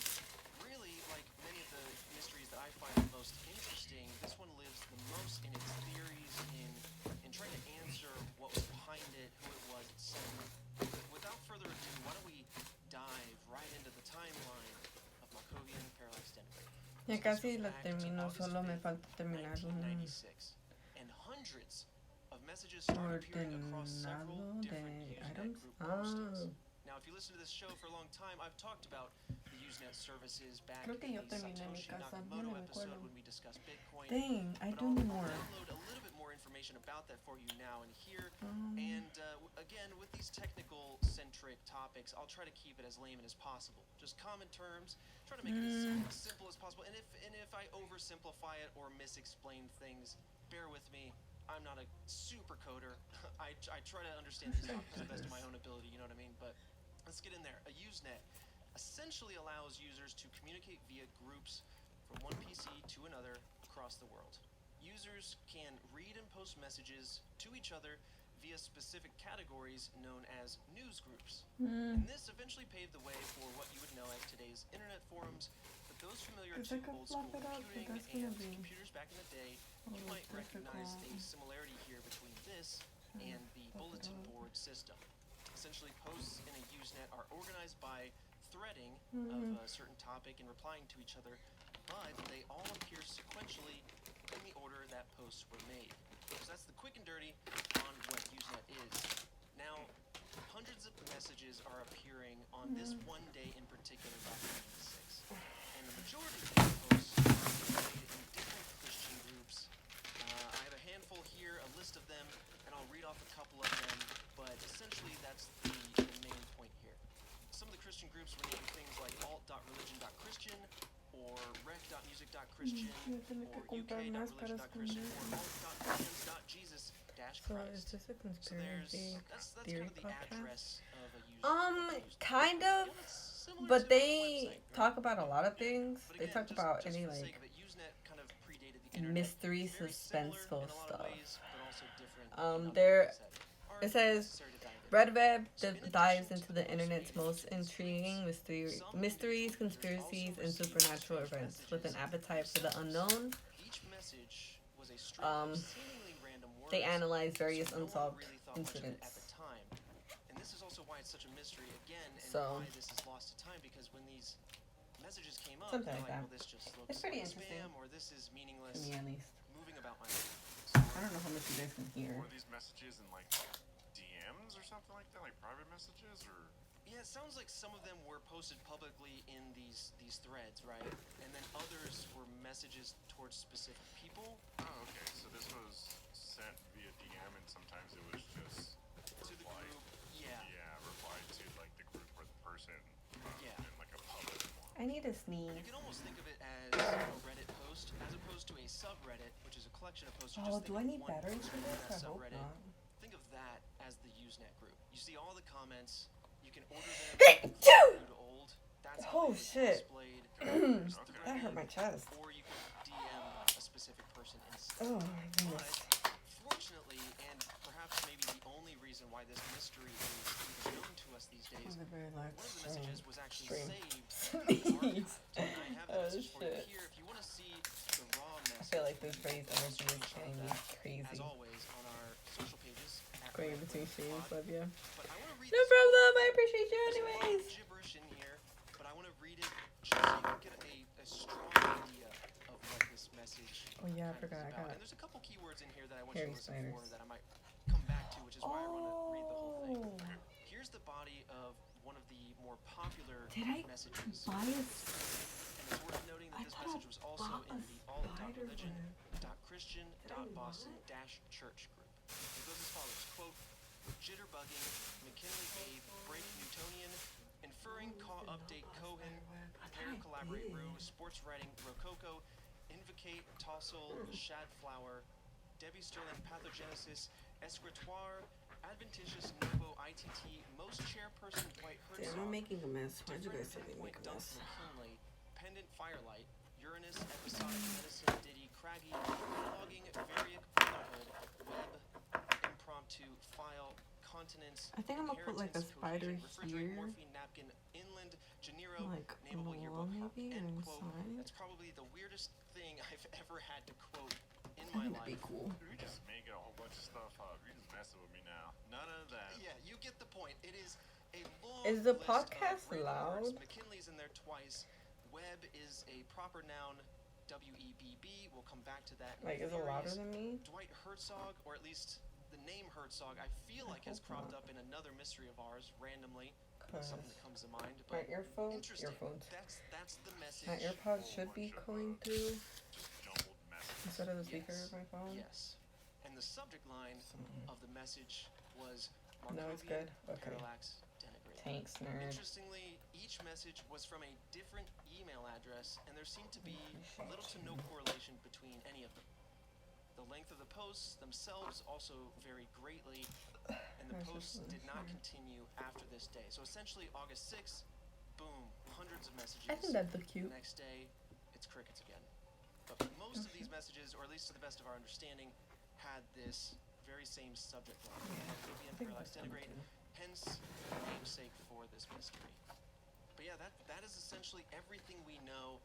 Speaker 2: Really, like many of the mysteries that I find the most interesting, this one lives the most in its theories, in trying to answer what was behind it, who it was, etc. Without further ado, why don't we dive right into the timeline of Markovian parallax denigrate.
Speaker 1: Ya casi la termino, solo me falta terminar un
Speaker 2: 1996, and hundreds of messages started appearing across several
Speaker 1: ordenado
Speaker 2: different
Speaker 1: de
Speaker 2: Usenet
Speaker 1: items.
Speaker 2: group postings. Now, if you listen to this show for a long time, I've talked about the Usenet services back
Speaker 1: Creo que
Speaker 2: in
Speaker 1: yo
Speaker 2: the
Speaker 1: terminé mi
Speaker 2: Satoshi
Speaker 1: casa, no
Speaker 2: Nakamoto
Speaker 1: me
Speaker 2: episode
Speaker 1: acuerdo.
Speaker 2: when we discussed Bitcoin.
Speaker 1: Dang, I
Speaker 2: But
Speaker 1: do
Speaker 2: I'll
Speaker 1: need more.
Speaker 2: download a little bit more information about that for you now and here. And again, with these technical-centric topics, I'll try to keep it as layman as possible. Just common terms, try to make it as simple as possible. And if I oversimplify it or misexplain things, bear with me. I'm not a super coder. I try to understand these topics to the best of my own ability, you know what I mean? But let's get in there. A Usenet essentially allows users to communicate via groups from one PC to another across the world. Users can read and post messages to each other via specific categories known as news groups. And this eventually paved the way for what you would know as today's internet forums. But those familiar
Speaker 1: If
Speaker 2: to
Speaker 1: I could
Speaker 2: old school
Speaker 1: flop it out,
Speaker 2: computing
Speaker 1: that's gonna
Speaker 2: and
Speaker 1: be
Speaker 2: computers back in the day, you
Speaker 1: a
Speaker 2: might
Speaker 1: little
Speaker 2: recognize a
Speaker 1: difficult.
Speaker 2: similarity here between this and the bulletin board system. Essentially, posts in a Usenet are organized by threading of a certain topic and replying to each other, but they all appear sequentially in the order that posts were made. So that's the quick and dirty on what Usenet is. Now, hundreds of messages are appearing on this one day in particular, back in 1996. And the majority of these posts handful here, a list of them, and I'll read off a couple of them, but essentially that's the main point here. Some of the Christian groups were named things like alt.religion.christian, or rec.music.christian, or uk.religion.christian, or alt.fans.jesus-christ.
Speaker 1: So is this a conspiracy
Speaker 2: That's
Speaker 1: theory
Speaker 2: kind of the
Speaker 1: podcast?
Speaker 2: address of a user.
Speaker 1: Kind of,
Speaker 2: Yeah, it's similar
Speaker 1: but
Speaker 2: to a
Speaker 1: they
Speaker 2: website,
Speaker 1: talk
Speaker 2: right?
Speaker 1: about a lot of things.
Speaker 2: But
Speaker 1: They
Speaker 2: again,
Speaker 1: talk
Speaker 2: just
Speaker 1: about
Speaker 2: for
Speaker 1: any
Speaker 2: the sake
Speaker 1: like
Speaker 2: of it, Usenet kind of predated the internet.
Speaker 1: mystery,
Speaker 2: Very similar
Speaker 1: suspenseful
Speaker 2: in a lot of
Speaker 1: stuff.
Speaker 2: ways, but also different in other
Speaker 1: There
Speaker 2: ways that aren't
Speaker 1: it says
Speaker 2: necessary to dive into.
Speaker 1: Red Web
Speaker 2: So in addition
Speaker 1: dives
Speaker 2: to
Speaker 1: into
Speaker 2: the
Speaker 1: the internet's most
Speaker 2: post-made
Speaker 1: intriguing
Speaker 2: some
Speaker 1: mysteries,
Speaker 2: individual users
Speaker 1: conspiracies,
Speaker 2: also
Speaker 1: and
Speaker 2: received
Speaker 1: supernatural
Speaker 2: strange
Speaker 1: events with an
Speaker 2: messages
Speaker 1: appetite for the
Speaker 2: themselves.
Speaker 1: unknown.
Speaker 2: Each message was a string of seemingly random words.
Speaker 1: They analyze various
Speaker 2: so no one
Speaker 1: unsolved
Speaker 2: really thought much of it
Speaker 1: incidents.
Speaker 2: at the time. And this is also why it's such a mystery again, and
Speaker 1: So-
Speaker 2: why this is lost to time, because when these messages came up,
Speaker 1: Something
Speaker 2: they're
Speaker 1: like
Speaker 2: like,
Speaker 1: that.
Speaker 2: well, this just looks
Speaker 1: It's pretty
Speaker 2: like
Speaker 1: interesting.
Speaker 2: spam, or this is
Speaker 1: To
Speaker 2: meaningless.
Speaker 1: me, at least.
Speaker 2: Moving about my life.
Speaker 1: I don't know how much you guys can hear.
Speaker 3: Were these messages in like DMs or something like that, like private messages, or?
Speaker 2: Yeah, it sounds like some of them were posted publicly in these threads, right? And then others were messages towards specific people.
Speaker 3: Oh, okay. So this was sent via DM, and sometimes it was just
Speaker 2: To the
Speaker 3: replied.
Speaker 2: group, yeah.
Speaker 3: Yeah, replied to like the group or the person.
Speaker 2: Yeah.
Speaker 3: In like a public form.
Speaker 1: I need a
Speaker 2: You
Speaker 1: sneeze.
Speaker 2: can almost think of it as a Reddit post, as opposed to a subreddit, which is a collection of posts. You
Speaker 1: Oh,
Speaker 2: just
Speaker 1: do
Speaker 2: think
Speaker 1: I
Speaker 2: of
Speaker 1: need
Speaker 2: one
Speaker 1: batteries
Speaker 2: post
Speaker 1: for
Speaker 2: within
Speaker 1: this?
Speaker 2: that
Speaker 1: I hope
Speaker 2: subreddit.
Speaker 1: not.
Speaker 2: Think of that as the Usenet group. You see all the comments. You can order them from new to old. That's how
Speaker 1: Oh,
Speaker 2: they would be
Speaker 1: shit.
Speaker 2: displayed.
Speaker 1: That hurt my chest.
Speaker 2: Or you can DM a specific person instead.
Speaker 1: Oh my goodness.
Speaker 2: But fortunately, and perhaps maybe the only reason why this mystery is even known to us these days,
Speaker 1: That was a very
Speaker 2: one
Speaker 1: large
Speaker 2: of the messages was actually
Speaker 1: stream.
Speaker 2: saved
Speaker 1: Sneeze.
Speaker 2: and I have the
Speaker 1: Oh,
Speaker 2: message for you
Speaker 1: shit.
Speaker 2: here. If you want to see the raw
Speaker 1: I
Speaker 2: message,
Speaker 1: feel like this
Speaker 2: you can
Speaker 1: raised
Speaker 2: post
Speaker 1: energy is
Speaker 2: screenshots
Speaker 1: getting
Speaker 2: of
Speaker 1: me
Speaker 2: that, as
Speaker 1: crazy.
Speaker 2: always, on our social pages. at
Speaker 1: Going
Speaker 2: Red
Speaker 1: between
Speaker 2: Web
Speaker 1: streams,
Speaker 2: Pod.
Speaker 1: love you.
Speaker 2: But I want to read
Speaker 1: No
Speaker 2: this
Speaker 1: problem, I appreciate you
Speaker 2: There's a lot of
Speaker 1: anyways.
Speaker 2: gibberish in here, but I want to read it just so you can get a strong idea of what this message
Speaker 1: Oh yeah, I
Speaker 2: kind of
Speaker 1: forgot,
Speaker 2: is
Speaker 1: I
Speaker 2: about.
Speaker 1: got
Speaker 2: And there's a couple keywords in here that I want you
Speaker 1: hairy
Speaker 2: to listen for
Speaker 1: spiders.
Speaker 2: that I might come back to, which is why I want to read the whole thing.
Speaker 1: Oh.
Speaker 2: Here's the body of one of the more popular
Speaker 1: Did I
Speaker 2: messages.
Speaker 1: buy a
Speaker 2: And it's worth noting that
Speaker 1: I
Speaker 2: this
Speaker 1: thought
Speaker 2: message was also
Speaker 1: bought
Speaker 2: in
Speaker 1: a
Speaker 2: the
Speaker 1: spider web.
Speaker 2: alt.religion.christian.boston-church group. It goes as follows, quote, jitterbugging, McKinley Abe, break Newtonian, inferring, update, Cohen, prepare, collaborate, Rue, sports writing, Rococo, invocate, Tossel, Shadflower, Debbie Sterling, pathogenesis, escritoire, adventitious, novo, ITT, most chairperson, Dwight
Speaker 1: Damn,
Speaker 2: Herzog,
Speaker 1: I'm making a mess. Why'd you
Speaker 2: different
Speaker 1: guys say we
Speaker 2: pinpoint,
Speaker 1: make a
Speaker 2: Dunk
Speaker 1: mess?
Speaker 2: McKinley, pendant, firelight, Uranus, episodic, medicine, Diddy, Craggy, cataloging, variant, brotherhood, web, impromptu, file, continents,
Speaker 1: I think I'm gonna put like a
Speaker 2: inheritance,
Speaker 1: spider
Speaker 2: cohesion, refrigerate,
Speaker 1: here,
Speaker 2: morphine, napkin, inland, Janiro,
Speaker 1: like on
Speaker 2: nameable
Speaker 1: the
Speaker 2: yearbook,
Speaker 1: wall maybe, or
Speaker 2: end quote.
Speaker 1: inside.
Speaker 2: That's probably the weirdest thing I've ever had to quote in
Speaker 1: I
Speaker 2: my
Speaker 1: think that'd be
Speaker 2: life.
Speaker 1: cool.
Speaker 3: Dude, we just making a whole bunch of stuff up. You're just messing with me now. None of that.
Speaker 2: Yeah, you get the point. It is a long
Speaker 1: Is the
Speaker 2: list
Speaker 1: podcast
Speaker 2: of random words.
Speaker 1: loud?
Speaker 2: McKinley's in there twice. Webb is a proper noun. W-E-B-B. We'll come back to that. in
Speaker 1: Like, is it louder
Speaker 2: theories.
Speaker 1: than me?
Speaker 2: Dwight Herzog, or at least the name Herzog, I feel like has
Speaker 1: hope
Speaker 2: cropped
Speaker 1: not.
Speaker 2: up in another mystery of ours randomly.
Speaker 1: Cause
Speaker 2: Something that comes to mind.
Speaker 1: my
Speaker 2: But
Speaker 1: earphones,
Speaker 2: interesting.
Speaker 1: earphones.
Speaker 2: That's the message.
Speaker 1: My AirPods should be going through
Speaker 3: Just jumbled messages.
Speaker 1: instead of the speaker
Speaker 2: Yes.
Speaker 1: of my phone.
Speaker 2: Yes. And the subject line of the message was
Speaker 1: No, it's
Speaker 2: Markovian,
Speaker 1: good. Okay.
Speaker 2: parallax, denigrate.
Speaker 1: Thanks, nerd.
Speaker 2: Interestingly, each message was from a different email address, and there seemed to be little to no correlation between any of them. The length of the posts themselves also varied greatly, and the
Speaker 1: There's
Speaker 2: posts
Speaker 1: this one
Speaker 2: did not
Speaker 1: here.
Speaker 2: continue after this day. So essentially, August 6th, boom, hundreds of messages.
Speaker 1: I think that'd look
Speaker 2: The
Speaker 1: cute.
Speaker 2: next day, it's crickets again. But most of these messages, or at least to the best of our understanding, had this very same subject line. Markovian,
Speaker 1: I think
Speaker 2: parallax,
Speaker 1: that's
Speaker 2: denigrate,
Speaker 1: fun,
Speaker 2: hence the namesake for this mystery. But yeah, that is essentially everything we know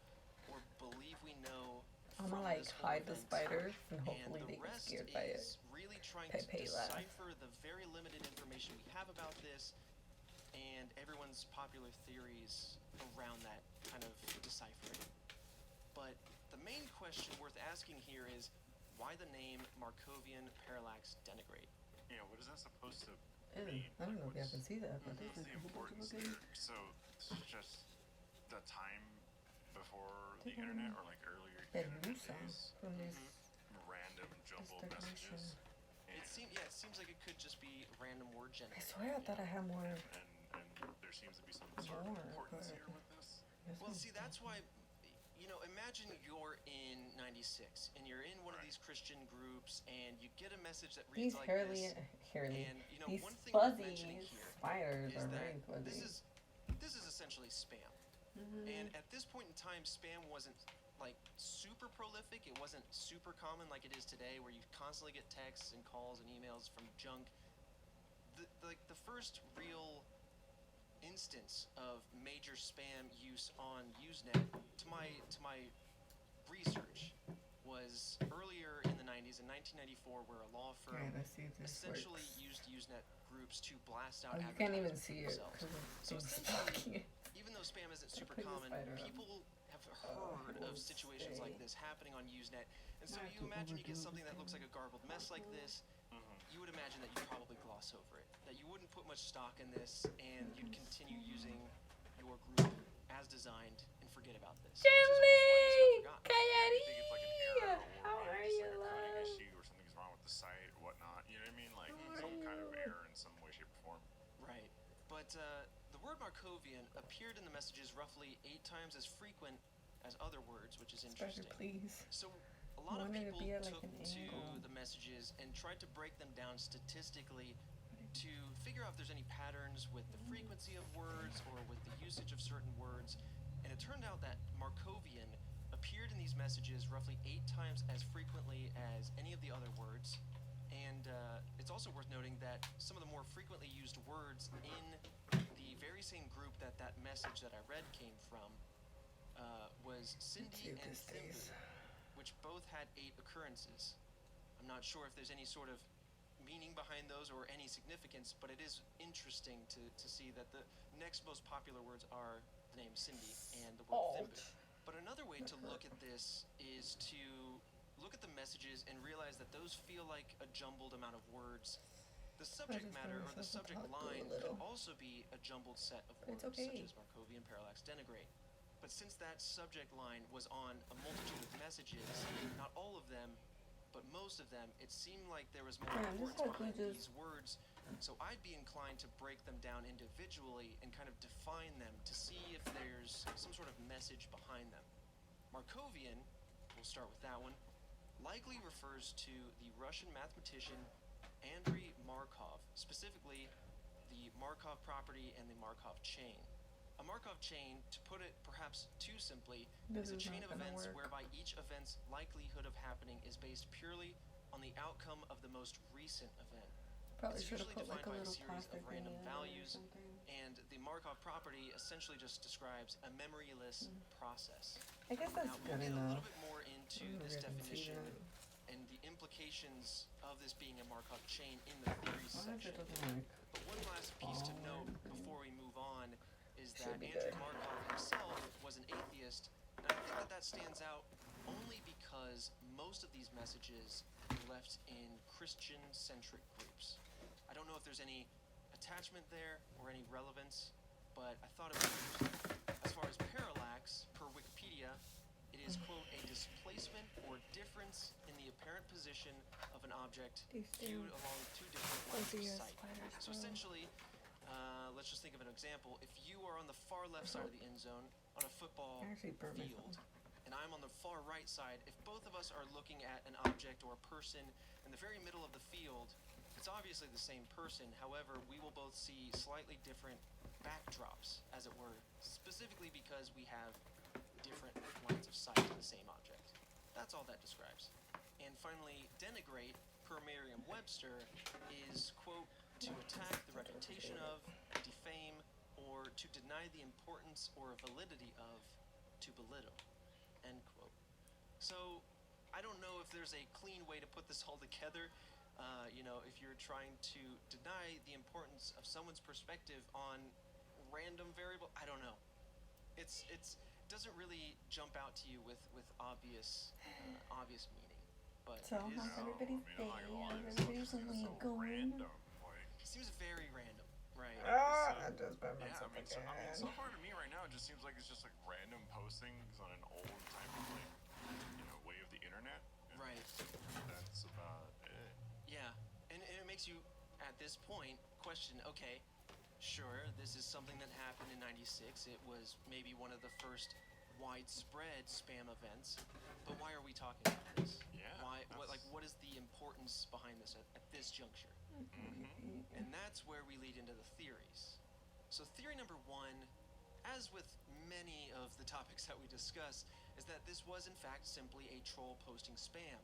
Speaker 2: or believe we know
Speaker 1: I'm
Speaker 2: from
Speaker 1: gonna like
Speaker 2: this whole
Speaker 1: hide the
Speaker 2: event.
Speaker 1: spiders and
Speaker 2: And
Speaker 1: hopefully
Speaker 2: the
Speaker 1: they get
Speaker 2: rest
Speaker 1: scared by it.
Speaker 2: is really trying to
Speaker 1: Pepe laugh.
Speaker 2: decipher the very limited information we have about this and everyone's popular theories around that kind of deciphering. But the main question worth asking here is why the name Markovian parallax denigrate?
Speaker 3: Yeah, what is that supposed to
Speaker 1: Ew,
Speaker 3: mean?
Speaker 1: I don't know if y'all
Speaker 3: What's-
Speaker 1: can see that, but
Speaker 2: Mhm.
Speaker 1: this
Speaker 3: What's
Speaker 1: is
Speaker 3: the importance there? So it's just the time before the internet, or like earlier
Speaker 1: the
Speaker 3: internet
Speaker 1: new song
Speaker 3: days?
Speaker 1: from this.
Speaker 3: Random different jumble of
Speaker 1: decoration.
Speaker 3: messages.
Speaker 2: It seems like it could just be random word
Speaker 1: I
Speaker 2: generated.
Speaker 1: swear I thought I had more.
Speaker 3: And there seems to be some sort of
Speaker 1: More,
Speaker 3: importance
Speaker 1: but-
Speaker 3: here with this.
Speaker 2: Well, see, that's why, imagine you're in '96 and you're in one of these Christian groups and you get a message that reads
Speaker 1: These
Speaker 2: like
Speaker 1: hairly,
Speaker 2: this. And
Speaker 1: these
Speaker 2: one thing worth
Speaker 1: fuzzy
Speaker 2: mentioning here
Speaker 1: spiders
Speaker 2: is
Speaker 1: are
Speaker 2: that
Speaker 1: very fuzzy.
Speaker 2: this is essentially spam.
Speaker 1: Mm-hmm.
Speaker 2: And at this point in time, spam wasn't like super prolific. It wasn't super common like it is today, where you constantly get texts and calls and emails from junk. The first real instance of major spam use on Usenet, to my research, was earlier in the 90s, in 1994, where a law firm
Speaker 1: Alright, let's see if this
Speaker 2: essentially
Speaker 1: works.
Speaker 2: used Usenet groups to blast out
Speaker 1: Oh, you can't even
Speaker 2: advertisements
Speaker 1: see
Speaker 2: for
Speaker 1: it
Speaker 2: themselves.
Speaker 1: because
Speaker 2: So
Speaker 1: it's
Speaker 2: essentially,
Speaker 1: blocking.
Speaker 2: even though spam isn't super
Speaker 1: put the
Speaker 2: common,
Speaker 1: spider up.
Speaker 2: people have heard
Speaker 1: it
Speaker 2: of
Speaker 1: won't
Speaker 2: situations
Speaker 1: stay.
Speaker 2: like this happening on Usenet. And so
Speaker 1: I have
Speaker 2: you
Speaker 1: to
Speaker 2: imagine you get
Speaker 1: overdo
Speaker 2: something that
Speaker 1: this
Speaker 2: looks like
Speaker 1: thing.
Speaker 2: a garbled mess like this, you would imagine that you'd probably gloss over it, that you wouldn't put much stock in this, and you'd continue using your group as designed and forget about this. Which is almost why it's got forgotten.
Speaker 3: You think it's like an error or
Speaker 1: How are
Speaker 3: maybe just
Speaker 1: you,
Speaker 3: like a coding
Speaker 1: love?
Speaker 3: issue or something's wrong with the site or whatnot. You know what I mean? Like some kind of error in some way, shape, or form.
Speaker 2: Right. But the word Markovian appeared in the messages roughly 8 times as frequent as other words, which is
Speaker 1: Spider,
Speaker 2: interesting.
Speaker 1: please.
Speaker 2: So a lot of
Speaker 1: wanted to
Speaker 2: people
Speaker 1: be at, like,
Speaker 2: took
Speaker 1: an
Speaker 2: to
Speaker 1: angle.
Speaker 2: the messages and tried to break them down statistically to figure out if there's any patterns with the frequency of words or with the usage of certain words. And it turned out that Markovian appeared in these messages roughly 8 times as frequently as any of the other words. And it's also worth noting that some of the more frequently used words in the very same group that message that I read came from was
Speaker 1: See
Speaker 2: Cindy
Speaker 1: if
Speaker 2: and
Speaker 1: this
Speaker 2: Thimbu,
Speaker 1: stays.
Speaker 2: which both had 8 occurrences. I'm not sure if there's any sort of meaning behind those or any significance, but it is interesting to see that the next most popular words are the name Cindy and the word Thimbu. But another way to look at this is to look at the messages and realize that those feel like a jumbled amount of words. The subject
Speaker 1: just
Speaker 2: matter
Speaker 1: found
Speaker 2: or the
Speaker 1: myself
Speaker 2: subject
Speaker 1: about to do a
Speaker 2: line could
Speaker 1: little.
Speaker 2: also be a jumbled set of
Speaker 1: But
Speaker 2: words,
Speaker 1: it's okay.
Speaker 2: such as Markovian, parallax, denigrate. But since that subject line was on a multitude of messages, not all of them, but most of them, it seemed like there was more
Speaker 1: Yeah, I'm just
Speaker 2: importance
Speaker 1: like,
Speaker 2: behind
Speaker 1: we
Speaker 2: these words. So I'd be inclined to break them down individually and kind of define them to see if there's some sort of message behind them. Markovian, we'll start with that one, likely refers to the Russian mathematician Andrei Markov, specifically the Markov property and the Markov chain. A Markov chain, to put it perhaps too simply, is a chain of events whereby each event's likelihood of happening is based purely on the outcome of the most recent event.
Speaker 1: Probably
Speaker 2: It's
Speaker 1: should have
Speaker 2: usually
Speaker 1: put like a
Speaker 2: defined by a
Speaker 1: little
Speaker 2: series
Speaker 1: plastic
Speaker 2: of random
Speaker 1: thing in there or
Speaker 2: values,
Speaker 1: something.
Speaker 2: and the Markov property essentially just describes a memoryless process.
Speaker 1: I guess that's
Speaker 2: Now,
Speaker 1: good
Speaker 2: we'll get a
Speaker 1: enough.
Speaker 2: little bit more into
Speaker 1: I'm
Speaker 2: this
Speaker 1: gonna see
Speaker 2: definition
Speaker 1: that.
Speaker 2: and the implications of this being a Markov chain in the theory
Speaker 1: Why if
Speaker 2: section.
Speaker 1: it doesn't work?
Speaker 2: But one last piece to note before we move on is that
Speaker 1: Should be
Speaker 2: Andrei
Speaker 1: good.
Speaker 2: Markov himself was an atheist, and I think that stands out only because most of these messages were left in Christian-centric groups. I don't know if there's any attachment there or any relevance, but I thought it was interesting. As far as parallax, per Wikipedia, it is, quote, a displacement or difference in the apparent position of an object
Speaker 1: These
Speaker 2: viewed
Speaker 1: things.
Speaker 2: along 2 different lines
Speaker 1: Fuzzy
Speaker 2: of
Speaker 1: as
Speaker 2: sight.
Speaker 1: spiders
Speaker 2: So
Speaker 1: grow.
Speaker 2: essentially, let's just think of an example. If you are on the far left side of the end zone on a football
Speaker 1: I actually burned
Speaker 2: field,
Speaker 1: myself.
Speaker 2: and I'm on the far right side, if both of us are looking at an object or a person in the very middle of the field, it's obviously the same person. However, we will both see slightly different backdrops, as it were, specifically because we have different lines of sight to the same object. That's all that describes. And finally, denigrate, per Merriam-Webster, is, quote, to attack the reputation of, defame, or to deny the importance or validity of, to belittle, end quote. So, I don't know if there's a clean way to put this all together. If you're trying to deny the importance of someone's perspective on random variable, I don't know. It doesn't really jump out to you with obvious meaning, but
Speaker 1: So
Speaker 2: it is,
Speaker 1: how's everybody's day?
Speaker 3: I'm not gonna lie,
Speaker 1: How's
Speaker 3: this
Speaker 1: everybody's
Speaker 3: stuff just seems
Speaker 1: week
Speaker 3: so
Speaker 1: going?
Speaker 3: random. Like,
Speaker 2: it seems very random, right?
Speaker 1: I just burned
Speaker 3: yeah,
Speaker 1: myself
Speaker 3: so
Speaker 1: again.
Speaker 3: far to me right now, it just seems like it's just like random postings on an old type of way of the internet. And
Speaker 2: Right.
Speaker 3: That's
Speaker 2: makes you, at this point, question, okay, sure, this is something that happened in 96. It was maybe one of the first widespread spam events, but why are we talking about this?
Speaker 3: Yeah.
Speaker 2: What is the importance behind this at this juncture? And that's where we lead into the theories. So theory number one, as with many of the topics that we discuss, is that this was in fact simply a troll posting spam.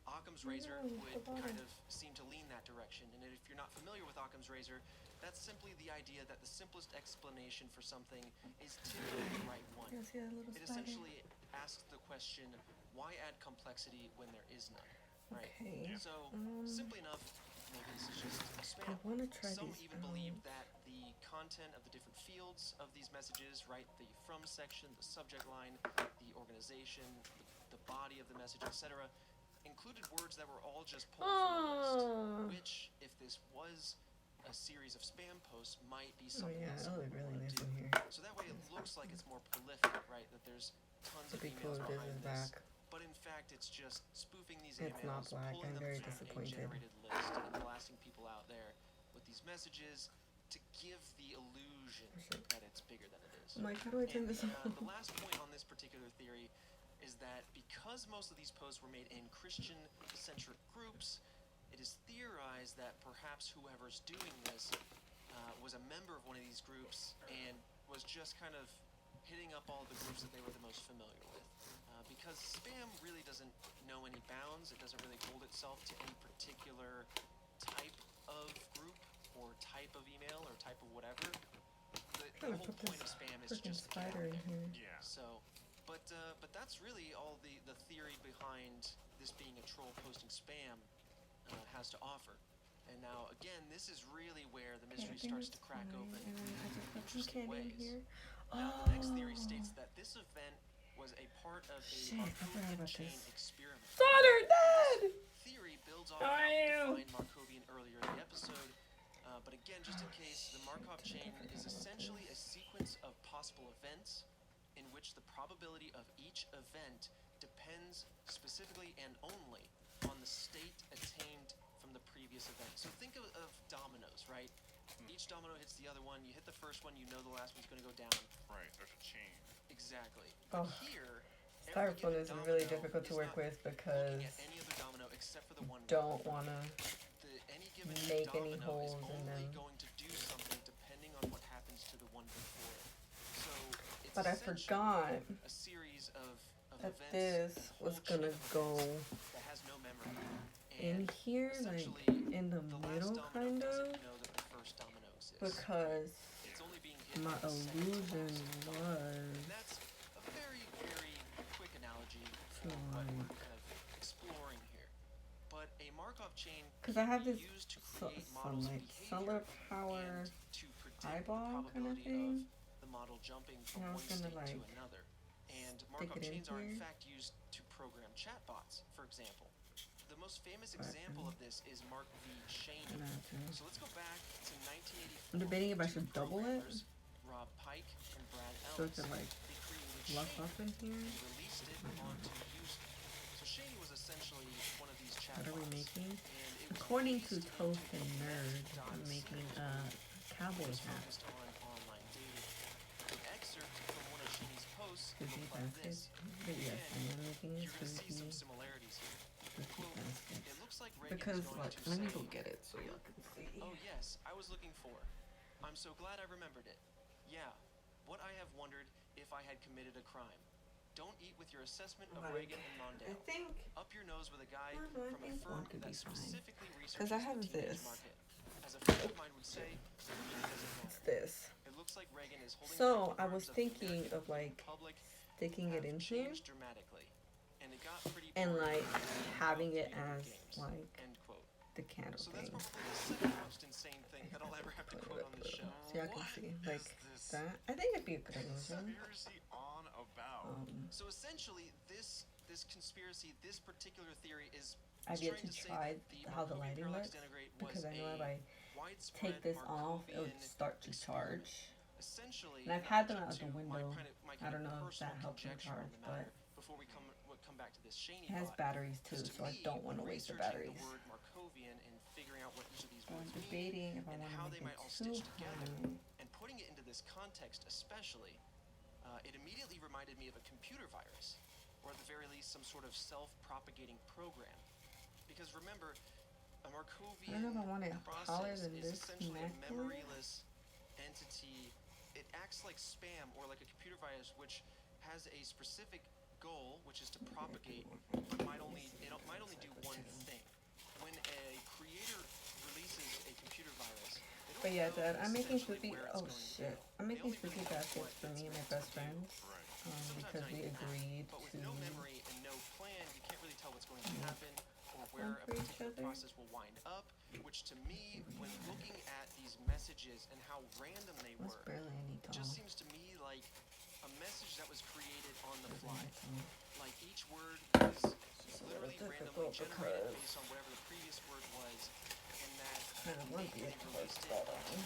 Speaker 2: Occam's razor would kind of seem to lean that direction, and if you're not familiar with Occam's razor, that's simply the idea that the simplest explanation for something is typically the right one.
Speaker 1: You see that little
Speaker 2: It
Speaker 1: spider?
Speaker 2: essentially asks the question, why add complexity when there is none? Right?
Speaker 1: Okay.
Speaker 2: So, simply enough, maybe this is just
Speaker 1: I
Speaker 2: spam.
Speaker 1: want to try
Speaker 2: Some
Speaker 1: these
Speaker 2: even believe
Speaker 1: out.
Speaker 2: that the content of the different fields of these messages, right, the from section, the subject line, the organization, the body of the message, etc., included words that were all just pulled from a list, which, if this was a series of spam posts, might be
Speaker 1: Oh
Speaker 2: something
Speaker 1: yeah,
Speaker 2: that
Speaker 1: that
Speaker 2: someone
Speaker 1: look
Speaker 2: would
Speaker 1: really
Speaker 2: want
Speaker 1: nice
Speaker 2: to do.
Speaker 1: in here.
Speaker 2: So that way it looks like it's more prolific, right, that there's tons of
Speaker 1: It'd be cool
Speaker 2: emails
Speaker 1: if this
Speaker 2: behind
Speaker 1: is
Speaker 2: this.
Speaker 1: back.
Speaker 2: But in fact, it's just spoofing these
Speaker 1: It's not
Speaker 2: emails,
Speaker 1: black.
Speaker 2: pulling
Speaker 1: I'm
Speaker 2: them
Speaker 1: very
Speaker 2: from
Speaker 1: disappointed.
Speaker 2: a generated list, and blasting people out there with these messages to give the illusion that it's bigger than it is.
Speaker 1: I'm like, how do I turn
Speaker 2: And
Speaker 1: this
Speaker 2: the
Speaker 1: off?
Speaker 2: last point on this particular theory is that because most of these posts were made in Christian-centric groups, it is theorized that perhaps whoever's doing this was a member of one of these groups and was just kind of hitting up all the groups that they were the most familiar with. Because spam really doesn't know any bounds. It doesn't really hold itself to any particular type of group or type of email or type of whatever. The whole point of spam is
Speaker 1: Freaking
Speaker 2: just to get out
Speaker 1: spider in
Speaker 2: there.
Speaker 1: here.
Speaker 3: Yeah.
Speaker 2: So, but that's really all the theory behind this being a troll posting spam has to offer. And now, again, this is really where the mystery starts to crack open
Speaker 1: And then I just
Speaker 2: in
Speaker 1: put some
Speaker 2: interesting
Speaker 1: candy in
Speaker 2: ways.
Speaker 1: here.
Speaker 2: Now, the next theory states that this event was a part of a
Speaker 1: Shit, I forgot
Speaker 2: Markovian
Speaker 1: about
Speaker 2: chain
Speaker 1: this.
Speaker 2: experiment.
Speaker 1: Father, Dad!
Speaker 2: Theory builds off
Speaker 1: How
Speaker 2: how
Speaker 1: are
Speaker 2: we
Speaker 1: you?
Speaker 2: defined Markovian earlier in the episode, but again, just in case, the Markov chain is essentially a sequence of possible events in which the probability of each event depends specifically and only on the state attained from the previous event. So think of dominoes, right? Each domino hits the other one. You hit the first one, you know the last one's going to go down.
Speaker 3: Right, there's a chain.
Speaker 2: Exactly.
Speaker 1: Oh.
Speaker 2: But here,
Speaker 1: Styrofoam is really difficult to work with because
Speaker 2: looking at any other domino except for the one
Speaker 1: don't want to
Speaker 2: any given
Speaker 1: make
Speaker 2: domino
Speaker 1: any holes
Speaker 2: is
Speaker 1: in
Speaker 2: only
Speaker 1: them.
Speaker 2: going to do something depending on what happens to the one before it. So it's
Speaker 1: But I
Speaker 2: essentially
Speaker 1: forgot
Speaker 2: a series of
Speaker 1: that
Speaker 2: events,
Speaker 1: this
Speaker 2: a
Speaker 1: was
Speaker 2: whole
Speaker 1: gonna
Speaker 2: chain of
Speaker 1: go
Speaker 2: events that has no memory.
Speaker 1: in
Speaker 2: And
Speaker 1: here, like
Speaker 2: essentially,
Speaker 1: in the
Speaker 2: the last
Speaker 1: middle,
Speaker 2: domino
Speaker 1: kind
Speaker 2: doesn't
Speaker 1: of,
Speaker 2: know that the first domino exists.
Speaker 1: because
Speaker 2: It's only being hit
Speaker 1: my
Speaker 2: by the second to
Speaker 1: illusion
Speaker 2: last domino.
Speaker 1: was
Speaker 2: And that's a very, very quick analogy
Speaker 1: to
Speaker 2: for what we're
Speaker 1: like,
Speaker 2: kind of exploring here. But a Markov chain
Speaker 1: because I have this
Speaker 2: used to
Speaker 1: some
Speaker 2: create models of
Speaker 1: like
Speaker 2: behavior
Speaker 1: solar power
Speaker 2: and to predict
Speaker 1: eyeball
Speaker 2: the
Speaker 1: kind of
Speaker 2: probability
Speaker 1: thing.
Speaker 2: of the model jumping from
Speaker 1: And I
Speaker 2: one
Speaker 1: was gonna,
Speaker 2: state
Speaker 1: like,
Speaker 2: to another. And
Speaker 1: stick
Speaker 2: Markov
Speaker 1: it in
Speaker 2: chains are in
Speaker 1: here.
Speaker 2: fact used to program chatbots, for example. The most famous
Speaker 1: Alright,
Speaker 2: example of this is Mark V. Cheney.
Speaker 1: And I have to-
Speaker 2: So let's go back to 1984.
Speaker 1: I'm debating if I
Speaker 2: Two
Speaker 1: should double it,
Speaker 2: programmers, Rob Pike and Brad
Speaker 1: so
Speaker 2: Ellis,
Speaker 1: it can like
Speaker 2: they created
Speaker 1: fluff
Speaker 2: Cheney
Speaker 1: up in here.
Speaker 2: and released it onto users. So Cheney was essentially one of these
Speaker 1: What
Speaker 2: chatbots.
Speaker 1: are we making?
Speaker 2: And it was
Speaker 1: According to
Speaker 2: released
Speaker 1: Toast
Speaker 2: into
Speaker 1: and
Speaker 2: a
Speaker 1: Nerd,
Speaker 2: net
Speaker 1: I'm
Speaker 2: dot
Speaker 1: making
Speaker 2: C.
Speaker 1: a
Speaker 2: It
Speaker 1: cowboy
Speaker 2: was
Speaker 1: hat.
Speaker 2: focused on online dating. An excerpt from one of Cheney's posts
Speaker 1: Spooky
Speaker 2: looked like
Speaker 1: baskets.
Speaker 2: this.
Speaker 1: But yes, I am making a
Speaker 2: You're going to see some
Speaker 1: spooky
Speaker 2: similarities here.
Speaker 1: baskets.
Speaker 2: Quote, it looks like Reagan
Speaker 1: Because
Speaker 2: is going
Speaker 1: look,
Speaker 2: to
Speaker 1: let me
Speaker 2: say,
Speaker 1: go get it so y'all can see.
Speaker 2: "Oh yes, I was looking for. I'm so glad I remembered it. Yeah, what I have wondered if I had committed a crime. Don't eat with your assessment of
Speaker 1: Like,
Speaker 2: Reagan and
Speaker 1: I
Speaker 2: Mondale.
Speaker 1: think
Speaker 2: Up your nose with a guy
Speaker 1: I
Speaker 2: from a
Speaker 1: think one
Speaker 2: firm
Speaker 1: could
Speaker 2: that
Speaker 1: be fine.
Speaker 2: specifically
Speaker 1: Because I
Speaker 2: researches
Speaker 1: have
Speaker 2: the teenage
Speaker 1: this.
Speaker 2: market. As a friend of mine would say, it really doesn't
Speaker 1: It's
Speaker 2: matter.
Speaker 1: this.
Speaker 2: It looks like Reagan is holding
Speaker 1: So
Speaker 2: back the
Speaker 1: I was
Speaker 2: arms of the
Speaker 1: thinking
Speaker 2: American
Speaker 1: of like
Speaker 2: public
Speaker 1: sticking it
Speaker 2: have
Speaker 1: in here
Speaker 2: changed dramatically, and it got pretty
Speaker 1: and
Speaker 2: boring
Speaker 1: like
Speaker 2: after
Speaker 1: having
Speaker 2: about
Speaker 1: it
Speaker 2: 300
Speaker 1: as
Speaker 2: games.
Speaker 1: like
Speaker 2: End quote.
Speaker 1: the candle
Speaker 2: So that's
Speaker 1: thing.
Speaker 2: probably the second most insane thing that I'll ever have to quote on this show.
Speaker 1: So y'all can
Speaker 3: What
Speaker 1: see
Speaker 3: is
Speaker 1: like
Speaker 3: this
Speaker 1: that. I think it'd be a good illusion.
Speaker 3: conspiracy on about?
Speaker 2: So essentially, this conspiracy, this particular theory is
Speaker 1: I've yet to
Speaker 2: say
Speaker 1: try
Speaker 2: that the
Speaker 1: how the
Speaker 2: Markovian
Speaker 1: lighting
Speaker 2: parallax
Speaker 1: works
Speaker 2: integrate was
Speaker 1: because I know if
Speaker 2: a
Speaker 1: I
Speaker 2: widespread
Speaker 1: take this off, it would
Speaker 2: Markovian
Speaker 1: start to
Speaker 2: experiment.
Speaker 1: charge.
Speaker 2: Essentially,
Speaker 1: And I've had them out
Speaker 2: to
Speaker 1: the window.
Speaker 2: my
Speaker 1: I don't know if
Speaker 2: personal
Speaker 1: that helps me
Speaker 2: conjecture on
Speaker 1: charge,
Speaker 2: the
Speaker 1: but
Speaker 2: matter before we come back to this Cheney
Speaker 1: it has
Speaker 2: bot,
Speaker 1: batteries too,
Speaker 2: is to
Speaker 1: so I
Speaker 2: me,
Speaker 1: don't want to waste the
Speaker 2: researching
Speaker 1: batteries.
Speaker 2: The word Markovian in figuring out what each of these
Speaker 1: I'm
Speaker 2: words mean
Speaker 1: debating if I
Speaker 2: and
Speaker 1: want to
Speaker 2: how
Speaker 1: make
Speaker 2: they might
Speaker 1: it
Speaker 2: all
Speaker 1: too
Speaker 2: stitch together.
Speaker 1: high.
Speaker 2: And putting it into this context especially, it immediately reminded me of a computer virus, or at the very least some sort of self-propagating program. Because remember, a
Speaker 1: I
Speaker 2: Markovian
Speaker 1: don't know if I want it taller
Speaker 2: process
Speaker 1: than
Speaker 2: is
Speaker 1: this
Speaker 2: essentially a
Speaker 1: neck here.
Speaker 2: memoryless entity. It acts like spam or like a computer virus, which has a specific goal, which is to propagate, but might only do one thing. When a creator releases a computer virus, they don't
Speaker 1: But yeah,
Speaker 2: know
Speaker 1: Dad, I'm making
Speaker 2: essentially
Speaker 1: spooky.
Speaker 2: where it's
Speaker 1: Oh
Speaker 2: going to
Speaker 1: shit!
Speaker 2: go.
Speaker 1: I'm
Speaker 2: They
Speaker 1: making
Speaker 2: only
Speaker 1: spooky
Speaker 2: really know
Speaker 1: baskets
Speaker 2: what
Speaker 1: for
Speaker 2: it's
Speaker 1: me and my
Speaker 2: meant
Speaker 1: best
Speaker 2: to do.
Speaker 1: friends.
Speaker 3: Right.
Speaker 2: Sometimes
Speaker 1: Because
Speaker 2: not
Speaker 1: we
Speaker 2: even that.
Speaker 1: agreed
Speaker 2: But with
Speaker 1: to
Speaker 2: no memory and no plan, you can't really tell what's going to happen or
Speaker 1: one
Speaker 2: where a
Speaker 1: for each
Speaker 2: particular
Speaker 1: other.
Speaker 2: process will wind up, which to me, when looking at these messages and how random they
Speaker 1: That's
Speaker 2: were,
Speaker 1: barely any
Speaker 2: it
Speaker 1: tall.
Speaker 2: just seems to me like a message that was created on the fly. Like each word was literally randomly generated based on whatever the previous word was, and that
Speaker 1: Kind of
Speaker 2: maybe
Speaker 1: lumpy
Speaker 2: they
Speaker 1: at
Speaker 2: released
Speaker 1: first,
Speaker 2: it
Speaker 1: but
Speaker 2: into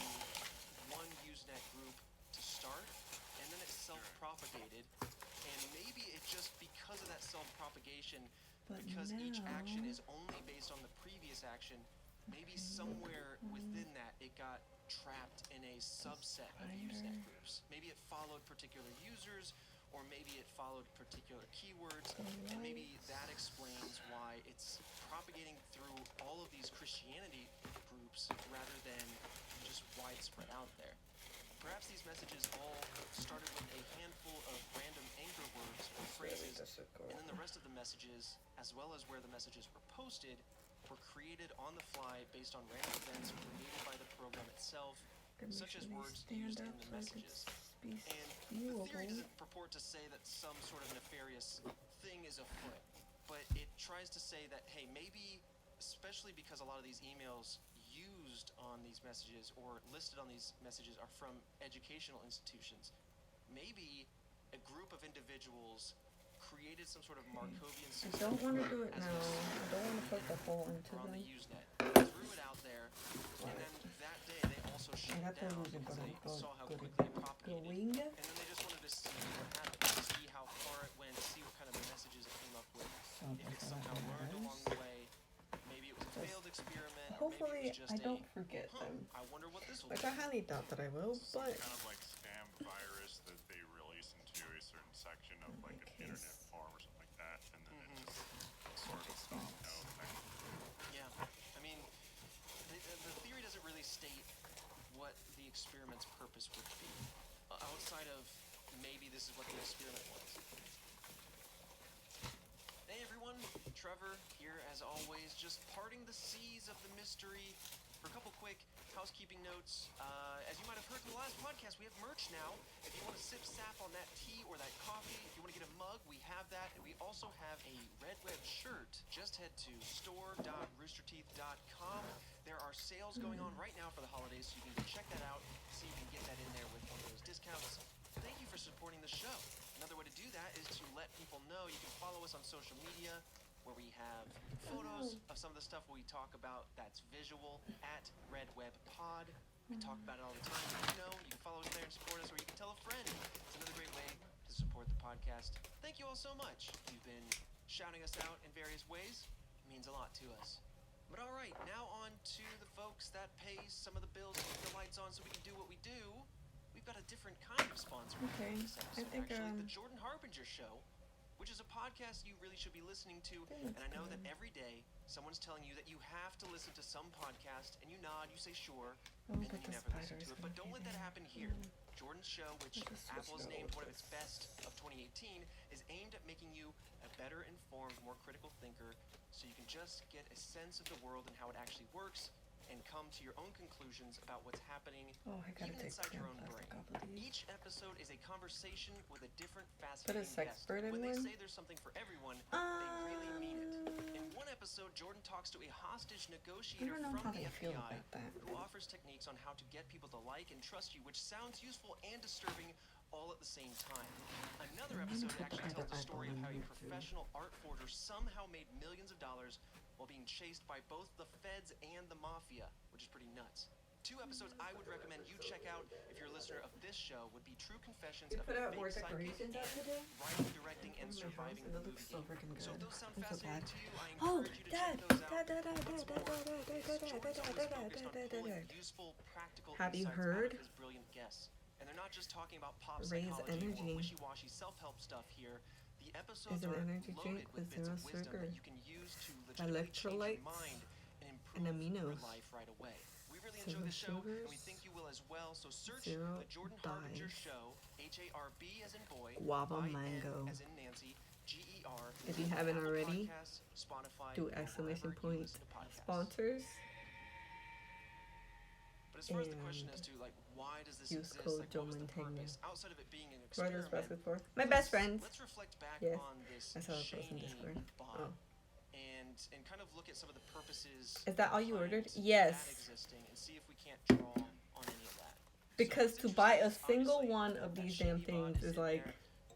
Speaker 2: one Usenet group to start, and then it self-propagated, and maybe it just because of that self-propagation, because each action is only based on the previous action, maybe somewhere within that it got trapped in a subset of Usenet groups. Maybe it followed particular users, or maybe it followed particular keywords, and maybe that explains why it's propagating through all of these Christianity groups rather than just widespread out there. Perhaps these messages all started with a handful of random anchor words or phrases, and then the rest of the messages, as well as where the messages were posted, were created on the fly based on random events created by the program itself, such as words used in the messages. And the theory doesn't purport to say that some sort of nefarious thing is afoot, but it tries to say that, hey, maybe, especially because a lot of these emails used on these messages or listed on these messages are from educational institutions, maybe a group of individuals created some sort of Markovian
Speaker 1: I
Speaker 2: system
Speaker 1: don't want to do it
Speaker 2: as
Speaker 1: now.
Speaker 2: an
Speaker 1: I don't want to put the hole into
Speaker 2: or on
Speaker 1: them.
Speaker 2: the Usenet, threw it out there, and then that day they also shut
Speaker 1: I
Speaker 2: it
Speaker 1: got the
Speaker 2: down
Speaker 1: illusion,
Speaker 2: because
Speaker 1: but
Speaker 2: they
Speaker 1: I'm
Speaker 2: saw how
Speaker 1: good
Speaker 2: quickly it
Speaker 1: at
Speaker 2: propagated,
Speaker 1: going.
Speaker 2: and then they just wanted to see what happened, to see how far it went, to see what kind of messages it came up with,
Speaker 1: So
Speaker 2: if it somehow learned along the way, maybe it was a failed experiment, or maybe it
Speaker 1: hopefully
Speaker 2: was just
Speaker 1: I don't forget them.
Speaker 2: I wonder what this will
Speaker 1: Like
Speaker 2: do.
Speaker 1: I highly doubt that I will,
Speaker 3: Some
Speaker 1: but
Speaker 3: kind of like spam virus that they release into a certain section of like an internet forum or something like that, and then it just sort of no effect.
Speaker 2: Yeah, I mean, the theory doesn't really state what the experiment's purpose would be, outside of maybe this is what the experiment was. Hey everyone, Trevor here as always, just parting the seas of the mystery for a couple quick housekeeping notes. As you might have heard from the last podcast, we have merch now. If you want to sip sap on that tea or that coffee, if you want to get a mug, we have that, and we also have a Red Web shirt. Just head to store.roosterteeth.com. There are sales going on right now for the holidays, so you can go check that out, see if you can get that in there with one of those discounts. Thank you for supporting the show. Another way to do that is to let people know. You can follow us on social media, where we have photos of some of the stuff we talk about that's visual at RedWebPod. We talk about it all the time. You can follow us there and support us, or you can tell a friend. It's another great way to support the podcast. Thank you all so much. You've been shouting us out in various ways. It means a lot to us. But all right, now on to the folks that pay some of the bills to keep the lights on so we can do what we do. We've got a different kind of sponsor
Speaker 1: Okay,
Speaker 2: this
Speaker 1: I
Speaker 2: episode,
Speaker 1: think
Speaker 2: actually. The Jordan Harbinger Show, which is a podcast you really should be listening to. And I know that every day someone's telling you that you have to listen to some podcast, and you nod, you say sure, and then you never listen to it. But don't let that happen here. Jordan's show, which Apple has named one of its best of 2018, is aimed at making you a better informed, more critical thinker, so you can just get a sense of the world and how it actually works, and come to your own conclusions about what's happening even inside your own brain. Each episode is a conversation with a different fascinating guest. When they say there's something for everyone, they really mean it. In one episode, Jordan talks to a hostage negotiator from the FBI who offers techniques on how to get people to like and trust you, which sounds useful and disturbing all at the same time. Another episode actually tells the story of how a professional art forger somehow made millions of dollars while being chased by both the feds and the mafia, which is pretty nuts. 2 episodes I would recommend you check out if you're a listener of this this show would be true confessions
Speaker 1: You
Speaker 2: of
Speaker 1: put
Speaker 2: a
Speaker 1: out more
Speaker 2: fake psychic
Speaker 1: decorations out
Speaker 2: and
Speaker 1: today?
Speaker 2: writing, directing, and
Speaker 1: In my house,
Speaker 2: surviving
Speaker 1: and
Speaker 2: the
Speaker 1: it looks
Speaker 2: movie
Speaker 1: so
Speaker 2: game.
Speaker 1: freaking
Speaker 2: So if
Speaker 1: good.
Speaker 2: those sound
Speaker 1: I'm so
Speaker 2: fascinating
Speaker 1: glad.
Speaker 2: to you, I
Speaker 1: Oh,
Speaker 2: encourage you to
Speaker 1: Dad!
Speaker 2: check those out.
Speaker 1: Dad!
Speaker 2: What's more, Jordan's always focused on pulling useful, practical
Speaker 1: Have you
Speaker 2: insights
Speaker 1: heard?
Speaker 2: out of his brilliant guests. And they're not just talking about pop
Speaker 1: Raise
Speaker 2: psychology
Speaker 1: energy.
Speaker 2: or wishy-washy self-help stuff here. The episodes
Speaker 1: Is an
Speaker 2: are
Speaker 1: energy
Speaker 2: loaded
Speaker 1: drink
Speaker 2: with
Speaker 1: with
Speaker 2: bits
Speaker 1: zero
Speaker 2: of wisdom
Speaker 1: sugar,
Speaker 2: that you can use to legitimately change your
Speaker 1: electrolytes,
Speaker 2: mind and
Speaker 1: and
Speaker 2: improve your
Speaker 1: aminos.
Speaker 2: life right away. We really
Speaker 1: Zero
Speaker 2: enjoy the show, and we
Speaker 1: sugars,
Speaker 2: think you will as well. So search
Speaker 1: zero
Speaker 2: the Jordan Harbinger
Speaker 1: dyes.
Speaker 2: Show, Harb as in boy,
Speaker 1: Guava
Speaker 2: IN
Speaker 1: mango.
Speaker 2: as in Nancy, GER.
Speaker 1: If you
Speaker 2: on
Speaker 1: haven't
Speaker 2: Apple
Speaker 1: already,
Speaker 2: Podcasts, Spotify,
Speaker 1: do
Speaker 2: or
Speaker 1: exclamation
Speaker 2: wherever you
Speaker 1: point
Speaker 2: listen to podcasts.
Speaker 1: sponsors
Speaker 2: But as far as the question
Speaker 1: and
Speaker 2: as to like why does this
Speaker 1: use
Speaker 2: exist,
Speaker 1: code
Speaker 2: like
Speaker 1: Joe
Speaker 2: what was the
Speaker 1: Montaigne.
Speaker 2: purpose outside of it being an
Speaker 1: What are those
Speaker 2: experiment?
Speaker 1: baskets for? My best friends.
Speaker 2: Let's reflect back
Speaker 1: Yes,
Speaker 2: on this
Speaker 1: I saw it post in
Speaker 2: Shaney
Speaker 1: Discord.
Speaker 2: bot
Speaker 1: Oh.
Speaker 2: and kind of look at some of the purposes.
Speaker 1: Is that all you
Speaker 2: behind
Speaker 1: ordered?
Speaker 2: that
Speaker 1: Yes.
Speaker 2: existing and see if we can't draw on any of that.
Speaker 1: Because
Speaker 2: So
Speaker 1: to buy a
Speaker 2: what's
Speaker 1: single
Speaker 2: interesting,
Speaker 1: one of
Speaker 2: that
Speaker 1: these
Speaker 2: Shaney
Speaker 1: damn
Speaker 2: bot
Speaker 1: things is
Speaker 2: in
Speaker 1: like
Speaker 2: there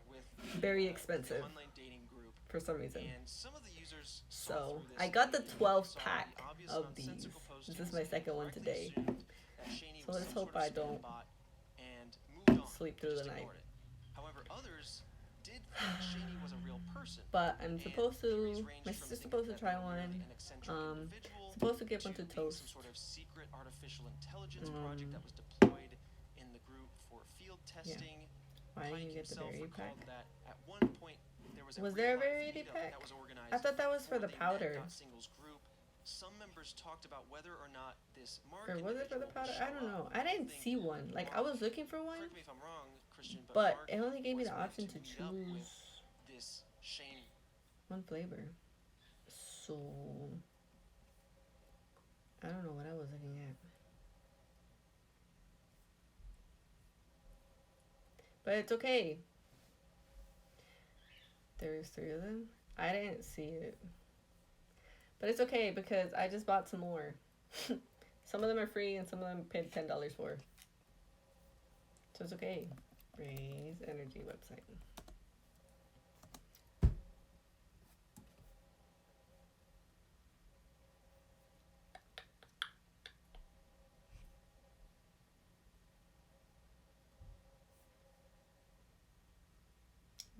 Speaker 2: with
Speaker 1: very
Speaker 2: the
Speaker 1: expensive
Speaker 2: online dating group,
Speaker 1: for some reason.
Speaker 2: and some of the users saw
Speaker 1: So
Speaker 2: through this
Speaker 1: I got the
Speaker 2: immediately.
Speaker 1: 12
Speaker 2: Saw the
Speaker 1: pack
Speaker 2: obvious
Speaker 1: of these.
Speaker 2: nonsensical
Speaker 1: This
Speaker 2: postings
Speaker 1: is my
Speaker 2: and
Speaker 1: second one
Speaker 2: correctly
Speaker 1: today.
Speaker 2: assumed that Shaney
Speaker 1: So
Speaker 2: was
Speaker 1: let's
Speaker 2: some
Speaker 1: hope
Speaker 2: sort of
Speaker 1: I
Speaker 2: spam
Speaker 1: don't
Speaker 2: bot and moved on,
Speaker 1: sleep through
Speaker 2: just
Speaker 1: the night.
Speaker 2: ignored it. However, others did think Shaney was a real person.
Speaker 1: But I'm
Speaker 2: And
Speaker 1: supposed
Speaker 2: theories
Speaker 1: to.
Speaker 2: ranged
Speaker 1: My
Speaker 2: from
Speaker 1: sister's
Speaker 2: thinking
Speaker 1: supposed to
Speaker 2: that
Speaker 1: try
Speaker 2: they were merely
Speaker 1: one.
Speaker 2: an eccentric individual
Speaker 1: Supposed to get one to
Speaker 2: being some
Speaker 1: toast.
Speaker 2: sort of secret artificial intelligence project that was deployed in the group for field testing.
Speaker 1: Why didn't
Speaker 2: Pike
Speaker 1: you get the
Speaker 2: himself
Speaker 1: berry
Speaker 2: recalled
Speaker 1: pack?
Speaker 2: that at one point there was a
Speaker 1: Was there a
Speaker 2: real-life
Speaker 1: variety
Speaker 2: meetup
Speaker 1: pack?
Speaker 2: that was organized
Speaker 1: I thought that was for the
Speaker 2: before they
Speaker 1: powder.
Speaker 2: met Singles group. Some members talked about whether or not this Mark
Speaker 1: Or was it for the
Speaker 2: individual would
Speaker 1: powder?
Speaker 2: show
Speaker 1: I don't know.
Speaker 2: up.
Speaker 1: I didn't
Speaker 2: Think
Speaker 1: see one. Like, I
Speaker 2: Mark,
Speaker 1: was looking for one,
Speaker 2: correct me if I'm wrong, Christian,
Speaker 1: but
Speaker 2: Mark
Speaker 1: it only gave me
Speaker 2: was
Speaker 1: the
Speaker 2: meant
Speaker 1: option to
Speaker 2: meet up with
Speaker 1: choose
Speaker 2: this Shaney.
Speaker 1: one flavor. So, I don't know what I was looking at. But it's okay. There's 3 of them. I didn't see it. But it's okay because I just bought some more. Some of them are free and some of them paid $10 for. So it's okay. Raise Energy website.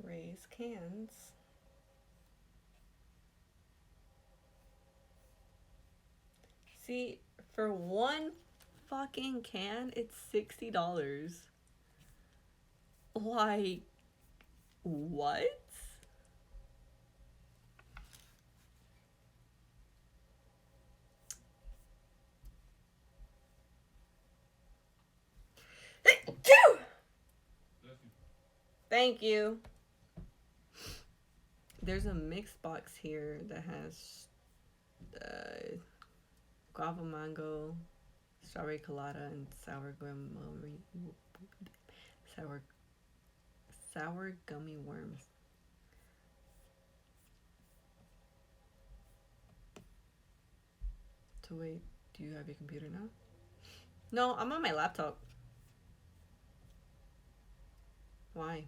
Speaker 1: Raise cans. See, for one fucking can, it's $60. Like, what? Thank you. There's a mixed box here that has guava mango, strawberry colada, and sour gummy worms. So wait, do you have your computer now? No, I'm on my laptop. Why?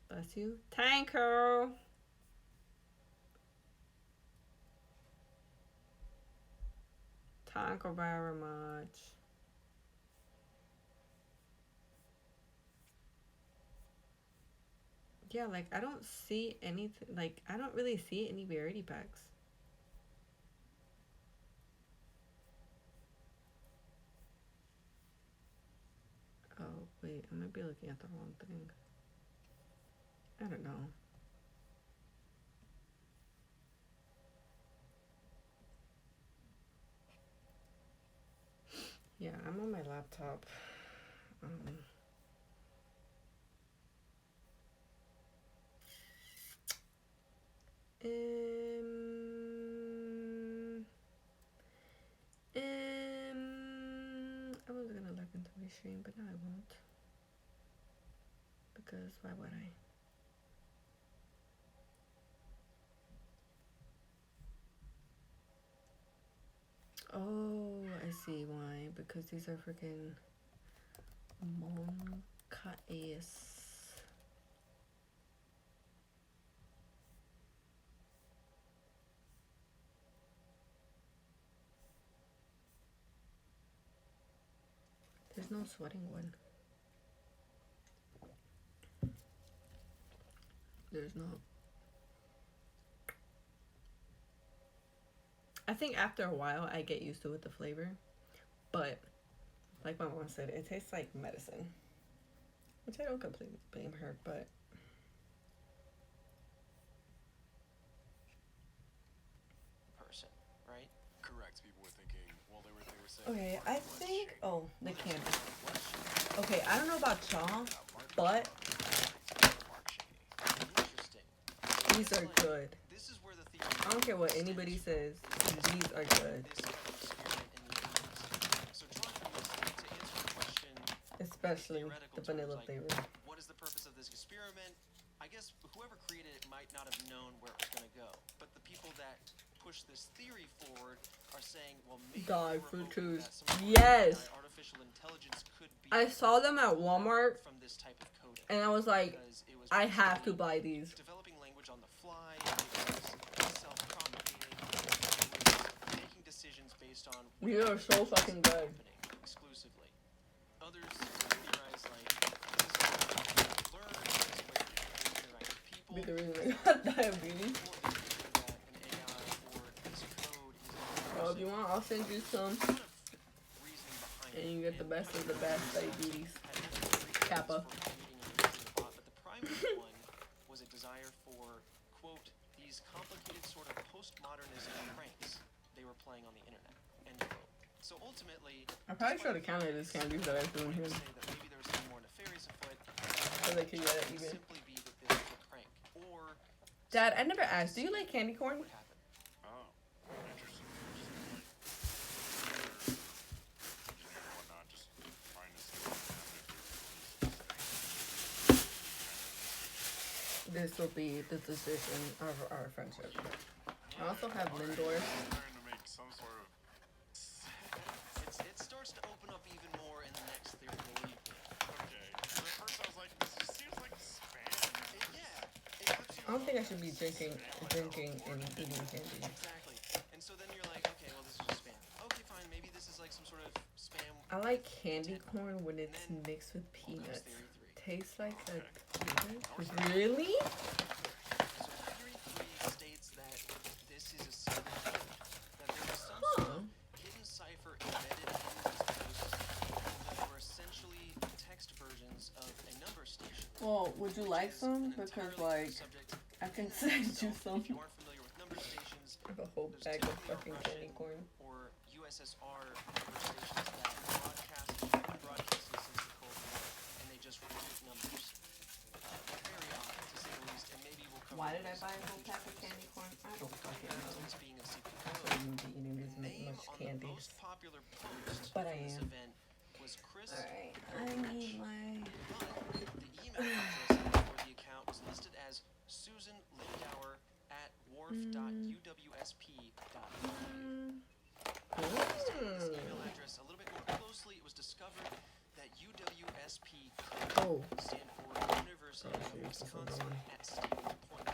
Speaker 1: Bless you. Thank you. Thank you very much. Yeah, like, I don't see anything. Like, I don't really see any variety packs. Oh, wait. I might be looking at the wrong thing. I don't know. Yeah, I'm on my laptop. I was gonna look into my stream, but now I won't. Because why would I? Oh, I see why. Because these are freaking Moncaes. There's no sweating one. There's not. I think after a while I get used to it with the flavor. But like my mom said, it tastes like medicine. Which I don't completely blame her, but
Speaker 2: person, right?
Speaker 3: Correct. People were thinking, well, they were saying.
Speaker 1: okay, I think the candy.
Speaker 2: What?
Speaker 1: Okay, I don't know about y'all, but
Speaker 2: Interesting.
Speaker 1: these are good.
Speaker 2: This is where the theory
Speaker 1: I don't care what anybody says, these are good.
Speaker 2: this kind of experiment in the 80s. So drawn from this to answer the question,
Speaker 1: Especially the vanilla
Speaker 2: like,
Speaker 1: flavor.
Speaker 2: what is the purpose of this experiment? I guess whoever created it might not have known where it was going to go. But the people that push this theory forward are saying, well, maybe
Speaker 1: God,
Speaker 2: they were
Speaker 1: fruit
Speaker 2: hoping
Speaker 1: chews.
Speaker 2: that some sort of
Speaker 1: Yes.
Speaker 2: artificial intelligence could be
Speaker 1: I saw them at Walmart
Speaker 2: from this type of coding.
Speaker 1: and I was like,
Speaker 2: Because it was
Speaker 1: I have to
Speaker 2: basically
Speaker 1: buy these.
Speaker 2: developing language on the fly, it was self-propagating, it was making decisions based on
Speaker 1: These are so fucking good.
Speaker 2: happening exclusively. Others theorize like this is how learn, this way to interact with people.
Speaker 1: Be the reason I got diabetes.
Speaker 2: Or the idea that an AI or this code is
Speaker 1: Oh, if you want, I'll send you some.
Speaker 2: reasoning behind
Speaker 1: And
Speaker 2: it.
Speaker 1: you get the best of the best diabetes. Kappa.
Speaker 2: But the primary one was a desire for, quote, these complicated sort of postmodernism pranks they were playing on the internet, end quote. So ultimately,
Speaker 1: I probably should have counted these candies that I threw in here.
Speaker 2: say that maybe there was something more nefarious afoot,
Speaker 1: So they could get it even.
Speaker 2: simply be that this was a prank, or
Speaker 1: Dad, I never asked, do you like candy corn?
Speaker 2: what happened.
Speaker 3: Oh, interesting. Interesting. Engineering and whatnot, just trying to see what happened.
Speaker 1: This will be the decision of our friendship. I also have Lindauer.
Speaker 3: Trying to make some sort of.
Speaker 2: It starts to open up even more in the next theory, believe me.
Speaker 3: Okay. At first I was like, this just seems like spam.
Speaker 2: Yeah, it absolutely
Speaker 1: I don't think I should be drinking and eating candy.
Speaker 2: exactly. And so then you're like, okay, well this is just spam. Okay, fine, maybe this is like some sort of spam.
Speaker 1: I like candy corn when it's mixed with peanuts. Tastes like a peanut. Really?
Speaker 2: So theory 3 states that this is a secret code, that there was some sort of hidden cipher embedded in these posts that were essentially text versions of a number station.
Speaker 1: Well, would you like
Speaker 2: Is
Speaker 1: some?
Speaker 2: an
Speaker 1: Because
Speaker 2: entirely
Speaker 1: like,
Speaker 2: subject
Speaker 1: I can
Speaker 2: in and of
Speaker 1: send you
Speaker 2: itself.
Speaker 1: some.
Speaker 2: If you aren't familiar with number stations,
Speaker 1: I have a whole
Speaker 2: there's
Speaker 1: bag of
Speaker 2: typically a
Speaker 1: fucking
Speaker 2: Russian
Speaker 1: candy corn.
Speaker 2: or USSR number stations that have been broadcasting since the Cold War, and they just repeat numbers. Very odd, to say the least, and maybe we'll cover
Speaker 1: Why did I
Speaker 2: those
Speaker 1: buy a
Speaker 2: in
Speaker 1: whole
Speaker 2: future
Speaker 1: pack of candy corn? I don't fucking know.
Speaker 2: episodes. Being a secret
Speaker 1: I
Speaker 2: code,
Speaker 1: shouldn't be eating
Speaker 2: the
Speaker 1: this
Speaker 2: name
Speaker 1: much
Speaker 2: on the
Speaker 1: candy.
Speaker 2: most popular post
Speaker 1: But
Speaker 2: from
Speaker 1: I
Speaker 2: this
Speaker 1: am.
Speaker 2: event was Chris.
Speaker 1: Alright, I need my...
Speaker 2: But the email address for the account was listed as Susan Lindauer at wharf.uwsp.com. Studying this email address a little bit more closely, it was discovered that UWSP could stand for University of Wisconsin at Stevens Point.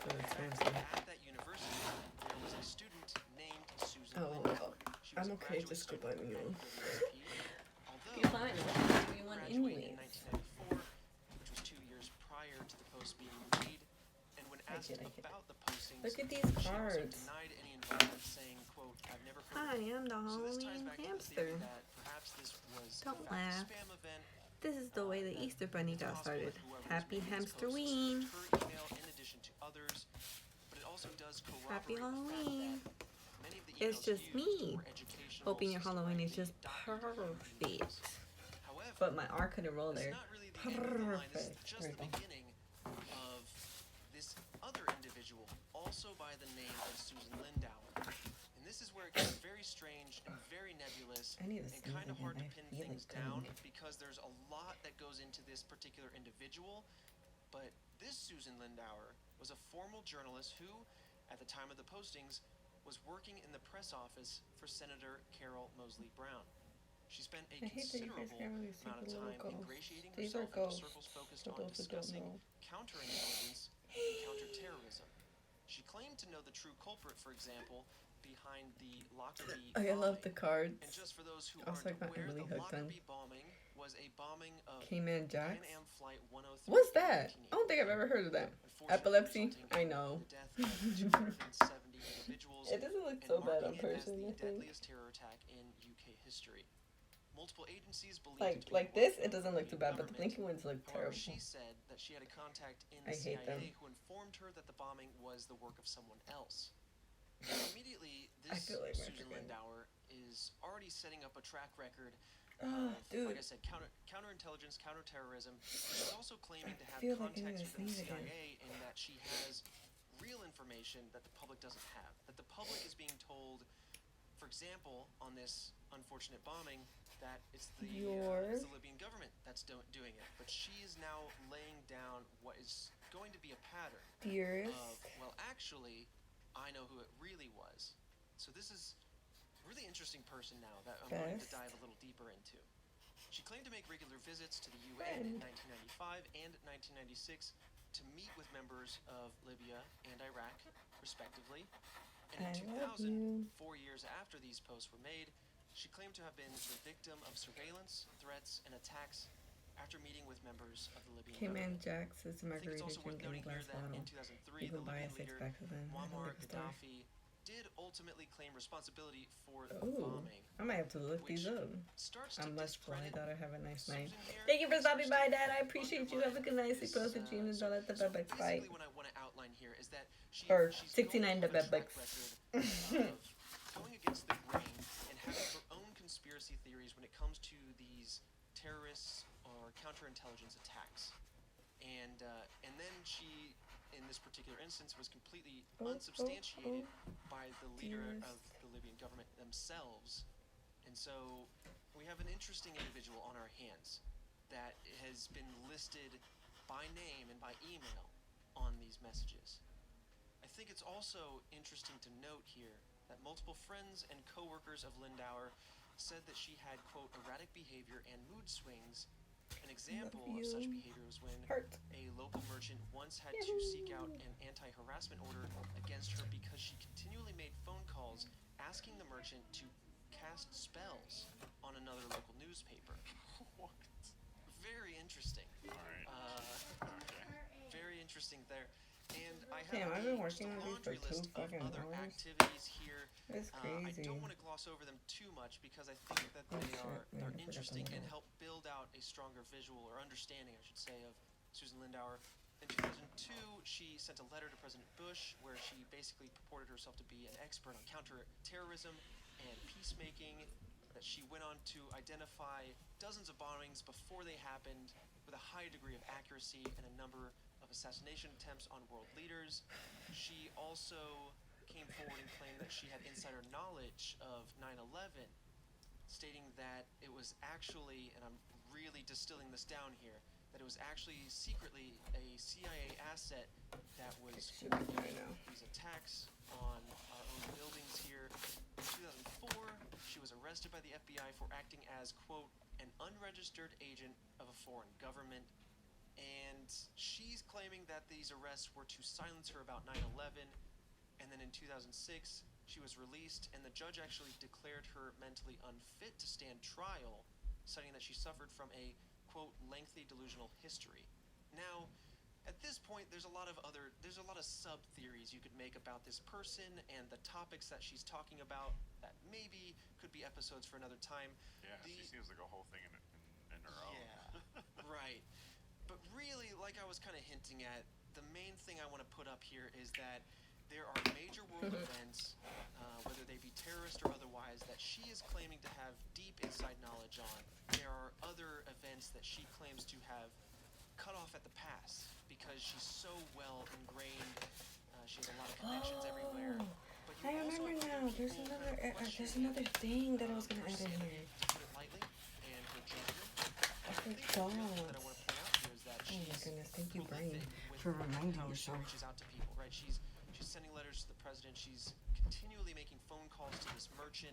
Speaker 2: In fact, at that university, there was a student named Susan
Speaker 1: Oh,
Speaker 2: Lindauer. She was
Speaker 1: I'm
Speaker 2: a
Speaker 1: okay,
Speaker 2: graduate
Speaker 1: just go
Speaker 2: student
Speaker 1: buy me
Speaker 2: at
Speaker 1: one.
Speaker 2: UWSP,
Speaker 1: You're fine, I'll give you one
Speaker 2: graduated in
Speaker 1: anyways.
Speaker 2: 1994, which was 2 years prior to the post being made. And when asked
Speaker 1: I get.
Speaker 2: about the postings,
Speaker 1: Look at these
Speaker 2: she also
Speaker 1: cards.
Speaker 2: denied any involvement, saying, quote, I've never heard
Speaker 1: Hi,
Speaker 2: of it.
Speaker 1: I'm the
Speaker 2: So this ties
Speaker 1: Halloween
Speaker 2: back to the
Speaker 1: hamster.
Speaker 2: theory that perhaps this was in
Speaker 1: Don't
Speaker 2: fact a
Speaker 1: laugh.
Speaker 2: spam event.
Speaker 1: This is the way the Easter Bunny
Speaker 2: It's
Speaker 1: got
Speaker 2: possible
Speaker 1: started.
Speaker 2: that whoever was
Speaker 1: Happy
Speaker 2: making these posts
Speaker 1: Hamsterween.
Speaker 2: used her email in addition to others, but it also does corroborate
Speaker 1: Happy
Speaker 2: the fact
Speaker 1: Halloween.
Speaker 2: that many of the
Speaker 1: It's
Speaker 2: emails
Speaker 1: just
Speaker 2: used
Speaker 1: me.
Speaker 2: were educational,
Speaker 1: Hoping your Halloween is just
Speaker 2: systematically documented emails.
Speaker 1: perfect.
Speaker 2: However,
Speaker 1: But my R couldn't roll
Speaker 2: it's
Speaker 1: there.
Speaker 2: not really the end of the line. This is
Speaker 1: Perfect.
Speaker 2: just
Speaker 1: There
Speaker 2: the
Speaker 1: you go.
Speaker 2: beginning of this other individual, also by the name of Susan Lindauer. And this is where it gets very strange and very nebulous
Speaker 1: I need to
Speaker 2: and
Speaker 1: sneeze
Speaker 2: kind of
Speaker 1: again.
Speaker 2: hard to
Speaker 1: I
Speaker 2: pin
Speaker 1: feel
Speaker 2: things
Speaker 1: it
Speaker 2: down
Speaker 1: coming.
Speaker 2: because there's a lot that goes into this particular individual. But this Susan Lindauer was a formal journalist who, at the time of the postings, was working in the press office for Senator Carol Moseley Brown. She spent a
Speaker 1: I hate that you guys
Speaker 2: considerable
Speaker 1: can't really see
Speaker 2: amount of
Speaker 1: the little
Speaker 2: time
Speaker 1: ghosts.
Speaker 2: ingratiating
Speaker 1: These are
Speaker 2: herself into
Speaker 1: ghosts,
Speaker 2: circles focused
Speaker 1: for
Speaker 2: on
Speaker 1: those who don't
Speaker 2: discussing
Speaker 1: know.
Speaker 2: counterintelligence and counterterrorism. She claimed to know the true culprit, for example, behind the Lockerbie
Speaker 1: I love the
Speaker 2: bombing.
Speaker 1: cards.
Speaker 2: And just for those who
Speaker 1: Also,
Speaker 2: aren't
Speaker 1: I got
Speaker 2: aware,
Speaker 1: Emily
Speaker 2: the
Speaker 1: hooked on
Speaker 2: Lockerbie bombing was a bombing of
Speaker 1: Cayman Jacks?
Speaker 2: Pan Am Flight 103.
Speaker 1: What's
Speaker 2: in
Speaker 1: that? I don't think I've ever heard of that.
Speaker 2: 1988,
Speaker 1: Epilepsy?
Speaker 2: resulting
Speaker 1: I
Speaker 2: in
Speaker 1: know.
Speaker 2: The death of 270 individuals.
Speaker 1: It doesn't look
Speaker 2: and
Speaker 1: so bad
Speaker 2: marking
Speaker 1: on
Speaker 2: it as
Speaker 1: person,
Speaker 2: the
Speaker 1: I think.
Speaker 2: deadliest terror attack in UK history. Multiple agencies believed it to be
Speaker 1: Like
Speaker 2: one
Speaker 1: this,
Speaker 2: from
Speaker 1: it doesn't look too bad, but the
Speaker 2: government.
Speaker 1: blinking ones look
Speaker 2: However,
Speaker 1: terrible.
Speaker 2: she said that she had a contact in the
Speaker 1: I hate them.
Speaker 2: CIA who informed her that the bombing was the work of someone else. Immediately,
Speaker 1: I
Speaker 2: this
Speaker 1: feel like
Speaker 2: Susan
Speaker 1: Mexican.
Speaker 2: Lindauer is already setting up a track record
Speaker 1: Oh,
Speaker 2: of,
Speaker 1: dude.
Speaker 2: like I said, counterintelligence, counterterrorism. She's also claiming to have
Speaker 1: feel like I'm
Speaker 2: contacts
Speaker 1: gonna
Speaker 2: within the
Speaker 1: sneeze again.
Speaker 2: CIA and that she has real information that the public doesn't have. That the public is being told, for example, on this unfortunate bombing, that it's the Libyan government that's doing it. But she is now laying down what is going to be a pattern
Speaker 1: Dearest.
Speaker 2: of, well, actually, I know who it really was. So this is a really interesting person now that I'm wanting to dive a little deeper into. She claimed to make regular visits to the UN in 1995 and 1996 to meet with members of Libya and Iraq, respectively. And in 2000, 4 years after these posts were made, she claimed to have been the victim of surveillance, threats, and attacks after meeting with members of the Libyan
Speaker 1: Cayman
Speaker 2: government.
Speaker 1: Jacks is a
Speaker 2: I think it's
Speaker 1: margarita
Speaker 2: also worth
Speaker 1: drink in a
Speaker 2: noting here
Speaker 1: glass
Speaker 2: that
Speaker 1: bottle.
Speaker 2: in 2003,
Speaker 1: You
Speaker 2: the
Speaker 1: can buy a
Speaker 2: Libyan leader
Speaker 1: six-pack of them at a
Speaker 2: Muammar
Speaker 1: liquor store.
Speaker 2: Gaddafi did ultimately claim responsibility for the
Speaker 1: Ooh,
Speaker 2: bombing.
Speaker 1: I might have to look these
Speaker 2: which
Speaker 1: up.
Speaker 2: starts to
Speaker 1: I'm lustful. I
Speaker 2: discredit
Speaker 1: thought I'd have a nice night.
Speaker 2: Susan here.
Speaker 1: Thank you for stopping by,
Speaker 2: Starts to
Speaker 1: Dad. I appreciate you. Have a good night. Sleep well, the dreams,
Speaker 2: so,
Speaker 1: don't let the
Speaker 2: so
Speaker 1: bed bugs bite.
Speaker 2: basically what I want to outline here is that she's
Speaker 1: Or
Speaker 2: going
Speaker 1: 69
Speaker 2: to
Speaker 1: the
Speaker 2: have a
Speaker 1: bed
Speaker 2: track
Speaker 1: bugs.
Speaker 2: record of going against the grain and having her own conspiracy theories when it comes to these terrorists or counterintelligence attacks. And then she, in this particular instance, was completely unsubstantiated by the leader of the Libyan government themselves. And so we have an interesting individual on our hands that has been listed by name and by email on these messages. I think it's also interesting to note here that multiple friends and co-workers of Lindauer said that she had, quote, erratic behavior and mood swings. An example of such behavior was when a local merchant once had to seek out an anti-harassment order against her because she continually made phone calls asking the merchant to cast spells on another local newspaper.
Speaker 3: What?
Speaker 2: Very interesting.
Speaker 3: Alright. Okay.
Speaker 2: Very interesting there. And I
Speaker 1: Damn,
Speaker 2: have
Speaker 1: I've been
Speaker 2: just
Speaker 1: working
Speaker 2: a
Speaker 1: on these for
Speaker 2: laundry
Speaker 1: 2
Speaker 2: list of
Speaker 1: fucking
Speaker 2: other
Speaker 1: hours.
Speaker 2: activities here.
Speaker 1: That's
Speaker 2: I
Speaker 1: crazy.
Speaker 2: don't want to gloss over them too much because I think that
Speaker 1: Oh,
Speaker 2: they're
Speaker 1: shit. Man, I forgot
Speaker 2: interesting
Speaker 1: the
Speaker 2: and
Speaker 1: logo.
Speaker 2: help build out a stronger visual or understanding, I should say, of Susan Lindauer. In 2002, she sent a letter to President Bush where she basically purported herself to be an expert on counterterrorism and peacemaking, that she went on to identify dozens of bombings before they happened with a high degree of accuracy and a number of assassination attempts on world leaders. She also came forward and claimed that she had insider knowledge of 9/11, stating that it was actually, and I'm really distilling this down here, that it was actually secretly a CIA asset that was
Speaker 1: Should be fine now.
Speaker 2: these attacks on our own buildings here. In 2004, she was arrested by the FBI for acting as, quote, an unregistered agent of a foreign government. And she's claiming that these arrests were to silence her about 9/11. And then in 2006, she was released, and the judge actually declared her mentally unfit to stand trial, citing that she suffered from a, quote, lengthy delusional history. Now, at this point, there's a lot of sub-theories you could make about this person and the topics that she's talking about that maybe could be episodes for another time.
Speaker 3: Yeah, she seems like a whole thing in her own.
Speaker 2: Yeah, right. But really, like I was kind of hinting at, the main thing I want to put up here is that there are major world events, whether they be terrorist or otherwise, that she is claiming to have deep inside knowledge on. There are other events that she claims to have cut off at the pass because she's so well ingrained. She has a lot of connections everywhere. But you
Speaker 1: I
Speaker 2: also
Speaker 1: remember
Speaker 2: have
Speaker 1: now.
Speaker 2: other
Speaker 1: There's
Speaker 2: people
Speaker 1: another.
Speaker 2: kind of
Speaker 1: There's
Speaker 2: questioning,
Speaker 1: another thing that I was gonna
Speaker 2: her
Speaker 1: add in
Speaker 2: sanity,
Speaker 1: here.
Speaker 2: to put it lightly, and her judgment.
Speaker 1: I
Speaker 2: And the real thing that I
Speaker 1: forgot.
Speaker 2: want to point out here is that
Speaker 1: Oh my
Speaker 2: she's
Speaker 1: goodness, thank you, Brain,
Speaker 2: prolific with
Speaker 1: for reminding
Speaker 2: how she
Speaker 1: yourself.
Speaker 2: reaches out to people, right? She's sending letters to the president. She's continually making phone calls to this merchant.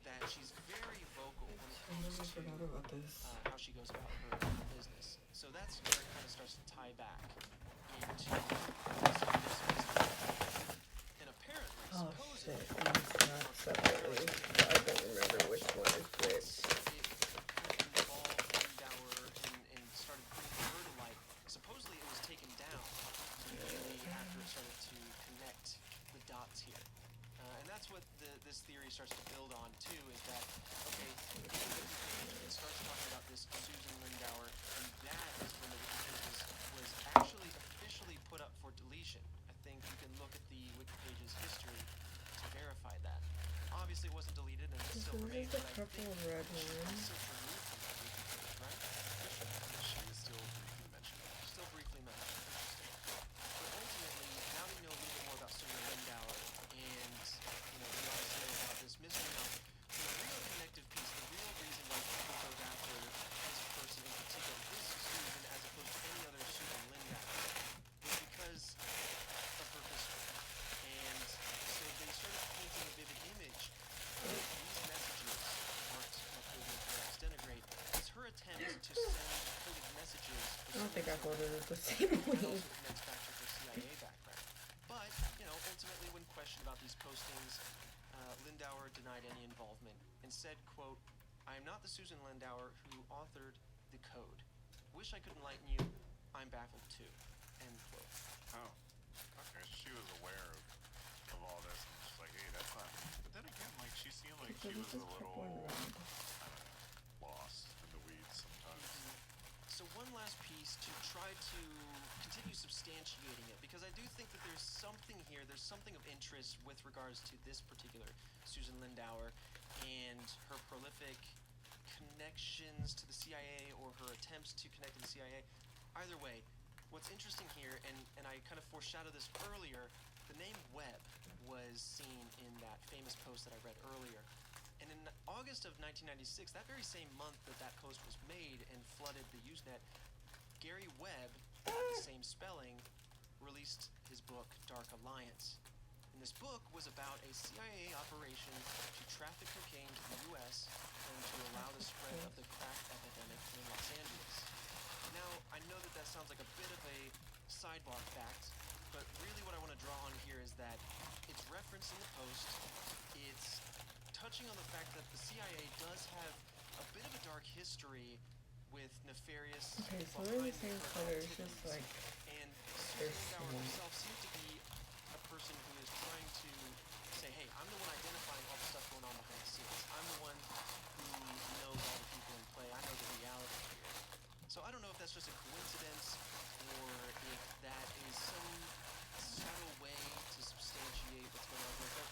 Speaker 2: That she's very vocal when it
Speaker 1: I
Speaker 2: comes
Speaker 1: really
Speaker 2: to
Speaker 1: forgot about this.
Speaker 2: how she goes about her business. So that's where it kind of starts to tie back into this business. And apparently,
Speaker 1: Oh
Speaker 2: supposedly,
Speaker 1: shit, and it's not separately. So I don't remember which one is which.
Speaker 2: it could involve
Speaker 1: purple red one.
Speaker 2: Since removed from that wiki page, right?
Speaker 3: She is still briefly mentioned.
Speaker 2: Still briefly mentioned. Interesting. But ultimately, now that you know a little bit more about Susan Lindauer, and we also know about this mystery. Now, the real connective piece, the real reason why people go after this person in particular, this Susan, as opposed to any other Susan Lindauer, was because of her history. And so they started painting a vivid image of these messages marked Markovian perhaps denigrate. It's her attempt to send coded messages.
Speaker 1: I don't think I voted it the same
Speaker 2: That
Speaker 1: way.
Speaker 2: also connects back to her CIA background. But, ultimately when questioned about these postings, Lindauer denied any involvement and said, quote, "I am not the Susan Lindauer who authored the code. Wish I could enlighten you. I'm baffled too." End quote.
Speaker 3: Oh. Okay, so she was aware of all this and she's like, hey, that's not me. But then again, like, she seemed like
Speaker 1: So
Speaker 3: she
Speaker 1: this
Speaker 3: was
Speaker 1: is
Speaker 3: a
Speaker 1: purple and
Speaker 3: little,
Speaker 1: red.
Speaker 3: lost in the weeds sometimes.
Speaker 2: So one last piece to try to continue substantiating it, because I do think that there's something here, there's something of interest with regards to this particular Susan Lindauer and her prolific connections to the CIA or her attempts to connect to the CIA. Either way, what's interesting here, and I kind of foreshadowed this earlier, the name Webb was seen in that famous post that I read earlier. And in August of 1996, that very same month that that post was made and flooded the Usenet, Gary Webb, the same spelling, released his book Dark Alliance. And this book was about a CIA operation to traffic cocaine to the U.S. and to allow the spread of the crack epidemic in Los Angeles. Now, I know that sounds like a bit of a sidebar fact, but really what I want to draw on here is that it's referenced in the post, it's touching on the fact that the CIA does have a bit of a dark history with nefarious
Speaker 1: Okay, so they're the same color, it's just like
Speaker 2: and
Speaker 1: they're
Speaker 2: Susan Lindauer
Speaker 1: similar.
Speaker 2: herself seems to be a person who is trying to say, hey, I'm the one identifying all the stuff going on behind the scenes. I'm the one who knows all the people in play. I know the reality here. So I don't know if that's just a coincidence or if that is some subtle way to substantiate what's going on here.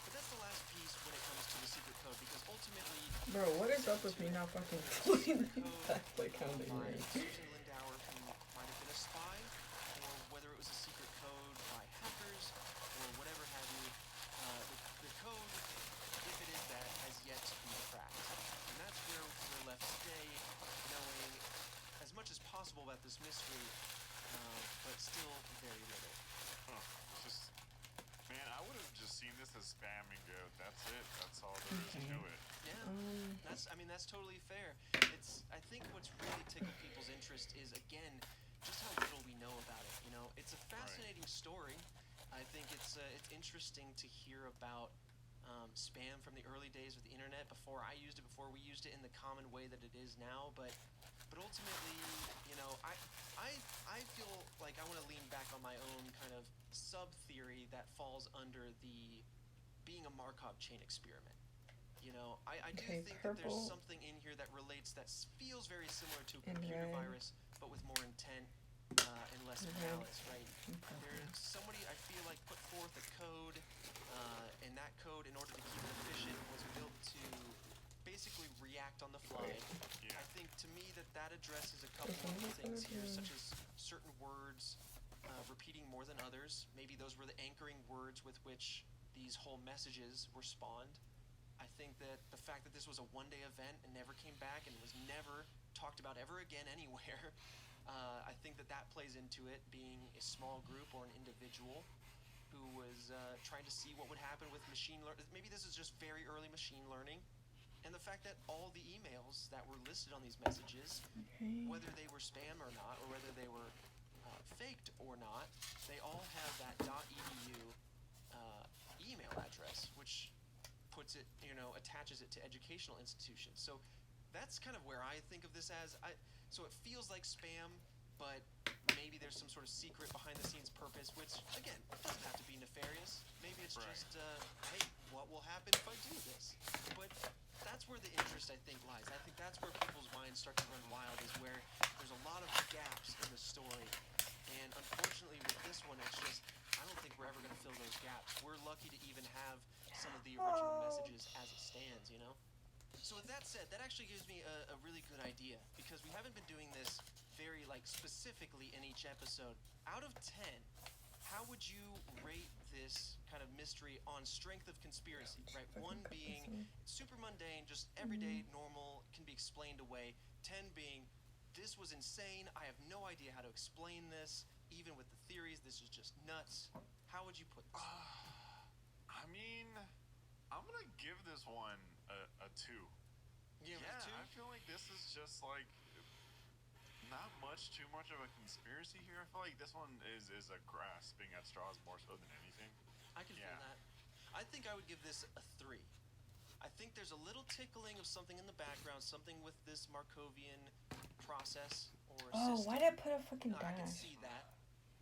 Speaker 2: But that's the last piece when it comes to the secret code, because ultimately,
Speaker 1: Bro, what is up with me not fucking putting that like counting
Speaker 2: by
Speaker 1: right?
Speaker 2: Susan Lindauer, who might have been a spy, or whether it was a secret code by hackers, or whatever have you. The code, if it is that, has yet to be cracked. And that's where we're left today, knowing as much as possible about this mystery, but still very little.
Speaker 3: Huh. It's just, man, I would have just seen this as spam and go, that's it. That's all there is to it.
Speaker 2: Yeah, that's totally fair. I think what's really tickled people's interest is, again, just how little we know about it. It's a fascinating story. I think it's interesting to hear about spam from the early days of the internet, before I used it, before we used it in the common way that it is now. But ultimately, I feel like I want to lean back on my own kind of sub theory that falls under the being a Markov chain experiment. I do think that there's something in here that relates, that feels very similar to a computer virus, but with more intent and less malice, right? There's somebody, I feel like, put forth a code, and that code, in order to keep it efficient, was built to basically react on the fly.
Speaker 3: Yeah.
Speaker 2: I think, to me, that addresses a couple of things here, such as certain words repeating more than others. Maybe those were the anchoring words with which these whole messages were spawned. I think that the fact that this was a one-day event and never came back and was never talked about ever again anywhere, I think that plays into it, being a small group or an individual who was trying to see what would happen with machine learning. Maybe this is just very early machine learning. And the fact that all the emails that were listed on these messages, whether they were spam or not, or whether they were faked or not, they all have that .edu email address, which puts it, attaches it to educational institutions. So that's kind of where I think of this as. So it feels like spam, but maybe there's some sort of secret behind the scenes purpose, which, again, doesn't have to be nefarious. Maybe it's just, hey, what will happen if I do this? But that's where the interest, I think, lies. I think that's where people's minds start to run wild, is where there's a lot of gaps in the story. And unfortunately with this one, it's just, I don't think we're ever going to fill those gaps. We're lucky to even have some of the original messages as it stands, So with that said, that actually gives me a really good idea, because we haven't been doing this very specifically in each episode. Out of 10, how would you rate this kind of mystery on strength of conspiracy, right? One being super mundane, just everyday, normal, can be explained away. 10 being, this was insane, I have no idea how to explain this, even with the theories, this is just nuts. How would you put this?
Speaker 3: I mean, I'm gonna give this one a 2.
Speaker 2: Yeah,
Speaker 3: I feel like this is just like not too much of a conspiracy here. I feel like this one is a grasping at straws more so than anything.
Speaker 2: I can feel that. I think I would give this a 3. I think there's a little tickling of something in the background, something with this Markovian process or system.
Speaker 1: Why'd I put a fucking dash?
Speaker 2: I can see that.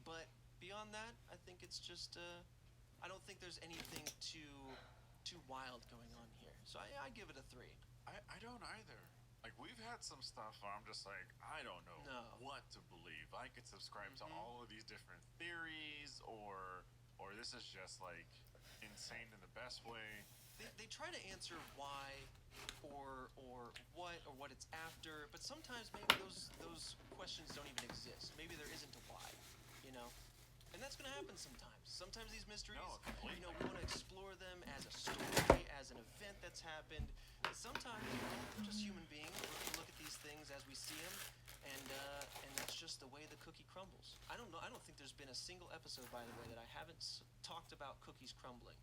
Speaker 2: But beyond that, I think it's just, I don't think there's anything too wild going on here. So I give it a 3.
Speaker 3: I don't either. Like, we've had some stuff where I'm just like, I don't know what to believe. I could subscribe to all of these different theories, or this is just like insane in the best way.
Speaker 2: They try to answer why or what it's after, but sometimes maybe those questions don't even exist. Maybe there isn't a why, you know? And that's gonna happen sometimes. Sometimes these mysteries, we want to explore them as a story, as an event that's happened. But sometimes, we're just human beings. We're gonna look at these things as we see them, and that's just the way the cookie crumbles. I don't know. I don't think there's been a single episode, by the way, that I haven't talked about cookies crumbling.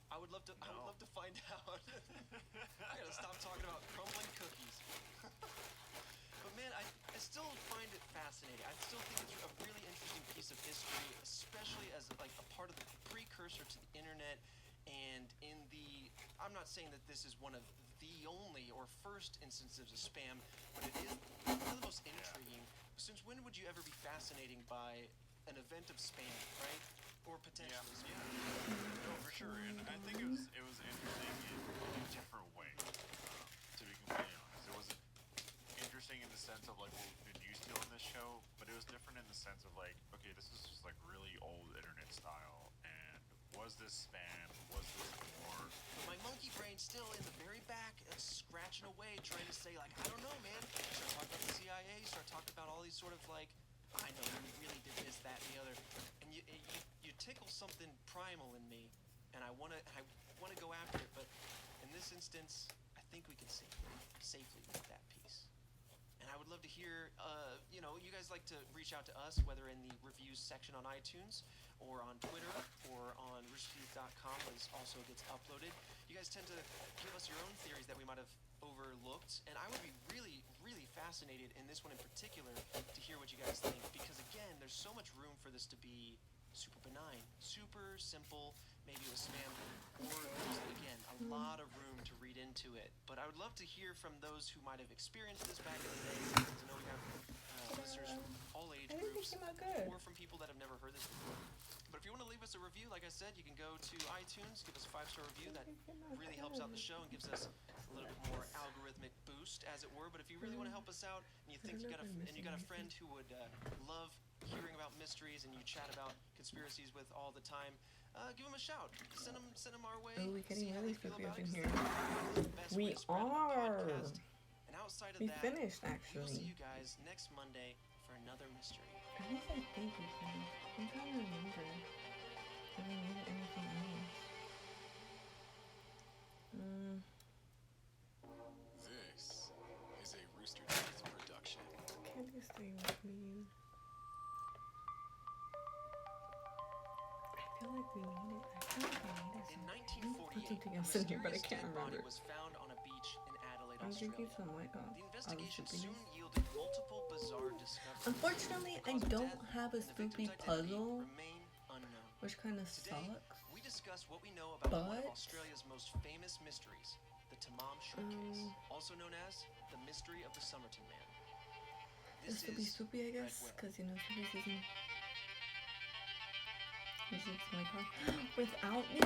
Speaker 2: I would love to. I would love to find out. I gotta stop talking about crumbling cookies. But man, I still find it fascinating. I still think it's a really interesting piece of history, especially as like a part of the precursor to the internet. And I'm not saying that this is one of the only or first instances of spam, but it is one of the most intriguing. Since when would you ever be fascinated by an event of spam, right? Or potentially spam?
Speaker 3: No, for sure. And I think it was interesting in a different way. To be completely honest, it wasn't interesting in the sense of like what we've been used to on this show, but it was different in the sense of like, okay, this is just like really old internet style, and was this spam? Was this more?
Speaker 2: But my monkey brain's still in the very back, scratching away, trying to say like, I don't know, man. Start talking about the CIA. Start talking about all these sort of like, I know you really did this, that, and the other, and you tickle something primal in me, and I wanna go after it. But in this instance, I think we can safely make that piece. And I would love to hear, you guys like to reach out to us, whether in the reviews section on iTunes, or on Twitter, or on roosterteeth.com, where this also gets uploaded. You guys tend to give us your own theories that we might have overlooked, and I would be really, really fascinated in this one in particular to hear what you guys think, because again, there's so much room for this to be super benign, super simple, maybe it was spam, or there's, again, a lot of room to read into it. But I would love to hear from those who might have experienced this back in the day, because I know we have listeners from all age groups, or from people that have never heard this before. But if you want to leave us a review, like I said, you can go to iTunes, give us a 5-star review. That really helps out the show and gives us a little bit more algorithmic boost, as it were. But if you really want to help us out, and you think you got a friend who would love hearing about mysteries, and you chat about conspiracies with all the time, give them a shout. Send them our way.
Speaker 1: Oh, we're getting really spooky up in here.
Speaker 2: We
Speaker 1: are.
Speaker 2: And outside of
Speaker 1: We
Speaker 2: that,
Speaker 1: finished,
Speaker 2: we'll
Speaker 1: actually.
Speaker 2: see you guys next Monday for another mystery.
Speaker 1: I think we finished. I'm trying to remember if I needed anything else.
Speaker 4: This is a Rooster Teeth production.
Speaker 1: Can't you stay with me? I feel like we needed
Speaker 2: In
Speaker 1: something
Speaker 2: 1948,
Speaker 1: else
Speaker 2: a
Speaker 1: in here, but I
Speaker 2: mysterious
Speaker 1: can't
Speaker 2: dead body
Speaker 1: remember.
Speaker 2: was found on a beach in Adelaide,
Speaker 1: I'm drinking
Speaker 2: Australia.
Speaker 1: some like
Speaker 2: The investigation soon yielded multiple bizarre discoveries.
Speaker 1: Unfortunately, I
Speaker 2: The cause of
Speaker 1: don't
Speaker 2: death
Speaker 1: have a
Speaker 2: and the victim's
Speaker 1: spoopy
Speaker 2: identity
Speaker 1: puzzle,
Speaker 2: remain unknown.
Speaker 1: which kind of
Speaker 2: Today,
Speaker 1: sucks.
Speaker 2: we discuss what we know about one of
Speaker 1: But-
Speaker 2: Australia's most famous mysteries, the Tamam Shud case, also known as the Mystery of the Somerton Man.
Speaker 1: This would be spoopy, I guess,
Speaker 2: Red Web.
Speaker 1: because you know spooky season. This is my car. Without me?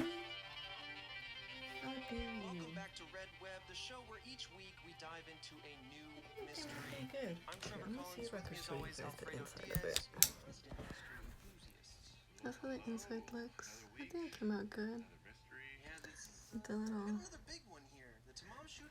Speaker 1: How dare you?
Speaker 2: Welcome back to Red Web, the show where each week we dive into a new mystery.
Speaker 1: Pretty good.
Speaker 2: I'm Trevor
Speaker 1: Let me see
Speaker 2: Collins,
Speaker 1: if I
Speaker 2: with
Speaker 1: can
Speaker 2: me as
Speaker 1: show you
Speaker 2: always
Speaker 1: guys the
Speaker 2: Alfredo
Speaker 1: inside of
Speaker 2: Diaz,
Speaker 1: it.
Speaker 2: resident mystery enthusiast.
Speaker 1: That's how the inside looks. I think it came out good.
Speaker 3: Another mystery.
Speaker 2: Yeah, this is
Speaker 1: With the little.
Speaker 2: another big one here. The Tamam Shud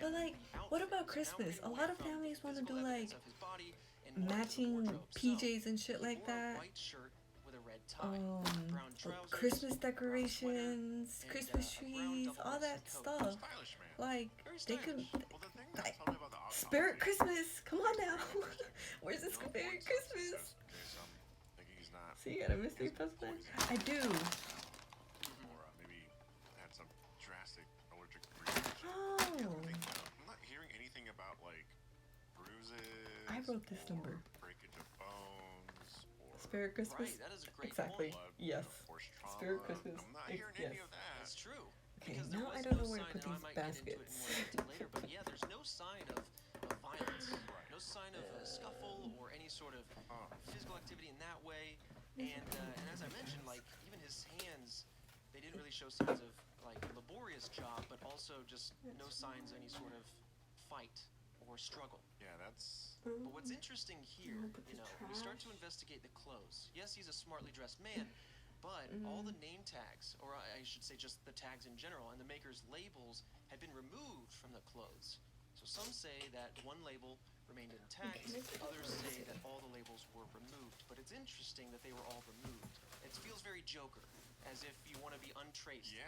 Speaker 1: But like, what about Christmas? A lot of families want to do like matching PJs and shit like that. Christmas decorations, Christmas trees, all that stuff. Like, they could, like, Spirit Christmas. Come on now. Where's the Spirit Christmas? See, at a mystery puzzle? I do.
Speaker 3: Or maybe had some drastic allergic reaction.
Speaker 1: Oh.
Speaker 3: I'm not hearing anything about like bruises.
Speaker 1: I wrote this
Speaker 3: or
Speaker 1: number.
Speaker 3: breakage of bones or
Speaker 1: Spirit Christmas.
Speaker 2: Right, that is a great
Speaker 1: Exactly.
Speaker 2: point.
Speaker 3: blood,
Speaker 1: Yes.
Speaker 3: forced trauma.
Speaker 1: Spirit Christmas.
Speaker 3: I'm not hearing any
Speaker 1: Yes.
Speaker 3: of that.
Speaker 2: It's true.
Speaker 1: Okay,
Speaker 2: Because
Speaker 1: now
Speaker 2: there
Speaker 1: I
Speaker 2: was
Speaker 1: don't
Speaker 2: no
Speaker 1: know where to
Speaker 2: sign,
Speaker 1: put
Speaker 2: and I
Speaker 1: these
Speaker 2: might get into it in
Speaker 1: baskets.
Speaker 2: more detail later, but yeah, there's no sign of violence, no sign of a scuffle or any sort of physical activity in that way. And as I mentioned, like even his hands, they didn't really show signs of like a laborious job, but also just no signs of any sort of fight or struggle.
Speaker 3: Yeah, that's
Speaker 2: But what's interesting here,
Speaker 1: Look at
Speaker 2: you
Speaker 1: the
Speaker 2: know, we start to
Speaker 1: trash.
Speaker 2: investigate the clothes. Yes, he's a smartly dressed man, but all the name tags, or I should say just the tags in general, and the maker's labels had been removed from the clothes. So some say that one label remained intact, others say that all the labels were removed. But it's interesting that they were all removed. It feels very Joker, as if you want to be untraced.
Speaker 3: Yeah.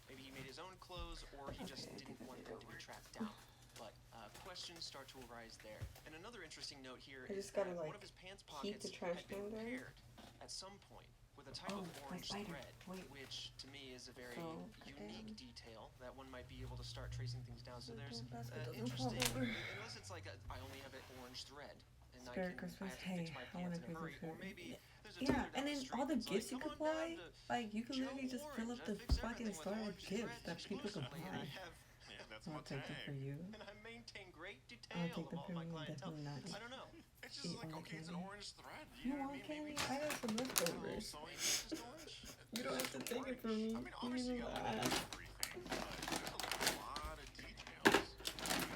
Speaker 2: Maybe he made his own clothes, or he just didn't want them to be tracked down. But questions start to arise there. And another interesting note here
Speaker 1: I
Speaker 2: is
Speaker 1: just gotta,
Speaker 2: that
Speaker 1: like,
Speaker 2: one of his pants
Speaker 1: keep
Speaker 2: pockets
Speaker 1: the trash
Speaker 2: had been
Speaker 1: can there.
Speaker 2: repaired at some point with a type
Speaker 1: Oh,
Speaker 2: of
Speaker 1: like
Speaker 2: orange
Speaker 1: lighter.
Speaker 2: thread,
Speaker 1: Wait.
Speaker 2: which to me is a very
Speaker 1: So,
Speaker 2: unique detail that one might be able to start tracing things down. So there's
Speaker 1: basket doesn't fall
Speaker 2: interesting,
Speaker 1: over.
Speaker 2: unless it's like I only have an orange thread and
Speaker 1: Spirit
Speaker 2: I
Speaker 1: Christmas.
Speaker 2: have to fix
Speaker 1: Hey,
Speaker 2: my
Speaker 1: I want
Speaker 2: pants
Speaker 1: to
Speaker 2: in a hurry,
Speaker 1: Christmas.
Speaker 2: or maybe there's a
Speaker 1: Yeah,
Speaker 2: dealer down
Speaker 1: and
Speaker 2: the
Speaker 1: then
Speaker 2: street
Speaker 1: all the
Speaker 2: that's
Speaker 1: gifts you
Speaker 2: like,
Speaker 1: could
Speaker 2: "Come on
Speaker 1: buy,
Speaker 2: down to
Speaker 1: like you can
Speaker 2: Joe
Speaker 1: literally just fill up
Speaker 2: Orange, I
Speaker 1: the
Speaker 2: fix
Speaker 1: fucking
Speaker 2: everything with
Speaker 1: store of
Speaker 2: orange
Speaker 1: gifts
Speaker 2: threads
Speaker 1: that people could
Speaker 2: exclusively, and
Speaker 1: buy.
Speaker 2: I have
Speaker 3: yeah, that's
Speaker 1: I'll
Speaker 3: my
Speaker 1: take them
Speaker 3: tag.
Speaker 1: for you.
Speaker 2: and I maintain great
Speaker 1: I'll
Speaker 2: detail
Speaker 1: take
Speaker 2: of
Speaker 1: them
Speaker 2: all
Speaker 1: for
Speaker 2: my
Speaker 1: me.
Speaker 2: clientele.
Speaker 1: Definitely not.
Speaker 2: I don't know.
Speaker 3: It's
Speaker 1: Eat
Speaker 3: just like
Speaker 1: all the
Speaker 3: okay, it's an
Speaker 1: candy.
Speaker 3: orange thread.
Speaker 1: You
Speaker 3: know what I
Speaker 1: want
Speaker 3: mean? Maybe
Speaker 1: candy? I got some
Speaker 3: a little
Speaker 1: leftovers.
Speaker 3: sewing
Speaker 2: Just orange?
Speaker 1: You don't have to take it from me.
Speaker 3: I mean,
Speaker 1: You
Speaker 3: obviously
Speaker 1: need
Speaker 3: you
Speaker 1: to
Speaker 3: gotta look at
Speaker 1: ask.
Speaker 3: everything, but there's a lot of details.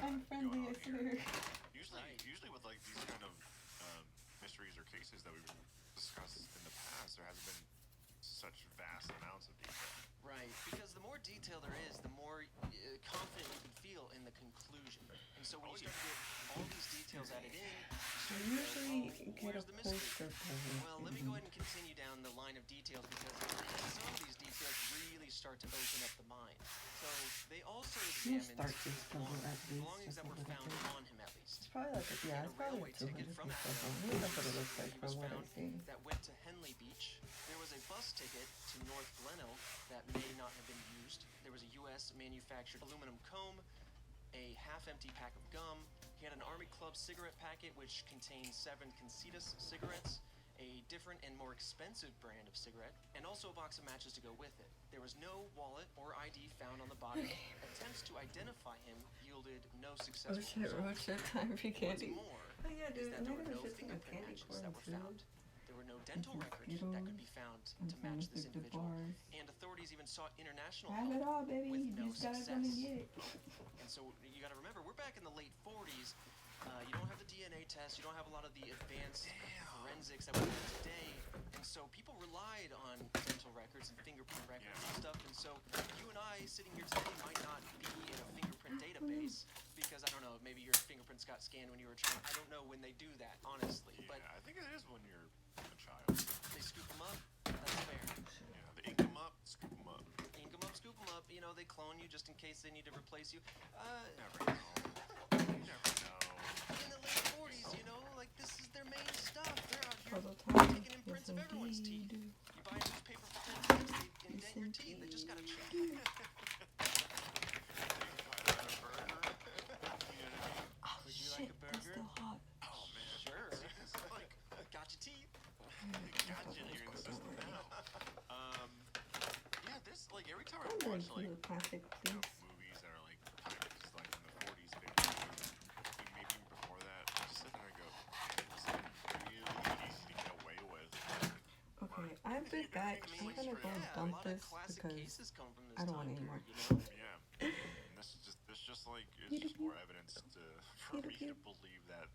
Speaker 1: I'm friendly, I
Speaker 3: going on here.
Speaker 1: swear.
Speaker 3: Usually with like these kind of mysteries or cases that we've discussed in the past, there hasn't been such vast amounts of detail.
Speaker 2: Right, because the more detail there is, the more confident you can feel in the conclusion. And so when you start to get all these details added in,
Speaker 1: I
Speaker 2: you
Speaker 1: usually
Speaker 2: start to go,
Speaker 1: get
Speaker 2: where's
Speaker 1: a
Speaker 2: the mystery?
Speaker 1: poster puzzle.
Speaker 2: Well, let me go ahead and continue down the line of details because some of these details really start to open up the mind. So they also
Speaker 1: You
Speaker 2: examined
Speaker 1: start
Speaker 2: his
Speaker 1: this puzzle at least,
Speaker 2: belongings
Speaker 1: just
Speaker 2: that
Speaker 1: a
Speaker 2: were
Speaker 1: little
Speaker 2: found
Speaker 1: bit.
Speaker 2: on him at least.
Speaker 1: It's probably like
Speaker 2: And
Speaker 1: yeah,
Speaker 2: a
Speaker 1: it's probably
Speaker 2: railway
Speaker 1: a 200
Speaker 2: ticket
Speaker 1: piece
Speaker 2: from
Speaker 1: puzzle.
Speaker 2: Alabama,
Speaker 1: At least that's what it looks
Speaker 2: where
Speaker 1: like
Speaker 2: he
Speaker 1: from
Speaker 2: was
Speaker 1: what I
Speaker 2: found,
Speaker 1: see.
Speaker 2: that went to Henley Beach. There was a bus ticket to North Glenoak that may not have been used. There was a U.S. manufactured aluminum comb, a half-empty pack of gum. He had an Army Club cigarette packet which contained 7 Concetus cigarettes, a different and more expensive brand of cigarette, and also a box of matches to go with it. There was no wallet or ID found on the body. Attempts to identify him yielded no successful
Speaker 1: Oh shit, time for
Speaker 2: What's
Speaker 1: candy.
Speaker 2: more
Speaker 1: Oh yeah,
Speaker 2: is
Speaker 1: dude,
Speaker 2: that
Speaker 1: and
Speaker 2: there
Speaker 1: I
Speaker 2: were
Speaker 1: got a
Speaker 2: no
Speaker 1: shit ton of
Speaker 2: fingerprint
Speaker 1: candy
Speaker 2: matches
Speaker 1: corn
Speaker 2: that were
Speaker 1: too.
Speaker 2: found. There were no dental
Speaker 1: some
Speaker 2: records that could be
Speaker 1: Skittles,
Speaker 2: found
Speaker 1: and
Speaker 2: to
Speaker 1: some
Speaker 2: match this
Speaker 1: Mr.
Speaker 2: individual.
Speaker 1: Bars.
Speaker 2: And authorities even sought international
Speaker 1: Have it
Speaker 2: help
Speaker 1: all, baby.
Speaker 2: with
Speaker 1: You
Speaker 2: no
Speaker 1: just gotta come and
Speaker 2: success.
Speaker 1: get it.
Speaker 2: And so you got to remember, we're back in the late 40s. You don't have the DNA test. You don't have a lot of the advanced forensics that we have today. And so people relied on dental records and fingerprint records and stuff. And so you and I sitting here today might not be in a fingerprint database because, I don't know, maybe your fingerprints got scanned when you were a child. I don't know when they do that, honestly.
Speaker 3: Yeah,
Speaker 2: But
Speaker 3: I think it is when you're a child.
Speaker 2: they scoop them up. That's fair.
Speaker 3: Yeah, they ink them up, scoop them up.
Speaker 2: Ink them up, scoop them up. You know, they clone you just in case they need to replace you.
Speaker 3: Never know. You never know.
Speaker 2: In the late 40s, you know, like this is their main stuff. They're out here
Speaker 1: Puzzle time.
Speaker 2: taking imprints
Speaker 1: Yes,
Speaker 2: of everyone's teeth.
Speaker 1: indeed.
Speaker 2: You buy a newspaper for 10 cents, they indent your teeth. They just gotta check.
Speaker 3: You buy that a burger? You know what I mean?
Speaker 1: Oh
Speaker 2: Would you
Speaker 1: shit,
Speaker 2: like a
Speaker 1: that's
Speaker 2: burger?
Speaker 1: still hot.
Speaker 3: Oh man.
Speaker 2: Sure.
Speaker 3: It's like
Speaker 2: Got your teeth.
Speaker 3: got you here in the system now. Yeah, this like every time I
Speaker 1: I'm going
Speaker 3: watch
Speaker 1: to
Speaker 3: like
Speaker 1: the plastic,
Speaker 3: you know,
Speaker 1: please.
Speaker 3: movies that are like pirates, like in the 40s, 50s, and maybe even before that, I just sit there and go, this is really easy to get away with.
Speaker 1: Okay, I've been back. I'm gonna go
Speaker 2: Yeah, a
Speaker 1: dump
Speaker 2: lot of
Speaker 1: this
Speaker 2: classic
Speaker 1: because
Speaker 2: cases come from this
Speaker 1: I don't want
Speaker 2: time
Speaker 1: any more.
Speaker 2: period, you know?
Speaker 3: Yeah, and this just like it's just more evidence to for me to believe that